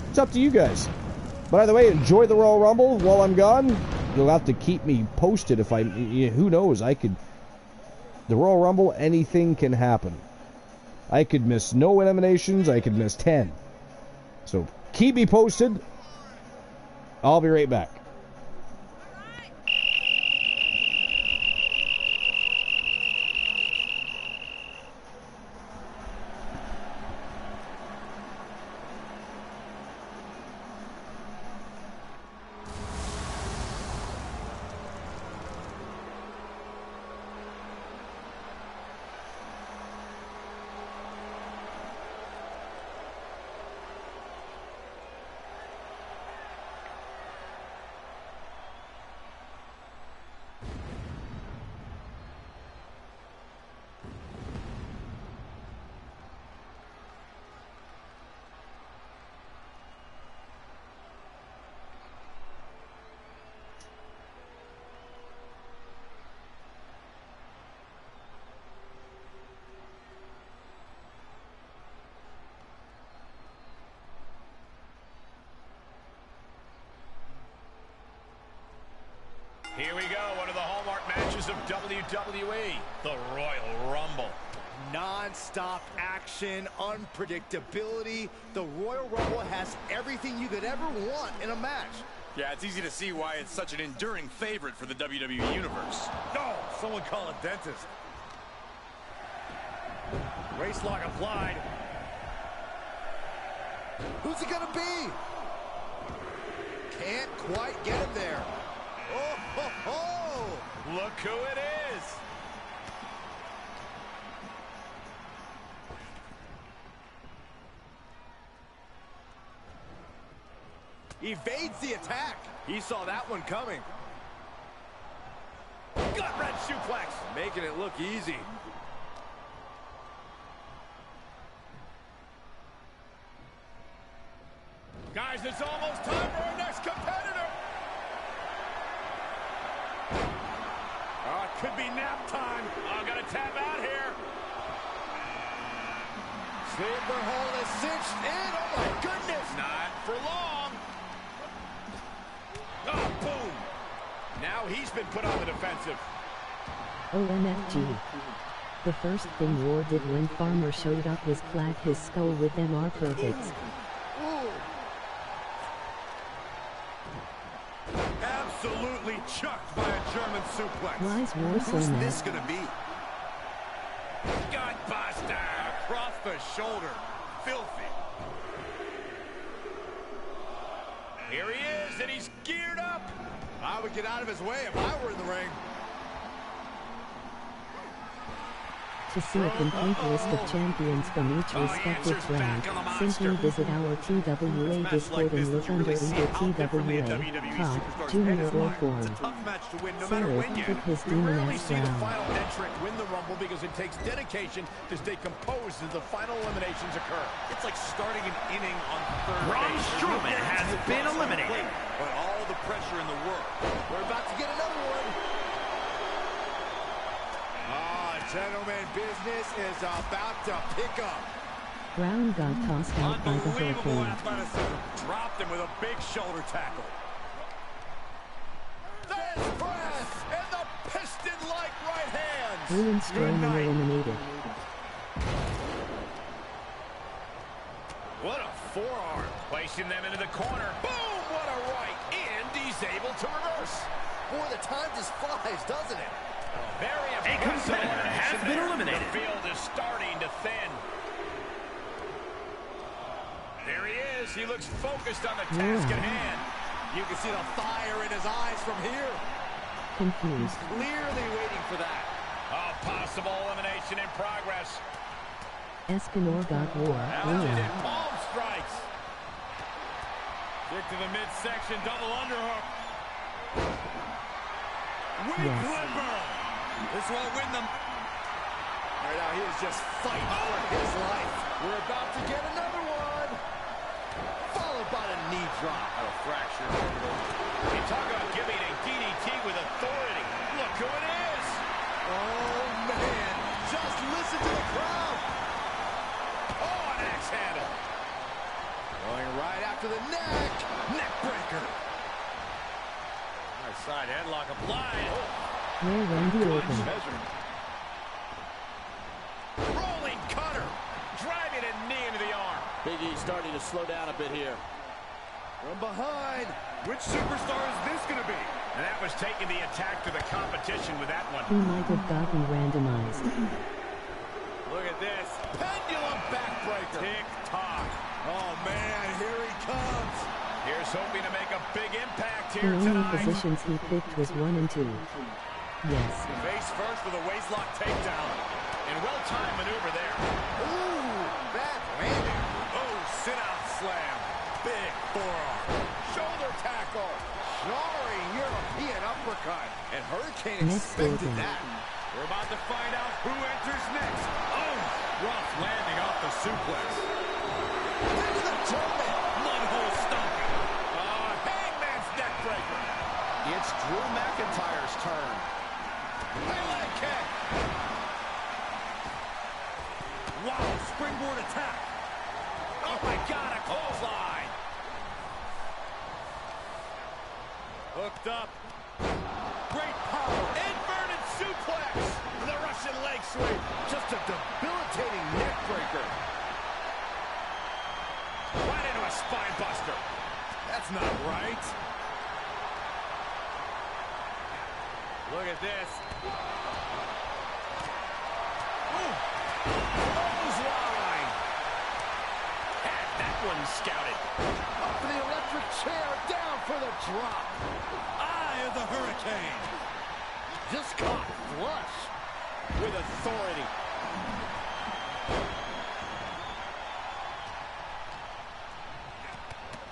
Speaker 1: It's up to you guys. By the way, enjoy the Royal Rumble while I'm gone. You'll have to keep me posted if who knows, the Royal Rumble, anything can happen. I could miss no eliminations, I could miss 10. So keep me posted. I'll be right back.
Speaker 5: Here we go, one of the hallmark matches of WWE, the Royal Rumble. Non-stop action, unpredictability. The Royal Rumble has everything you could ever want in a match. Yeah, it's easy to see why it's such an enduring favorite for the WWE Universe. No, someone call a dentist. Waist lock applied. Who's it gonna be? Can't quite get him there. Oh, ho, ho. Look who it is. Evades the attack. He saw that one coming. Gut-wrench suplex. Making it look easy. Guys, it's almost time for our next competitor. Oh, it could be nap time. Oh, gotta tap out here. Sleeper hold is cinched in. Oh, my goodness. Not for long. Oh, boom. Now he's been put on the defensive.
Speaker 3: OMFG. The first thing War did when Farmer showed up was clad his skull with MR Perfects.
Speaker 5: Absolutely chucked by a German suplex.
Speaker 3: Who's
Speaker 5: this gonna be? Gutbuster across the shoulder. Filthy. Here he is, and he's geared up. I would get out of his way if I were in the ring.
Speaker 3: To see a complete list of champions from each respective brand, simply visit our TWA Discord and look under either TWA, COD, Junior or Forum. Sarah took his demon-ass
Speaker 5: The
Speaker 3: round.
Speaker 5: final entrant win the Rumble because it takes dedication to stay composed as the final eliminations occur. It's like starting an inning on third
Speaker 7: Braun
Speaker 5: base.
Speaker 7: Strowman has been eliminated.
Speaker 5: But all the pressure in the world. We're about to get another one. Gentlemen, business is about to pick up.
Speaker 3: Brown got tossed out by the
Speaker 5: Unbelievable
Speaker 3: Hurricane.
Speaker 5: athleticism. Dropped him with a big shoulder tackle. There's press and the piston-like right hands.
Speaker 3: Braun Strowman eliminated.
Speaker 5: What a forearm. Placing them into the corner. Boom! What a right. And he's able to reverse. Boy, the time just flies, doesn't it? Very
Speaker 7: A competitor has been eliminated.
Speaker 5: The field is starting to thin. There he is. He looks focused on the task at hand. You can see the fire in his eyes from here.
Speaker 3: Confused.
Speaker 5: Clearly waiting for that. A possible elimination in progress.
Speaker 3: Escanor got war.
Speaker 5: Mounted in palm strikes. Kick to the midsection, double underhook. Weak liver. This won't win them. Right now, he is just fighting for his life. We're about to get another one. Followed by a knee drop. A fracture. You talk about giving a DDT with authority. Look who it is. Oh, man. Just listen to the crowd. Oh, an axe handle. Going right after the neck. Neck breaker. Nice side headlock applied.
Speaker 3: Where Randy Orton.
Speaker 5: Rolling cutter. Driving a knee into the arm.
Speaker 8: Big E starting to slow down a bit here.
Speaker 5: From behind. Which superstar is this going to be? And that was taking the attack to the competition with that one.
Speaker 3: He might have gotten randomized.
Speaker 5: Look at this. Pendulum backbreaker. Tick-tock. Oh, man, here he comes. Here's hoping to make a big impact
Speaker 3: The
Speaker 5: here
Speaker 3: only
Speaker 5: tonight.
Speaker 3: positions he picked was 1 and 2. Yes.
Speaker 5: Face first with a waistlock takedown. And well-timed maneuver there. Ooh, bad landing. Oh, sit-out slam. Big forearm. Shoulder tackle. Jarring European uppercut. And Hurricane expected that. We're about to find out who enters next. Oh, rough landing off the suplex. Into the German. Mudhole stomping. Hangman's neck breaker. It's Drew McIntyre's turn. Leg kick. Wow, springboard attack. Oh my God, a clothesline. Hooked up. Great power. Inverted suplex. The Russian leg sweep. Just a debilitating neck breaker. Right into a spine buster. That's not right. Look at this. Clothesline. Had that one scouted. Up for the electric chair. Down for the drop. Eye of the Hurricane. Just caught flush with authority.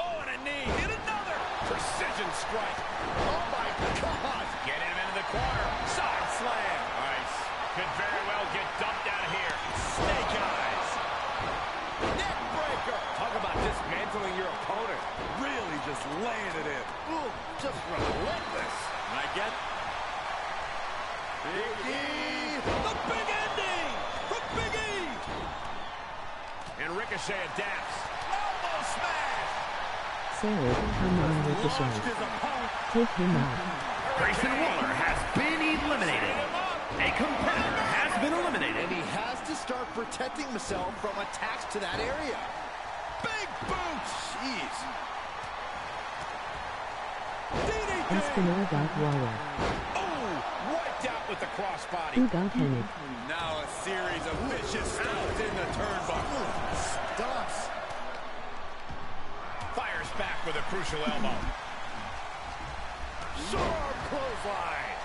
Speaker 5: Oh, and a knee. Hit another. Precision strike. Oh, my God. Get him into the corner. Side slam. Nice. Could very well get dumped out of here. Snake eyes. Neck breaker. Talk about dismantling your opponent. Really just laying it in. Ooh, just relentless. And I get Big E. The big ending from Big E. And Ricochet adapts. Elbow smash.
Speaker 3: Sarah, come on, Ricochet. Take him out.
Speaker 7: Grayson Waller has been eliminated. A competitor has been eliminated.
Speaker 5: And he has to start protecting himself from attacks to that area. Big boot. Jeez. DDT.
Speaker 3: Escanor got Waller.
Speaker 5: Oh, wiped out with the crossbody.
Speaker 3: Who got Hennig?
Speaker 5: Now a series of vicious stomps in the turnbuckle. Stomps. Fires back with a crucial elbow. Sharp clothesline.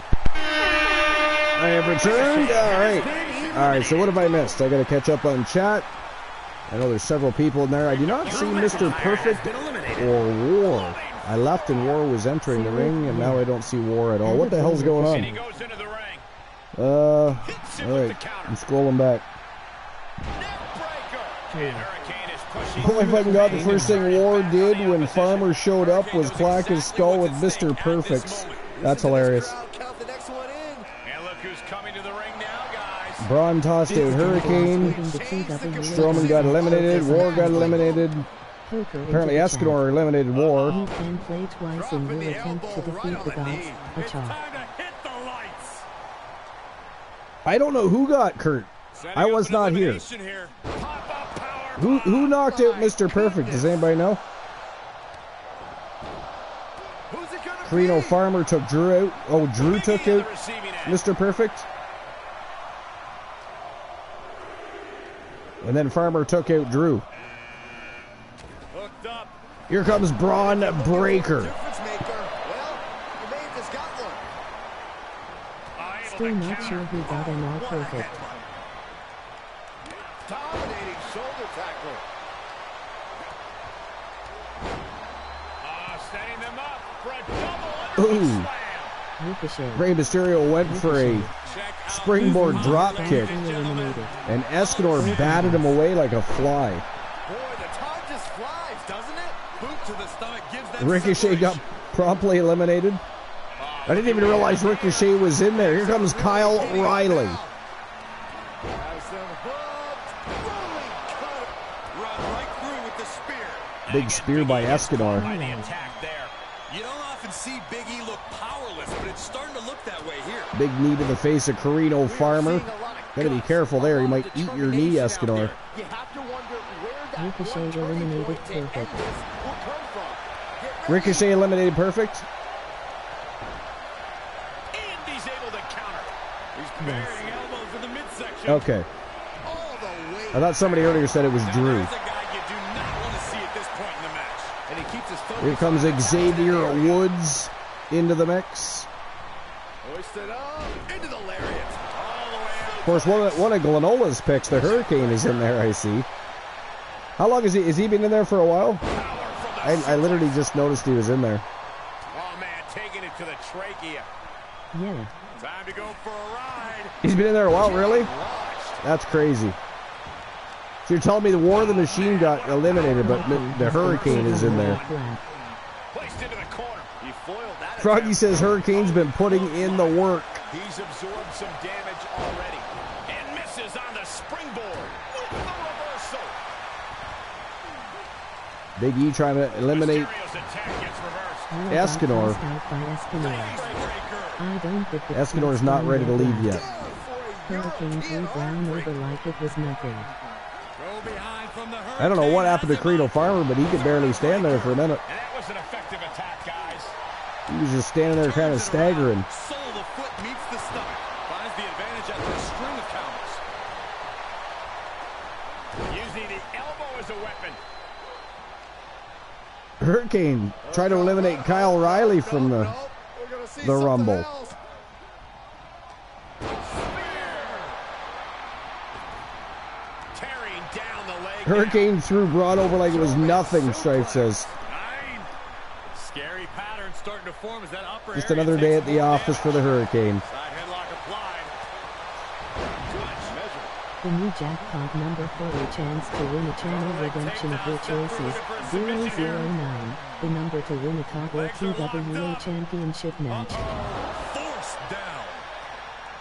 Speaker 1: I have returned. All right. So what have I missed? I got to catch up on chat. I know there's several people in there. I do not see Mr. Perfect or War. I left and War was entering the ring, and now I don't see War at all. What the hell's going on? All right. I'm scrolling back. Oh my fucking god, the first thing War did when Farmer showed up was clack his skull with Mr. Perfect's. That's hilarious. Braun tossed out Hurricane. Strowman got eliminated. War got eliminated. Apparently Escanor eliminated War.
Speaker 3: He can play twice and will attempt to defeat the gods.
Speaker 1: I don't know who got Kurt. I was not here. Who knocked out Mr. Perfect? Does anybody know? Carino Farmer took Drew out. Oh, Drew took out Mr. Perfect. And then Farmer took out Drew. Here comes Braun Breaker.
Speaker 3: Still not sure who got an all perfect.
Speaker 5: Dominating shoulder tackle. Setting them up for a double.
Speaker 1: Ooh.
Speaker 3: Ricochet.
Speaker 1: Rey Mysterio went for a springboard drop kick, and Escanor batted him away like a fly.
Speaker 5: Boy, the time just flies, doesn't it? Boot to the stomach gives that
Speaker 1: Ricochet got promptly eliminated. I didn't even realize Ricochet was in there. Here comes Kyle O'Reilly. Big spear by Escanor.
Speaker 5: You don't often see Big E look powerless, but it's starting to look that way here.
Speaker 1: Big knee to the face of Carino Farmer. Gotta be careful there. You might eat your knee, Escanor.
Speaker 3: Ricochet eliminated Perfect.
Speaker 1: Ricochet eliminated Perfect.
Speaker 5: And he's able to counter. He's burying elbows in the midsection.
Speaker 1: Okay. I thought somebody earlier said it was Drew. Here comes Xavier Woods into the mix. Of course, one of Glenola's picks, the Hurricane, is in there, I see. How long has he been in there for a while? I literally just noticed he was in there.
Speaker 5: Oh man, taking it to the trachea.
Speaker 3: Yeah.
Speaker 5: Time to go for a ride.
Speaker 1: He's been in there a while, really? That's crazy. So you're telling me the War of the Machine got eliminated, but the Hurricane is in there.
Speaker 5: Placed into the corner. He foiled that.
Speaker 1: Froggy says Hurricane's been putting in the work.
Speaker 5: He's absorbed some damage already. And misses on the springboard. With the reversal.
Speaker 1: Big E trying to eliminate Escanor. Escanor's not ready to leave yet.
Speaker 3: Hurricane threw Brown over like it was nothing.
Speaker 1: I don't know what happened to Carino Farmer, but he could barely stand there for a minute.
Speaker 5: And that was an effective attack, guys.
Speaker 1: He was just standing there kind of staggering.
Speaker 5: Sole of the foot meets the stomach. Finds the advantage after a string of counters. Using the elbow as a weapon.
Speaker 1: Hurricane tried to eliminate Kyle O'Reilly from the Rumble. Hurricane threw Braun over like it was nothing, Strife says.
Speaker 5: Scary pattern starting to form as that upper
Speaker 1: Just another day at the office for the Hurricane.
Speaker 3: The new jackpot number for a chance to win a channel redemption of your choices, 009, the number to win a top or TWA championship match.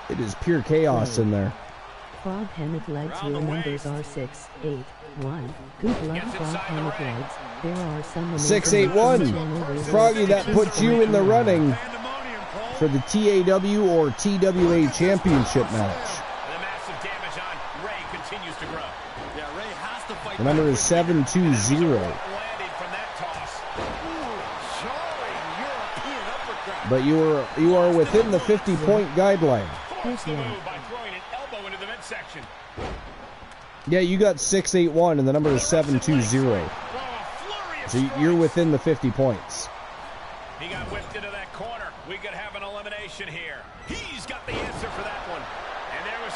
Speaker 1: It is pure chaos in there.
Speaker 3: Frog Hammock Legs, your numbers are 6, 8, 1. Good luck, Frog Hammock Legs. There are some
Speaker 1: 681. Froggy, that puts you in the running for the TAW or TWA championship match. The number is 720. But you are within the 50-point guideline. Yeah, you got 681 and the number is 720. So you're within the 50 points.
Speaker 5: He got whipped into that corner. We could have an elimination here. He's got the answer for that one.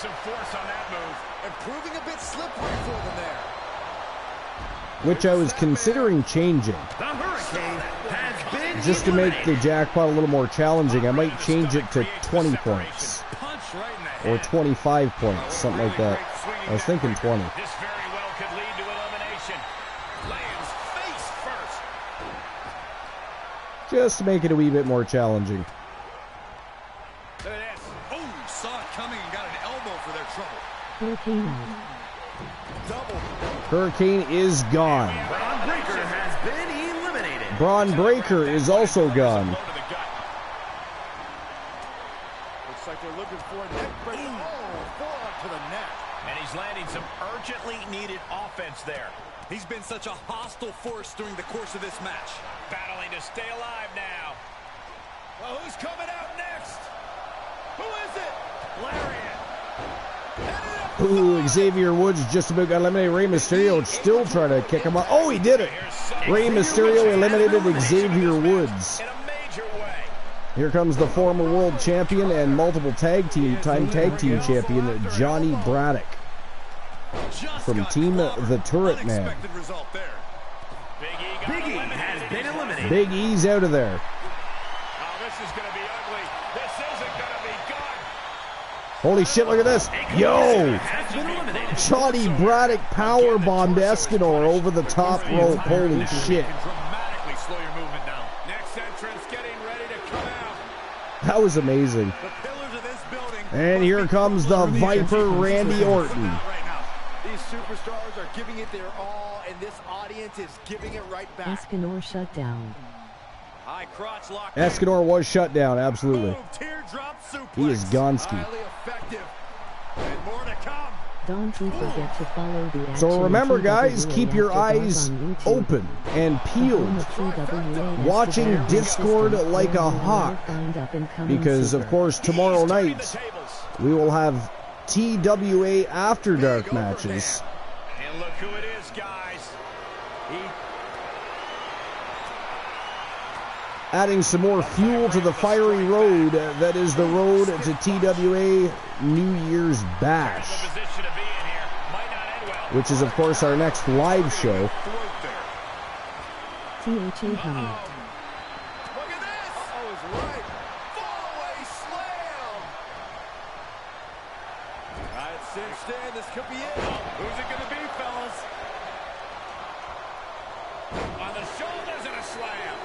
Speaker 5: some force on that move. And proving a bit slippery for them there.
Speaker 1: Which I was considering changing.
Speaker 7: The Hurricane has been
Speaker 1: Just to make the jackpot a little more challenging. I might change it to 20 points. Or 25 points, something like that. I was thinking 20.
Speaker 5: This very well could lead to elimination. Lands face first.
Speaker 1: Just to make it a wee bit more challenging.
Speaker 5: Look at this. Oh, saw it coming and got an elbow for their trouble.
Speaker 3: Hurricane.
Speaker 5: Double.
Speaker 1: Hurricane is gone.
Speaker 7: Braun Breaker has been eliminated.
Speaker 1: Braun Breaker is also gone.
Speaker 5: Looks like they're looking for a neck breaker. Oh, forearm to the neck. And he's landing some urgently needed offense there. He's been such a hostile force during the course of this match. Battling to stay alive now. Well, who's coming out next? Who is it? Lariat.
Speaker 1: Ooh, Xavier Woods just about got eliminated. Rey Mysterio still trying to kick him out. Oh, he did it. Rey Mysterio eliminated Xavier Woods.
Speaker 5: In a major way.
Speaker 1: Here comes the former world champion and multiple tag team champion, Johnny Braddock. From Team The Turret Man.
Speaker 5: Unexpected result there.
Speaker 7: Big E has been eliminated.
Speaker 1: Big E's out of there.
Speaker 5: Oh, this is going to be ugly. This isn't going to be good.
Speaker 1: Holy shit, look at this. Yo!
Speaker 7: Has been eliminated.
Speaker 1: Johnny Braddock powerbombed Escanor over the top rope. Holy shit.
Speaker 5: Dramatically slow your movement down. Next entrance getting ready to come out.
Speaker 1: That was amazing.
Speaker 5: The pillars of this building.
Speaker 1: And here comes the Viper, Randy Orton.
Speaker 5: Right now.
Speaker 9: These superstars are giving it their all, and this audience is giving it right back.
Speaker 3: Escanor shut down.
Speaker 5: High crotch lock.
Speaker 1: Escanor was shut down, absolutely.
Speaker 5: Boom, teardrop suplex.
Speaker 1: He is Gonski.
Speaker 5: Highly effective. And more to come.
Speaker 3: Don't forget to follow the action
Speaker 1: So remember, guys,
Speaker 3: TWA
Speaker 1: keep your
Speaker 3: After Dark
Speaker 1: eyes
Speaker 3: on YouTube.
Speaker 1: open and peeled, watching Discord like a hawk, because, of course, tomorrow night we will have TWA After Dark matches.
Speaker 5: And look who it is, guys.
Speaker 1: Adding some more fuel to the fiery road that is the road to TWA New Year's Bash, which is, of course, our next live show.
Speaker 3: THA High.
Speaker 5: Look at this. Uh-oh is right. Fallaway slam. All right, cinched in. This could be it. Who's it going to be, fellas? On the shoulders and a slam.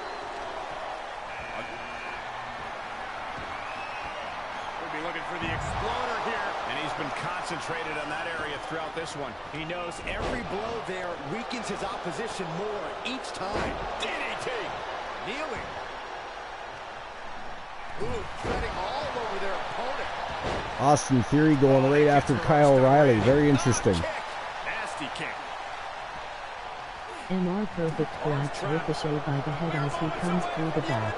Speaker 5: We'll be looking for the exploder here. And he's been concentrated on that area throughout this one.
Speaker 9: He knows every blow there weakens his opposition more each time.
Speaker 5: DDT.
Speaker 9: Kneeling. Ooh, treading all over their opponent.
Speaker 1: Austin Theory going right after Kyle O'Reilly. Very interesting.
Speaker 5: Nasty kick.
Speaker 3: MR Perfect grabs Ricochet by the head as he comes through the back.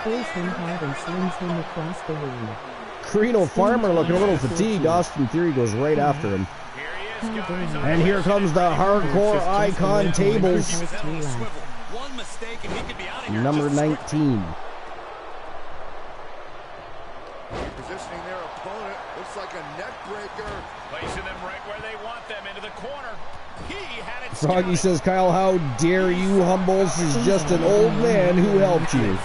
Speaker 3: Pulls him hard and slings him across the room.
Speaker 1: Carino Farmer looking a little fatigued. Austin Theory goes right after him. And here comes the hardcore icon tables.
Speaker 5: One mistake and he could be out of here.
Speaker 1: Number 19.
Speaker 9: Positioning their opponent looks like a neck breaker.
Speaker 5: Placing them right where they want them, into the corner. He had it.
Speaker 1: Froggy says, Kyle, how dare you? Humbles is just an old man who helped you.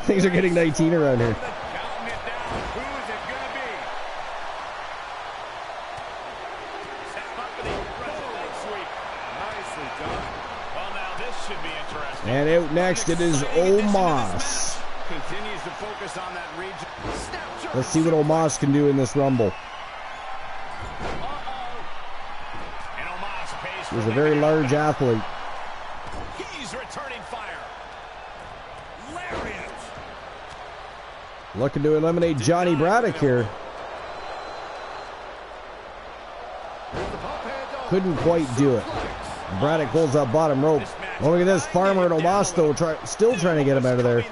Speaker 1: Things are getting 19 around here.
Speaker 5: Counting it down. Who is it going to be? Set up for the aggressive leg sweep. Nicely done. Well, now this should be interesting.
Speaker 1: And out next, it is Omos.
Speaker 5: Continues to focus on that region.
Speaker 1: Let's see what Omos can do in this Rumble.
Speaker 5: And Omos pays for
Speaker 1: He's a very large athlete.
Speaker 5: He's returning fire. Lariat.
Speaker 1: Looking to eliminate Johnny Braddock here. Couldn't quite do it. Braddock holds up bottom rope. Oh, look at this. Farmer and Omos, though, still trying to get him out of there.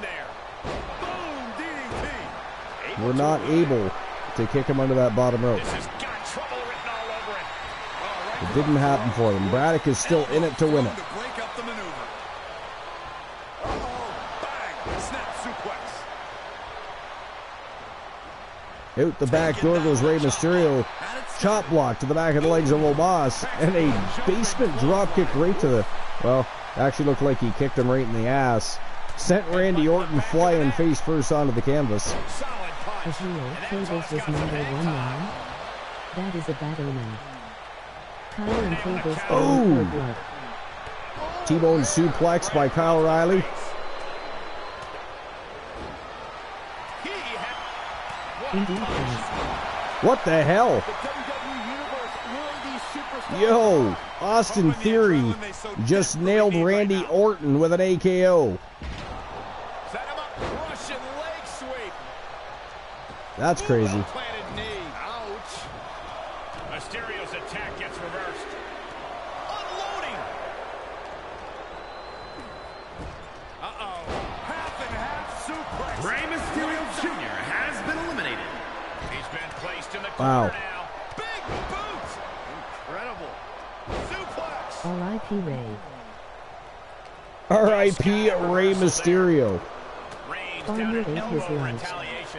Speaker 1: We're not able to kick him under that bottom rope. It didn't happen for them. Braddock is still in it to win it. Out the back door goes Rey Mysterio. Chop block to the back of the legs of Omos. And a basement drop kick right to the... Well, actually looked like he kicked him right in the ass. Sent Randy Orton flying face first onto the canvas.
Speaker 3: A heel Tables was number 1 now. That is a bad omen. Kyle and Tables going for blood.
Speaker 1: T-bone suplex by Kyle O'Reilly. What the hell? Yo, Austin Theory just nailed Randy Orton with an AKO. That's crazy.
Speaker 5: Mysterio's attack gets reversed. Unloading. Uh-oh. Half and half suplex.
Speaker 7: Rey Mysterio Jr. has been eliminated.
Speaker 5: He's been placed in the corner now. Big boots. Incredible. Suplex.
Speaker 3: R.I.P. Ray.
Speaker 1: R.I.P. Rey Mysterio.
Speaker 3: Farmer ate his lunch.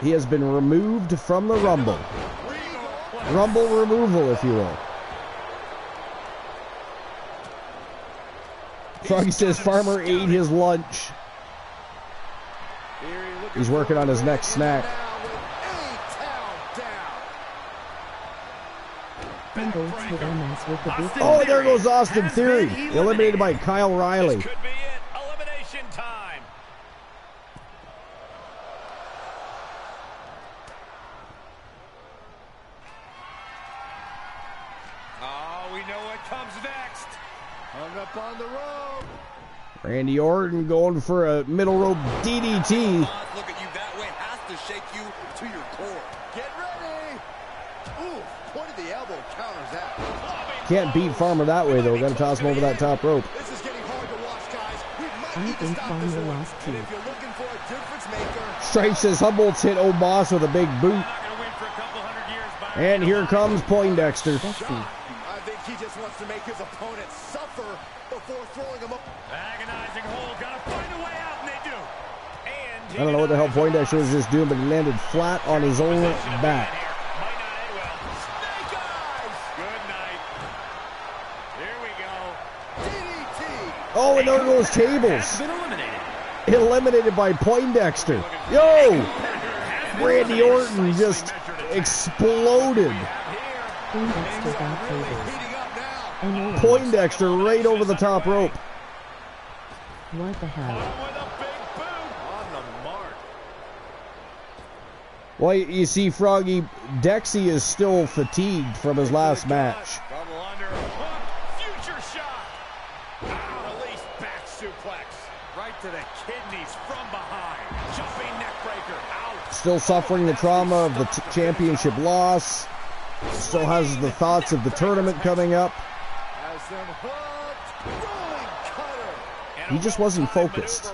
Speaker 1: He has been removed from the Rumble. Rumble removal, if you will. Froggy says Farmer ate his lunch. He's working on his next snack. Oh, there goes Austin Theory. Eliminated by Kyle O'Reilly.
Speaker 5: Could be it. Elimination time. Oh, we know what comes next. Hung up on the rope.
Speaker 1: Randy Orton going for a middle rope DDT.
Speaker 9: Look at you that way has to shake you to your core. Get ready. Ooh, point of the elbow counters that.
Speaker 1: Can't beat Farmer that way, though. Got to toss him over that top rope.
Speaker 9: This is getting hard to watch, guys. We might
Speaker 3: I
Speaker 9: need to
Speaker 3: think
Speaker 9: stop
Speaker 3: Farmer
Speaker 9: this one.
Speaker 3: lost too.
Speaker 9: And if you're looking for a difference maker,
Speaker 1: Stripe says Humboldt's hit Omos with a big boot. And here comes Poindexter.
Speaker 9: I think he just wants to make his opponent suffer before throwing him up.
Speaker 5: Agonizing hold. Gotta find a way out, and they do. And
Speaker 1: I don't know what the hell Poindexter was just doing, but he landed flat on his own back.
Speaker 5: might not end well. Snake eyes. Good night. Here we go.
Speaker 9: DDT.
Speaker 1: Oh, and there goes Tables.
Speaker 7: Been eliminated.
Speaker 1: Eliminated by Poindexter. Yo! Randy Orton just exploded.
Speaker 3: Poindexter got Tables. And
Speaker 1: Poindexter right over the top rope.
Speaker 3: what the hell?
Speaker 5: With a big boot. On the mark.
Speaker 1: Well, you see, Froggy, Dexy is still fatigued from his last match.
Speaker 5: Double under hook. Future shot. Release back suplex. Right to the kidneys from behind. Jumping neck breaker. Out.
Speaker 1: Still suffering the trauma of the championship loss. Still has the thoughts of the tournament coming up.
Speaker 9: Has them hooked. Rolling cutter.
Speaker 1: He just wasn't focused.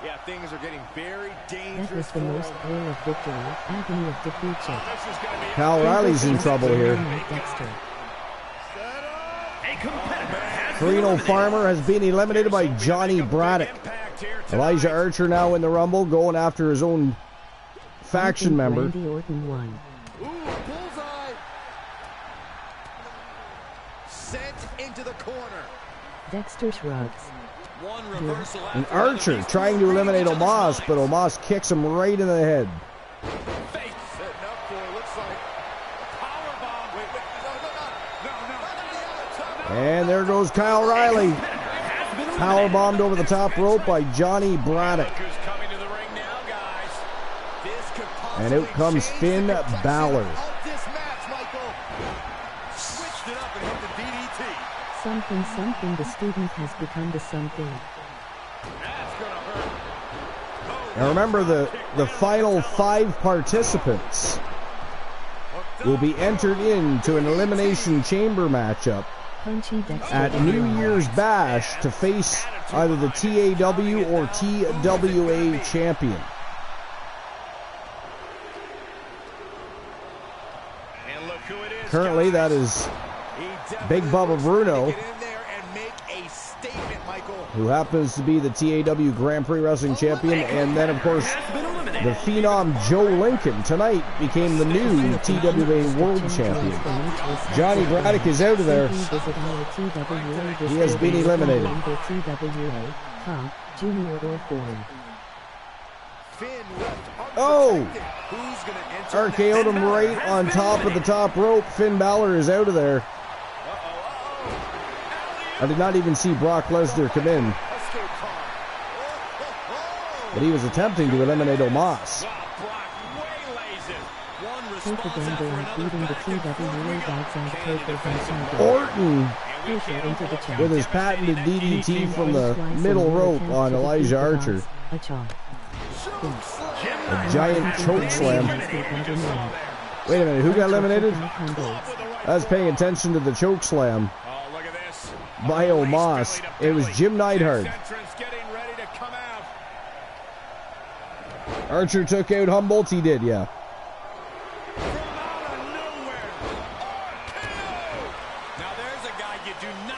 Speaker 9: Yeah, things are getting very dangerous.
Speaker 3: That was the most thrill of victory, agony of defeat check.
Speaker 1: Kyle O'Reilly's in trouble here.
Speaker 3: Dexter.
Speaker 7: A competitor has
Speaker 1: Carino Farmer has been eliminated by Johnny Braddock. Elijah Archer now in the Rumble, going after his own faction member.
Speaker 3: Randy Orton won.
Speaker 9: Ooh, bullseye. Sent into the corner.
Speaker 3: Dexter shrugs.
Speaker 9: One reversal.
Speaker 1: And Archer trying to eliminate Omos, but Omos kicks him right in the head.
Speaker 9: Fake. Setting up for, looks like a powerbomb. Wait, no.
Speaker 1: And there goes Kyle O'Reilly. Powerbombed over the top rope by Johnny Braddock. And out comes Finn Balor.
Speaker 3: Something, the student has become the something.
Speaker 1: Now remember, the final 5 participants will be entered into an Elimination Chamber matchup at New Year's Bash to face either the TAW or TWA champion. Currently, that is Big Bubba Bruno, who happens to be the TAW Grand Prix Wrestling Champion, and then, of course,
Speaker 7: eliminated.
Speaker 1: The Phenom Joe Lincoln tonight became the new TWA World Champion. Johnny Braddock is out of there. He has been eliminated. Oh! RKO'd him right on top of the top rope. Finn Balor is out of there. I did not even see Brock Lesnar come in. But he was attempting to eliminate Omos. Orton with his patented DDT from the middle rope on Elijah Archer. A giant choke slam. Wait a minute, who got eliminated? I was paying attention to the choke slam by Omos. It was Jim Neidhart. Archer took out Humboldt, he did, yeah.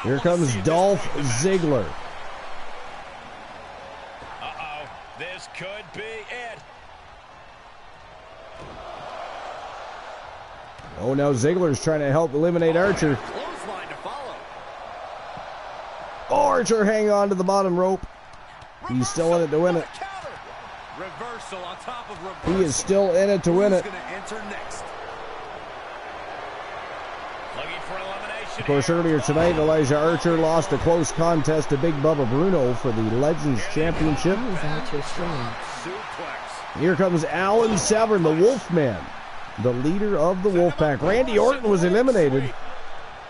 Speaker 1: Here comes Dolph Ziggler.
Speaker 5: Uh-oh, this could be it.
Speaker 1: Oh, now Ziggler's trying to help eliminate Archer. Oh, Archer hanging on to the bottom rope. He's still in it to win it.
Speaker 5: Reversal on top of reversal.
Speaker 1: He is still in it to win it. Of course, earlier tonight, Elijah Archer lost a close contest to Big Bubba Bruno for the Legends Championship. Here comes Alan Severn, the Wolfman, the leader of the Wolfpack. Randy Orton was eliminated.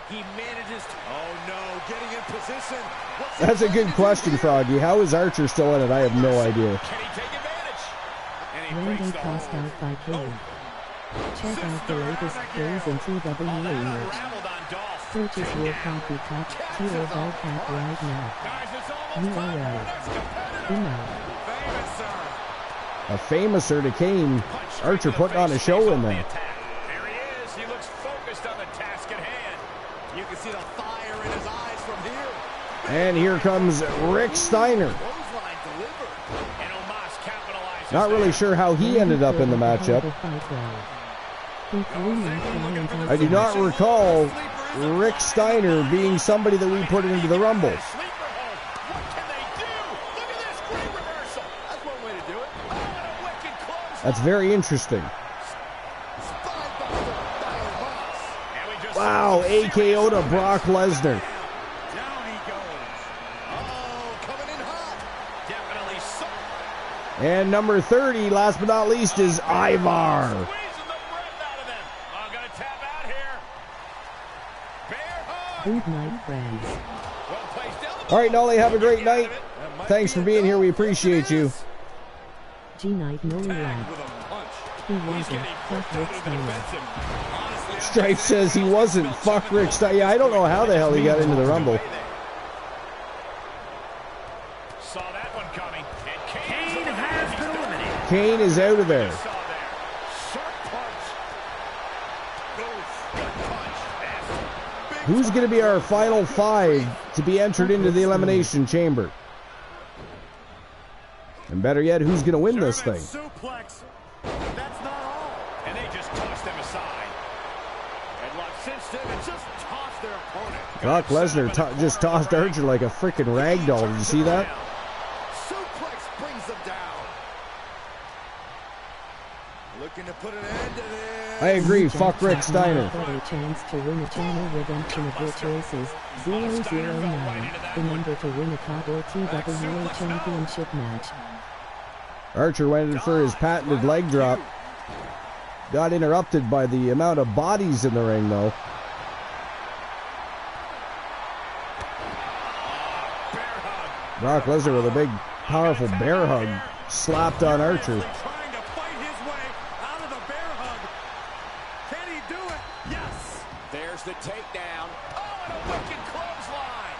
Speaker 5: He manages to, oh no, getting in position.
Speaker 1: That's a good question, Froggy. How is Archer still in it? I have no idea.
Speaker 5: Can he take advantage?
Speaker 3: Randy tossed out by Kane. Check out the latest plays in TWA merch. Purchase your coffee cup, tea or ball cap right now. URL. Email.
Speaker 1: A famouser to Kane. Archer putting on a show in there.
Speaker 5: There he is. He looks focused on the task at hand. You can see the fire in his eyes from here.
Speaker 1: And here comes Rick Steiner. Not really sure how he ended up in the matchup. I do not recall Rick Steiner being somebody that we put into the Rumble. That's very interesting. Wow, AKO to Brock Lesnar. And number 30, last but not least, is Ivar.
Speaker 3: Good night, friends.
Speaker 1: All right, Nolly, have a great night. Thanks for being here. We appreciate you.
Speaker 3: G-Night, no lad. He wasn't. Fuck Rick Steiner.
Speaker 1: Strife says he wasn't. Fuck Rick Steiner. Yeah, I don't know how the hell he got into the Rumble.
Speaker 5: Saw that one coming. And
Speaker 7: Kane has been eliminated.
Speaker 1: Kane is out of there. Who's going to be our final 5 to be entered into the Elimination Chamber? And better yet, who's going to win this thing?
Speaker 5: Suplex. That's not all. And they just tossed them aside. Headlock cinched in and just tossed their opponent.
Speaker 1: Brock Lesnar just tossed Archer like a freaking ragdoll. Did you see that?
Speaker 9: Suplex brings them down. Looking to put an end to this.
Speaker 1: I agree. Fuck Rick Steiner.
Speaker 3: A chance to win a channel redemption of your choices. 009. The number to win a Cabo TWA Championship match.
Speaker 1: Archer went in for his patented leg drop. Got interrupted by the amount of bodies in the ring, though. Brock Lesnar with a big, powerful bear hug slapped on Archer.
Speaker 5: Trying to fight his way out of the bear hug. Can he do it? Yes. There's the takedown. Oh, and a wicked clothesline.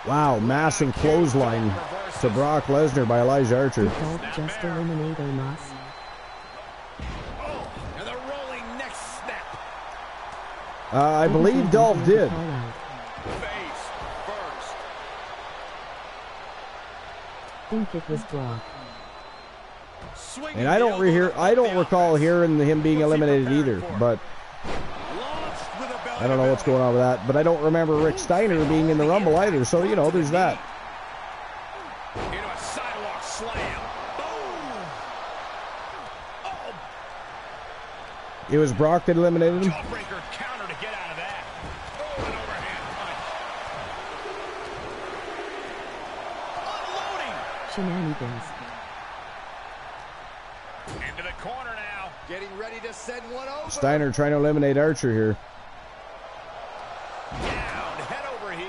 Speaker 1: Wow, massive clothesline to Brock Lesnar by Elijah Archer.
Speaker 3: Dolph just eliminate Omos.
Speaker 5: Oh, and the rolling neck snap.
Speaker 1: I believe Dolph did.
Speaker 5: Face first.
Speaker 3: Think it was Brock.
Speaker 1: And I don't recall hearing him being eliminated either, but I don't know what's going on with that. But I don't remember Rick Steiner being in the Rumble either, so, you know, there's that.
Speaker 5: Into a sidewalk slam. Boom. Oh.
Speaker 1: It was Brock that eliminated him.
Speaker 5: Jawbreaker counter to get out of that. Oh, an overhand punch. Unloading.
Speaker 3: Shenanigans.
Speaker 5: Into the corner now.
Speaker 9: Getting ready to send one over.
Speaker 1: Steiner trying to eliminate Archer here.
Speaker 5: Down, head over heels.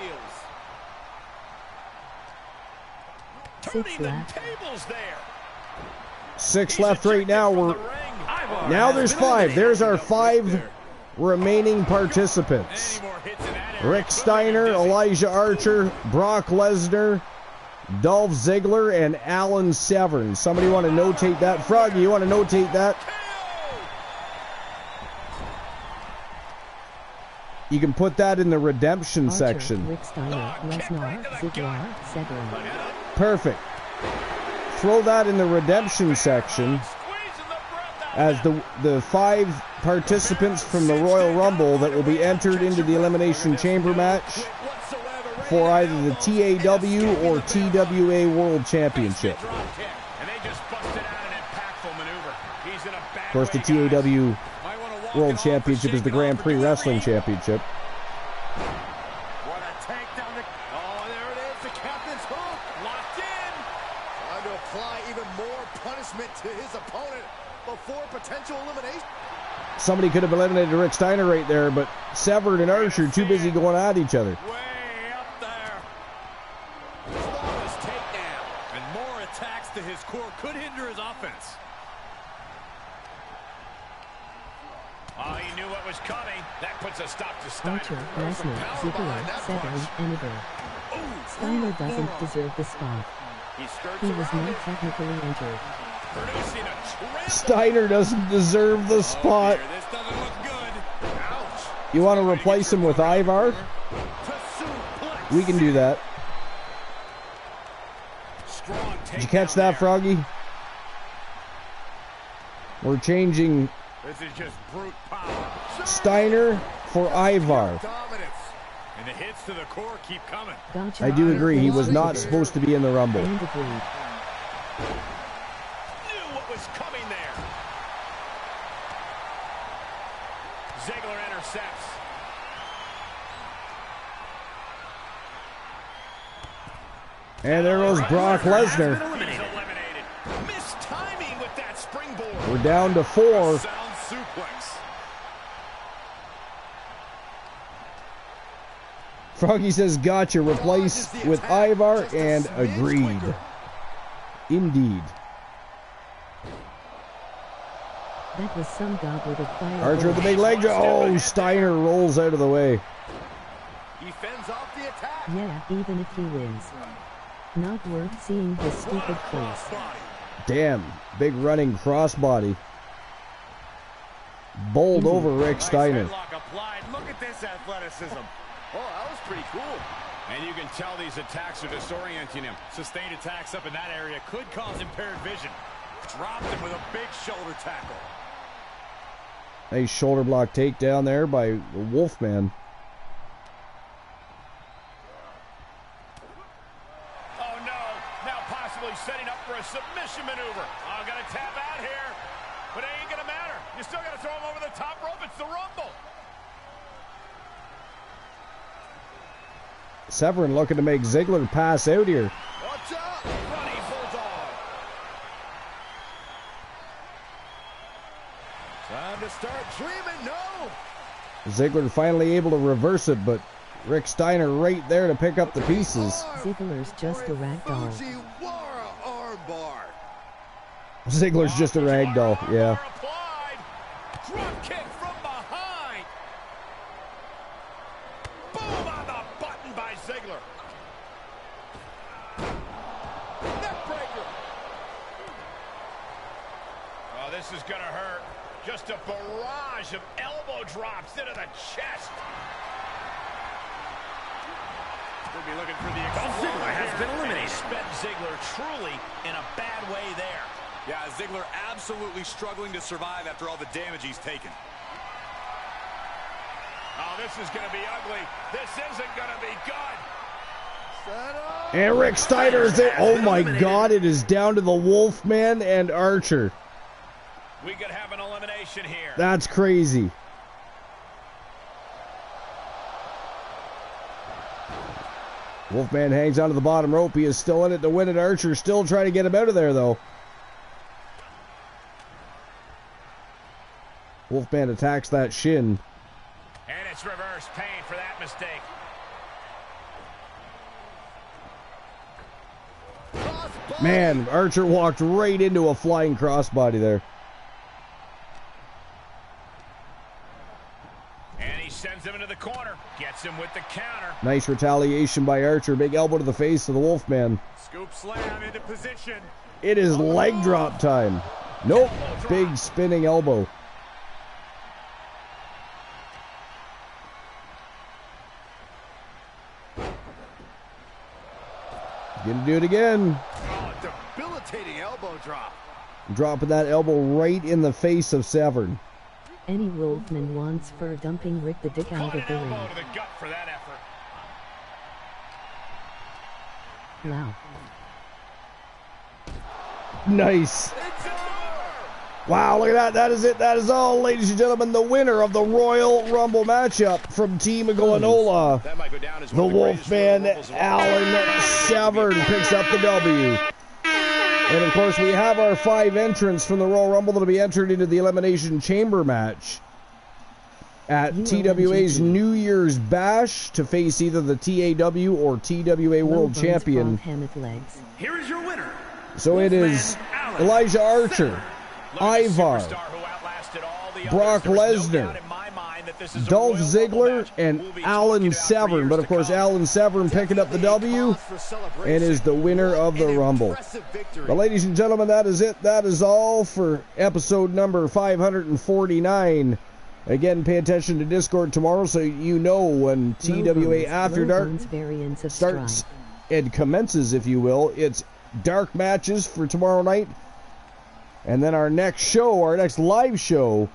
Speaker 3: 6 left.
Speaker 5: Tables there.
Speaker 1: 6 left right now. Now there's 5. There's our 5 remaining participants. Rick Steiner, Elijah Archer, Brock Lesnar, Dolph Ziggler, and Alan Severn. Somebody want to notate that? Froggy, you want to notate that? You can put that in the redemption
Speaker 3: Archer,
Speaker 1: section.
Speaker 3: Rick Steiner, Lesnar, Ziggler, Severn.
Speaker 1: Perfect. Throw that in the redemption section as the 5 participants from the Royal Rumble that will be entered into the Elimination Chamber match for either the TAW or TWA World Championship. Of course, the TAW World Championship is the Grand Prix Wrestling Championship.
Speaker 9: What a takedown. Oh, there it is. The captain's hook. Locked in. Trying to apply even more punishment to his opponent before potential elimination.
Speaker 1: Somebody could have eliminated Rick Steiner right there, but Severn and Archer too busy going at each other.
Speaker 5: Way up there. Flawless takedown. And more attacks to his core could hinder his offense. Oh, he knew what was coming. That puts a stop to Steiner.
Speaker 3: Archer, Lesnar, Ziggler, Severn, and Iber. Steiner doesn't deserve the spot. He was not technically injured.
Speaker 1: Steiner doesn't deserve the spot.
Speaker 5: This doesn't look good. Ouch.
Speaker 1: You want to replace him with Ivar? We can do that. Did you catch that, Froggy? We're changing
Speaker 5: This is just brute power.
Speaker 1: Steiner for Ivar.
Speaker 5: And the hits to the core keep coming.
Speaker 3: Gotcha.
Speaker 1: I do agree, he was not supposed to be in the Rumble.
Speaker 3: And agreed.
Speaker 5: Knew what was coming there. Ziggler intercepts.
Speaker 1: And there goes Brock Lesnar.
Speaker 5: He's eliminated. Missed timing with that springboard.
Speaker 1: We're down to 4.
Speaker 5: Sound suplex.
Speaker 1: Froggy says, gotcha, replace with Ivar, and agreed. Indeed.
Speaker 3: That was some goblet of fire.
Speaker 1: Archer with the big leg drop. Oh, Steiner rolls out of the way.
Speaker 9: He fends off the attack.
Speaker 3: Yeah, even if he wins. Not worth seeing his stupid face.
Speaker 1: Damn, big running crossbody. Bowled over Rick Steiner.
Speaker 5: Look at this athleticism.
Speaker 9: Oh, that was pretty cool.
Speaker 5: And you can tell these attacks are disorienting him. Sustained attacks up in that area could cause impaired vision. Dropped him with a big shoulder tackle.
Speaker 1: Nice shoulder block takedown there by Wolfman.
Speaker 5: Oh no, now possibly setting up for a submission maneuver. I'm gonna tap out here, but it ain't gonna matter. You still gotta throw him over the top rope. It's the Rumble.
Speaker 1: Severn looking to make Ziggler pass out here.
Speaker 9: Watch out.
Speaker 5: Running bulldog.
Speaker 9: Time to start dreaming. No.
Speaker 1: Ziggler finally able to reverse it, but Rick Steiner right there to pick up the pieces.
Speaker 3: Ziggler's just a ragdoll.
Speaker 9: Fujiwara armbar.
Speaker 1: Ziggler's just a ragdoll, yeah.
Speaker 5: Drop kick from behind. Boom on the button by Ziggler. Neckbreaker. Oh, this is gonna hurt. Just a barrage of elbow drops into the chest. We'll be looking for the
Speaker 7: Ziggler has been eliminated.
Speaker 5: Spent Ziggler truly in a bad way there. Yeah, Ziggler absolutely struggling to survive after all the damage he's taken. Oh, this is going to be ugly. This isn't going to be good.
Speaker 1: And Rick Steiner's there. Oh my God, it is down to the Wolfman and Archer.
Speaker 5: We could have an elimination here.
Speaker 1: That's crazy. Wolfman hangs onto the bottom rope. He is still in it to win it. Archer still trying to get him out of there, though. Wolfman attacks that shin.
Speaker 5: And it's reverse pain for that mistake.
Speaker 1: Man, Archer walked right into a flying crossbody there.
Speaker 5: And he sends him into the corner. Gets him with the counter.
Speaker 1: Nice retaliation by Archer. Big elbow to the face of the Wolfman.
Speaker 5: Scoop slam into position.
Speaker 1: It is leg drop time. Nope. Big spinning elbow. Gonna do it again.
Speaker 9: Oh, debilitating elbow drop.
Speaker 1: Dropping that elbow right in the face of Severn.
Speaker 3: Any Wolfman wants for dumping Rick the Dick out of the ring.
Speaker 5: To the gut for that effort.
Speaker 3: Wow.
Speaker 1: Nice. Wow, look at that. That is it. That is all, ladies and gentlemen. The winner of the Royal Rumble matchup from Team Goanola. The Wolfman, Alan Severn, picks up the W. And, of course, we have our 5 entrants from the Royal Rumble that will be entered into the Elimination Chamber match at TWA's New Year's Bash to face either the TAW or TWA World Champion.
Speaker 7: Here is your winner.
Speaker 1: So it is Elijah Archer, Ivar, Brock Lesnar, Dolph Ziggler, and Alan Severn. But of course, Alan Severn picking up the W and is the winner of the Rumble. But ladies and gentlemen, that is it. That is all for episode number 549. Again, pay attention to Discord tomorrow so you know when TWA After Dark starts and commences, if you will. It's dark matches for tomorrow night. And then our next show, our next live show,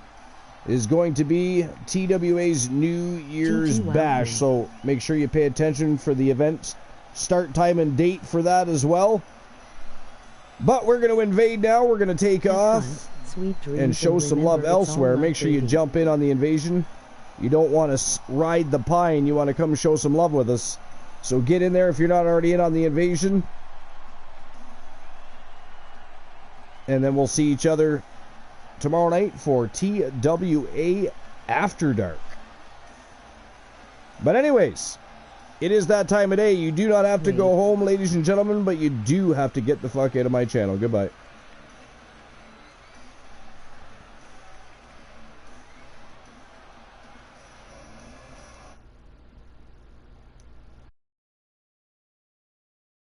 Speaker 1: is going to be TWA's New Year's Bash. So make sure you pay attention for the event start time and date for that as well. But we're going to invade now. We're going to take off and show some love elsewhere. Make sure you jump in on the invasion. You don't want to ride the pine. You want to come show some love with us. So get in there if you're not already in on the invasion. And then we'll see each other tomorrow night for TWA After Dark. But anyways, it is that time of day. You do not have to go home, ladies and gentlemen, but you do have to get the fuck out of my channel. Goodbye.